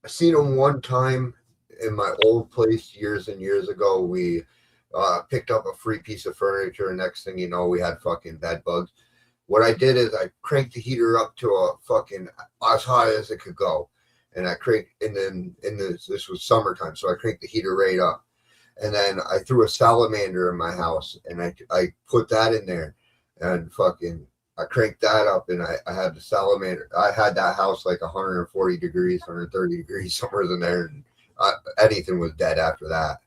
seen him one time in my old place years and years ago. We picked up a free piece of furniture, and next thing you know, we had fucking bed bugs. What I did is I cranked the heater up to a fucking as high as it could go, and this was summertime, so I cranked the heater right up, and then I threw a salamander in my house, and I put that in there, and fucking I cranked that up, and I had the salamander. I had that house like 140 degrees, 130 degrees, somewhere in there, and anything was dead after that.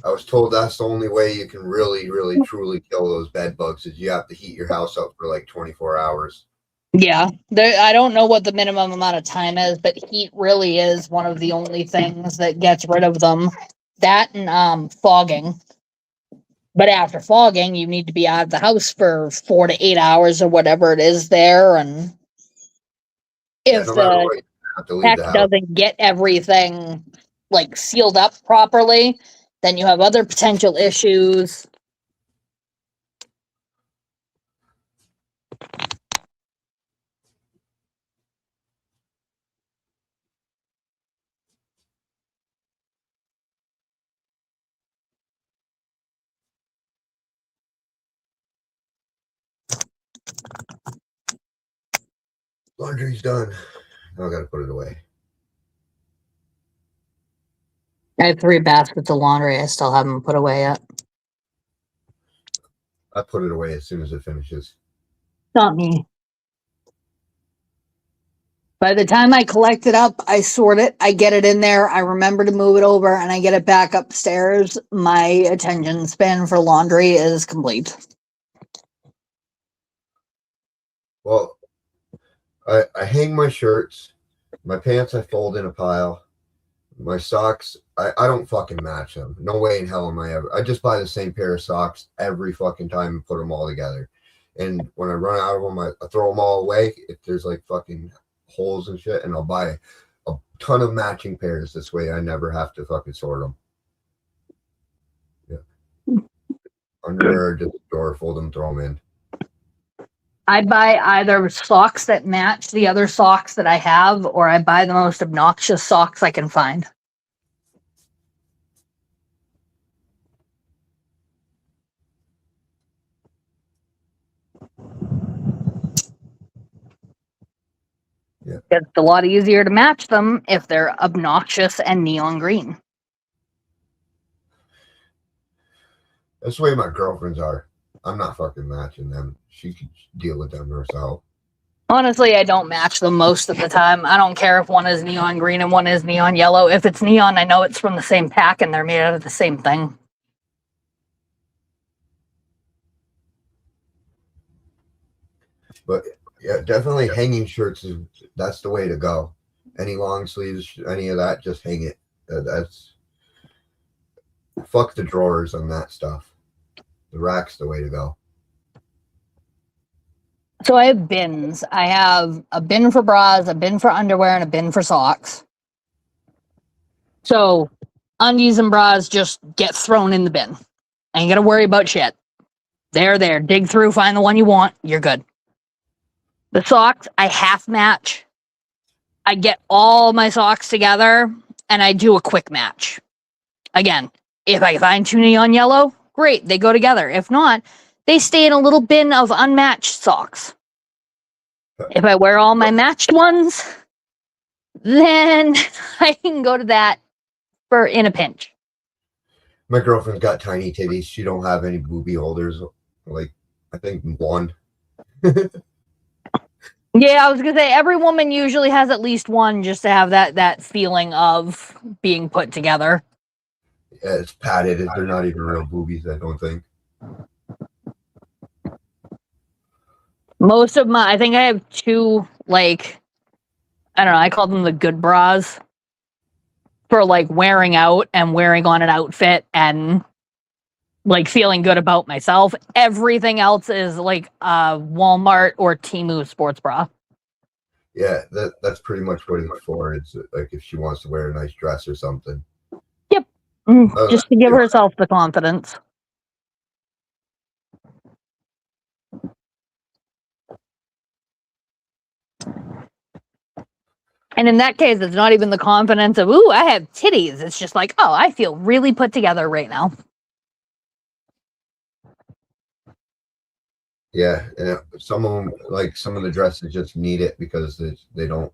I was told that's the only way you can really, really, truly kill those bed bugs is you have to heat your house up for like 24 hours. Yeah, I don't know what the minimum amount of time is, but heat really is one of the only things that gets rid of them. That and fogging. But after fogging, you need to be out of the house for 4 to 8 hours or whatever it is there. And Yeah, if no matter the what, you have to leave tech the house. doesn't get everything like sealed up properly, then you have other potential issues. Laundry's done. Now I gotta put it away. I have 3 baskets of laundry I still haven't put away yet. I put it away as soon as it finishes. Not me. By the time I collect it up, I sort it, I get it in there, I remember to move it over, and I get it back upstairs. My attention span for laundry is complete. Well, I hang my shirts, my pants I fold in a pile, my socks I don't fucking match them. No way in hell am I ever. I just buy the same pair of socks every fucking time and put them all together. And when I run out of them, I throw them all away if there's like fucking holes and shit, and I'll buy a ton of matching pairs. This way I never have to fucking sort them. Yeah. Underwear, just store, fold them, throw them in. I buy either socks that match the other socks that I have, or I buy the most obnoxious socks I can find. Yeah. It's a lot easier to match them if they're obnoxious and neon green. That's the way my girlfriends are. I'm not fucking matching them. She can deal with them herself. Honestly, I don't match them most of the time. I don't care if one is neon green and one is neon yellow. If it's neon, I know it's from the same pack and they're made out of the same thing. But yeah, definitely hanging shirts that's the way to go. Any long sleeves, any of that, just hang it. That's fuck the drawers on that stuff. The rack's the way to go. So I have bins. I have a bin for bras, a bin for underwear, and a bin for socks. So undies and bras just get thrown in the bin. Ain't gotta worry about shit. They're there. Dig through, find the one you want. You're good. The socks, I half match. I get all my socks together and I do a quick match. Again, if I find 2 neon yellow, great, they go together. If not, they stay in a little bin of unmatched socks. If I wear all my matched ones, then I can go to that for in a pinch. My girlfriend's got tiny titties. She don't have any booby holders. Like, I think one. Yeah, I was gonna say every woman usually has at least one just to have that feeling of being put together. Yeah, it's padded. They're not even real boobies, I don't think. Most of I think I have 2, like, I don't know, I call them the good bras for like wearing out and wearing on an outfit and like feeling good about myself. Everything else is like a Walmart or Temu sports bra. Yeah, that's pretty much what it's for. It's like if she wants to wear a nice dress or something. Yep. Just to give herself the confidence. And in that case, it's not even the confidence of, ooh, I have titties. It's just like, oh, I feel really put together right now. Yeah, and some of them, like some of the dresses, just need it because they don't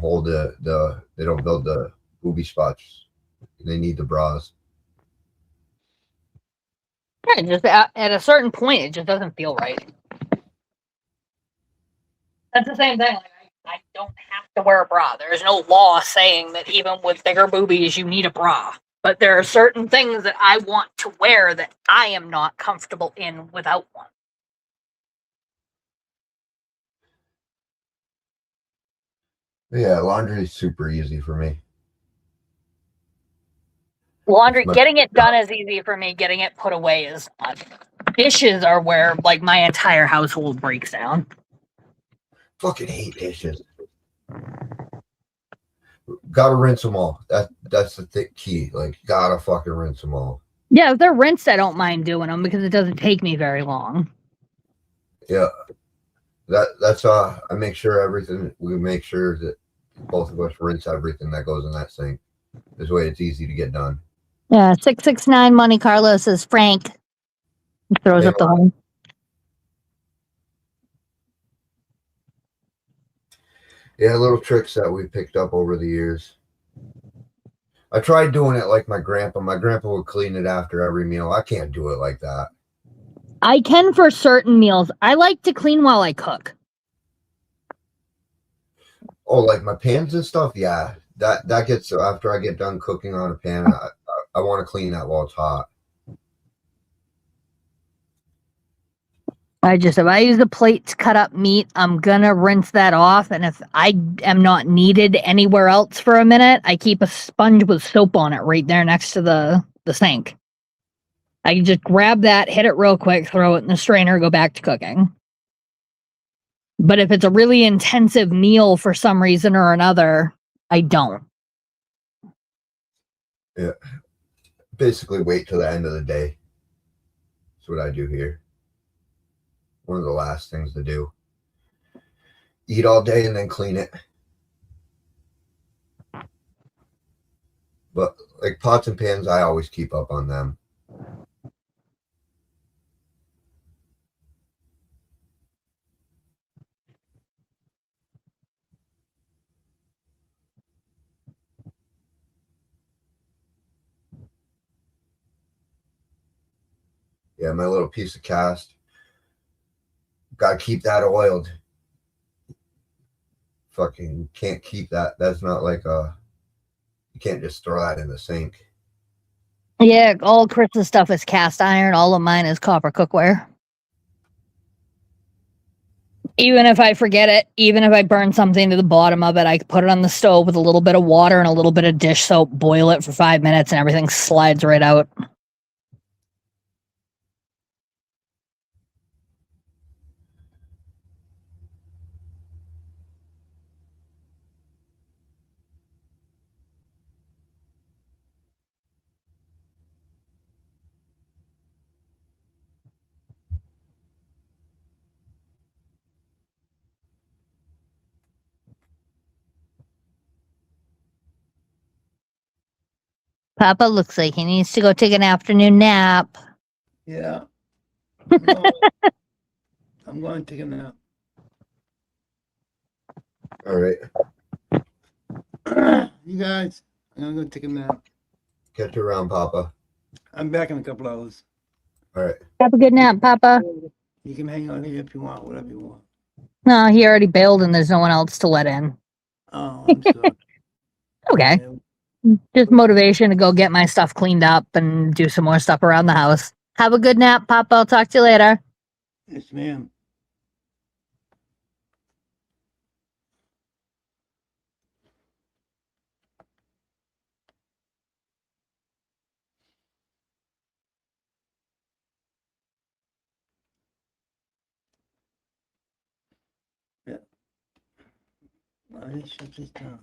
hold they don't build the booby spots. They need the bras. Yeah, just at a certain point, it just doesn't feel right. That's the same thing. Like, I don't have to wear a bra. There is no law saying that even with bigger boobies, you need a bra. But there are certain things that I want to wear that I am not comfortable in without one. Yeah, laundry is super easy for me. Laundry, My- getting it done is easy for me. Getting it put away is not. Dishes are where like my entire household breaks down. Fucking hate dishes. Gotta rinse them all. That's the key. Like, gotta fucking rinse them all. Yeah, if they're rinsed, I don't mind doing them because it doesn't take me very long. Yeah. That's I make sure everything. We make sure that both of us rinse everything that goes in that sink. This way, it's easy to get done. Yeah, 669 Monte Carlo says Frank. Throws up the horn. Yeah, little tricks that we picked up over the years. I tried doing it like my grandpa. My grandpa would clean it after every meal. I can't do it like that. I can for certain meals. I like to clean while I cook. Oh, like my pans and stuff. Yeah, that gets after I get done cooking on a pan. I want to clean that while it's hot. If I use a plate to cut up meat, I'm gonna rinse that off. And if I am not needed anywhere else for a minute, I keep a sponge with soap on it right there next to the sink. I can just grab that, hit it real quick, throw it in the strainer, go back to cooking. But if it's a really intensive meal for some reason or another, I don't. Yeah, basically wait till the end of the day. That's what I do here. One of the last things to do. Eat all day and then clean it. But like pots and pans, I always keep up on them. Yeah, my little piece of cast. Gotta keep that oiled. Fucking can't keep that. That's not like you can't just throw that in the sink. Yeah, all Chris's stuff is cast iron. All of mine is copper cookware. Even if I forget it, even if I burn something to the bottom of it, I can put it on the stove with a little bit of water and a little bit of dish soap, boil it for 5 minutes, and everything slides right out. Papa looks like he needs to go take an afternoon nap. Yeah. I'm going to take a nap. All right. You guys, I'm gonna go take a nap. Catch you around, Papa. I'm back in a couple hours. All right. Have a good nap, Papa. You can hang out here if you want, whatever you want. No, he already bailed and there's no one else to let in. Oh, I'm sorry. Okay. Just motivation to go get my stuff cleaned up and do some more stuff around the house. Have a good nap, Papa. I'll talk to you later. Yes, ma'am. Yeah. Let me shut this down.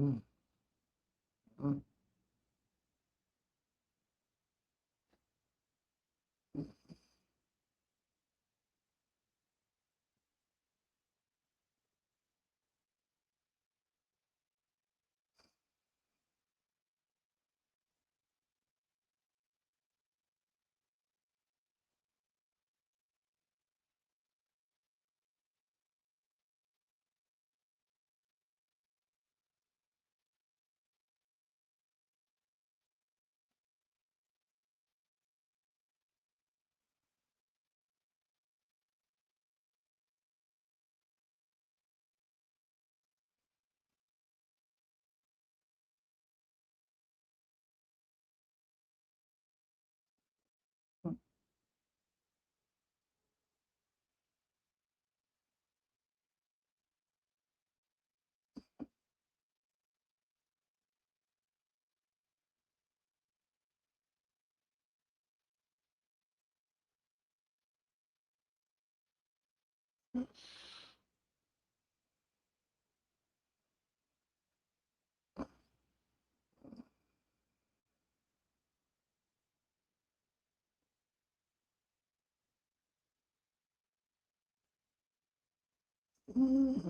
Mm. Mm.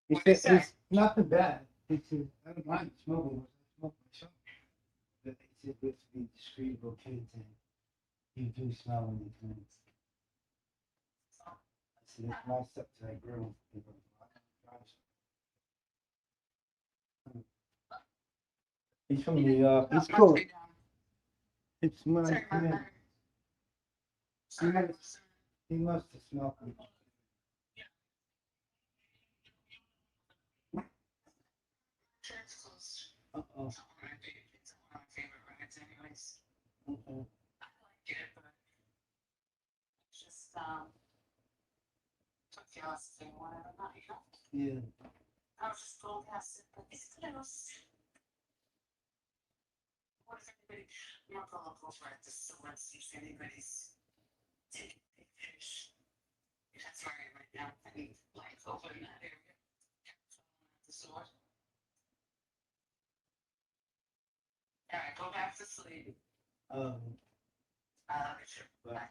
It's nothing bad. It's I don't mind smoking. I smoke myself. But it's good to be discreet about kids and you do smell when you drink. I see that's my stuff that I grew. He's from New York. He's cool. It's when I come in. He must have smelled me. Uh-oh. Uh-oh. Yeah. But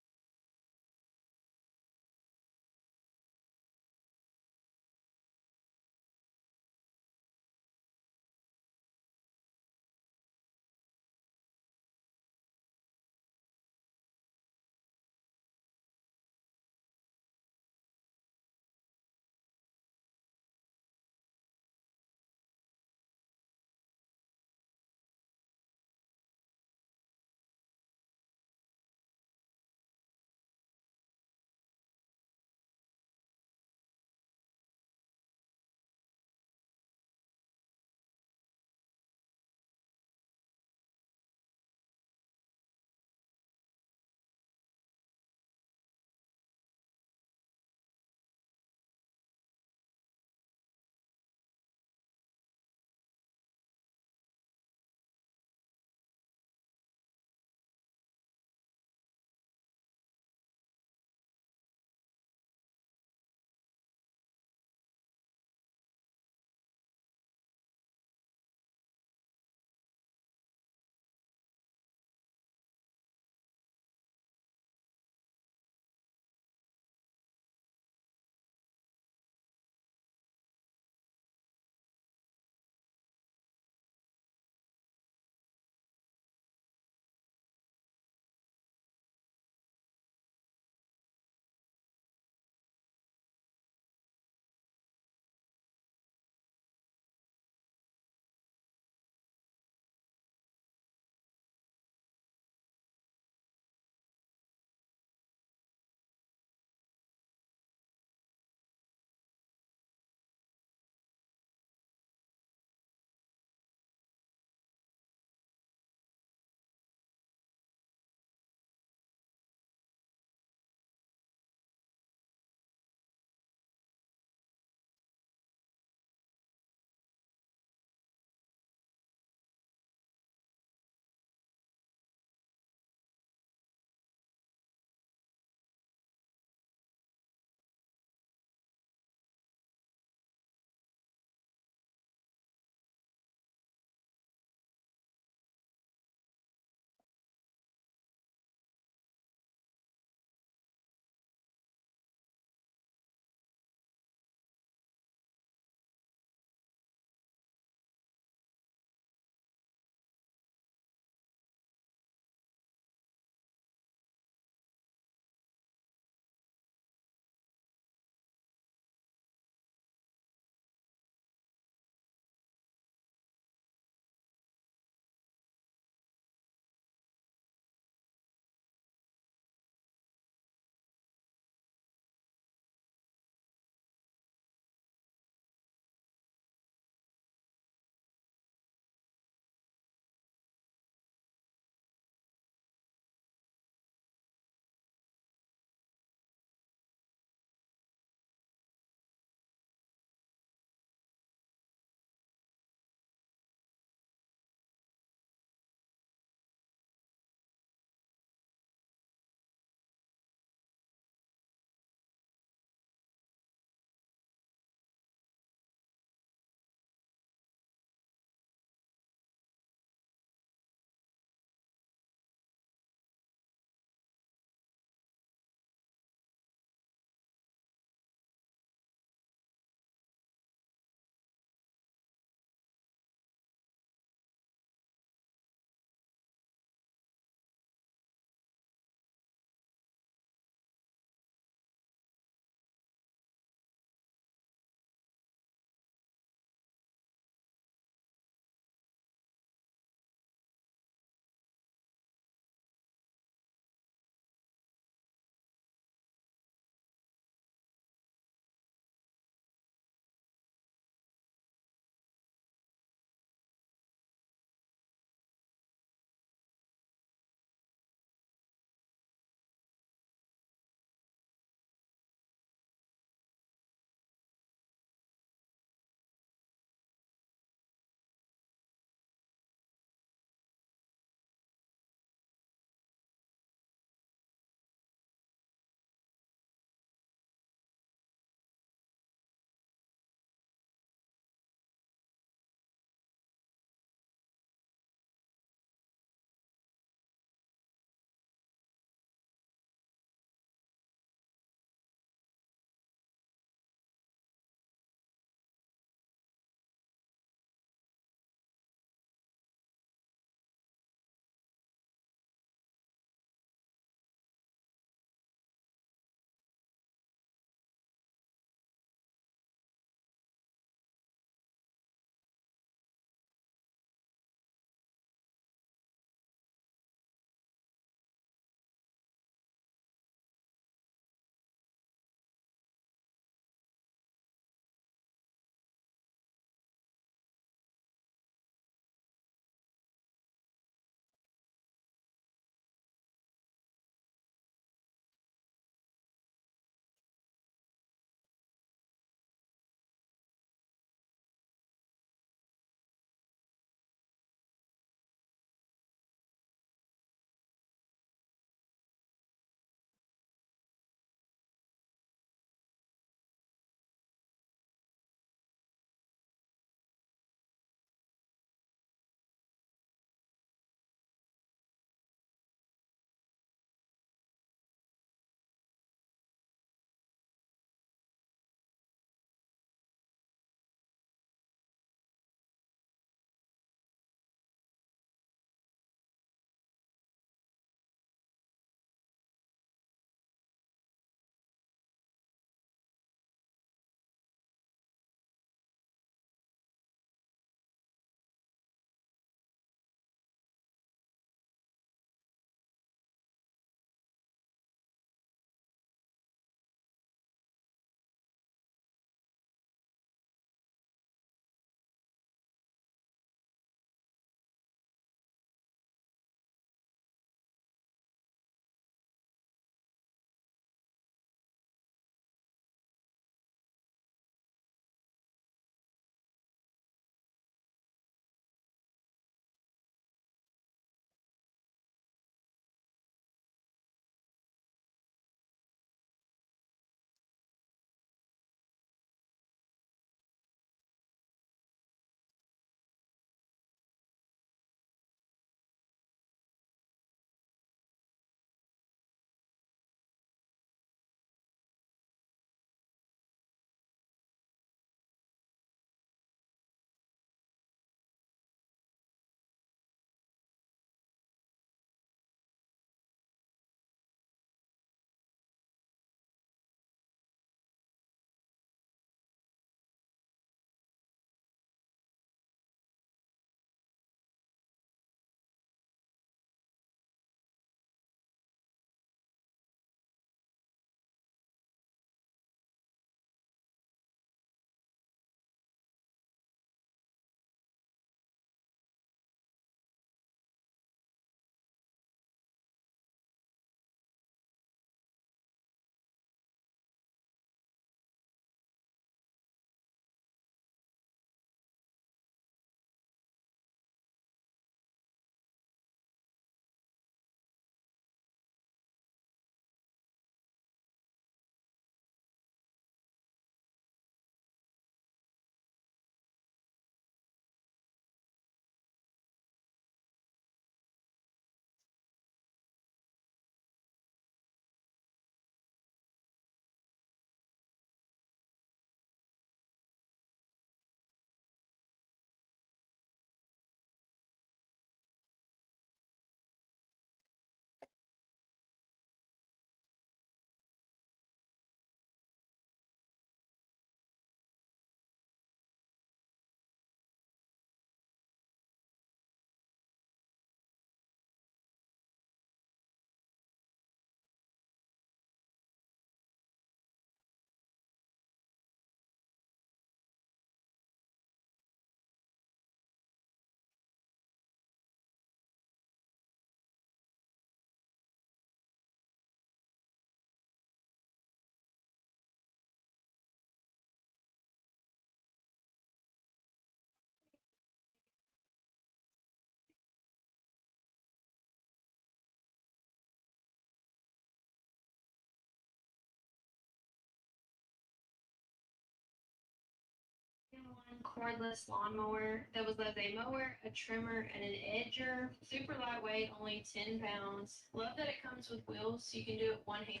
cordless lawnmower that was both a mower, a trimmer, and an edger. Super lightweight, only 10 pounds. Love that it comes with wheels, so you can do it one hand.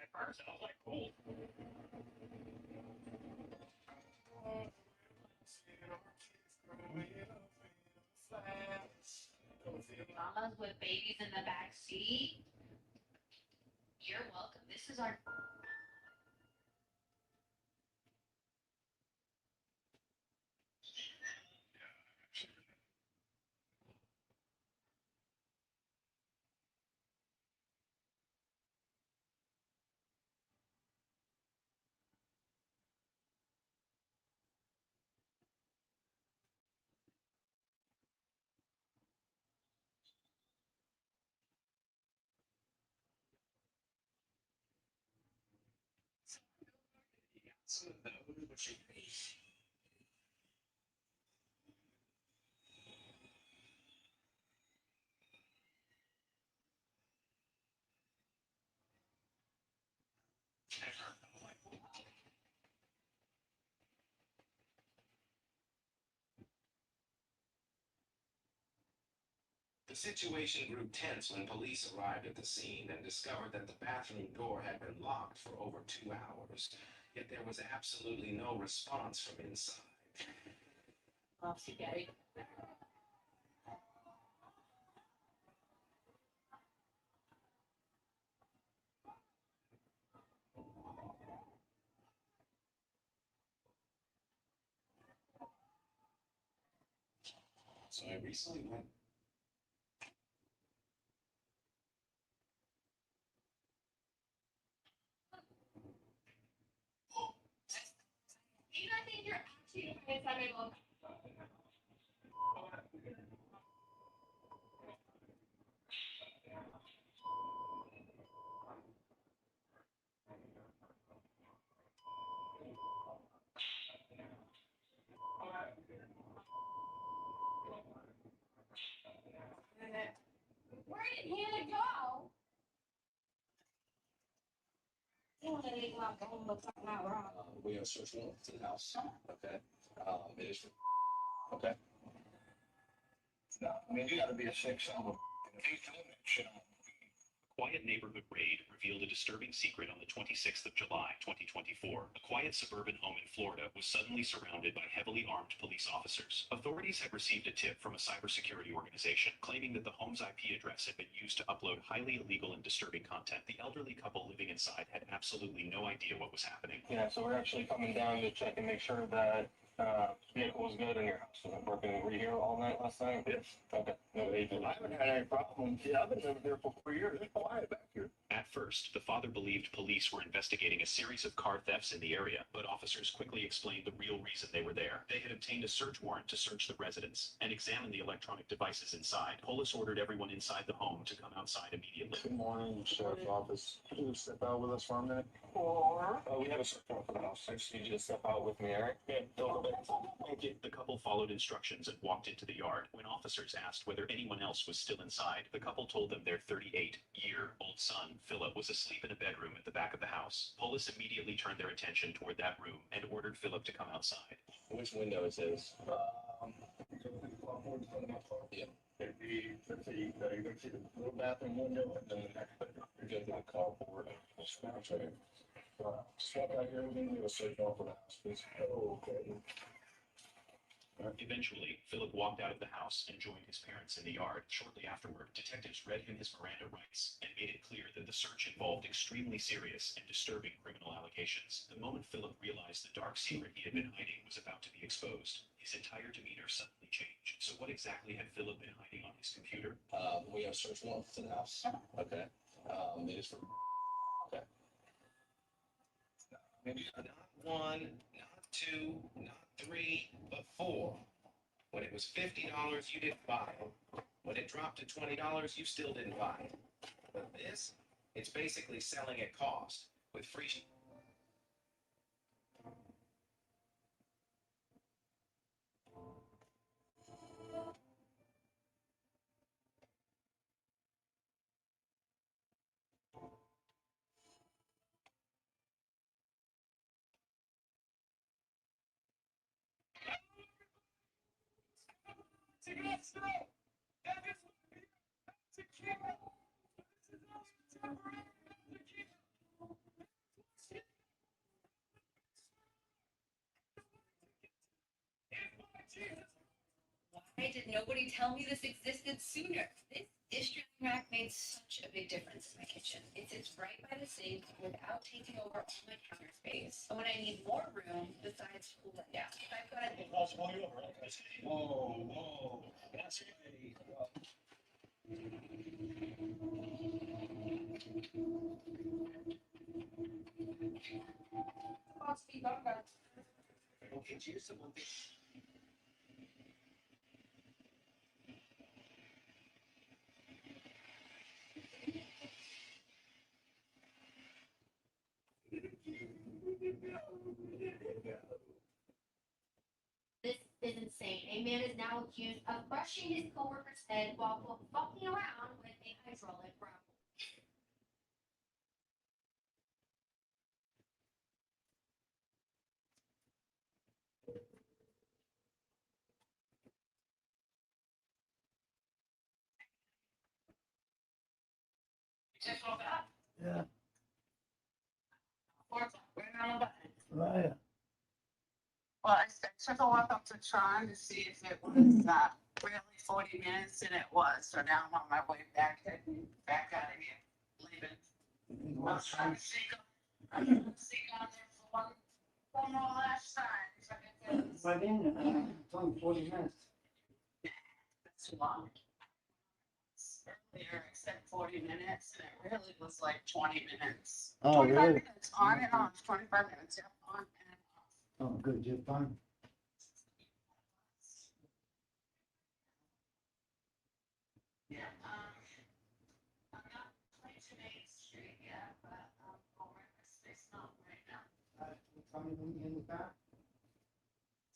At first, I was like, cool. Mamas with babies in the back seat. You're welcome. This is our. The situation grew tense when police arrived at the scene and discovered that the bathroom door had been locked for over 2 hours. Yet there was absolutely no response from inside. Spaghetti. So I recently went. You don't think you're actually inside my book? Where did Hannah go? We have search warrant to the house. Okay. It is for. Okay. No, I mean, you gotta be a six of them. If you film that shit on Quiet neighborhood raid revealed a disturbing secret on the 26th of July, 2024. A quiet suburban home in Florida was suddenly surrounded by heavily armed police officers. Authorities had received a tip from a cybersecurity organization claiming that the home's IP address had been used to upload highly illegal and disturbing content. The elderly couple living inside had absolutely no idea what was happening. Yeah, so we're actually coming down to check and make sure that vehicle was good and your house wasn't working. Were you here all night last night? Yes. Okay. No agent. I haven't had any problems. Yeah, I've been living here for 4 years. It's quiet back here. At first, the father believed police were investigating a series of car thefts in the area, but officers quickly explained the real reason they were there. They had obtained a search warrant to search the residence and examine the electronic devices inside. Police ordered everyone inside the home to come outside immediately. Good morning, Sheriff's Office. Could you step out with us for a minute? We have a search warrant for the house. I just need you to step out with me, all right? Yeah, thank you. The couple followed instructions and walked into the yard. When officers asked whether anyone else was still inside, the couple told them their 38-year-old son, Philip, was asleep in a bedroom at the back of the house. Police immediately turned their attention toward that room and ordered Philip to come outside. Which window is this? Yeah. You're gonna see the little bathroom window and then the next bedroom. You're gonna do the carport. Just walk out here with me. We'll search off of the house, please. Oh, okay. Eventually, Philip walked out of the house and joined his parents in the yard. Shortly afterward, detectives read him his Miranda rights and made it clear that the search involved extremely serious and disturbing criminal allegations. The moment Philip realized the dark secret he had been hiding was about to be exposed, his entire demeanor suddenly changed. So what exactly had Philip been hiding on his computer? We have search warrant to the house. Okay. It is for. Okay. Not one, not two, not three, but four. When it was $50, you didn't buy it. When it dropped to $20, you still didn't buy it. But this, it's basically selling at cost with free. Why did nobody tell me this existed sooner? This dish rack made such a big difference in my kitchen. It sits right by the sink without taking over all my counter space. And when I need more room, besides cooling down, if I've got Whoa, that's okay, cheers to one thing. This is insane. A man is now accused of brushing his coworker's head while fucking around with a hydraulic grapple. Just woke up. Yeah. Right. Right. Well, I took a walk up to Tron to see if it was really 40 minutes, and it was. So now I'm on my way back, heading back out of here, leaving. I was trying to sneak on there for one more last time. So I could get But then, it's only 40 minutes. that's too long. Earlier, I said 40 minutes, and it really was like 20 minutes. Oh, 25 really? minutes on and off. 25 minutes, yeah, on and off. Oh, good, you're fine. Yeah. I'm not playing to Main Street yet, but I'll rent a space not right now. Tell me when you in the back.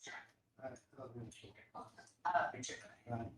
Sure. Okay. Picture. Right.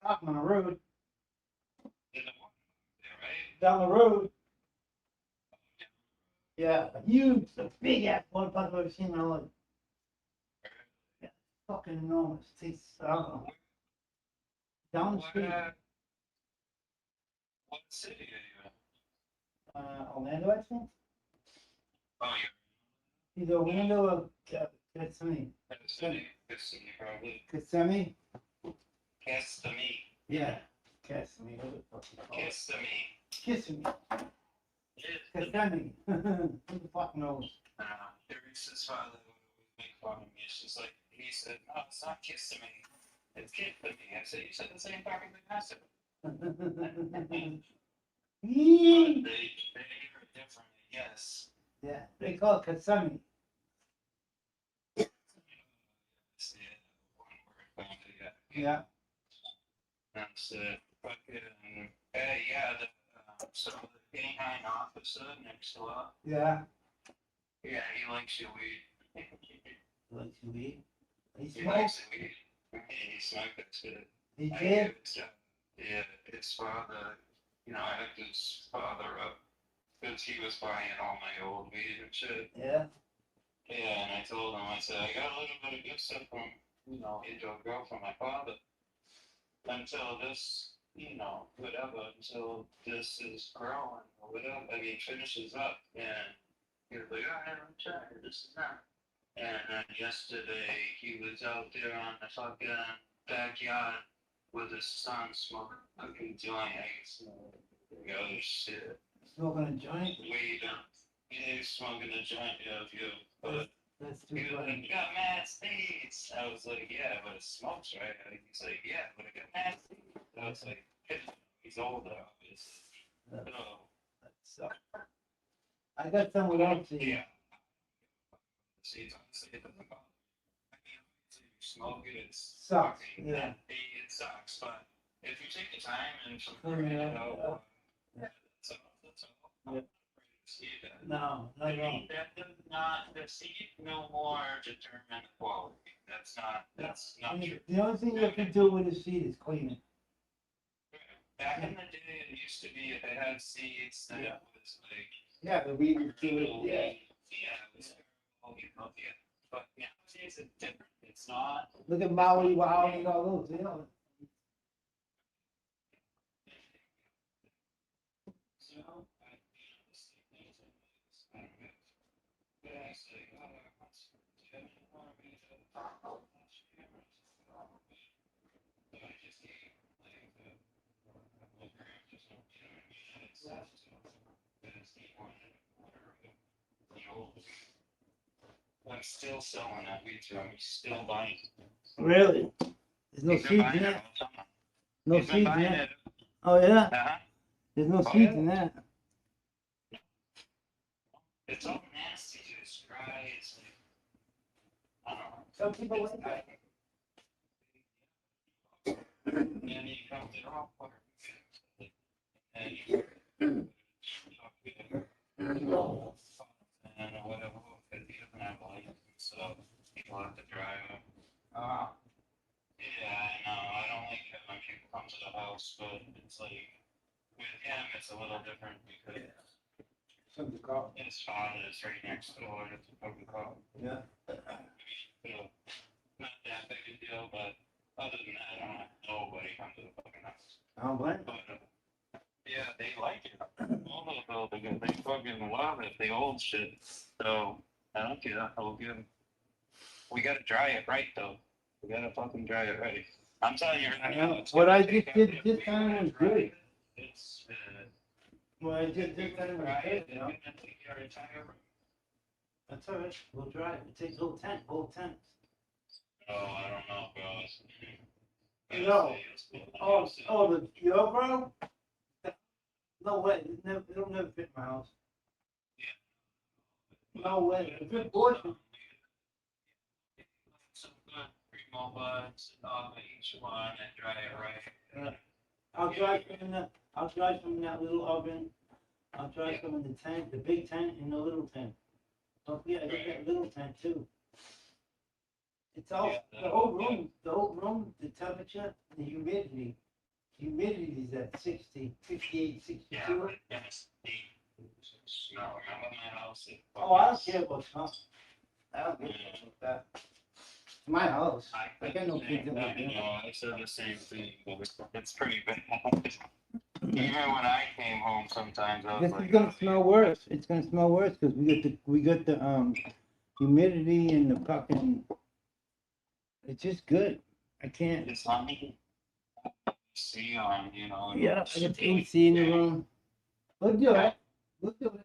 Parking on the road. Down the road. Yeah, a huge, a big ass water park I've ever seen in my life. Yeah, fucking enormous. It's, I don't know. Down the street. What city are you in? Orlando, I think. Oh, Either Orlando or Kissimmee. Kissimmee, probably. Kissimmee? Kissimmee. Yeah, Kissimmee. What the fuck you call it? Kissimmee. Kissimmee. Kissimmee. Who the fuck knows? Teresa's father would make fun of me. She's like, he said, no, it's not Kissimmee. It's Kissimmee. I said, you said the same fucking thing I said. They hear it differently, yes. Yeah, they call it Kissimmee. Yeah. That's it. Fucking, yeah, so the canine officer next to us. Yeah. Yeah, he likes your weed. Likes your weed? He He smokes? likes the weed. He smoked that shit. He I did? gave it to- Yeah, his father, I hooked his father up because he was buying all my old weed and shit. Yeah. Yeah, and I told him, I said, I got a little bit of good stuff from, Angel Girl from my father. Until this, whatever, until this is growing or whatever. I mean, finishes up. And he was like, all right, I'm tired, this and that. And then yesterday, he was out there on the fucking backyard with his son smoking a fucking joint. I can smell the other shit. Smoking a joint? Weed. Yeah, he was smoking a joint, but That's too he was like, funny. you got mad seeds. I was like, yeah, but it smokes, right? He's like, yeah, but it got mad seeds. I was like, he's older, obviously. That sucks. I got some without seeds. Yeah. Seeds, honestly, it doesn't bother me. I mean, if you smoke it, it's Sucks, fucking yeah. It sucks, but if you take the time and Clean it it up, out, yeah. that's all. Yeah. See that. No, not at all. That does not, the seed no more determine the quality. That's not true. The only thing you can do with the seed is clean it. Back in the day, it used to be if it had seeds, then it was like. Yeah, the weed is good, yeah. Yeah, it was yeah. But nowadays it's different. It's not. Look at Maui Wow and all those, you know. So, I'm still selling that weed to him. He's still buying it. Really? There's no He's been seeds buying in it that? all the time. No He's been seeds in buying that? it. Oh, yeah? Uh-huh. There's no Oh, seeds yeah. in that. It's all nasty. It's dry. It's like, I don't know. Some people like that. And then you come to the wrong part. And you and whatever, because he doesn't have a license, so people have to drive him. Yeah, I know. I don't like it when people come to the house, but it's like with him, it's a little different because Something to call. his father is right next door. It's a public call. Yeah. So, not that big a deal, but other than that, I don't have nobody come to the fucking house. I don't blame But, yeah, they like it. All those buildings, they fucking love it. The old shit. So, I don't care. I'll give them. We gotta dry it right, though. We gotta fucking dry it right. I'm telling you right now. It's What gonna I take just did up this to time was dry good. it. It's, What I did this time was dry good, it, you and know? then take your entire room. That's all right. We'll try it. It takes a little tent, whole tent. Oh, I don't know, bro. No. Oh, your bro? No way. It'll never fit my house. No way. If it was, Some good primo buds off of each one and dry it right. I'll try some in that. I'll try some in that little oven. I'll try some in the tent, the big tent and the little tent. Oh yeah, I got that little tent too. It's all the whole room, the temperature, the humidity Humidity is at 60, 58, 62. Yeah, but it's the snow. Remember my house? Oh, I don't care about snow. I don't give a fuck about that. It's my house. I got no kids in my I know, I said the same thing, but it's pretty bad. Even when I came home, sometimes I was This like, is gonna smell worse. It's gonna smell worse because we got the humidity and the fucking. It's just good. I can't. it's not me. See on, you know. Yeah, I got the AC in the room. We'll do it. We'll do it.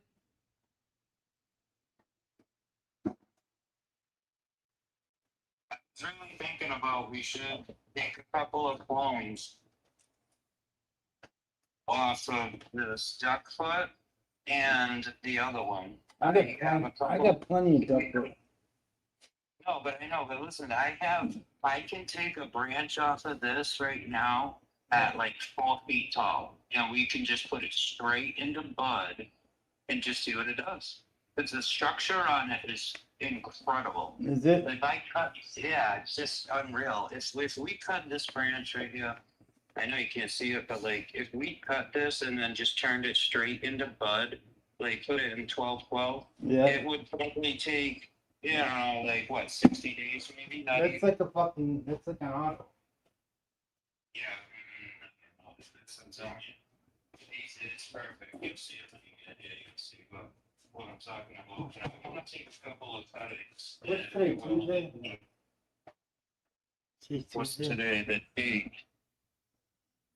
I was really thinking about we should take a couple of clones off of this duck foot and the other one. I got plenty of duck foot. No, but I know, but listen, I can take a branch off of this right now at like 12 feet tall, and we can just put it straight into bud and just see what it does. Because the structure on it is incredible. Is it? If I cut, yeah, it's just unreal. If we cut this branch right here, I know you can't see it, but like if we cut this and then just turned it straight into bud, like put it in 12-12, Yeah. it would probably take, you know, like what, 60 days maybe? Not That's even. like a fucking. That's like an auto. Yeah, I don't know if it's on you. It's perfect. You'll see it when you get here. You'll see what I'm talking about. And I want to take a couple of cuttings. What's today, Tuesday? Today's What's Tuesday. today? The 8th.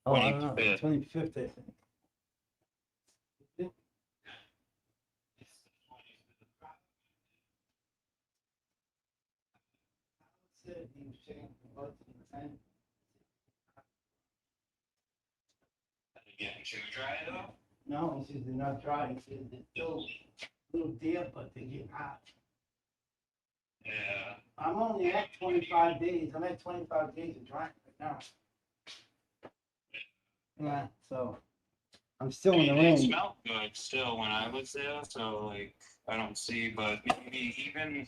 Oh, I don't know. 25th. 25th, I think. Yeah, should we try it though? No, he says they're not dry. He says they're still little damp, but they get hot. Yeah. I'm only at 25 days. I'm at 25 days of drying right now. Yeah, so I'm still in the They rain. smelled good still when I was there, so like I don't see, but maybe even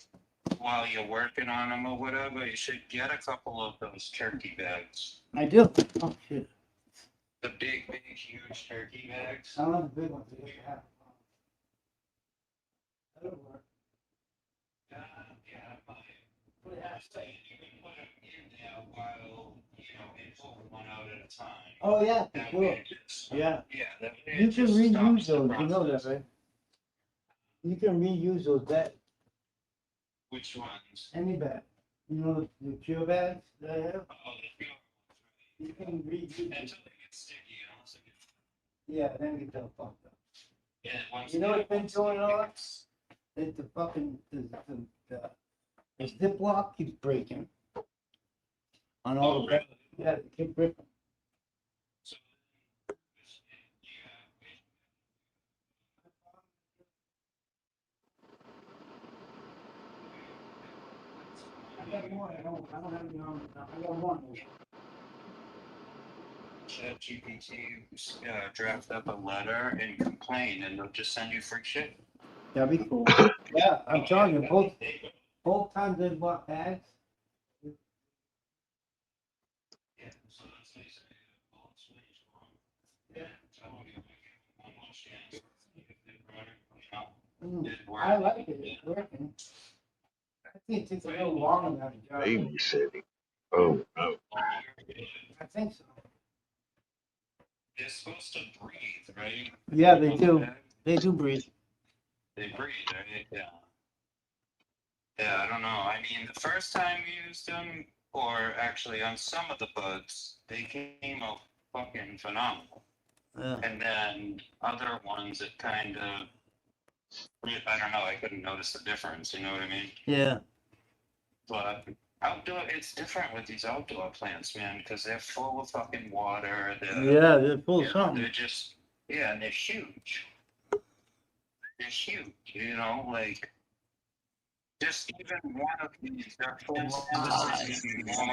while you're working on them or whatever, you should get a couple of those turkey bags. I do. Oh shit. The big, huge turkey bags. I love the big ones. I used to have. That'll work. Yeah, but you can put them in there while, you know, and pull one out at a time. Oh yeah, for That sure. way it just- Yeah. Yeah, that way You it can just reuse stops the those. You know that, process. right? You can reuse those bags. Which ones? Any bag. You know the cure bags that I have. Oh, the pure You can reuse them. until they get sticky, unless they get. Yeah, then get them fucked up. Yeah, once You know they- what's been going on? That the fucking the Ziploc keeps breaking. On all Oh, the bags. really? Yeah, it keep ripping. So, I got more. I don't have any on. I got one. ChatGPT draft up a letter and complain, and they'll just send you free shit. That'd be cool. Yeah, I'm telling you, both times they bought bags. Yeah, so that's what he said. Well, it's what he's wrong. Yeah, so I won't give him one more chance. If they brought it, you know, it worked. I like it. It's working. I think it takes a little longer than a job. Babysitting. Oh no. I think so. They're supposed to breathe, right? Yeah, they do. They do breathe. They breathe, right? Yeah. Yeah, I don't know. I mean, the first time we used them, or actually on some of the buds, they came out fucking phenomenal. Yeah. And then other ones, it kind of, I don't know, I couldn't notice the difference, you know what I mean? Yeah. But outdoor, it's different with these outdoor plants, man, because they're full of fucking water. Yeah, they're full of you know, something. They're just, yeah, and they're huge. They're huge, you know, like, just even one of these, they're full of more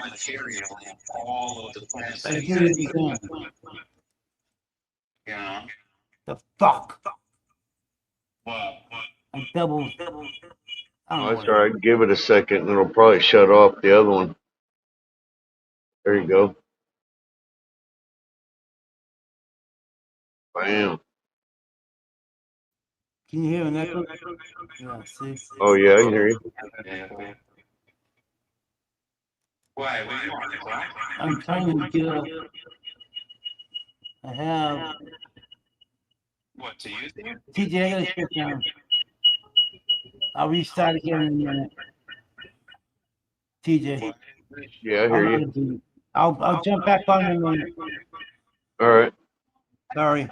material than all of the plants. I that hear what you you're have. saying. You know? The fuck? What? I double. I don't know That's what all right. Give it a second and it'll probably shut off the other one. There you go. Bam. Can you hear an echo? Yeah, see? Oh yeah, I can hear you. Why? What do you want? Clown? I'm trying to get up. I have. What to use it? TJ, I gotta shut down. I'll restart again in a minute. TJ. Yeah, I hear you. I'll jump back on in a minute. All right. Sorry.